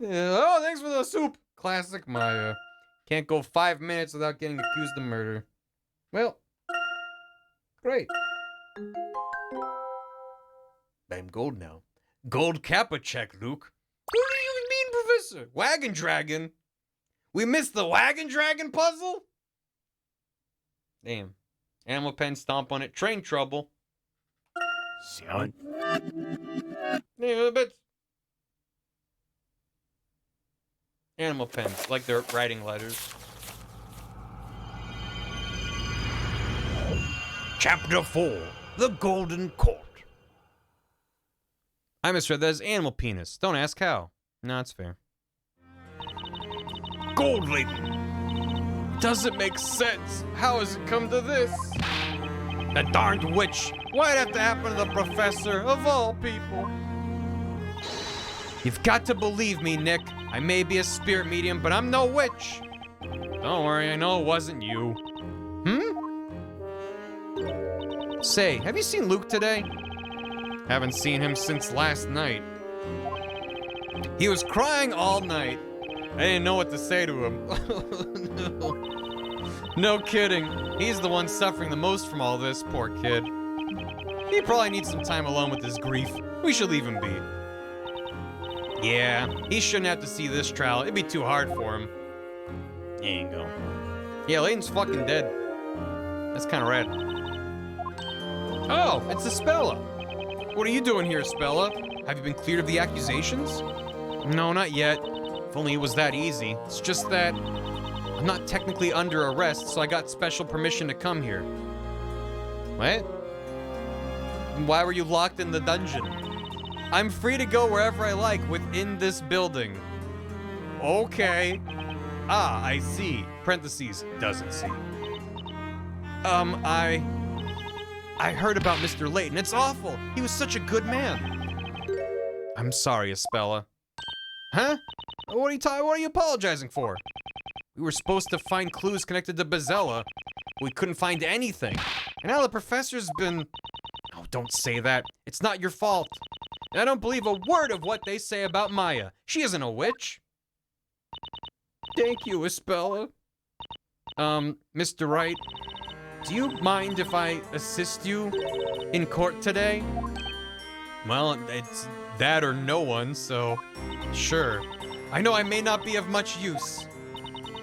oh, thanks for the soup. Classic Maya. Can't go 5 minutes without getting accused of murder. Well, great. I'm gold now. Gold Kappa check, Luke. What do you mean, Professor? Wagon Dragon? We missed the Wagon Dragon puzzle? Damn. Animal pen, stomp on it. Train trouble. Son. Yeah, but animal pens, like they're writing letters. Chapter 4. The Golden Court. I misread that as animal penis. Don't ask how. No, it's fair. Gold Layton. Doesn't make sense. How has it come to this? The darned witch. Why'd it have to happen to the professor, of all people? You've got to believe me, Nick. I may be a spirit medium, but I'm no witch. Don't worry, I know it wasn't you. Say, have you seen Luke today? Haven't seen him since last night. He was crying all night. I didn't know what to say to him. No. No kidding. He's the one suffering the most from all this, poor kid. He probably needs some time alone with his grief. We should leave him be. Yeah, he shouldn't have to see this trial. It'd be too hard for him. There you go. Yeah, Layton's fucking dead. That's kind of rad. Oh, it's Spella. What are you doing here, Spella? Have you been cleared of the accusations? No, not yet. If only it was that easy. It's just that I'm not technically under arrest, so I got special permission to come here. What? Why were you locked in the dungeon? I'm free to go wherever I like within this building. Okay. Ah, I see. Parentheses, doesn't see. I heard about Mr. Layton. It's awful. He was such a good man. I'm sorry, Espella. Huh? What are you apologizing for? We were supposed to find clues connected to Bazella. We couldn't find anything. And now the professor's been... Oh, don't say that. It's not your fault. And I don't believe a word of what they say about Maya. She isn't a witch. Thank you, Espella. Mr. Wright, do you mind if I assist you in court today? Well, it's that or no one, so sure. I know I may not be of much use,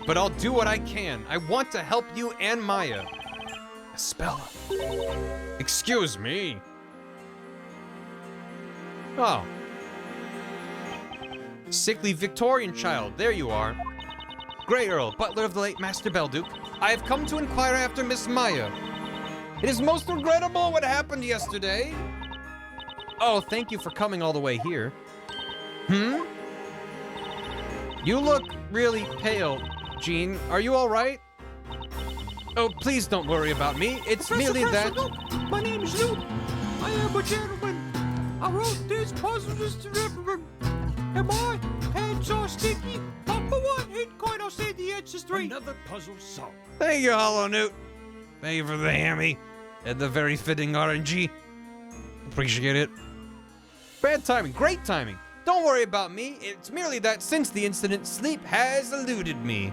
but I'll do what I can. I want to help you and Maya. Espella. Excuse me. Oh. Sickly Victorian child, there you are. Grey Earl, butler of the late Master Belduke. I have come to inquire after Miss Maya. It is most regrettable what happened yesterday. Oh, thank you for coming all the way here. You look really pale, Jean. Are you all right? Oh, please don't worry about me. It's merely that... Look, my name is Luke. I am a gentleman. I wrote these puzzles to remember. And my hands are sticky. Number one hit coin, I'll say the answer's 3. Another puzzle solved. Thank you, Hollow Newt. Thank you for the hammy. And the very fitting RNG. Appreciate it. Bad timing, great timing. Don't worry about me. It's merely that since the incident, sleep has eluded me.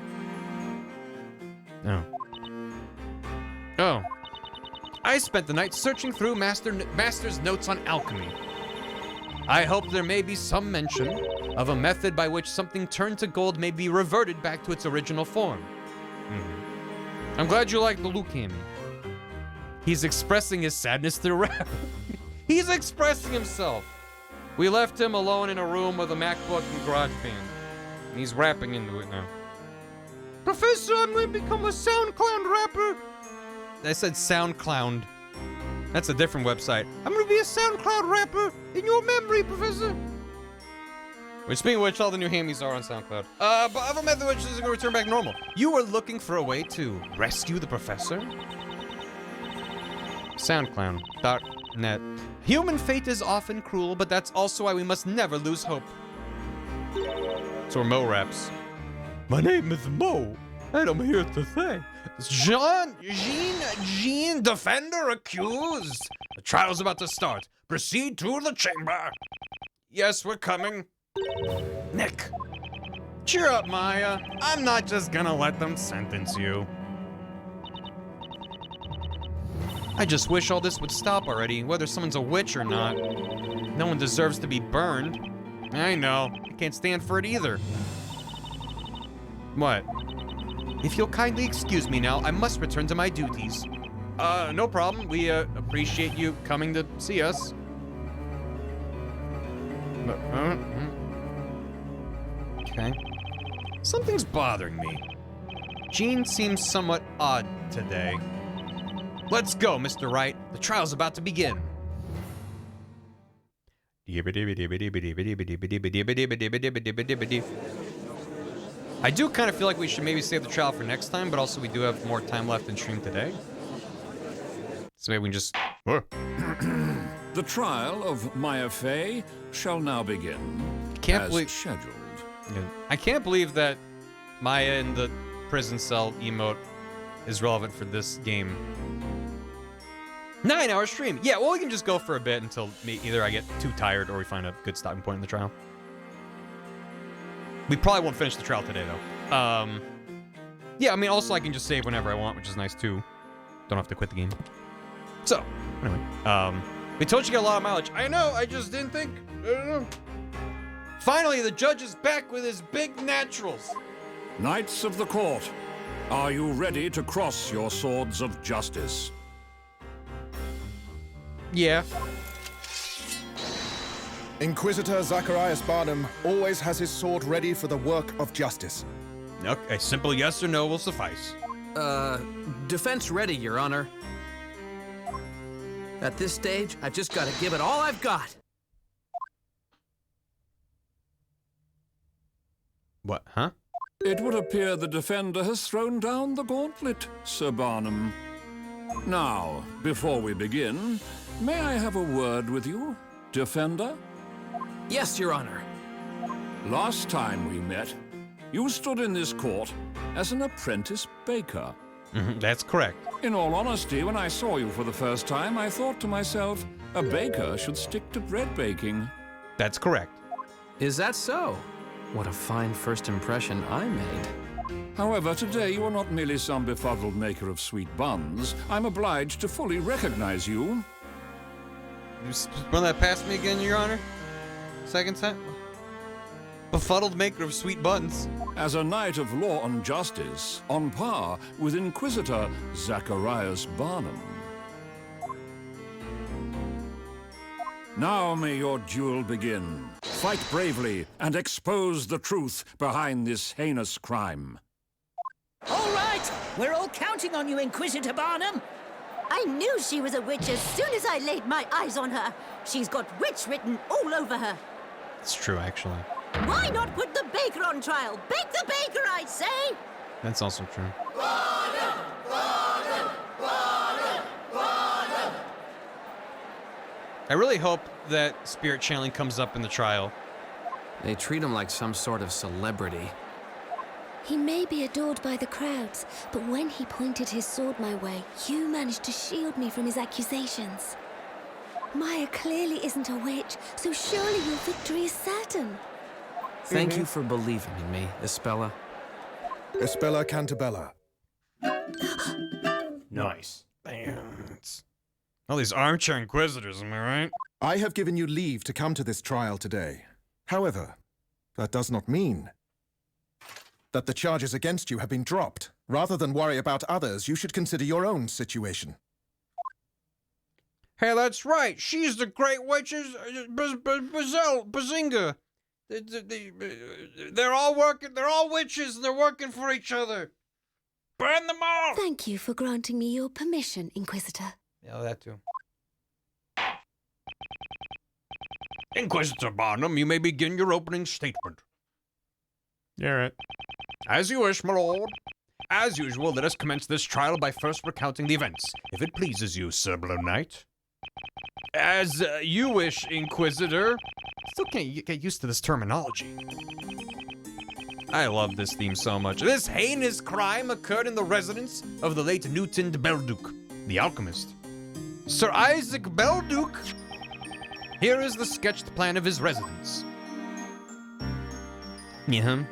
I spent the night searching through Master's notes on alchemy. I hope there may be some mention of a method by which something turned to gold may be reverted back to its original form. I'm glad you like the Lucami. He's expressing his sadness through rap. He's expressing himself. We left him alone in a room with a MacBook and GarageBand. And he's rapping into it now. Professor, I'm going to become a SoundCloud rapper. I said SoundCloud. That's a different website. I'm going to be a SoundCloud rapper in your memory, Professor. Which, speaking of which, all the new hammies are on SoundCloud. But other method which is going to return back normal. You were looking for a way to rescue the professor? SoundCloud.net. Human fate is often cruel, but that's also why we must never lose hope. So Mo raps. My name is Mo, and I'm here to say, Jean, defender accused. The trial's about to start. Proceed to the chamber. Yes, we're coming. Nick, cheer up, Maya. I'm not just gonna let them sentence you. I just wish all this would stop already, whether someone's a witch or not. No one deserves to be burned. I know. I can't stand for it either. What? If you'll kindly excuse me now, I must return to my duties. No problem. We appreciate you coming to see us. Okay. Something's bothering me. Jean seems somewhat odd today. Let's go, Mr. Wright. The trial's about to begin. I do kind of feel like we should maybe save the trial for next time, but also we do have more time left in stream today. So maybe we can just... The trial of Maya Fey shall now begin. As scheduled. Yeah. I can't believe that Maya in the prison cell emote is relevant for this game. 9-hour stream. Yeah, well, we can just go for a bit until either I get too tired or we find a good stopping point in the trial. We probably won't finish the trial today, though. Yeah, I mean, also I can just save whenever I want, which is nice, too. Don't have to quit the game. So, anyway, we told you to get a lot of mileage. I know, I just didn't think. I don't know. Finally, the judge is back with his big naturals. Knights of the court, are you ready to cross your swords of justice? Yeah. Inquisitor Zacharias Barnum always has his sword ready for the work of justice. Okay, a simple yes or no will suffice. Defense ready, Your Honor. At this stage, I've just got to give it all I've got. What, huh? It would appear the defender has thrown down the gauntlet, Sir Barnum. Now, before we begin, may I have a word with you, defender? Yes, Your Honor. Last time we met, you stood in this court as an apprentice baker. That's correct. In all honesty, when I saw you for the first time, I thought to myself, a baker should stick to bread baking. That's correct. Is that so? What a fine first impression I made. However, today you are not merely some befuddled maker of sweet buns. I'm obliged to fully recognize you. Run that past me again, Your Honor? Second time? Befuddled maker of sweet buns. As a knight of law and justice, on par with Inquisitor Zacharias Barnum. Now may your duel begin. Fight bravely and expose the truth behind this heinous crime. All right! We're all counting on you, Inquisitor Barnum! I knew she was a witch as soon as I laid my eyes on her. She's got witch written all over her. It's true, actually. Why not put the baker on trial? Bake the baker, I say! That's also true. Barnum! Barnum! Barnum! Barnum! I really hope that spirit channeling comes up in the trial. They treat him like some sort of celebrity. He may be adored by the crowds, but when he pointed his sword my way, you managed to shield me from his accusations. Maya clearly isn't a witch, so surely your victory is certain. Thank you for believing in me, Espella. Espella Cantabella. Nice. All these armchair inquisitors, am I right? I have given you leave to come to this trial today. However, that does not mean that the charges against you have been dropped. Rather than worry about others, you should consider your own situation. Hey, that's right. She's the great witch's Bazinga. They're all working. They're all witches, and they're working for each other. Burn them all! Thank you for granting me your permission, Inquisitor. Yeah, that too. Inquisitor Barnum, you may begin your opening statement. Yeah, right. As you wish, my lord. As usual, let us commence this trial by first recounting the events, if it pleases you, Sir Blue Knight. As you wish, Inquisitor. Still can't get used to this terminology. I love this theme so much. This heinous crime occurred in the residence of the late Newton de Belduc, the Alchemist. Sir Isaac Belduc. Here is the sketched plan of his residence. Yeah.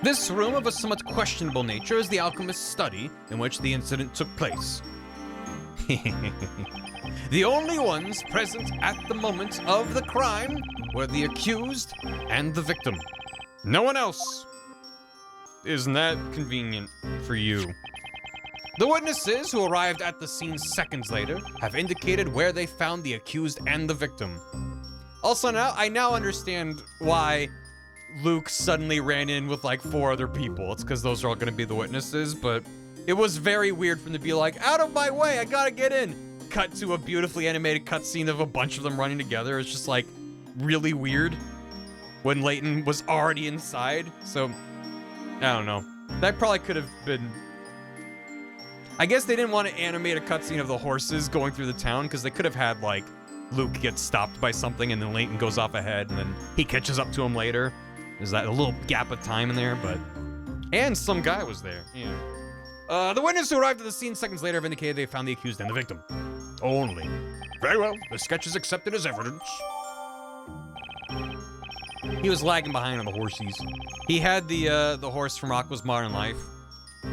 This room of a somewhat questionable nature is the Alchemist's study in which the incident took place. The only ones present at the moment of the crime were the accused and the victim. No one else. Isn't that convenient for you? The witnesses who arrived at the scene seconds later have indicated where they found the accused and the victim. Also, I now understand why Luke suddenly ran in with like 4 other people. It's because those are all going to be the witnesses, but it was very weird for them to be like, out of my way, I gotta get in. Cut to a beautifully animated cutscene of a bunch of them running together. It's just like really weird when Layton was already inside. So, I don't know. That probably could have been... I guess they didn't want to animate a cutscene of the horses going through the town because they could have had like Luke get stopped by something and then Layton goes off ahead and then he catches up to him later. There's that a little gap of time in there, but... And some guy was there, yeah. The witness who arrived at the scene seconds later have indicated they found the accused and the victim. Only. Very well. The sketch is accepted as evidence. He was lagging behind on the horsies. He had the horse from Aqua's Modern Life.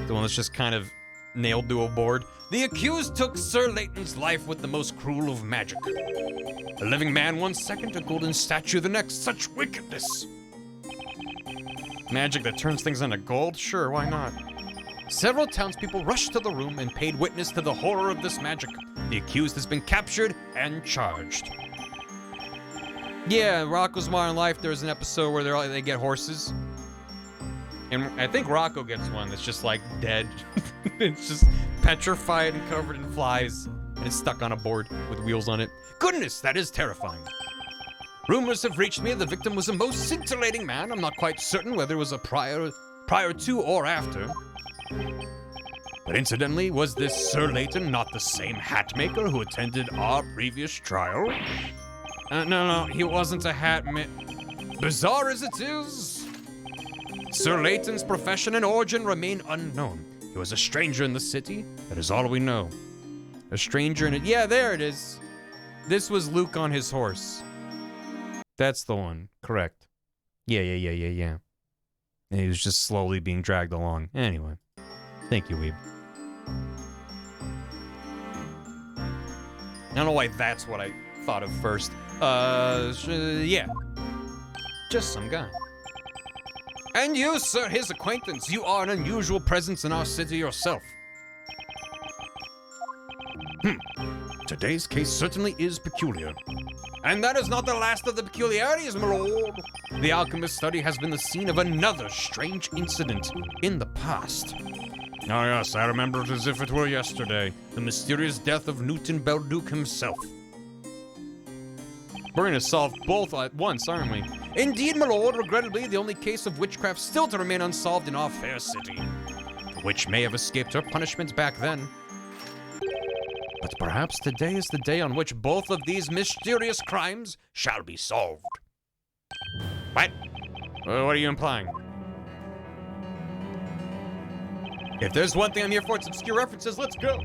The one that's just kind of nailed to a board. The accused took Sir Layton's life with the most cruel of magic. A living man 1 second, a golden statue the next. Such wickedness. Magic that turns things into gold? Sure, why not? Several townspeople rushed to the room and paid witness to the horror of this magic. The accused has been captured and charged. Yeah, Rocco's Modern Life, there's an episode where they get horses. And I think Rocco gets one that's just like dead. It's just petrified and covered in flies. And it's stuck on a board with wheels on it. Goodness, that is terrifying. Rumors have reached me the victim was a most scintillating man. I'm not quite certain whether it was a prior to or after. But incidentally, was this Sir Layton not the same hat maker who attended our previous trial? No, he wasn't a hat Bizarre as it is, Sir Layton's profession and origin remain unknown. He was a stranger in the city, that is all we know. A stranger in it. Yeah, there it is. This was Luke on his horse. That's the one. Correct. Yeah. And he was just slowly being dragged along. Anyway. Thank you, Weeb. I don't know why that's what I thought of first. Yeah. Just some guy. And you, sir, his acquaintance, you are an unusual presence in our city yourself. Today's case certainly is peculiar. And that is not the last of the peculiarities, my lord. The Alchemist study has been the scene of another strange incident in the past. Oh yes, I remember it as if it were yesterday. The mysterious death of Newton Belduc himself. We're gonna solve both at once, aren't we? Indeed, my lord, regrettably, the only case of witchcraft still to remain unsolved in our fair city. The witch may have escaped her punishment back then. But perhaps today is the day on which both of these mysterious crimes shall be solved. What? What are you implying? If there's one thing I'm here for, it's obscure references. Let's go.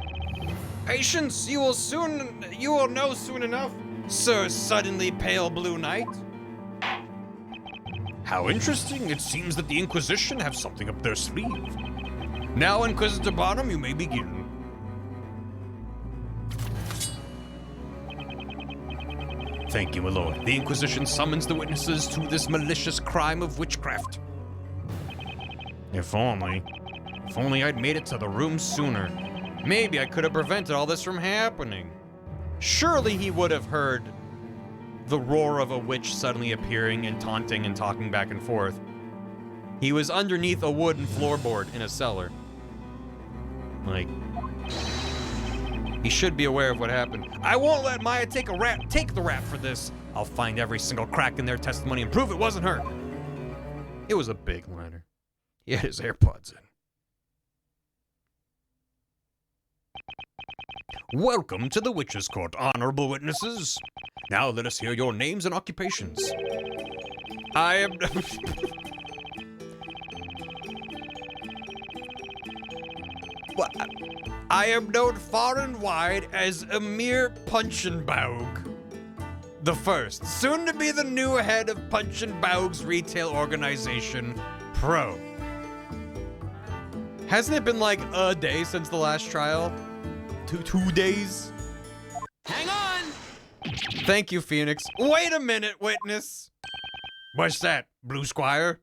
Patience, you will know soon enough, Sir Suddenly Pale Blue Knight. How interesting. It seems that the Inquisition have something up their sleeve. Now, Inquisitor Barnum, you may begin. Thank you, my lord. The Inquisition summons the witnesses to this malicious crime of witchcraft. If only I'd made it to the room sooner. Maybe I could have prevented all this from happening. Surely he would have heard the roar of a witch suddenly appearing and taunting and talking back and forth. He was underneath a wooden floorboard in a cellar. Like, he should be aware of what happened. I won't let Maya take the rap for this. I'll find every single crack in their testimony and prove it wasn't her. It was a big liner. He had his AirPods in. Welcome to the Witches' Court, honorable witnesses. Now let us hear your names and occupations. I am... I am known far and wide as Emir Punchenbaug the First, soon to be the new head of Punchenbaug's retail organization, Pro. Hasn't it been like a day since the last trial? Two days? Hang on! Thank you, Phoenix. Wait a minute, witness! What's that, Blue Squire?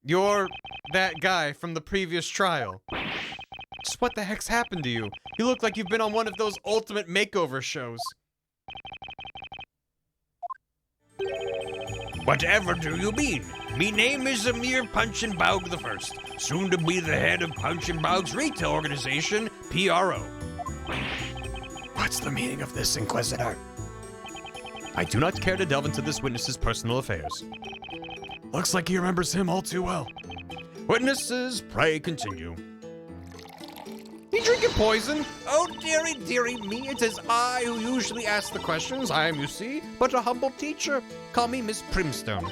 You're that guy from the previous trial. Just what the heck's happened to you? You look like you've been on one of those ultimate makeover shows. Whatever do you mean? Me name is Emir Punchenbaug the First, soon to be the head of Punchenbaug's retail organization, PRO. What's the meaning of this, Inquisitor? I do not care to delve into this witness's personal affairs. Looks like he remembers him all too well. Witnesses, pray continue. You drinking poison? Oh, dearie, dearie me, it is I who usually ask the questions. I am, you see, but a humble teacher. Call me Miss Primstone.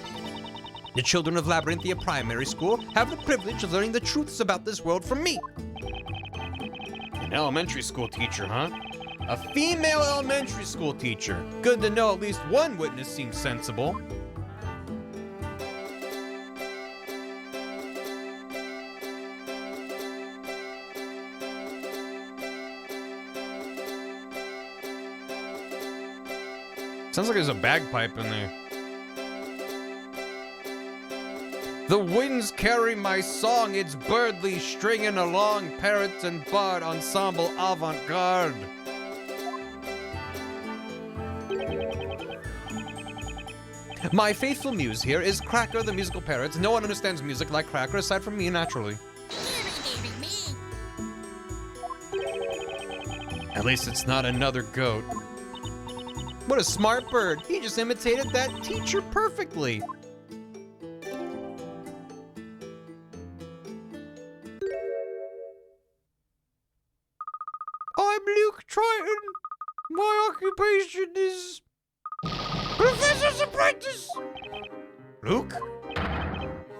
The children of Labyrinthia Primary School have the privilege of learning the truths about this world from me. An elementary school teacher, huh? A female elementary school teacher. Good to know at least one witness seems sensible. Sounds like there's a bagpipe in there. The winds carry my song, it's birdly stringing along, parrot and bard ensemble avant-garde. My faithful muse here is Cracker the musical parrot. No one understands music like Cracker aside from me, naturally. At least it's not another goat. What a smart bird. He just imitated that teacher perfectly. I'm Luke Triton. My occupation is Professor's apprentice. Luke?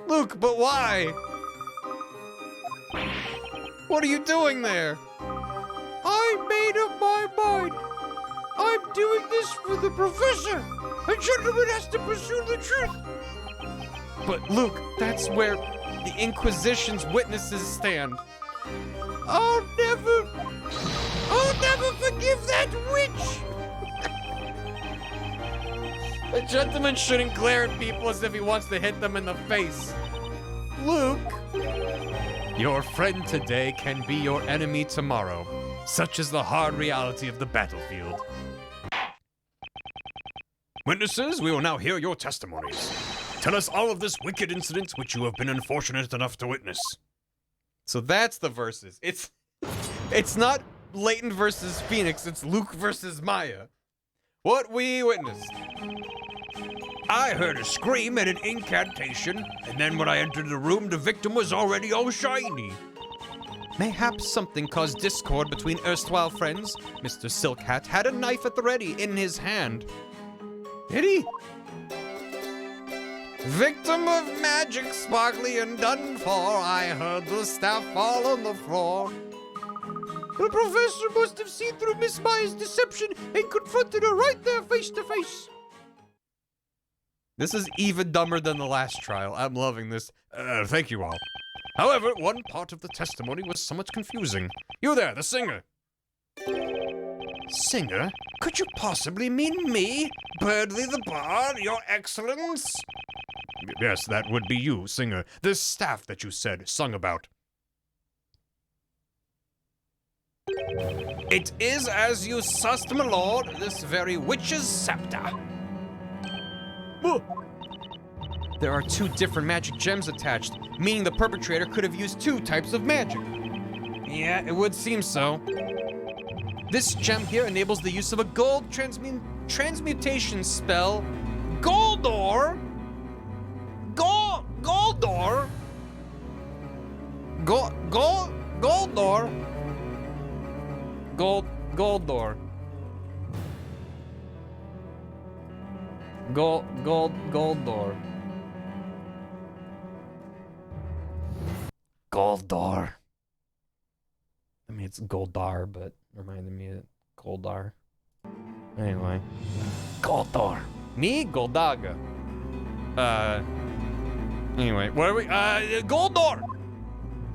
Luke, but why? What are you doing there? I made up my mind. I'm doing this for the professor. A gentleman has to pursue the truth. But Luke, that's where the Inquisition's witnesses stand. I'll never forgive that witch. A gentleman shouldn't glare at people as if he wants to hit them in the face. Luke, your friend today can be your enemy tomorrow. Such is the hard reality of the battlefield. Witnesses, we will now hear your testimonies. Tell us all of this wicked incident which you have been unfortunate enough to witness. So that's the verses. It's not Layton versus Phoenix, it's Luke versus Maya. What we witnessed. I heard a scream and an incantation, and then when I entered the room, the victim was already all shiny. Mayhaps something caused discord between erstwhile friends. Mr. Silkhat had a knife at the ready in his hand. Did he? Victim of magic, sparkly and done for, I heard the staff fall on the floor. The professor must have seen through Miss Maya's deception and confronted her right there face to face. This is even dumber than the last trial. I'm loving this. Thank you all. However, one part of the testimony was somewhat confusing. You there, the singer. Singer? Could you possibly mean me? Birdly the Bard, Your Excellence? Yes, that would be you, Singer. The staff that you said, sung about. It is, as you sussed, my lord, this very witch's scepter. There are 2 different magic gems attached, meaning the perpetrator could have used 2 types of magic. Yeah, it would seem so. This gem here enables the use of a gold transmutation spell. Goldor? Goldor? Goldor? Goldor. Goldor. Goldor. I mean, it's Goldar, but reminded me of Goldar. Anyway. Goldor. Me? Goldaga. Anyway, what are we? Goldor!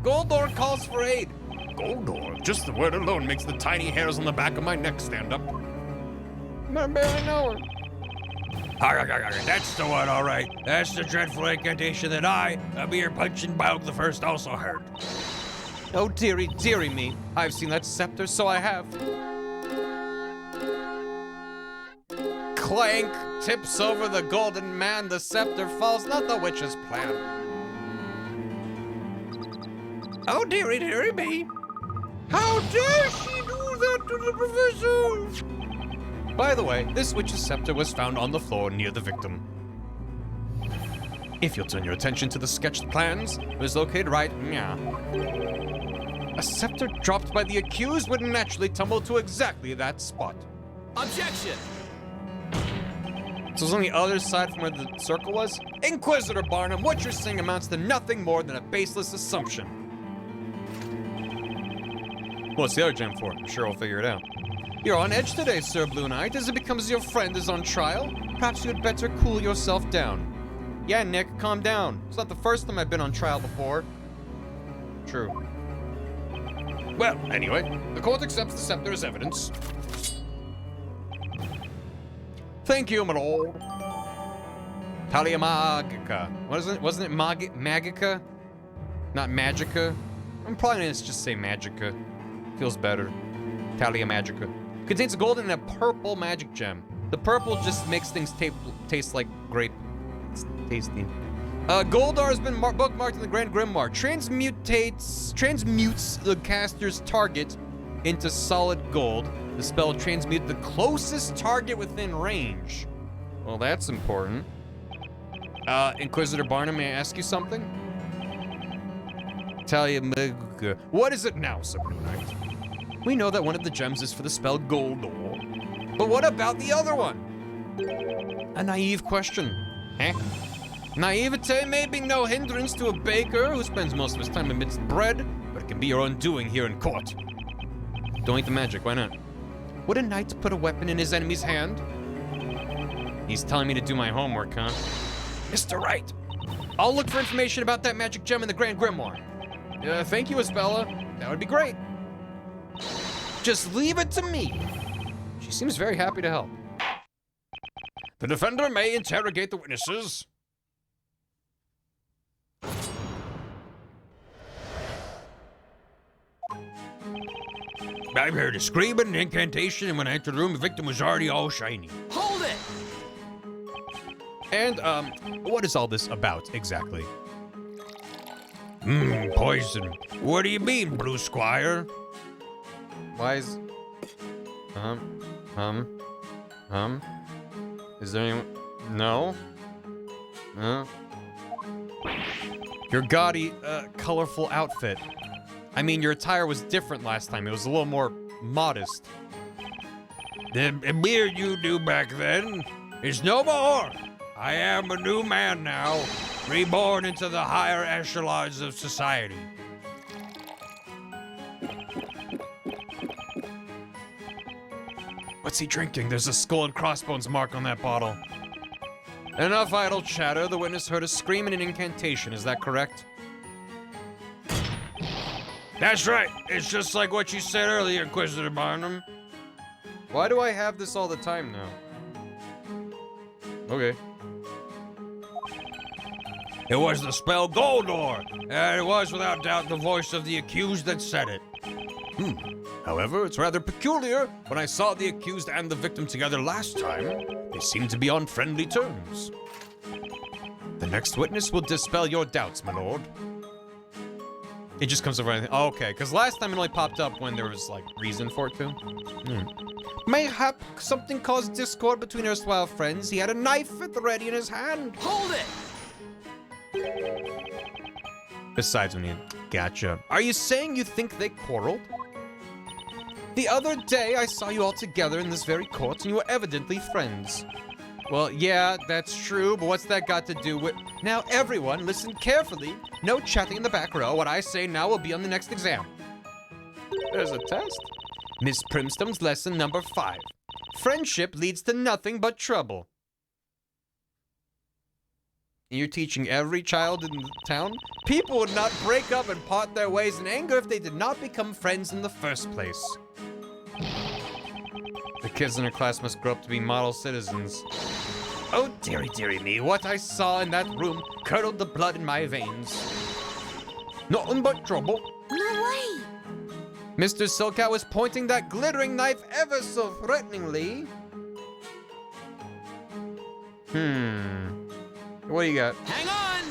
Goldor calls for aid. Goldor? Just the word alone makes the tiny hairs on the back of my neck stand up. I barely know her. That's the one, all right. That's the dreadful incantation that I, a mere punching bog the first, also heard. Oh, dearie, dearie me. I've seen that scepter, so I have. Clank tips over the golden man, the scepter falls, not the witch's plan. Oh, dearie, dearie me. How dare she do that to the professor? By the way, this witch's scepter was found on the floor near the victim. If you'll turn your attention to the sketched plans, it was located right here. A scepter dropped by the accused would naturally tumble to exactly that spot. Objection! So it was on the other side from where the circle was? Inquisitor Barnum, what you're saying amounts to nothing more than a baseless assumption. What's the other gem for? I'm sure we'll figure it out. You're on edge today, Sir Blue Knight. As it becomes your friend is on trial, perhaps you had better cool yourself down. Yeah, Nick, calm down. It's not the first time I've been on trial before. True. Well, anyway, the court accepts the scepter as evidence. Thank you, my lord. Talia Magica. Wasn't it Magica? Not Magica? I'm probably gonna just say Magica. Feels better. Talia Magica. Contains a golden and a purple magic gem. The purple just makes things taste like grape. It's tasty. Goldar has been bookmarked in the Grand Grimoire. Transmutes the caster's target into solid gold. The spell transmutes the closest target within range. Well, that's important. Inquisitor Barnum, may I ask you something? Talia Magica. What is it now, Sir Blue Knight? We know that one of the gems is for the spell Goldor. But what about the other one? A naive question. Eh? Naivete may be no hindrance to a baker who spends most of his time amidst bread, but it can be your undoing here in court. Don't eat the magic, why not? Would a knight put a weapon in his enemy's hand? He's telling me to do my homework, huh? Mr. Wright, I'll look for information about that magic gem in the Grand Grimoire. Thank you, Isabella. That would be great. Just leave it to me. She seems very happy to help. The defender may interrogate the witnesses. I heard a scream and an incantation, and when I entered the room, the victim was already all shiny. Hold it! And, what is all this about, exactly? Poison. What do you mean, Blue Squire? Why is... Is there anyone... No? Your gaudy, colorful outfit. I mean, your attire was different last time. It was a little more modest. The beard you knew back then is no more. I am a new man now, reborn into the higher echelons of society. What's he drinking? There's a skull and crossbones mark on that bottle. Enough idle chatter. The witness heard a scream and an incantation. Is that correct? That's right. It's just like what you said earlier, Inquisitor Barnum. Why do I have this all the time now? Okay. It was the spell Goldor, and it was without doubt the voice of the accused that said it. However, it's rather peculiar. When I saw the accused and the victim together last time, they seemed to be on friendly terms. The next witness will dispel your doubts, my lord. It just comes over anything. Oh, okay, because last time it only popped up when there was, like, reason for it to. Mayhap something caused discord between erstwhile friends. He had a knife at the ready in his hand. Hold it! Besides when he... Gotcha. Are you saying you think they quarreled? The other day, I saw you all together in this very court, and you were evidently friends. Well, yeah, that's true, but what's that got to do with... Now, everyone, listen carefully. No chatting in the back row. What I say now will be on the next exam. There's a test. Miss Primstone's lesson number 5. Friendship leads to nothing but trouble. You're teaching every child in the town? People would not break up and part their ways in anger if they did not become friends in the first place. The kids in her class must grow up to be model citizens. Oh, dearie, dearie me, what I saw in that room curdled the blood in my veins. Nothing but trouble. No way! Mr. Silkow was pointing that glittering knife ever so threateningly. What do you got? Hang on!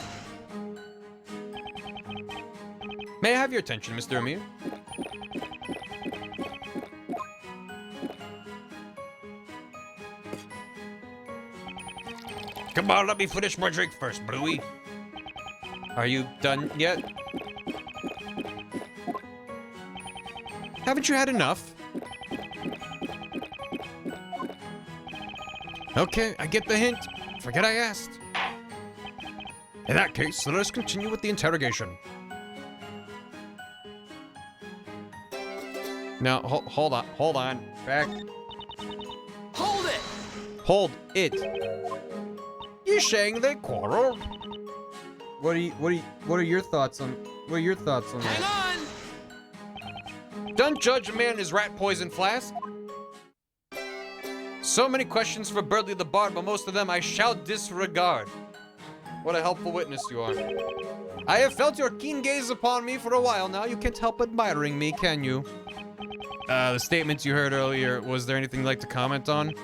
May I have your attention, Mr. Amir? Come on, let me finish my drink first, Bluey. Are you done yet? Haven't you had enough? Okay, I get the hint. Forget I asked. In that case, let us continue with the interrogation. Now, hold on. Back. Hold it! Hold it. You saying they quarreled? What are your thoughts on that? Hang on! Don't judge a man in his rat poison flask. So many questions for Birdly the Bard, but most of them I shall disregard. What a helpful witness you are. I have felt your keen gaze upon me for a while now. You can't help admiring me, can you? The statements you heard earlier, was there anything you'd like to comment on?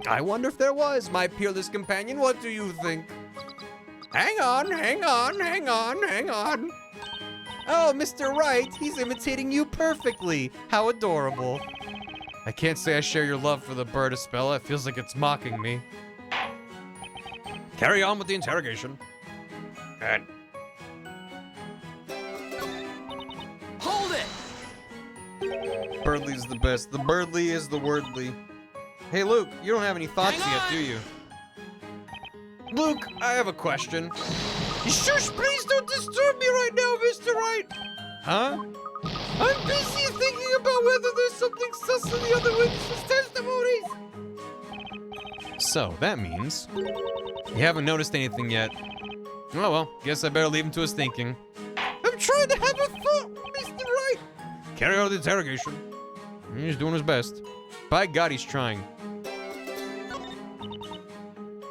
I wonder if there was, my peerless companion. What do you think? Hang on. Oh, Mr. Wright, he's imitating you perfectly. How adorable. I can't say I share your love for the bird of spell. It feels like it's mocking me. Carry on with the interrogation. Good. Hold it! Birdly's the best. The Birdly is the wordly. Hey, Luke, you don't have any thoughts yet, do you? Luke, I have a question. Shush, please don't disturb me right now, Mr. Wright. Huh? I'm busy thinking about whether there's something sus in the other witnesses' testimonies. So, that means you haven't noticed anything yet. Oh well, guess I better leave him to his thinking. I'm trying to have a thought, Mr. Wright. Carry on the interrogation. He's doing his best. By God, he's trying.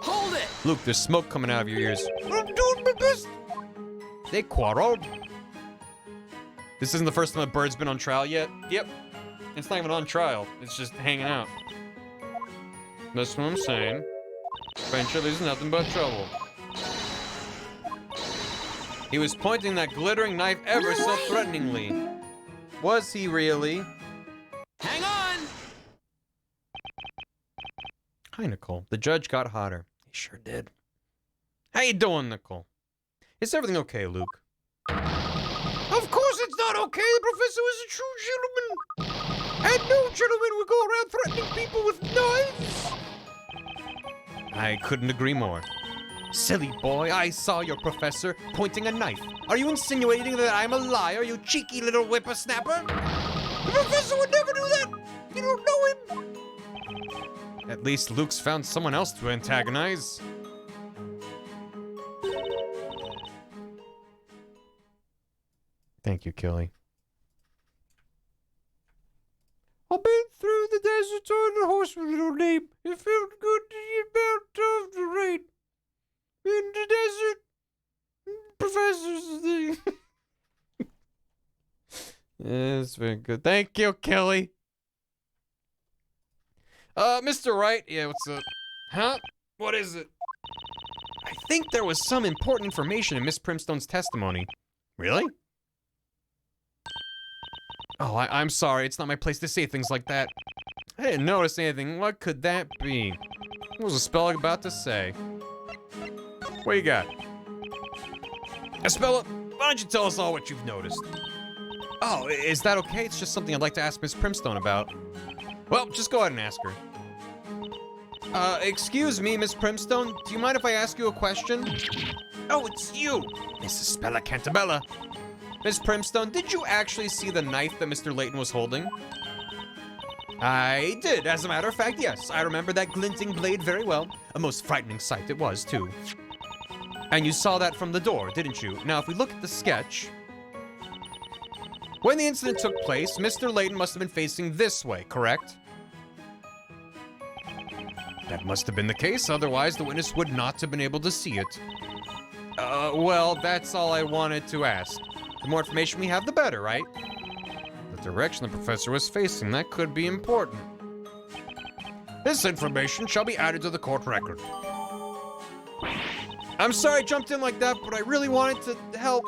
Hold it! Luke, there's smoke coming out of your ears. I'm doing my best. They quarreled. This isn't the first time a bird's been on trial yet. Yep. It's not even on trial. It's just hanging out. That's what I'm saying. Friendship is nothing but trouble. He was pointing that glittering knife ever so threateningly. Was he really? Hang on! Hi, Nicole. The judge got hotter. He sure did. How you doing, Nicole? Is everything okay, Luke? Of course it's not okay. The professor was a true gentleman. And no gentleman would go around threatening people with knives. I couldn't agree more. Silly boy, I saw your professor pointing a knife. Are you insinuating that I'm a liar, you cheeky little whippersnapper? The professor would never do that. You don't know him. At least Luke's found someone else to antagonize. Thank you, Kelly. I've been through the desert on in the desert. Professor's thing. It's very good. Thank you, Kelly. Mr. Wright. Yeah, what's up? Huh? What is it? I think there was some important information in Miss Primstone's testimony. Really? Oh, I'm sorry. It's not my place to say things like that. I didn't notice anything. What could that be? What was the spell about to say? What you got? Espella, why don't you tell us all what you've noticed? Oh, is that okay? It's just something I'd like to ask Miss Primstone about. Well, just go ahead and ask her. Excuse me, Miss Primstone. Do you mind if I ask you a question? Oh, it's you, Mrs. Spella Cantabella. Miss Primstone, did you actually see the knife that Mr. Layton was holding? I did. As a matter of fact, yes. I remember that glinting blade very well. A most frightening sight it was, too. And you saw that from the door, didn't you? Now, if we look at the sketch... When the incident took place, Mr. Layton must have been facing this way, correct? That must have been the case, otherwise the witness would not have been able to see it. Well, that's all I wanted to ask. The more information we have, the better, right? The direction the professor was facing, that could be important. This information shall be added to the court record. I'm sorry I jumped in like that, but I really wanted to help.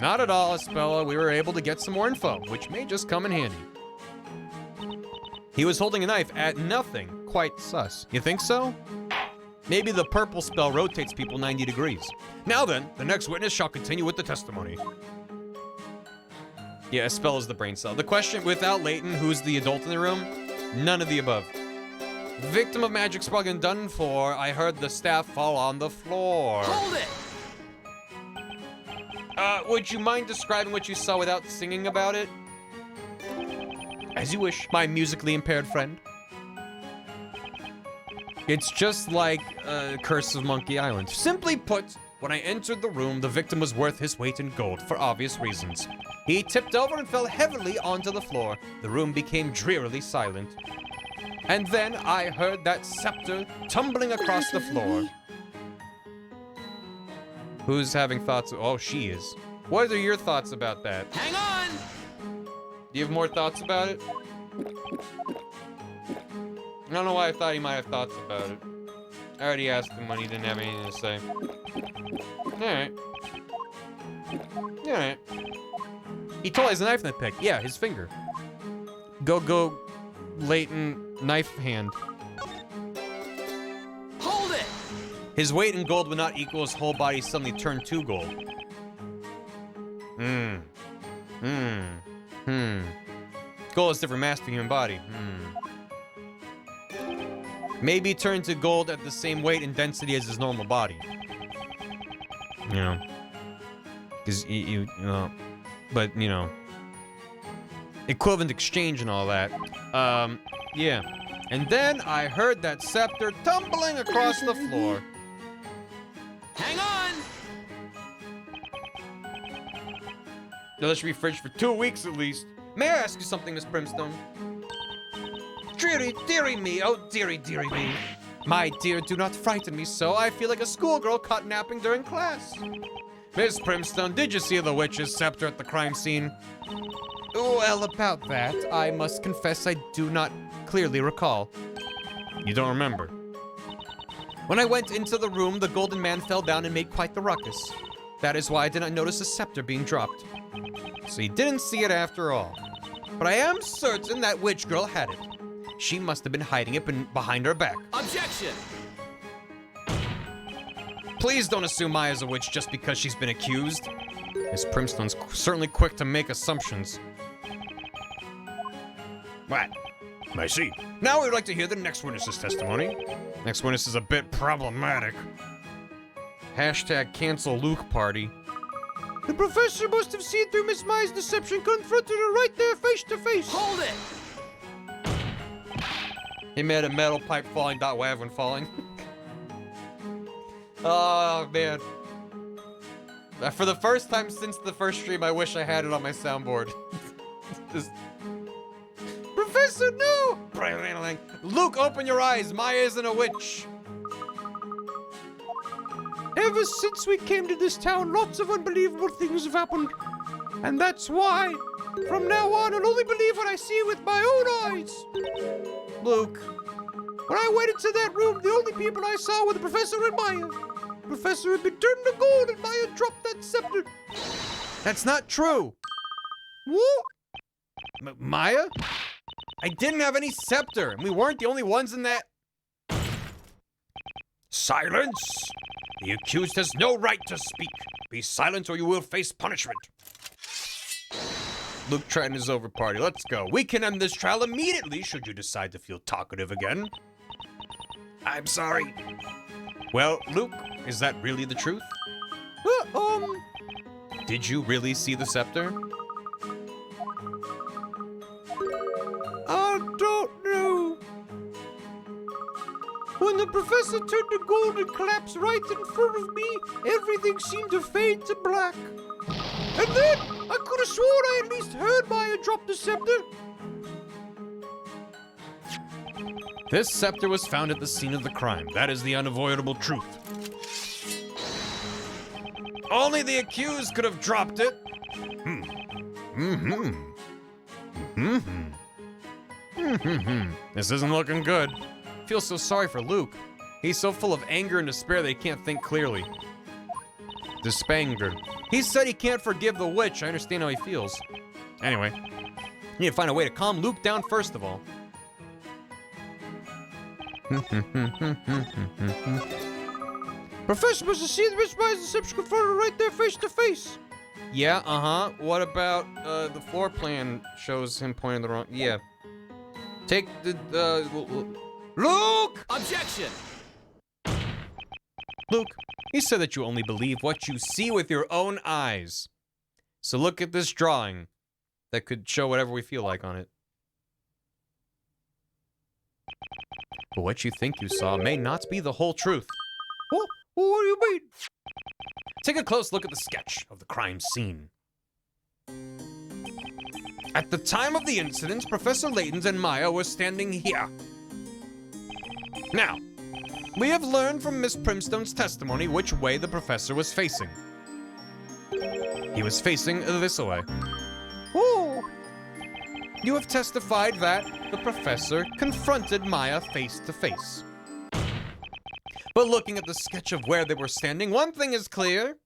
Not at all, Espella. We were able to get some more info, which may just come in handy. He was holding a knife at nothing. Quite sus. You think so? Maybe the purple spell rotates people 90 degrees. Now then, the next witness shall continue with the testimony. Yeah, Espella's the brain cell. The question, without Layton, who's the adult in the room? None of the above. Victim of magic sprung and done for. I heard the staff fall on the floor. Hold it! Would you mind describing what you saw without singing about it? As you wish, my musically impaired friend. It's just like Curse of Monkey Island. Simply put, when I entered the room, the victim was worth his weight in gold for obvious reasons. He tipped over and fell heavily onto the floor. The room became drearily silent. And then I heard that scepter tumbling across the floor. Who's having thoughts? Oh, she is. What are your thoughts about that? Hang on! Do you have more thoughts about it? I don't know why I thought he might have thoughts about it. I already asked him when he didn't have anything to say. Alright. Alright. He totally has a knife in that pick. Yeah, his finger. Go, Layton, knife hand. Hold it! His weight in gold would not equal his whole body suddenly turned to gold. Gold is different mass to the human body. Maybe turn to gold at the same weight and density as his normal body. You know. Because, you know. But, you know. Equivalent exchange and all that. Yeah. And then I heard that scepter tumbling across the floor. Hang on! Now, this should be fridged for 2 weeks at least. May I ask you something, Miss Brimstone? Dearie, dearie me, oh dearie, dearie me. My dear, do not frighten me so. I feel like a schoolgirl caught napping during class. Miss Brimstone, did you see the witch's scepter at the crime scene? Well, about that, I must confess I do not clearly recall. You don't remember? When I went into the room, the golden man fell down and made quite the ruckus. That is why I did not notice a scepter being dropped. So you didn't see it after all. But I am certain that witch girl had it. She must have been hiding it behind her back. Objection! Please don't assume Maya's a witch just because she's been accused. Miss Primstone's certainly quick to make assumptions. What? I see. Now we'd like to hear the next witness's testimony. Next witness is a bit problematic. Hashtag cancel Luke party. The professor must have seen through Miss Maya's deception, confronted her right there face to face. Hold it! He made a metal pipe falling, dot wav when falling. Oh, man. For the first time since the first stream, I wish I had it on my soundboard. Just... Professor, no! Luke, open your eyes. Maya isn't a witch. ever since we came to this town, lots of unbelievable things have happened. And that's why, from now on, I'll only believe what I see with my own eyes. Luke, when I went into that room, the only people I saw were the professor and Maya. The professor had been turned to gold and Maya dropped that scepter. That's not true. What? Maya? I didn't have any scepter, and we weren't the only ones in that. Silence! The accused has no right to speak. Be silent or you will face punishment. Luke Triton is over, party. Let's go. We can end this trial immediately should you decide to feel talkative again. I'm sorry. Well, Luke, is that really the truth? Did you really see the scepter? I don't know. When the professor turned to gold and collapsed right in front of me, everything seemed to fade to black. And then, I could have sworn I at least heard Maya drop the scepter. This scepter was found at the scene of the crime. That is the unavoidable truth. Only the accused could have dropped it. This isn't looking good. I feel so sorry for Luke. He's so full of anger and despair that he can't think clearly. Despanger. He said he can't forgive the witch. I understand how he feels. Anyway, need to find a way to calm Luke down first of all. Professor must have seen the Miss Maya's deception confronted right there face to face. Yeah, What about, the floor plan shows him pointing the wrong... Yeah. Take the, Luke! Objection! Luke, you said that you only believe what you see with your own eyes. So look at this drawing that could show whatever we feel like on it. But what you think you saw may not be the whole truth. What do you mean? Take a close look at the sketch of the crime scene. At the time of the incident, Professor Layton and Maya were standing here. Now, we have learned from Miss Primstone's testimony which way the professor was facing. He was facing this way. Oh! You have testified that the professor confronted Maya face to face. But looking at the sketch of where they were standing, one thing is clear.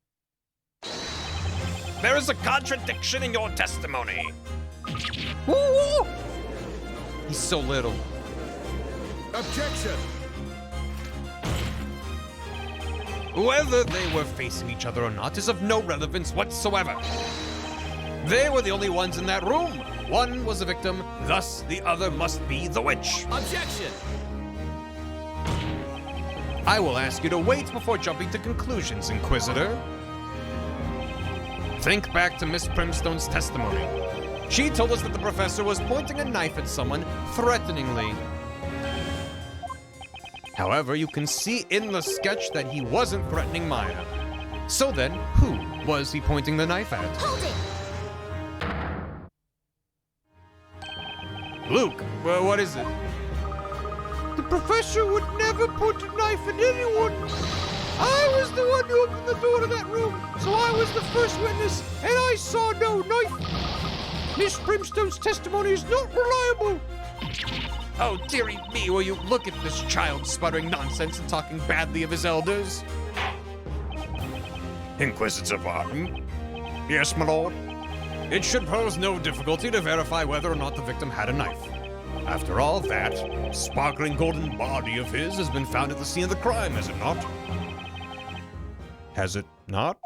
There is a contradiction in your testimony. Woo! He's so little. Objection! Whether they were facing each other or not is of no relevance whatsoever. They were the only ones in that room. One was a victim, thus the other must be the witch. Objection! I will ask you to wait before jumping to conclusions, Inquisitor. Think back to Miss Primstone's testimony. She told us that the professor was pointing a knife at someone threateningly. However, you can see in the sketch that he wasn't threatening Maya. So then, who was he pointing the knife at? Hold it! Luke, well, what is it? The professor would never put a knife at anyone. I was the one who opened the door to that room, so I was the first witness, and I saw no knife. Miss Primstone's testimony is not reliable. Oh, dearie me, will you look at this child sputtering nonsense and talking badly of his elders? Inquisitor Barton? Yes, my lord? It should pose no difficulty to verify whether or not the victim had a knife. After all, that sparkling golden body of his has been found at the scene of the crime, has it not? Has it not?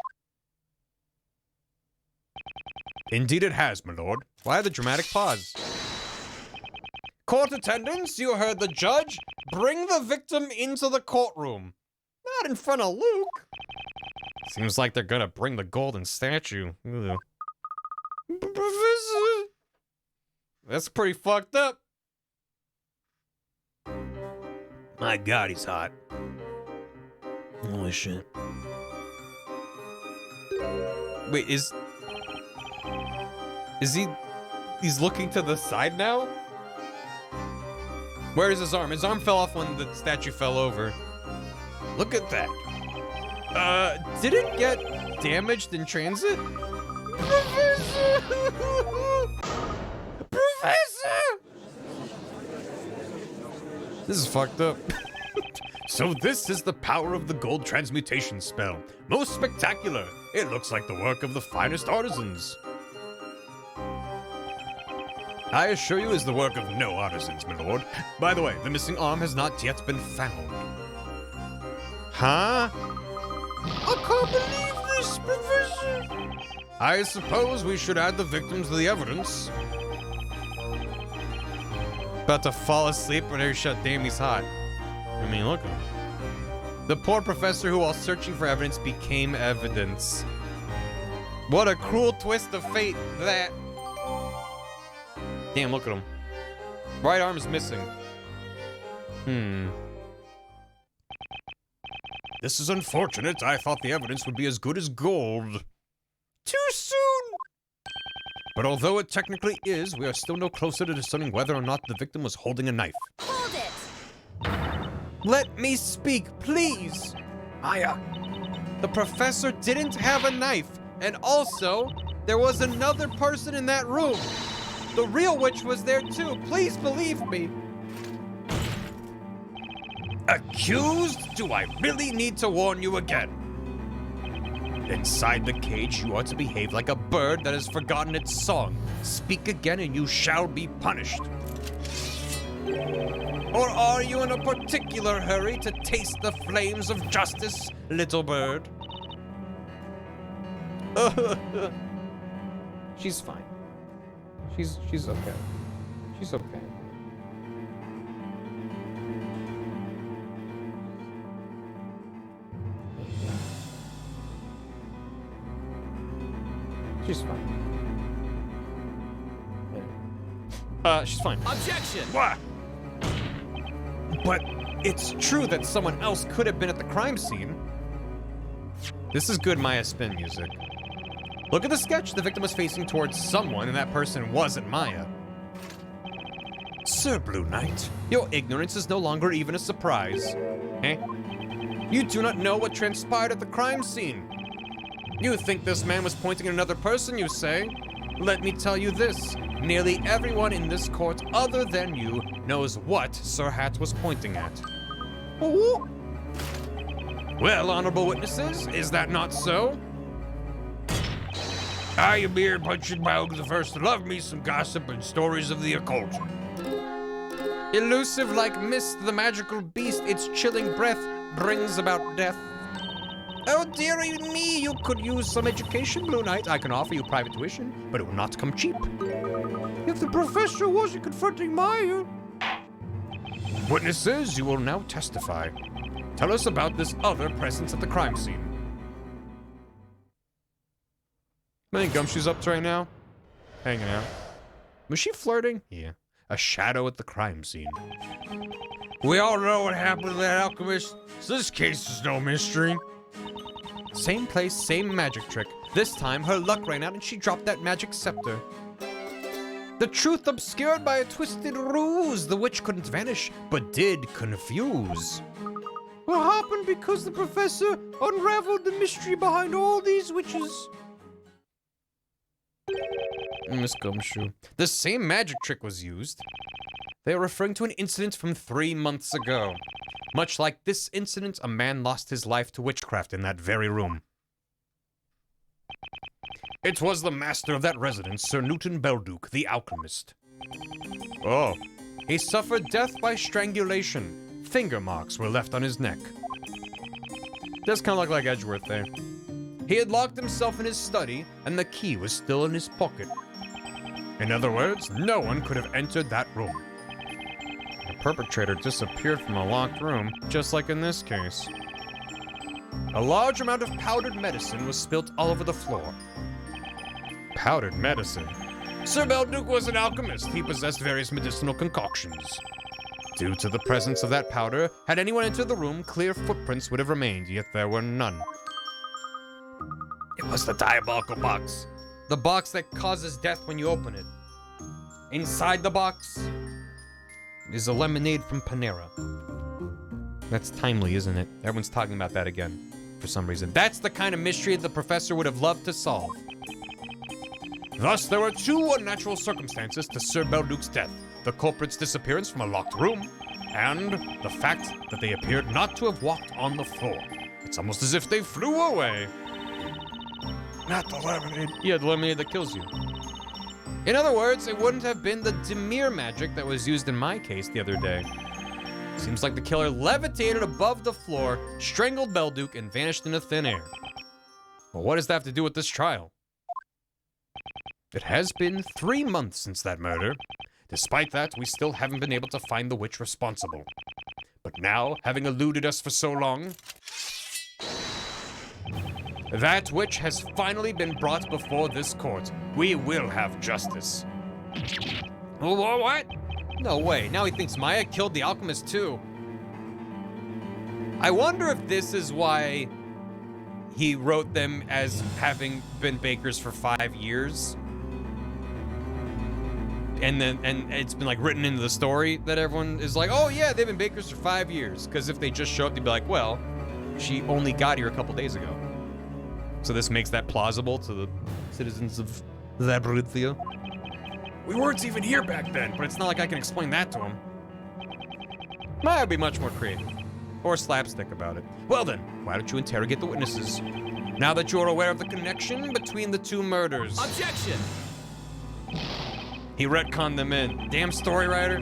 Indeed it has, my lord. Why the dramatic pause? Court attendants, you heard the judge. Bring the victim into the courtroom. Not in front of Luke. Seems like they're gonna bring the golden statue. Ugh. Professor! That's pretty fucked up. My God, he's hot. Holy shit. Wait, is he... He's looking to the side now? Where is his arm? His arm fell off when the statue fell over. Look at that. Did it get damaged in transit? Professor! Professor! This is fucked up. So this is the power of the gold transmutation spell. Most spectacular. It looks like the work of the finest artisans. I assure you is the work of no artisans, my lord. By the way, the missing arm has not yet been found. Huh? I can't believe this, Professor! I suppose we should add the victims to the evidence. About to fall asleep when I shut damn he's hot. I mean, look at him. The poor professor who, while searching for evidence, became evidence. What a cruel twist of fate, that. Damn, look at him. Right arm is missing. This is unfortunate. I thought the evidence would be as good as gold. Too soon! But although it technically is, we are still no closer to discerning whether or not the victim was holding a knife. Hold it! Let me speak, please! Maya. The professor didn't have a knife. And also, there was another person in that room. The real witch was there too. Please believe me. Accused? Do I really need to warn you again? Inside the cage, you are to behave like a bird that has forgotten its song. Speak again and you shall be punished. Or are you in a particular hurry to taste the flames of justice, little bird? She's fine. She's okay. She's okay. She's fine. She's fine. Objection! What? But it's true that someone else could have been at the crime scene. This is good Maya spin music. Look at the sketch. The victim was facing towards someone, and that person wasn't Maya. Sir Blue Knight, your ignorance is no longer even a surprise. Eh? You do not know what transpired at the crime scene. You think this man was pointing at another person, you say? Let me tell you this. Nearly everyone in this court other than you knows what Sir Hat was pointing at. Oh. Well, honorable witnesses, is that not so? I am here punching Bog the First to love me some gossip and stories of the occult. Elusive like mist, the magical beast, its chilling breath brings about death. Oh, dearie me, you could use some education, Blue Knight. I can offer you private tuition, but it will not come cheap. If the professor wasn't confronting Maya... Witnesses, you will now testify. Tell us about this other presence at the crime scene. I think Gumshoe's up to right now. Hanging out. Was she flirting? Yeah. A shadow at the crime scene. We all know what happened to that alchemist, so this case is no mystery. Same place, same magic trick. This time, her luck ran out and she dropped that magic scepter. The truth obscured by a twisted ruse. The witch couldn't vanish, but did confuse. What happened because the professor unraveled the mystery behind all these witches? Miss Gumshoe. The same magic trick was used. They are referring to an incident from 3 months ago. Much like this incident, a man lost his life to witchcraft in that very room. It was the master of that residence, Sir Newton Belduke, the alchemist. Oh. He suffered death by strangulation. Finger marks were left on his neck. Does kind of look like Edgeworth there. He had locked himself in his study, and the key was still in his pocket. In other words, no one could have entered that room. The perpetrator disappeared from a locked room, just like in this case. A large amount of powdered medicine was spilt all over the floor. Powdered medicine? Sir Belduke was an alchemist. He possessed various medicinal concoctions. Due to the presence of that powder, had anyone entered the room, clear footprints would have remained, yet there were none. It was the diabolical box. The box that causes death when you open it. Inside the box is a lemonade from Panera. That's timely, isn't it? Everyone's talking about that again. for some reason. That's the kind of mystery the professor would have loved to solve. Thus, there were two unnatural circumstances to Sir Belduke's death. The culprit's disappearance from a locked room, and the fact that they appeared not to have walked on the floor. It's almost as if they flew away. Not the lemonade. Yeah, the lemonade that kills you. In other words, it wouldn't have been the Demir magic that was used in my case the other day. Seems like the killer levitated above the floor, strangled Belduke, and vanished into thin air. Well, what does that have to do with this trial? It has been 3 months since that murder. Despite that, we still haven't been able to find the witch responsible. But now, having eluded us for so long, that witch has finally been brought before this court. We will have justice. What? No way. Now he thinks Maya killed the Alchemist too. I wonder if this is why he wrote them as having been bakers for 5 years. And it's been like written into the story that everyone is like, oh yeah, they've been bakers for 5 years. Because if they just show up, they'd be like, well, she only got here a couple days ago. So this makes that plausible to the citizens of Labyrinthia. We weren't even here back then, but it's not like I can explain that to him. I'd be much more creative. Or slapstick about it. Well then, why don't you interrogate the witnesses? Now that you're aware of the connection between the two murders. Objection! He retconned them in. Damn story writer.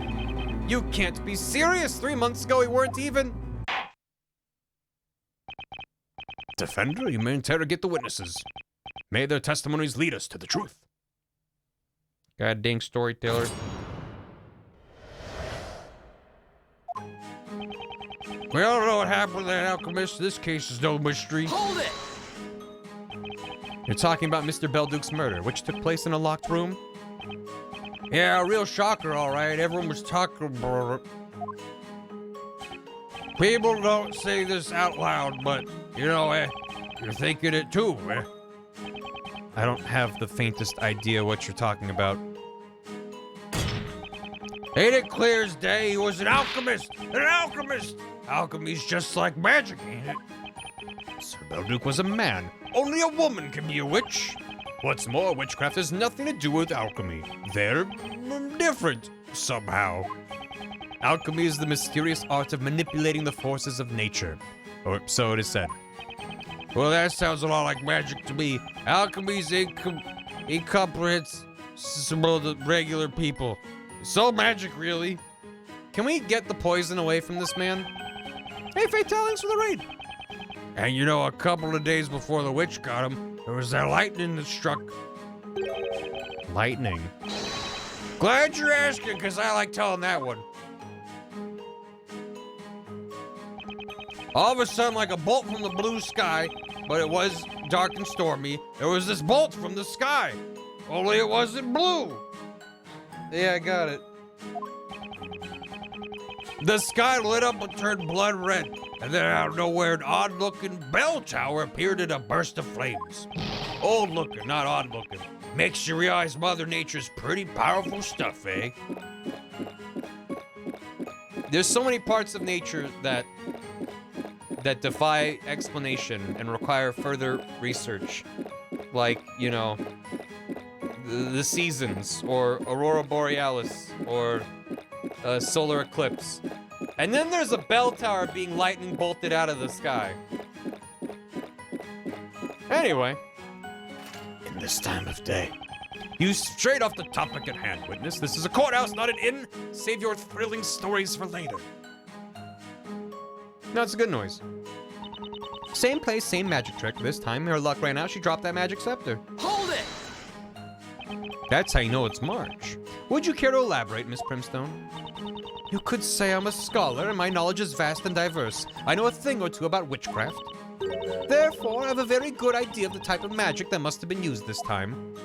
You can't be serious. 3 months ago we weren't even. Defender, you may interrogate the witnesses. May their testimonies lead us to the truth. God dang storyteller. We all know what happened to that Alchemist. This case is no mystery. Hold it! You're talking about Mr. Belduke's murder, which took place in a locked room? Yeah, a real shocker, all right. Everyone was talking about it. People don't say this out loud, but, you know, you're thinking it too, I don't have the faintest idea what you're talking about. Ain't it clear as day he was an alchemist? An alchemist! Alchemy's just like magic, ain't it? Sir Belduke was a man. Only a woman can be a witch. What's more, witchcraft has nothing to do with alchemy. They're different, somehow. Alchemy is the mysterious art of manipulating the forces of nature. Or so it is said. Well, that sounds a lot like magic to me. Alchemy's incomprehensible to regular people. So magic, really. Can we get the poison away from this man? Hey, fatalities for the raid. And you know, a couple of days before the witch got him, there was that lightning that struck. Lightning? Glad you're asking, because I like telling that one. All of a sudden, like a bolt from the blue sky, but it was dark and stormy, there was this bolt from the sky. Only it wasn't blue. Yeah, I got it. The sky lit up and turned blood red, and then out of nowhere, an odd-looking bell tower appeared in a burst of flames. Old-looking, not odd-looking. Makes you realize Mother Nature's pretty powerful stuff, eh? There's so many parts of nature that defy explanation and require further research. Like, you know, the seasons, or Aurora Borealis, or solar eclipse. And then there's a bell tower being lightning bolted out of the sky. Anyway. In this time of day. You straight off the topic at hand, witness. This is a courthouse, not an inn. Save your thrilling stories for later. No, it's a good noise. Same place, same magic trick. This time, her luck ran out. She dropped that magic scepter. Hold it! That's how you know it's March. Would you care to elaborate, Miss Primstone? You could say I'm a scholar, and my knowledge is vast and diverse. I know a thing or two about witchcraft. Therefore, I have a very good idea of the type of magic that must have been used this time.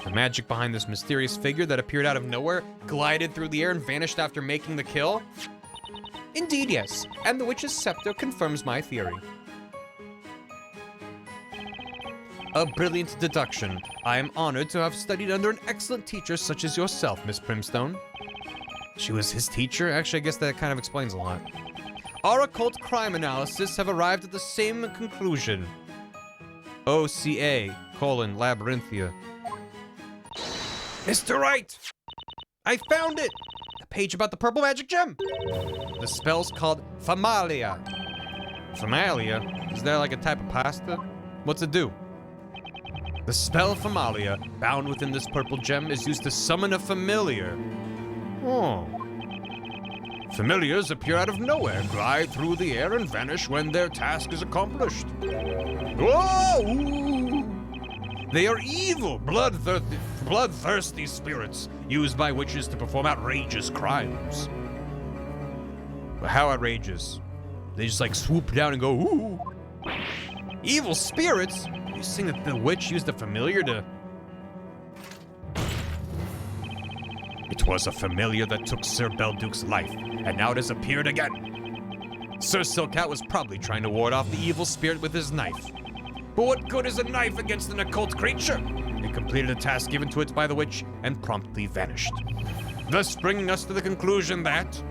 The magic behind this mysterious figure that appeared out of nowhere, glided through the air, and vanished after making the kill? Indeed, yes. And the witch's scepter confirms my theory. A brilliant deduction. I am honored to have studied under an excellent teacher such as yourself, Miss Primstone. She was his teacher? Actually, I guess that kind of explains a lot. Our occult crime analysis have arrived at the same conclusion. OCA, Labyrinthia. Mr. Wright! I found it! A page about the purple magic gem. The spell's called Familia. Familia? Is that like a type of pasta? What's it do? The spell Familia, bound within this purple gem, is used to summon a familiar. Oh. Familiars appear out of nowhere, glide through the air, and vanish when their task is accomplished. Whoa! They are evil, bloodthirsty spirits used by witches to perform outrageous crimes. But how outrageous? They just like swoop down and go, ooh. Evil spirits? You saying that the witch used a familiar to... It was a familiar that took Sir Belduke's life, and now it has appeared again. Sir Silkat was probably trying to ward off the evil spirit with his knife. But what good is a knife against an occult creature? It completed a task given to it by the witch and promptly vanished. Thus bringing us to the conclusion that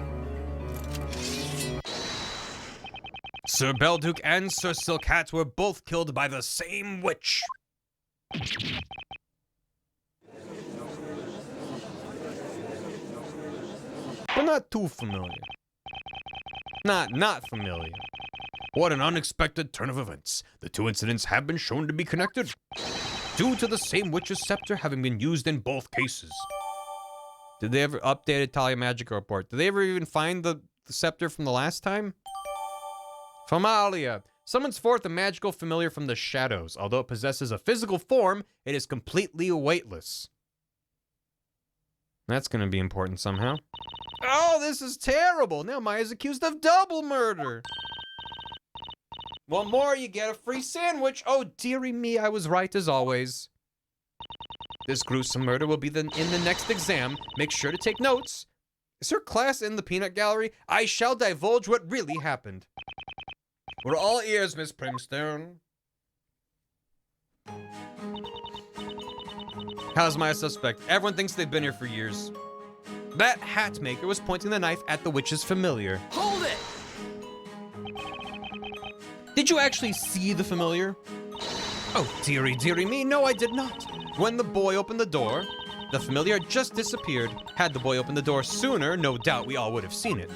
Sir Belduke and Sir Silkat were both killed by the same witch. But not too familiar. Not familiar. What an unexpected turn of events. The two incidents have been shown to be connected, due to the same witch's scepter having been used in both cases. Did they ever update Italia Magic report? Did they ever even find the scepter from the last time? Familia. Summons forth a magical familiar from the shadows. Although it possesses a physical form, it is completely weightless. That's gonna be important somehow. Oh, this is terrible! Now Maya's accused of double murder! One more, you get a free sandwich! Oh, dearie me, I was right as always. This gruesome murder will be in the next exam. Make sure to take notes. Is her class in the peanut gallery? I shall divulge what really happened. We're all ears, Miss Primstone. How's my suspect? Everyone thinks they've been here for years. That hat maker was pointing the knife at the witch's familiar. Hold it! Did you actually see the familiar? Oh, dearie, dearie me, no, I did not. When the boy opened the door, the familiar had just disappeared. Had the boy opened the door sooner, no doubt we all would have seen it.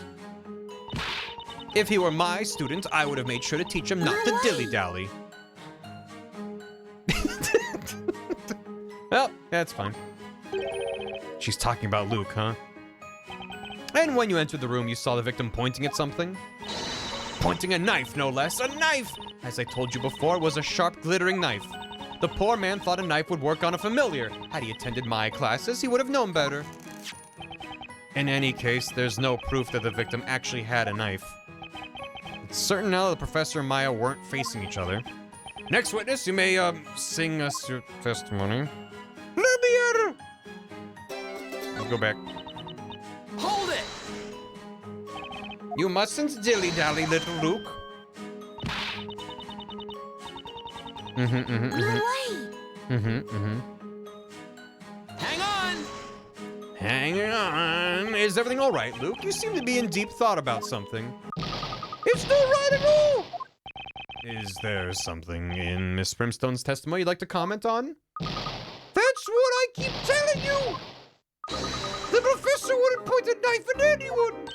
If he were my student, I would have made sure to teach him not to dilly-dally. Well, that's fine. She's talking about Luke, huh? And when you entered the room, you saw the victim pointing at something? Pointing a knife, no less. A knife! As I told you before, it was a sharp, glittering knife. The poor man thought a knife would work on a familiar. Had he attended my classes, he would have known better. In any case, there's no proof that the victim actually had a knife. It's certain now that the professor and Maya weren't facing each other. Next witness, you may, sing us your testimony. Libier! Let's go back. Hold it! You mustn't dilly-dally, little Luke. Hang on! Hang on. Is everything all right, Luke? You seem to be in deep thought about something. It's not right at all! Is there something in Miss Brimstone's testimony you'd like to comment on? That's what I keep telling you! The professor wouldn't point a knife at anyone!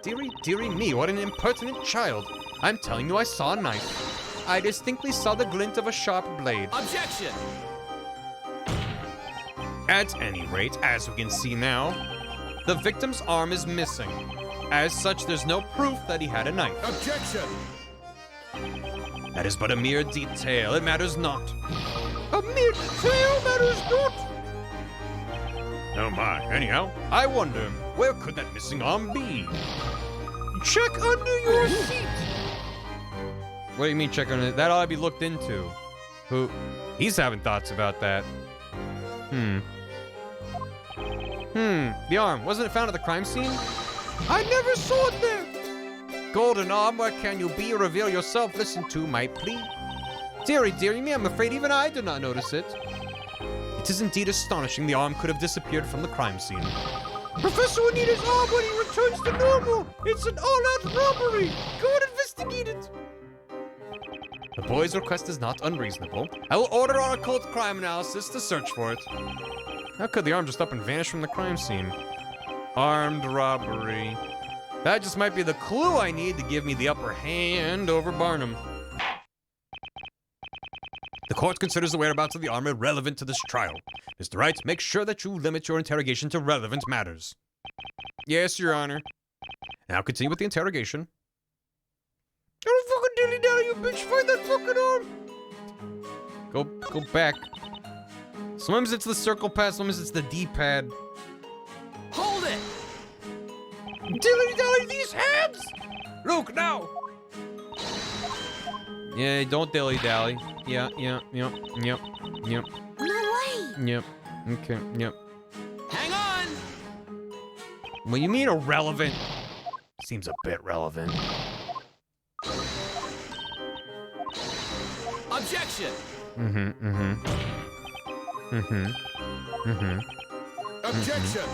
Dearie, dearie me, what an impertinent child. I'm telling you I saw a knife. I distinctly saw the glint of a sharp blade. Objection! At any rate, as we can see now, the victim's arm is missing. As such, there's no proof that he had a knife. Objection! That is but a mere detail. It matters not. A mere detail matters not! Oh my. Anyhow, I wonder, where could that missing arm be? Check under your seat! What do you mean check under? That ought to be looked into. Who? He's having thoughts about that. The arm. Wasn't it found at the crime scene? I never saw it there! Golden arm, where can you be? Reveal yourself. Listen to my plea. Dearie, dearie me, I'm afraid even I did not notice it. It is indeed astonishing the arm could have disappeared from the crime scene. Professor will need his arm when he returns to normal. It's an all-out robbery. Go and investigate it. The boy's request is not unreasonable. I will order our occult crime analysis to search for it. How could the arm just up and vanish from the crime scene? Armed robbery. That just might be the clue I need to give me the upper hand over Barnum. The court considers the whereabouts of the arm irrelevant to this trial. Mr. Wright, make sure that you limit your interrogation to relevant matters. Yes, Your Honor. Now continue with the interrogation. Don't fucking dilly-dally, you bitch. Find that fucking arm. Go back. Sometimes it's the circle pad, sometimes it's the D-pad. Hold it. Dilly-dally these hands. Luke, now. Yeah, don't dilly-dally. Yeah. No way. Yep. Okay, yep. Hang on. What you mean irrelevant? Seems a bit relevant. Objection. Objection.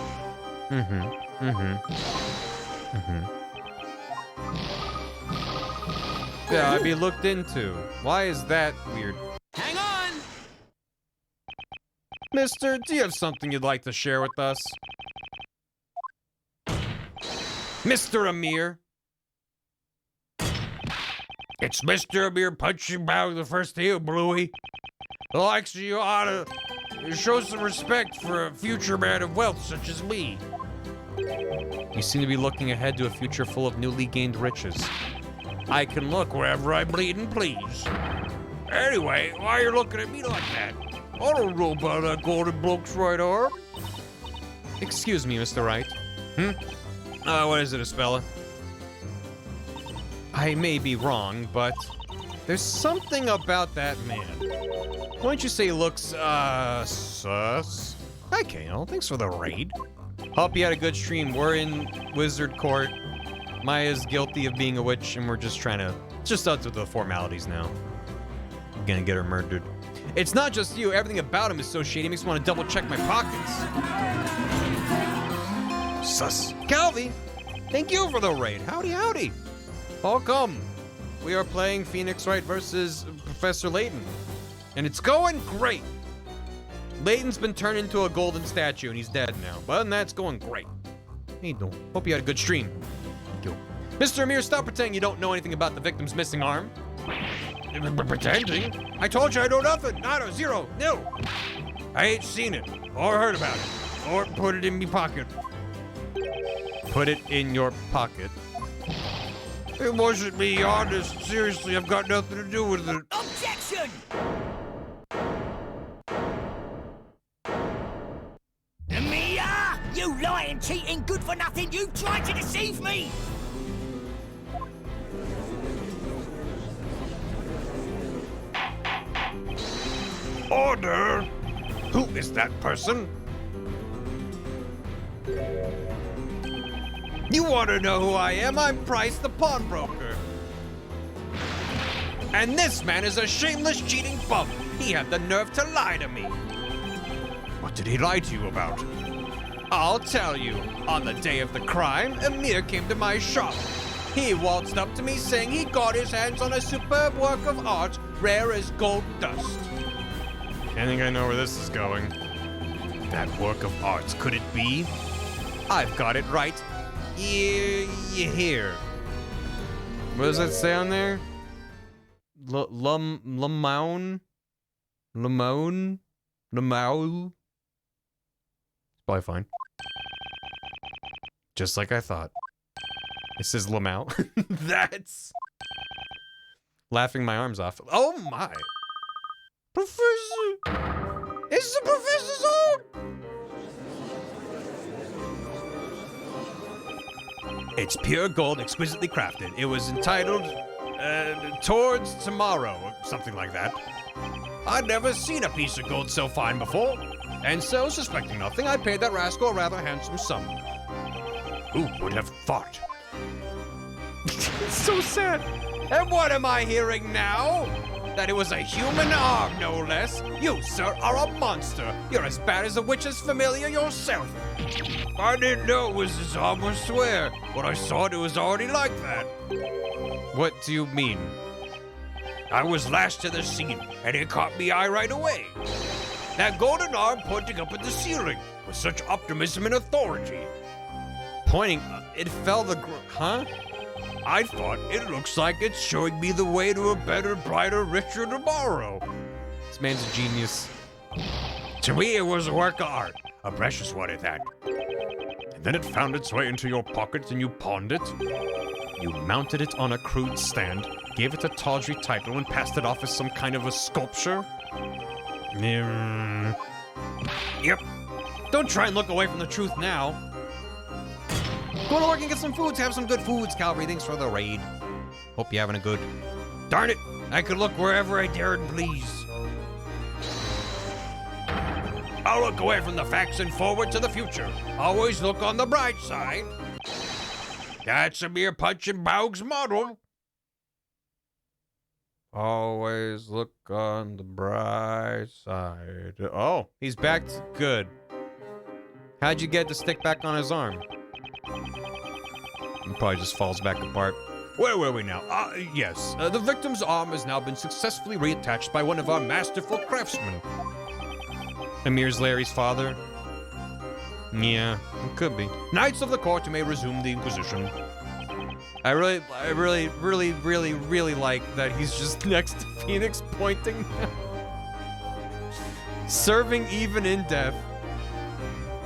Yeah, I'd be looked into. Why is that weird? Hang on. Mister, do you have something you'd like to share with us? Mr. Amir. It's Mr. Amir punching bag the first heel, Bluey. Likes you ought to show some respect for a future man of wealth such as me. You seem to be looking ahead to a future full of newly gained riches. I can look wherever I'm bleeding, please. Anyway, why are you looking at me like that? I don't know about that golden bloke's right arm. Excuse me, Mr. Wright. What is it, Espella? I may be wrong, but there's something about that man. Why don't you say he looks, sus? Hi, Kale. Thanks for the raid. Hope you had a good stream. We're in Wizard Court. Maya's guilty of being a witch, and we're just up to the formalities now. I'm gonna get her murdered. It's not just you. Everything about him is so shady. It makes me want to double check my pockets. Sus. Calvi, thank you for the raid. Howdy, howdy. Welcome. We are playing Phoenix Wright versus Professor Layton, and it's going great. Layton's been turned into a golden statue, and he's dead now. But other than that, it's going great. How you doing? Hope you had a good stream. Thank you. Mr. Amir, stop pretending you don't know anything about the victim's missing arm. Pretending? I told you I know nothing. Nada, zero, nil. I ain't seen it, or heard about it, or put it in me pocket. Put it in your pocket. It wasn't me, honest. Seriously, I've got nothing to do with it. Objection! Mia! You lying, cheating, good for nothing! You tried to deceive me! Order! Who is that person? You want to know who I am? I'm Price the pawnbroker. And this man is a shameless cheating bum. He had the nerve to lie to me. What did he lie to you about? I'll tell you. On the day of the crime, Amir came to my shop. He waltzed up to me saying he got his hands on a superb work of art, rare as gold dust. I think I know where this is going. That work of art, could it be? I've got it right. Here. What does that say on there? Lamau? It's probably fine. Just like I thought. It says Lamau. That's... Laughing my arms off. Oh my! Professor! It's the professor's own! It's pure gold, exquisitely crafted. It was entitled, Towards Tomorrow, or something like that. I'd never seen a piece of gold so fine before. And so, suspecting nothing, I paid that rascal a rather handsome sum. Who would have thought? It's so sad. And what am I hearing now? that it was a human arm, no less. You, sir, are a monster. You're as bad as a witch's familiar yourself. I didn't know it was his arm, I swear. When I saw it, it was already like that. What do you mean? I was last to the scene, and it caught me eye right away. That golden arm pointing up at the ceiling with such optimism and authority. Pointing, it fell huh? I thought it looks like it's showing me the way to a better, brighter, richer tomorrow. This man's a genius. To me, it was a work of art, a precious one at that. And then it found its way into your pocket and you pawned it. You mounted it on a crude stand, gave it a tawdry title, and passed it off as some kind of a sculpture? Yep. Don't try and look away from the truth now. Go to work and get some foods. Have some good foods, Calvary. Thanks for the raid. Hope you're having a good... Darn it! I could look wherever I dare and please. I'll look away from the facts and forward to the future. Always look on the bright side. That's a mere Punch and Baugs model. Always look on the bright side. Oh, he's back. Good. How'd you get the stick back on his arm? He probably just falls back apart. Where were we now? Yes. The victim's arm has now been successfully reattached by one of our masterful craftsmen. Amir's Larry's father? Yeah, it could be. Knights of the court, you may resume the Inquisition. I really like that he's just next to Phoenix pointing. Serving even in death.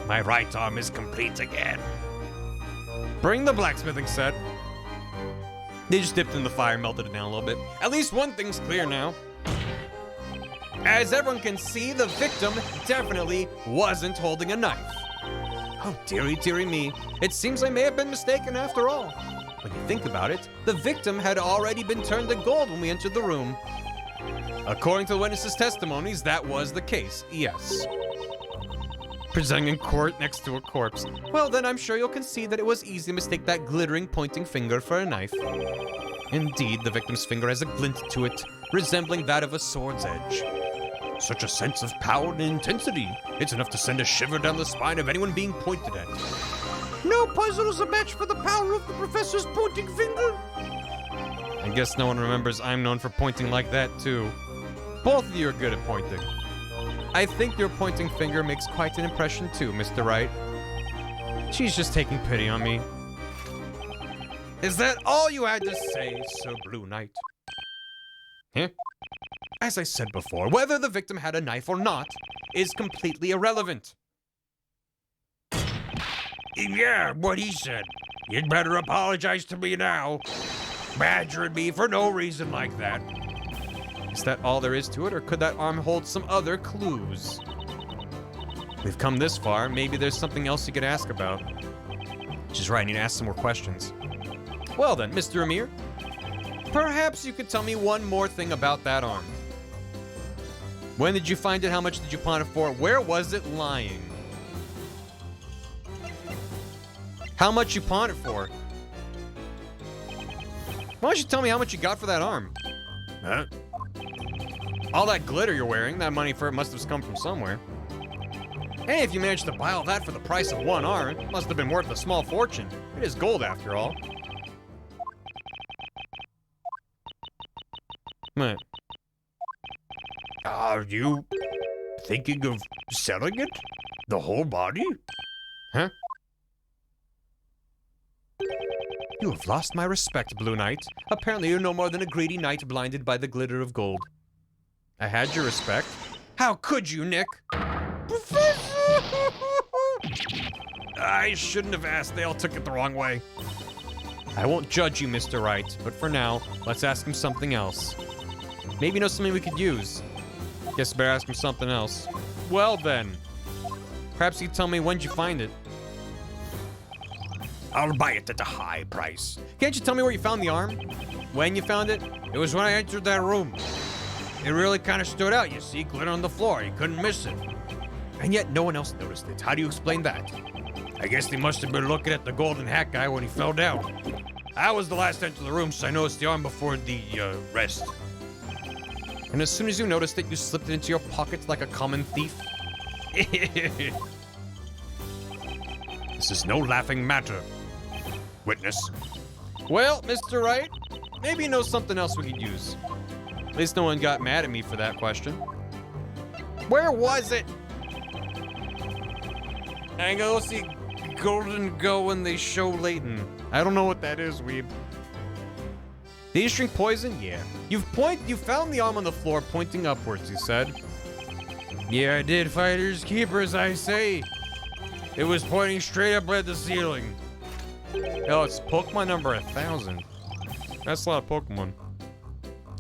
My right arm is complete again. Bring the blacksmithing set. They just dipped in the fire, melted it down a little bit. At least one thing's clear now. As everyone can see, the victim definitely wasn't holding a knife. Oh, dearie, dearie me. It seems I may have been mistaken after all. When you think about it, the victim had already been turned to gold when we entered the room. According to the witnesses' testimonies, that was the case, yes. Presenting in court next to a corpse. Well, then I'm sure you'll concede that it was easy to mistake that glittering pointing finger for a knife. Indeed, the victim's finger has a glint to it, resembling that of a sword's edge. Such a sense of power and intensity. It's enough to send a shiver down the spine of anyone being pointed at. No puzzle is a match for the power of the professor's pointing finger. I guess no one remembers I'm known for pointing like that, too. Both of you are good at pointing. I think your pointing finger makes quite an impression, too, Mr. Wright. She's just taking pity on me. Is that all you had to say, Sir Blue Knight? Huh? As I said before, whether the victim had a knife or not is completely irrelevant. Yeah, what he said. You'd better apologize to me now. Badgering me for no reason like that. Is that all there is to it, or could that arm hold some other clues? We've come this far, maybe there's something else you could ask about. She's right, I need to ask some more questions. Well then, Mr. Amir, perhaps you could tell me one more thing about that arm. When did you find it? How much did you pawn it for? Where was it lying? How much you pawned it for? Why don't you tell me how much you got for that arm? Huh? All that glitter you're wearing, that money for it must have come from somewhere. Hey, if you managed to buy all that for the price of one arm, it must have been worth a small fortune. It is gold after all. What? Are you thinking of selling it? The whole body? Huh? You have lost my respect, Blue Knight. Apparently you're no more than a greedy knight blinded by the glitter of gold. I had your respect. How could you, Nick? Professor! I shouldn't have asked. They all took it the wrong way. I won't judge you, Mr. Wright, but for now, let's ask him something else. Maybe you know something we could use. Guess I better ask him something else. Well then, perhaps you can tell me when did you find it? I'll buy it at a high price. Can't you tell me where you found the arm? When you found it? It was when I entered that room. It really kind of stood out, you see, glitter on the floor. You couldn't miss it. And yet no one else noticed it. How do you explain that? I guess they must have been looking at the golden hat guy when he fell down. I was the last to enter the room, so I noticed the arm before the rest. And as soon as you noticed it, you slipped it into your pocket like a common thief. This is no laughing matter. Witness. Well, Mr. Wright, maybe you know something else we could use. At least no one got mad at me for that question. Where was it? I go see Golden go when they show Layton. I don't know what that is, weeb. Did you drink poison? Yeah. You found the arm on the floor pointing upwards, you said. Yeah, I did, fighters, keepers, I say. It was pointing straight up at the ceiling. Oh, it's Pokemon number 1000. That's a lot of Pokemon.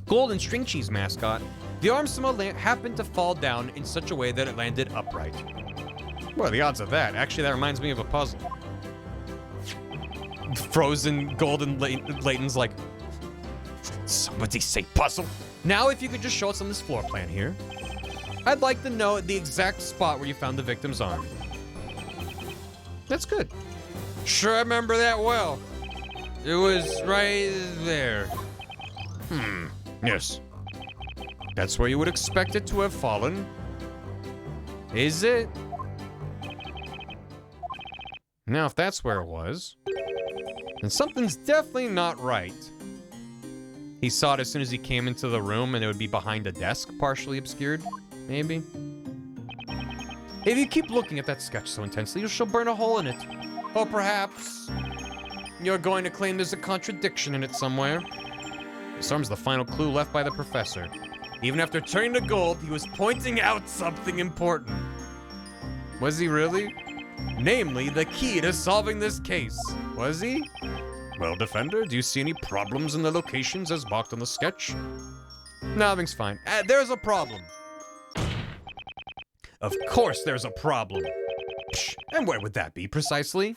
Golden string cheese mascot. The arm somehow happened to fall down in such a way that it landed upright. What are the odds of that? Actually, that reminds me of a puzzle. Frozen Golden Layton's like, somebody say puzzle. Now, if you could just show us on this floor plan here, I'd like to know the exact spot where you found the victim's arm. That's good. Sure, I remember that well. It was right there. Yes. That's where you would expect it to have fallen. Is it? Now, if that's where it was, then something's definitely not right. He saw it as soon as he came into the room, and it would be behind a desk, partially obscured, maybe. If you keep looking at that sketch so intensely, she'll burn a hole in it. Or perhaps you're going to claim there's a contradiction in it somewhere. This arm's the final clue left by the professor. Even after turning to gold, he was pointing out something important. Was he really? Namely, the key to solving this case. Was he? Well, Defender, do you see any problems in the locations as marked on the sketch? No, everything's fine. There's a problem. Of course there's a problem. Psh, and where would that be, precisely?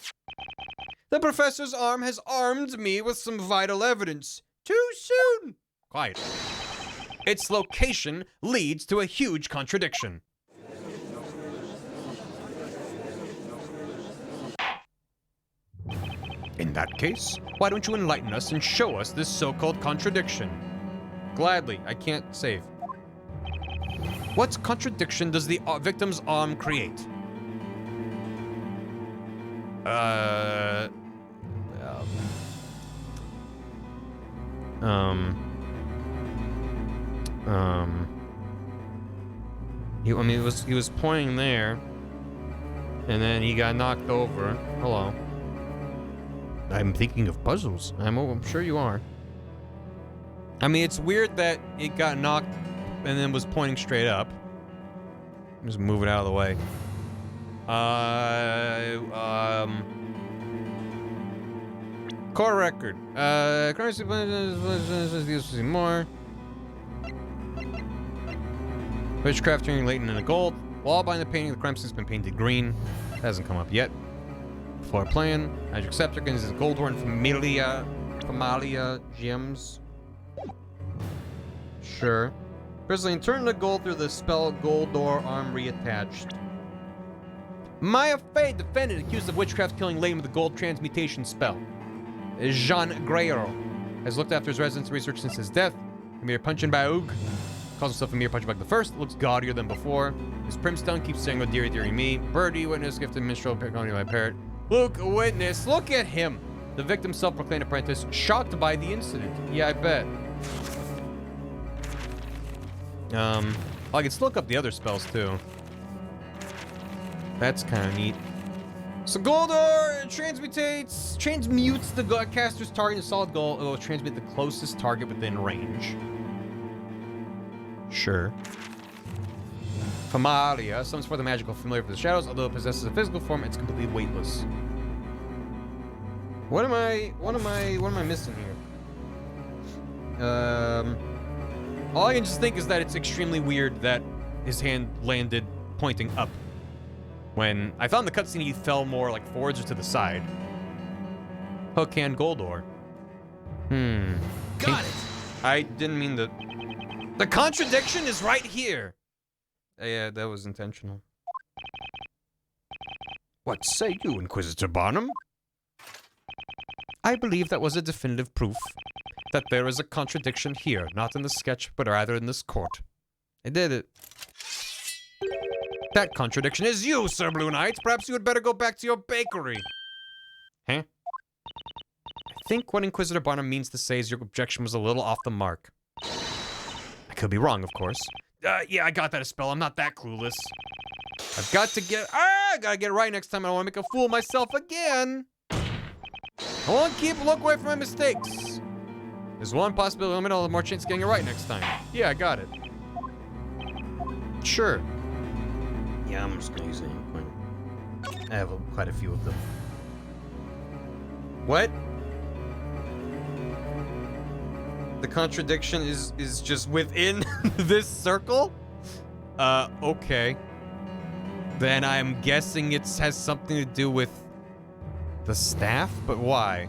The professor's arm has armed me with some vital evidence. Too soon! Quiet. Its location leads to a huge contradiction. In that case, why don't you enlighten us and show us this so-called contradiction? Gladly, I can't save. What contradiction does the victim's arm create? He was pointing there, and then he got knocked over. Hello. I'm thinking of puzzles. I'm sure you are. I mean, it's weird that it got knocked and then was pointing straight up. Just move it out of the way. Core record. Currency more. Witchcraft turning Layton into gold. Wall behind the painting, the crime scene's been painted green. Hasn't come up yet. Floor plan. Magic scepter is Goldhorn Familia gems. Sure. Grizzly, turn the gold through the spell Goldor arm reattached. Maya Fey, defendant accused of witchcraft killing Layton with the gold transmutation spell. Jean Greyero has looked after his residence and research since his death. Emir Punchinbaug calls himself Emir Punchinbaug the First. Looks gaudier than before. His primstone keeps saying, "Oh, dearie, dearie me." Birdie, witness, gifted minstrel, accompanied by parrot. Luke, a witness. Look at him. The victim's self-proclaimed apprentice, shocked by the incident. Yeah, I bet. I can still look up the other spells too. That's kind of neat. So Goldor transmutes the caster's target into solid gold. It will transmute the closest target within range. Sure. Familia summons for the magical familiar for the shadows. Although it possesses a physical form, it's completely weightless. What am I missing here? All I can just think is that it's extremely weird that his hand landed pointing up. When I found the cutscene, he fell more like forwards or to the side. Hook hand Goldor. Got it. I didn't mean to. The contradiction is right here. Yeah, that was intentional. What say you, Inquisitor Barnum? I believe that was a definitive proof that there is a contradiction here, not in the sketch, but rather in this court. I did it. That contradiction is you, Sir Blue Knight. Perhaps you had better go back to your bakery. Huh? I think what Inquisitor Barnum means to say is your objection was a little off the mark. I could be wrong, of course. Yeah, I got that a spell. I'm not that clueless. I've got to get... I gotta get it right next time. I don't want to make a fool of myself again. I won't look away from my mistakes. There's one possibility. Let me know, I'll have more chance of getting it right next time. Yeah, I got it. Sure. Yeah, I'm just gonna use it. I have quite a few of them. What? The contradiction is just within this circle? Okay. Then I'm guessing it has something to do with the staff? But why?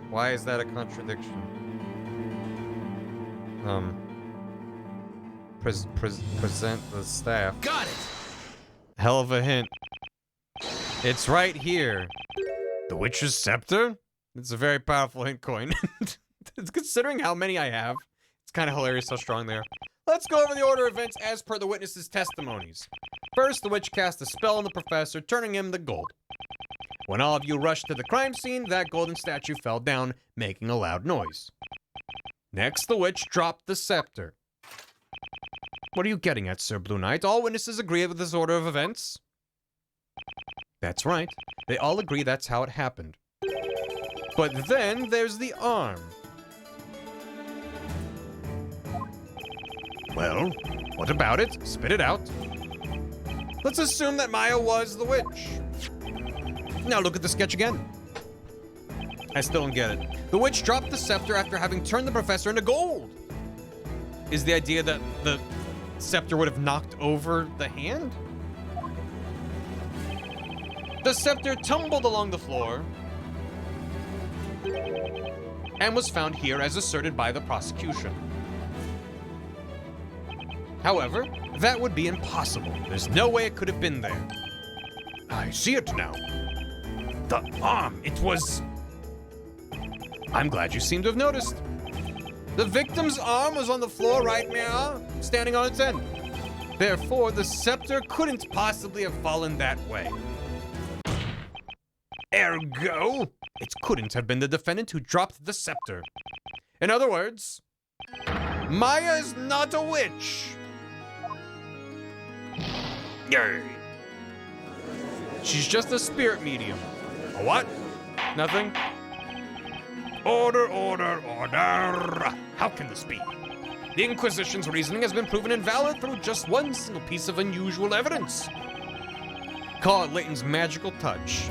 Why is that a contradiction? Present the staff. Got it! Hell of a hint. It's right here. The Witch's Scepter? It's a very powerful hint coin. Considering how many I have, it's kind of hilarious how strong they are. Let's go over the order of events as per the witnesses' testimonies. First, the witch cast a spell on the professor, turning him to gold. When all of you rushed to the crime scene, that golden statue fell down, making a loud noise. Next, the witch dropped the scepter. What are you getting at, Sir Blue Knight? All witnesses agree with this order of events? That's right. They all agree that's how it happened. But then there's the arm. Well, what about it? Spit it out. Let's assume that Maya was the witch. Now look at the sketch again. I still don't get it. The witch dropped the scepter after having turned the professor into gold. Is the idea that the scepter would have knocked over the hand? The scepter tumbled along the floor and was found here as asserted by the prosecution. However, that would be impossible. There's no way it could have been there. I see it now. The arm, it was... I'm glad you seem to have noticed. The victim's arm was on the floor right now, standing on its end. Therefore, the scepter couldn't possibly have fallen that way. Ergo, it couldn't have been the defendant who dropped the scepter. In other words, Maya is not a witch. Yay. She's just a spirit medium. A what? Nothing? Order, order, order. How can this be? The Inquisition's reasoning has been proven invalid through just one single piece of unusual evidence. Call it Layton's magical touch.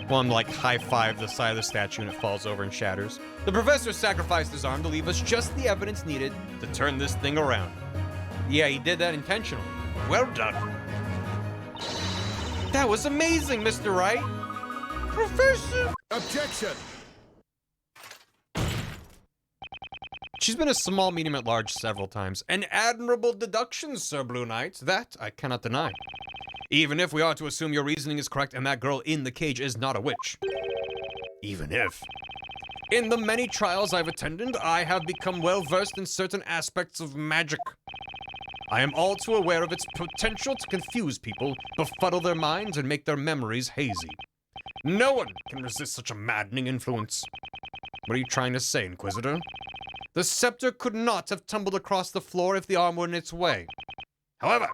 One like high-five the side of the statue and it falls over and shatters. The professor sacrificed his arm to leave us just the evidence needed to turn this thing around. Yeah, he did that intentionally. Well done. That was amazing, Mr. Wright. Professor! Objection! She's been a small, medium, at large several times. An admirable deduction, Sir Blue Knight. That I cannot deny. Even if we are to assume your reasoning is correct and that girl in the cage is not a witch. Even if. In the many trials I've attended, I have become well-versed in certain aspects of magic. I am all too aware of its potential to confuse people, befuddle their minds, and make their memories hazy. No one can resist such a maddening influence. What are you trying to say, Inquisitor? The scepter could not have tumbled across the floor if the arm were in its way. However,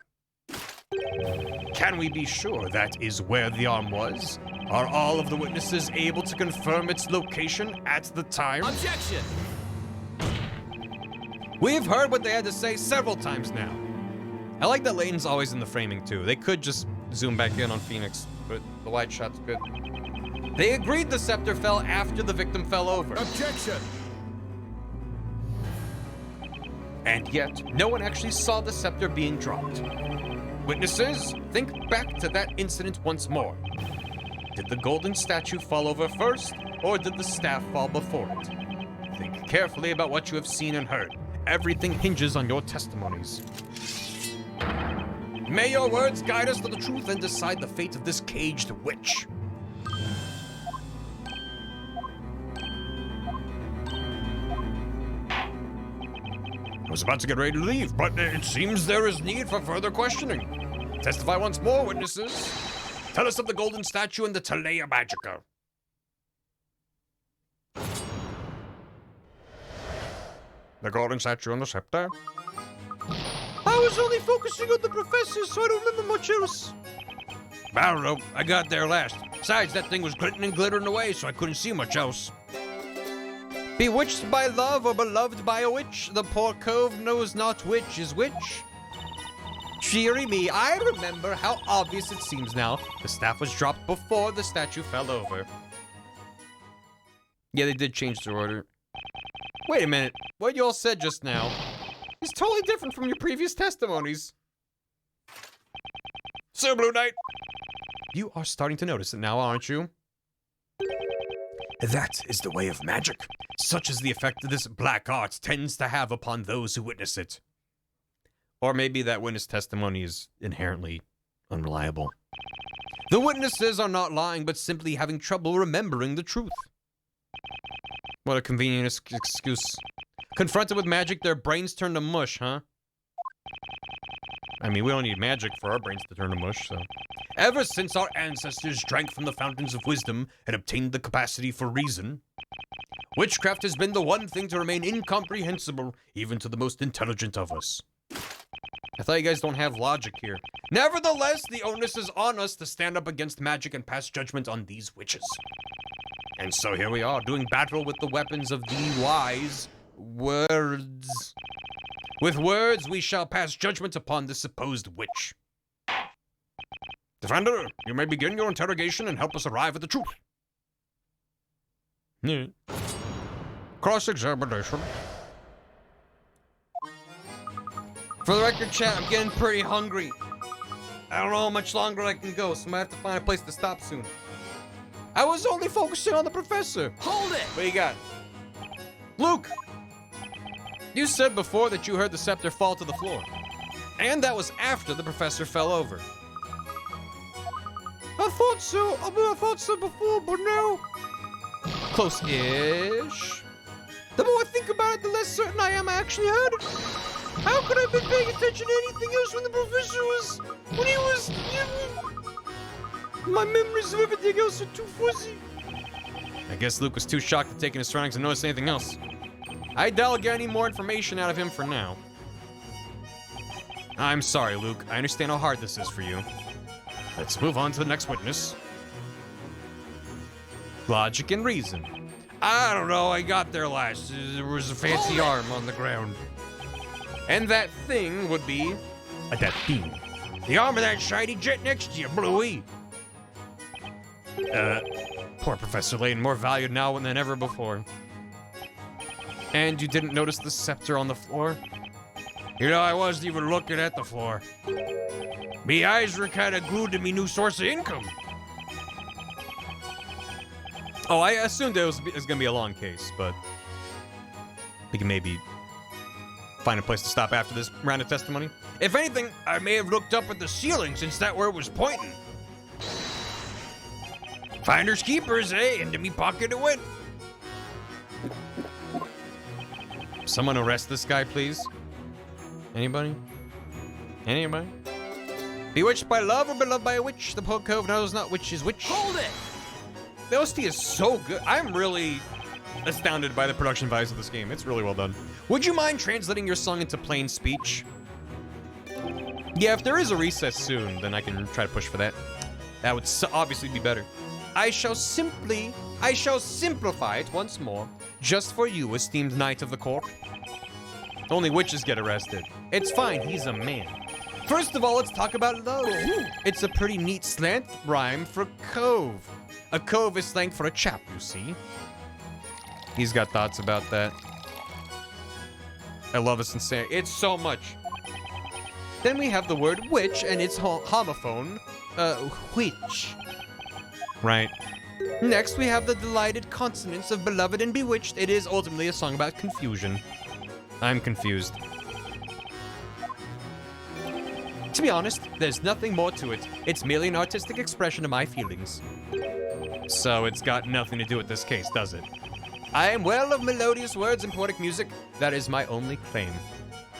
can we be sure that is where the arm was? Are all of the witnesses able to confirm its location at the time? Objection! We've heard what they had to say several times now. I like that Layton's always in the framing too. They could just zoom back in on Phoenix, but the wide shot's good. They agreed the scepter fell after the victim fell over. Objection! And yet, no one actually saw the scepter being dropped. Witnesses, think back to that incident once more. Did the golden statue fall over first, or did the staff fall before it? Think carefully about what you have seen and heard. Everything hinges on your testimonies. May your words guide us to the truth and decide the fate of this caged witch. I was about to get ready to leave, but it seems there is need for further questioning. Testify once more, witnesses. Tell us of the golden statue and the Talea Magica. The golden statue and the scepter? I was only focusing on the professor, so I don't remember much else. I don't know. I got there last. Besides, that thing was glinting and glittering away, so I couldn't see much else. Bewitched by love or beloved by a witch, the poor cove knows not which is which. Cheery me, I remember how obvious it seems now. The staff was dropped before the statue fell over. Yeah, they did change the order. Wait a minute, what you all said just now is totally different from your previous testimonies. Sir Blue Knight! You are starting to notice it now, aren't you? That is the way of magic. Such is the effect that this black art tends to have upon those who witness it. Or maybe that witness testimony is inherently unreliable. The witnesses are not lying, but simply having trouble remembering the truth. What a convenient excuse. Confronted with magic, their brains turn to mush, huh? I mean, we don't need magic for our brains to turn to mush, so. Ever since our ancestors drank from the fountains of wisdom and obtained the capacity for reason, witchcraft has been the one thing to remain incomprehensible even to the most intelligent of us. I thought you guys don't have logic here. Nevertheless, the onus is on us to stand up against magic and pass judgment on these witches. And so here we are, doing battle with the weapons of the wise words. With words, we shall pass judgment upon this supposed witch. Defender, you may begin your interrogation and help us arrive at the truth. Cross-examination. For the record, chat, I'm getting pretty hungry. I don't know how much longer I can go, so I might have to find a place to stop soon. I was only focusing on the professor. Hold it! What you got? Luke! You said before that you heard the scepter fall to the floor. And that was after the professor fell over. I thought so. I mean, I thought so before, but now... Close-ish. The more I think about it, the less certain I am I actually heard it. How could I have been paying attention to anything else when the professor was... when he was... My memories of everything else are too fuzzy. I guess Luke was too shocked at taking his surroundings to notice anything else. I doubt I'll get any more information out of him for now. I'm sorry, Luke. I understand how hard this is for you. Let's move on to the next witness. Logic and reason. I don't know, I got there last. There was a fancy arm on the ground. And that thing would be... that thing. The arm of that shiny jet next to you, Bluey. Poor Professor Layton, more valued now than ever before. And you didn't notice the scepter on the floor? You know, I wasn't even looking at the floor. Me eyes were kind of glued to me new source of income. Oh, I assumed it was gonna be a long case, but we can maybe find a place to stop after this round of testimony. If anything, I may have looked up at the ceiling since that where it was pointing. Finders keepers, eh? Into me pocket it went. Someone arrest this guy, please. Anybody? Anybody? Bewitched by love or beloved by a witch? The poor cove knows not which is which. Hold it! The OST is so good. I'm really astounded by the production values of this game. It's really well done. Would you mind translating your song into plain speech? Yeah, if there is a recess soon, then I can try to push for that. That would obviously be better. I shall simplify it once more, just for you, esteemed knight of the court. Only witches get arrested. It's fine, he's a man. First of all, let's talk about love. It's a pretty neat slant rhyme for cove. A cove is slang for a chap, you see. He's got thoughts about that. I love his sincerity. It's so much. Then we have the word witch and its homophone, witch. Right. Next, we have the delighted consonants of beloved and bewitched. It is ultimately a song about confusion. I'm confused. To be honest, there's nothing more to it. It's merely an artistic expression of my feelings. So it's got nothing to do with this case, does it? I am well of melodious words and poetic music. That is my only claim.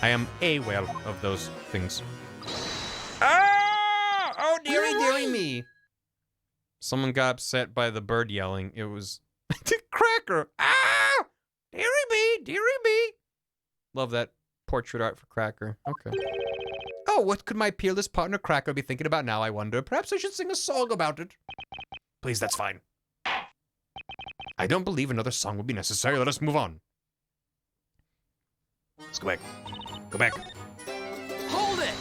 I am a whale of those things. Ah! Oh, dearie, dearie me. Someone got upset by the bird yelling. It was Cracker. Ah! Dearie me, dearie me. Love that portrait art for Cracker. Okay. Oh, what could my peerless partner Cracker be thinking about now, I wonder? Perhaps I should sing a song about it. Please, that's fine. I don't believe another song would be necessary. Let us move on. Let's go back. Go back. Hold it!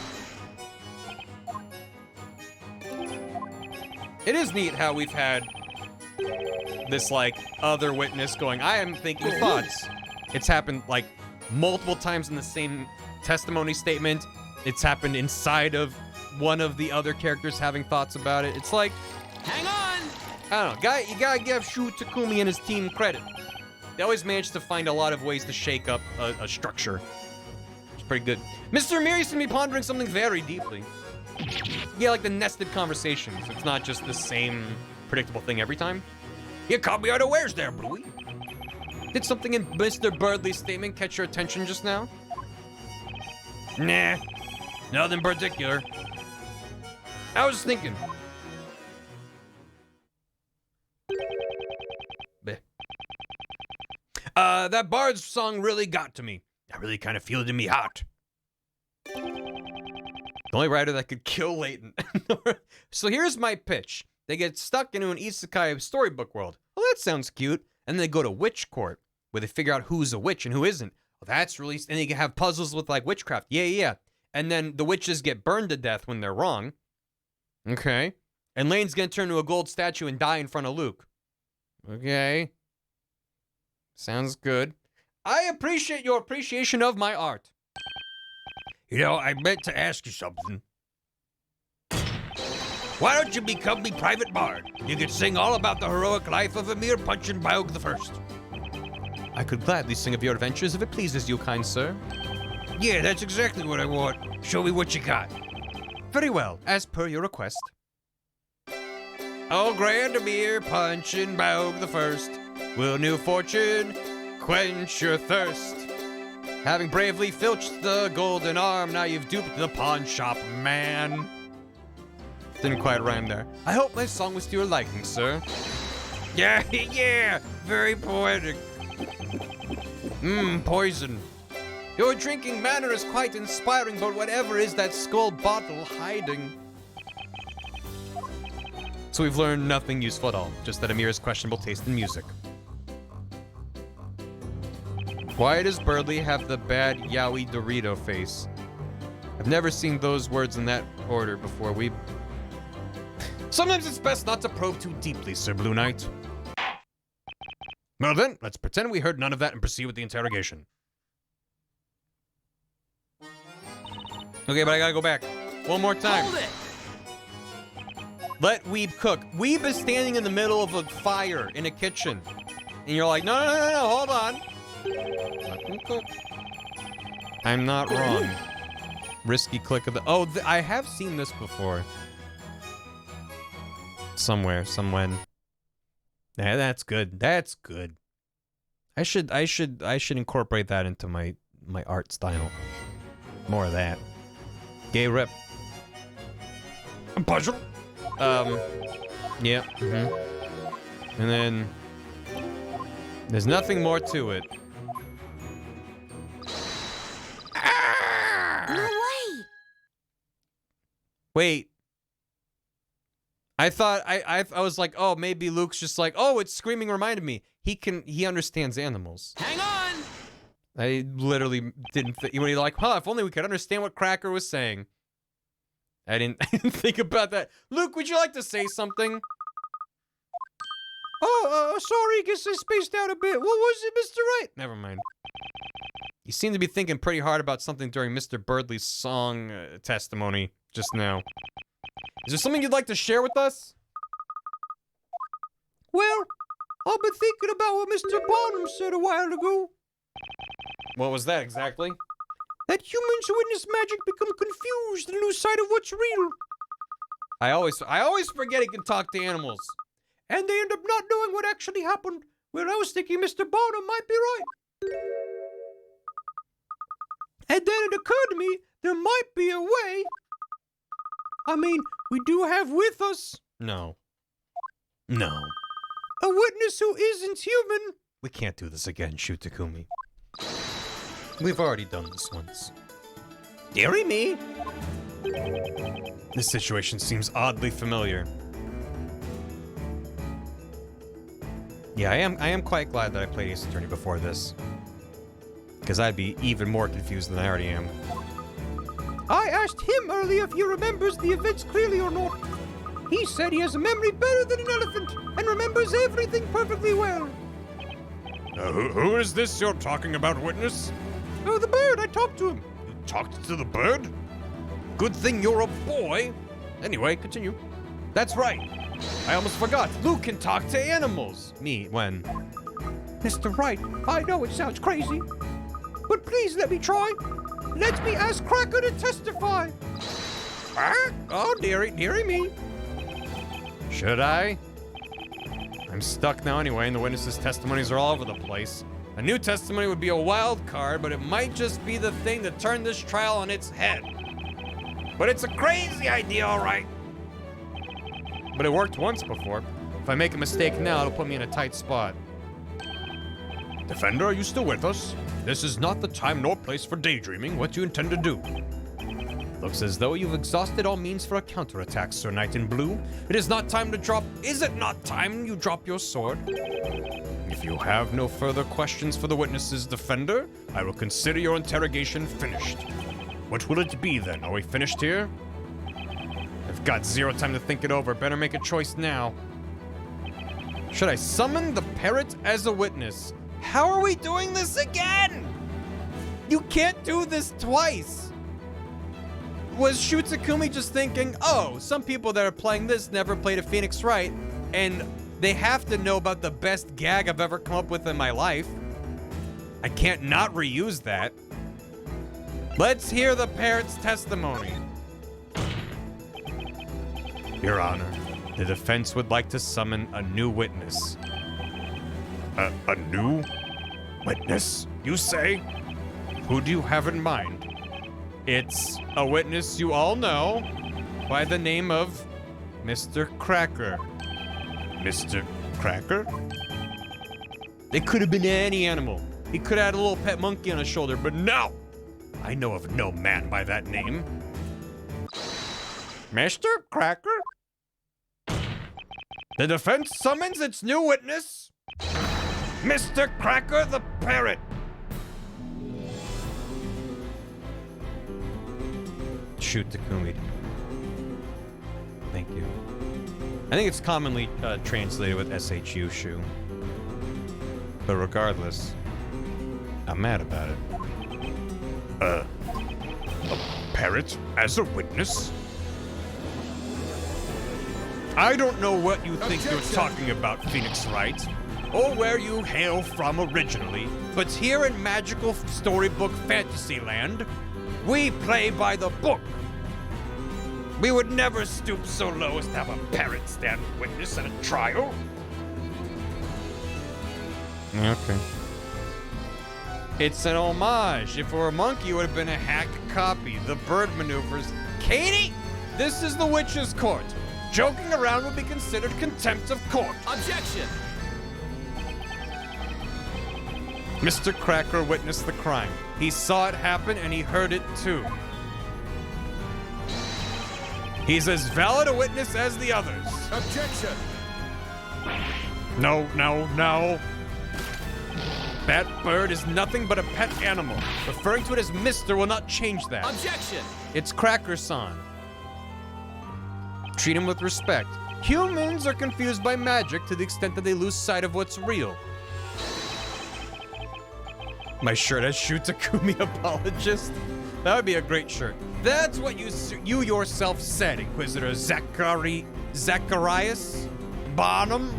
It is neat how we've had this, like, other witness going, I am thinking thoughts. It's happened, like, multiple times in the same testimony statement. It's happened inside of one of the other characters having thoughts about it. It's like, hang on! I don't know. You gotta give Shu Takumi and his team credit. They always manage to find a lot of ways to shake up a structure. It's pretty good. Mr. Amir used to be pondering something very deeply. Yeah, like the nested conversations. It's not just the same predictable thing every time. You caught me unawares there, Bluey. Did something in Mr. Birdley's statement catch your attention just now? Nah, nothing particular. I was thinking. That Bard's song really got to me. I really kind of feel it in me heart. The only writer that could kill Layton. So here's my pitch. They get stuck into an isekai storybook world. Well, that sounds cute. And then they go to witch court, where they figure out who's a witch and who isn't. Well, that's really... And they can have puzzles with, like, witchcraft. Yeah. And then the witches get burned to death when they're wrong. Okay. And Lane's gonna turn into a gold statue and die in front of Luke. Okay. Sounds good. I appreciate your appreciation of my art. You know, I meant to ask you something. Why don't you become me private bard? You could sing all about the heroic life of Emir Punchin Baog the First. I could gladly sing of your adventures if it pleases you, kind sir. Yeah, that's exactly what I want. Show me what you got. Very well, as per your request. Oh, Grand Emir Punchin Baog the First, will new fortune quench your thirst? Having bravely filched the golden arm, now you've duped the pawn shop man. Didn't quite rhyme there. I hope my song was to your liking, sir. Yeah, very poetic. Poison. Your drinking manner is quite inspiring, but whatever is that skull bottle hiding? So we've learned nothing useful at all, just that Amir has questionable taste in music. Why does Birdley have the bad Yowie Dorito face? I've never seen those words in that order before. Sometimes it's best not to probe too deeply, Sir Blue Knight. Well then, let's pretend we heard none of that and proceed with the interrogation. Okay, but I gotta go back. One more time. Hold it! Let Weeb cook. Weeb is standing in the middle of a fire in a kitchen. And you're like, no, hold on. Let him cook. I'm not wrong. Risky click of the... Oh, I have seen this before. Somewhere, somewhen. Yeah, that's good. That's good. I should incorporate that into my art style. More of that. Gay rip. Puzzle. Yeah. And then there's nothing more to it. No way! Wait. I thought I was like, oh, maybe Luke's just like, oh, it's screaming reminded me. He understands animals. Hang on! I literally didn't think when he like, if only we could understand what Cracker was saying. I didn't think about that. Luke, would you like to say something? Oh, sorry, guess I spaced out a bit. What was it, Mr. Wright? Never mind. You seem to be thinking pretty hard about something during Mr. Birdley's song testimony just now. Is there something you'd like to share with us? Well, I've been thinking about what Mr. Bonham said a while ago. What was that exactly? That humans who witness magic become confused and lose sight of what's real. I always forget he can talk to animals. And they end up not knowing what actually happened. Well, I was thinking Mr. Bonham might be right. And then it occurred to me there might be a way. I mean, we do have with us No. No. a witness who isn't human. We can't do this again, Shu Takumi. We've already done this once. Dearie me! This situation seems oddly familiar. Yeah, I am quite glad that I played Ace Attorney before this. Because I'd be even more confused than I already am. I asked him earlier if he remembers the events clearly or not. He said he has a memory better than an elephant and remembers everything perfectly well. Who is this you're talking about, witness? Oh, the bird. I talked to him. You talked to the bird? Good thing you're a boy. Anyway, continue. That's right. I almost forgot. Luke can talk to animals. Me, when? Mr. Wright, I know it sounds crazy, but please let me try. Let me ask Cracker to testify. Ah? Oh, dearie me. Should I? I'm stuck now anyway, and the witnesses' testimonies are all over the place. A new testimony would be a wild card, but it might just be the thing that turned this trial on its head. But it's a crazy idea, all right. But it worked once before. If I make a mistake now, it'll put me in a tight spot. Defender, are you still with us? This is not the time nor place for daydreaming. What do you intend to do? Looks as though you've exhausted all means for a counterattack, Sir Knight in Blue. It is not time to drop... Is it not time you drop your sword? If you have no further questions for the witness's defender, I will consider your interrogation finished. What will it be then? Are we finished here? I've got zero time to think it over. Better make a choice now. Should I summon the parrot as a witness? How are we doing this again? You can't do this twice. Was Shu Takumi just thinking, oh, some people that are playing this never played a Phoenix Wright, and they have to know about the best gag I've ever come up with in my life? I can't not reuse that. Let's hear the parrot's testimony. Your Honor, The defense would like to summon a new witness. A new witness, you say? Who do you have in mind? It's a witness you all know by the name of Mr. Cracker. Mr. Cracker? It could have been any animal. He could have had a little pet monkey on his shoulder, but no! I know of no man by that name. Mr. Cracker? The defense summons its new witness, Mr. Cracker the Parrot. Shoot Takumi. Thank you. I think it's commonly translated with SHU, Shu. But regardless, I'm mad about it. A parrot as a witness? I don't know what you think you're talking about, Phoenix Wright, or where you hail from originally, but here in magical storybook Fantasyland, we play by the book. We would never stoop so low as to have a parrot stand witness at a trial. Okay. It's an homage. If it were a monkey, it would have been a hack copy. The bird maneuvers. Katie, this is the witch's court. Joking around would be considered contempt of court. Objection! Mr. Cracker witnessed the crime. He saw it happen and he heard it too. He's as valid a witness as the others. Objection! No. That bird is nothing but a pet animal. Referring to it as Mr. will not change that. Objection! It's Cracker-san. Treat him with respect. Humans are confused by magic to the extent that they lose sight of what's real. My shirt has Shu Takumi apologist. That would be a great shirt. That's what you yourself said, Inquisitor Zacharias Bonham.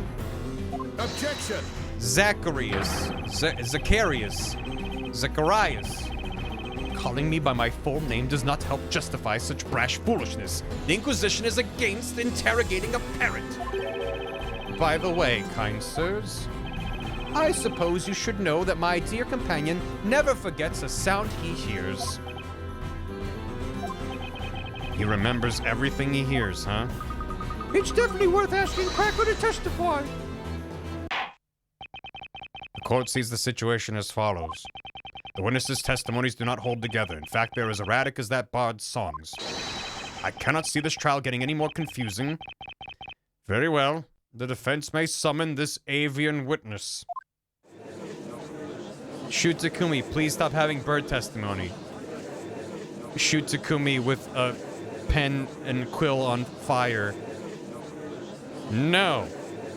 Objection! Zacharias. Calling me by my full name does not help justify such brash foolishness. The Inquisition is against interrogating a parrot. By the way, kind sirs, I suppose you should know that my dear companion never forgets a sound he hears. He remembers everything he hears, huh? It's definitely worth asking Cracker to testify. The court sees the situation as follows. The witnesses' testimonies do not hold together. In fact, they're as erratic as that bard's songs. I cannot see this trial getting any more confusing. Very well. The defense may summon this avian witness. Shoot Takumi, please stop having bird testimony. Shoot Takumi with a pen and quill on fire. No.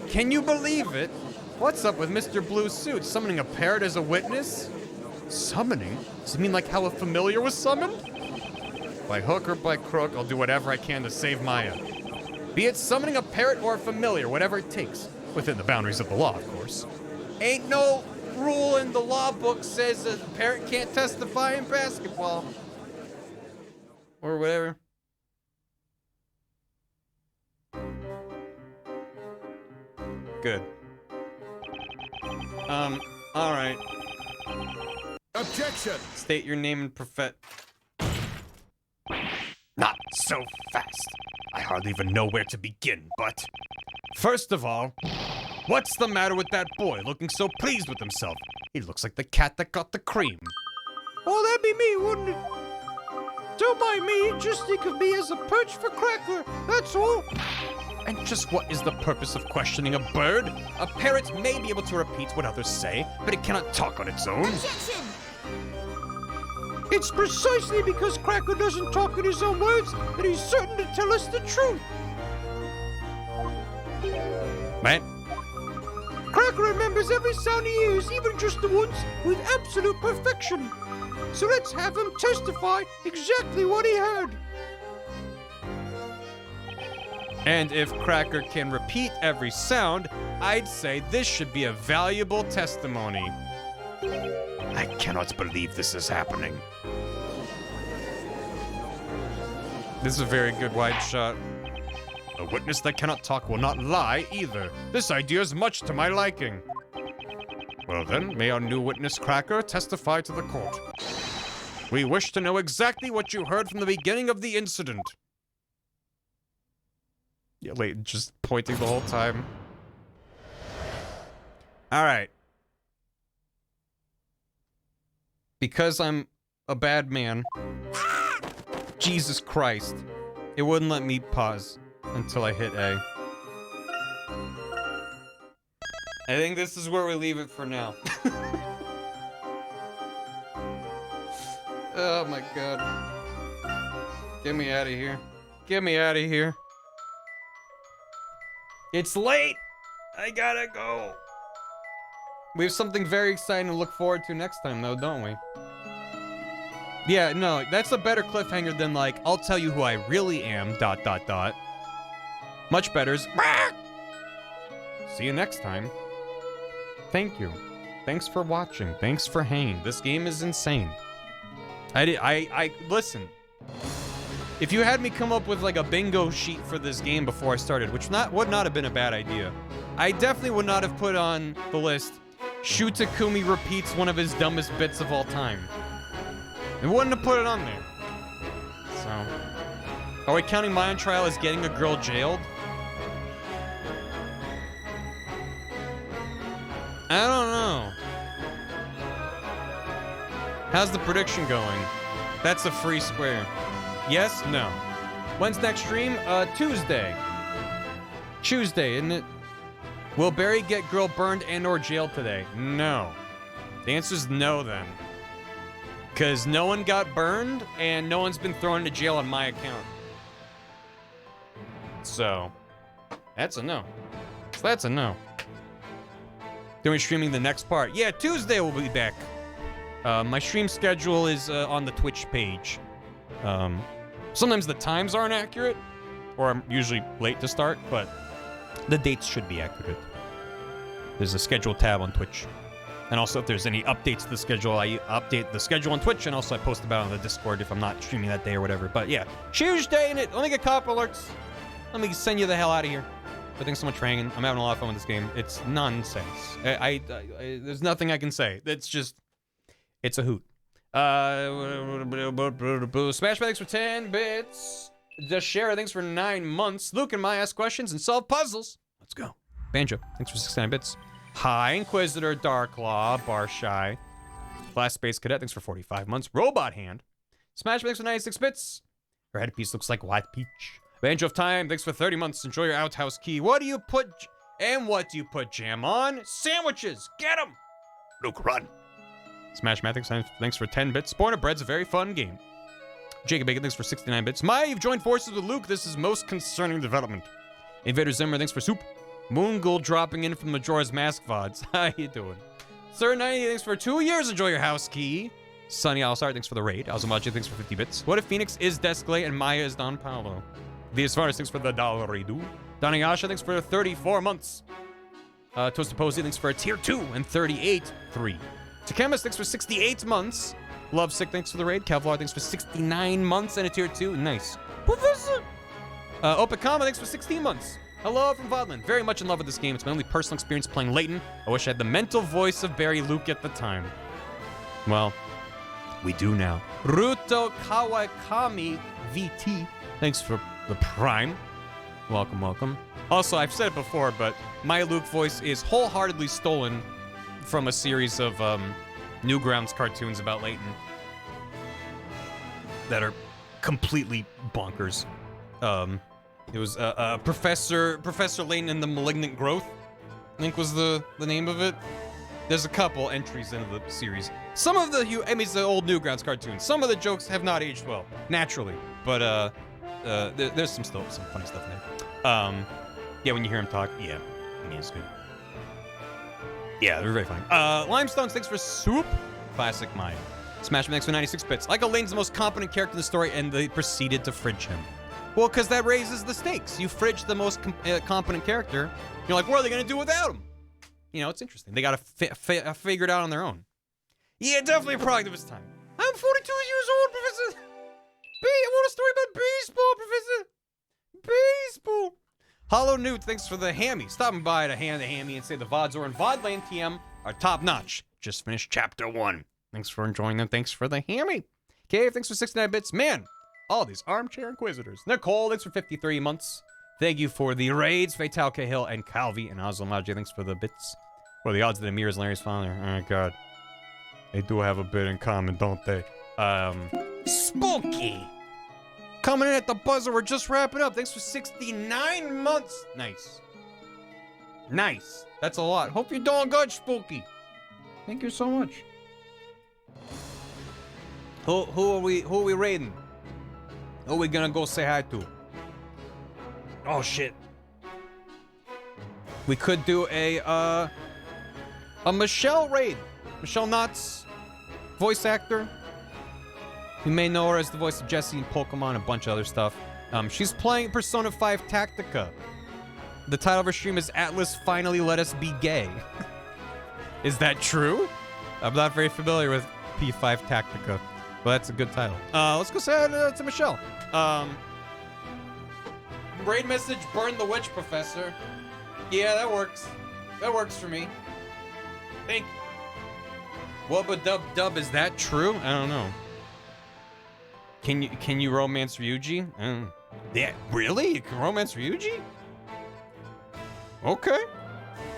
Can you believe it? What's up with Mr. Blue Suit? Summoning a parrot as a witness? Summoning? Does it mean like how a familiar was summoned? By hook or by crook, I'll do whatever I can to save Maya. Be it summoning a parrot or a familiar, whatever it takes. Within the boundaries of the law, of course. Ain't no rule in the law book says a parrot can't testify in basketball. Or whatever. Good. Alright. Objection! State your name and Not so fast. I hardly even know where to begin, but... First of all, what's the matter with that boy looking so pleased with himself? He looks like the cat that got the cream. Oh, that'd be me, wouldn't it? Don't mind me, just think of me as a perch for Cracker, that's all. And just what is the purpose of questioning a bird? A parrot may be able to repeat what others say, but it cannot talk on its own. Objection! It's precisely because Cracker doesn't talk in his own words that he's certain to tell us the truth. Man. Cracker remembers every sound he hears, even just the ones, with absolute perfection. So let's have him testify exactly what he heard. And if Cracker can repeat every sound, I'd say this should be a valuable testimony. I cannot believe this is happening. This is a very good wide shot. A witness that cannot talk will not lie either. This idea is much to my liking. Well then, may our new witness Cracker testify to the court. We wish to know exactly what you heard from the beginning of the incident. Yeah, Layton just pointing the whole time. Alright. Because I'm a bad man. Jesus Christ. It wouldn't let me pause until I hit A. I think this is where we leave it for now. Oh my god. Get me out of here. Get me out of here. It's late! I gotta go. We have something very exciting to look forward to next time though, don't we? Yeah, no, that's a better cliffhanger than like, I'll tell you who I really am, ... Much better is, see you next time. Thank you. Thanks for watching. Thanks for hanging. This game is insane. Listen. If you had me come up with like a bingo sheet for this game before I started, which would not have been a bad idea, I definitely would not have put on the list, Shoot Takumi repeats one of his dumbest bits of all time. It wouldn't have put it on there. So, are we counting my own trial as getting a girl jailed? I don't know. How's the prediction going? That's a free square. Yes? No. When's next stream? Tuesday. Tuesday, isn't it? Will Barry get girl burned and or jailed today? No. The answer's no then. Because no one got burned and no one's been thrown into jail on my account. So, that's a no. So that's a no. Then we're streaming the next part. Yeah, Tuesday we'll be back. My stream schedule is on the Twitch page. Sometimes the times aren't accurate, or I'm usually late to start, but the dates should be accurate. There's a schedule tab on Twitch. And also, if there's any updates to the schedule, I update the schedule on Twitch, and also I post about it on the Discord if I'm not streaming that day or whatever. But yeah, Tuesday in it. Let me get cop alerts. Let me send you the hell out of here. but thanks so much for hanging. I'm having a lot of fun with this game. It's nonsense. There's nothing I can say. It's just, it's a hoot. Smash thanks for 10 bits. Just share thanks for 9 months. Luke and Maya ask questions and solve puzzles. Let's go. Banjo, thanks for 69 bits. Hi, Inquisitor, Darklaw, Barshy. Class Space Cadet, thanks for 45 months. Robot Hand. Smash thanks for 96 bits. Her headpiece looks like white peach. Banjo of Time, thanks for 30 months. Enjoy your outhouse key. What do you put jam on? Sandwiches. Get them. Luke, run. Smash Math, thanks for 10 bits. Born of Bread's a very fun game. Jacob Bacon, thanks for 69 bits. Maya, you've joined forces with Luke. This is most concerning development. Invader Zimmer, thanks for soup. Moonghoul dropping in from Majora's Mask VODs. How you doing? Sir 90, thanks for 2 years. Enjoy your house key. Sunny Alsar, thanks for the raid. Alzamaji, thanks for 50 bits. What if Phoenix is Desclay and Maya is Don Paolo? The Asfaris, thanks for the $1. Donayasha, thanks for 34 months. Toasted Posey, thanks for a tier 2 and 38.3. Takemis, thanks for 68 months. Lovesick, thanks for the raid. Kevlar, thanks for 69 months and a tier 2. Nice. Professor! Opakama, thanks for 16 months. Hello from Vodland. Very much in love with this game. It's my only personal experience playing Layton. I wish I had the mental voice of Barry Luke at the time. Well, we do now. Ruto Kawakami VT, thanks for the Prime. Welcome, welcome. Also, I've said it before, but my Luke voice is wholeheartedly stolen from a series of Newgrounds cartoons about Layton that are completely bonkers. It was Professor Layton and the Malignant Growth, I think was the name of it. There's a couple entries into the series. Some of the, I mean, it's the old Newgrounds cartoons. Some of the jokes have not aged well, naturally, but there's some funny stuff in there. Yeah, when you hear him talk, yeah, it's good. Yeah, they're very funny. Limestones, thanks for soup. Classic Maya. Smash thanks for 96 bits. Like Layton's the most competent character in the story, and they proceeded to fridge him. Well, because that raises the stakes. You fridge the most competent character. You're like, what are they going to do without him? You know, it's interesting. They got to figure it out on their own. Yeah, definitely a product of its time. I'm 42 years old, Professor. I want a story about baseball, Professor. Baseball. Hollow Newt, thanks for the hammy. Stopping by to hand the hammy and say the VODs or in VODland TM are top notch. Just finished chapter 1. Thanks for enjoying them. Thanks for the hammy. Cave, thanks for 69 bits. Man, all these armchair inquisitors. Nicole, thanks for 53 months. Thank you for the raids. Fatal Cahill and Calvi and Azulmaji, thanks for the bits. What are the odds that Amir is Larry's father? Oh my god. They do have a bit in common, don't they? Spooky! Coming in at the buzzer, we're just wrapping up. Thanks for 69 months. Nice. Nice. That's a lot. Hope you're doing good, Spooky. Thank you so much. Who are we raiding? Who are we gonna go say hi to? Oh shit. We could do a Michelle raid. Michelle Knotts, voice actor. You may know her as the voice of Jessie in Pokemon and a bunch of other stuff. She's playing Persona 5 Tactica. The title of her stream is Atlas Finally Let Us Be Gay. Is that true? I'm not very familiar with P5 Tactica. Well, that's a good title. Let's go say hi to Michelle. Raid message, burn the witch, Professor. Yeah, that works. That works for me. Thank you. Wubba dub dub, is that true? I don't know. Can you romance Ryuji? Yeah, really? You can romance Ryuji? Okay.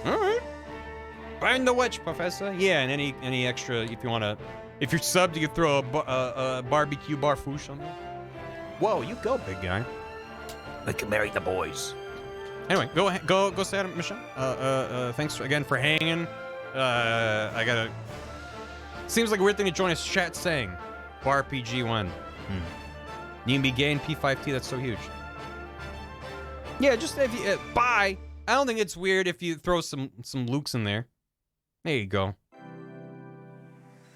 All right. Burn the witch, Professor. Yeah, and any extra, if you wanna, if you're subbed, you can throw a barbecue barfoosh on there. Whoa, you go, big guy. We can marry the boys. Anyway, go say hi to Michelle. Thanks again for hanging. I gotta. Seems like a weird thing to join a chat saying. RPG1. You can be gay in P5T. That's so huge. Yeah, just if you bye. I don't think it's weird if you throw some Lukes in there. There you go. Can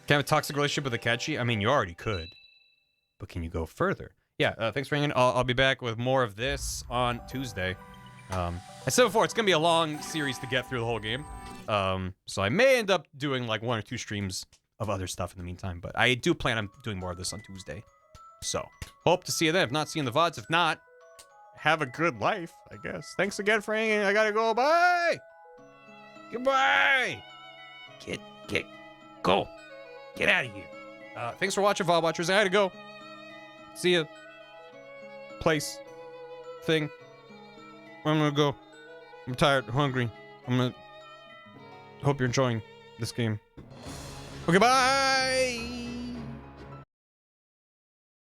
I have a toxic relationship with Akechi? I mean, you already could, but can you go further? Yeah. Thanks for hanging. I'll be back with more of this on Tuesday. I said before, it's gonna be a long series to get through the whole game. So I may end up doing like 1 or 2 streams of other stuff in the meantime, but I do plan on doing more of this on Tuesday. So, hope to see you then. If not, see you in the VODs. If not, have a good life, I guess. Thanks again for hanging. I gotta go. Bye. Goodbye. Go. Get out of here. Thanks for watching, VOD watchers. I had to go. See ya. Place. Thing. I'm gonna go. I'm tired. Hungry. I'm gonna. Hope you're enjoying this game. Okay, bye.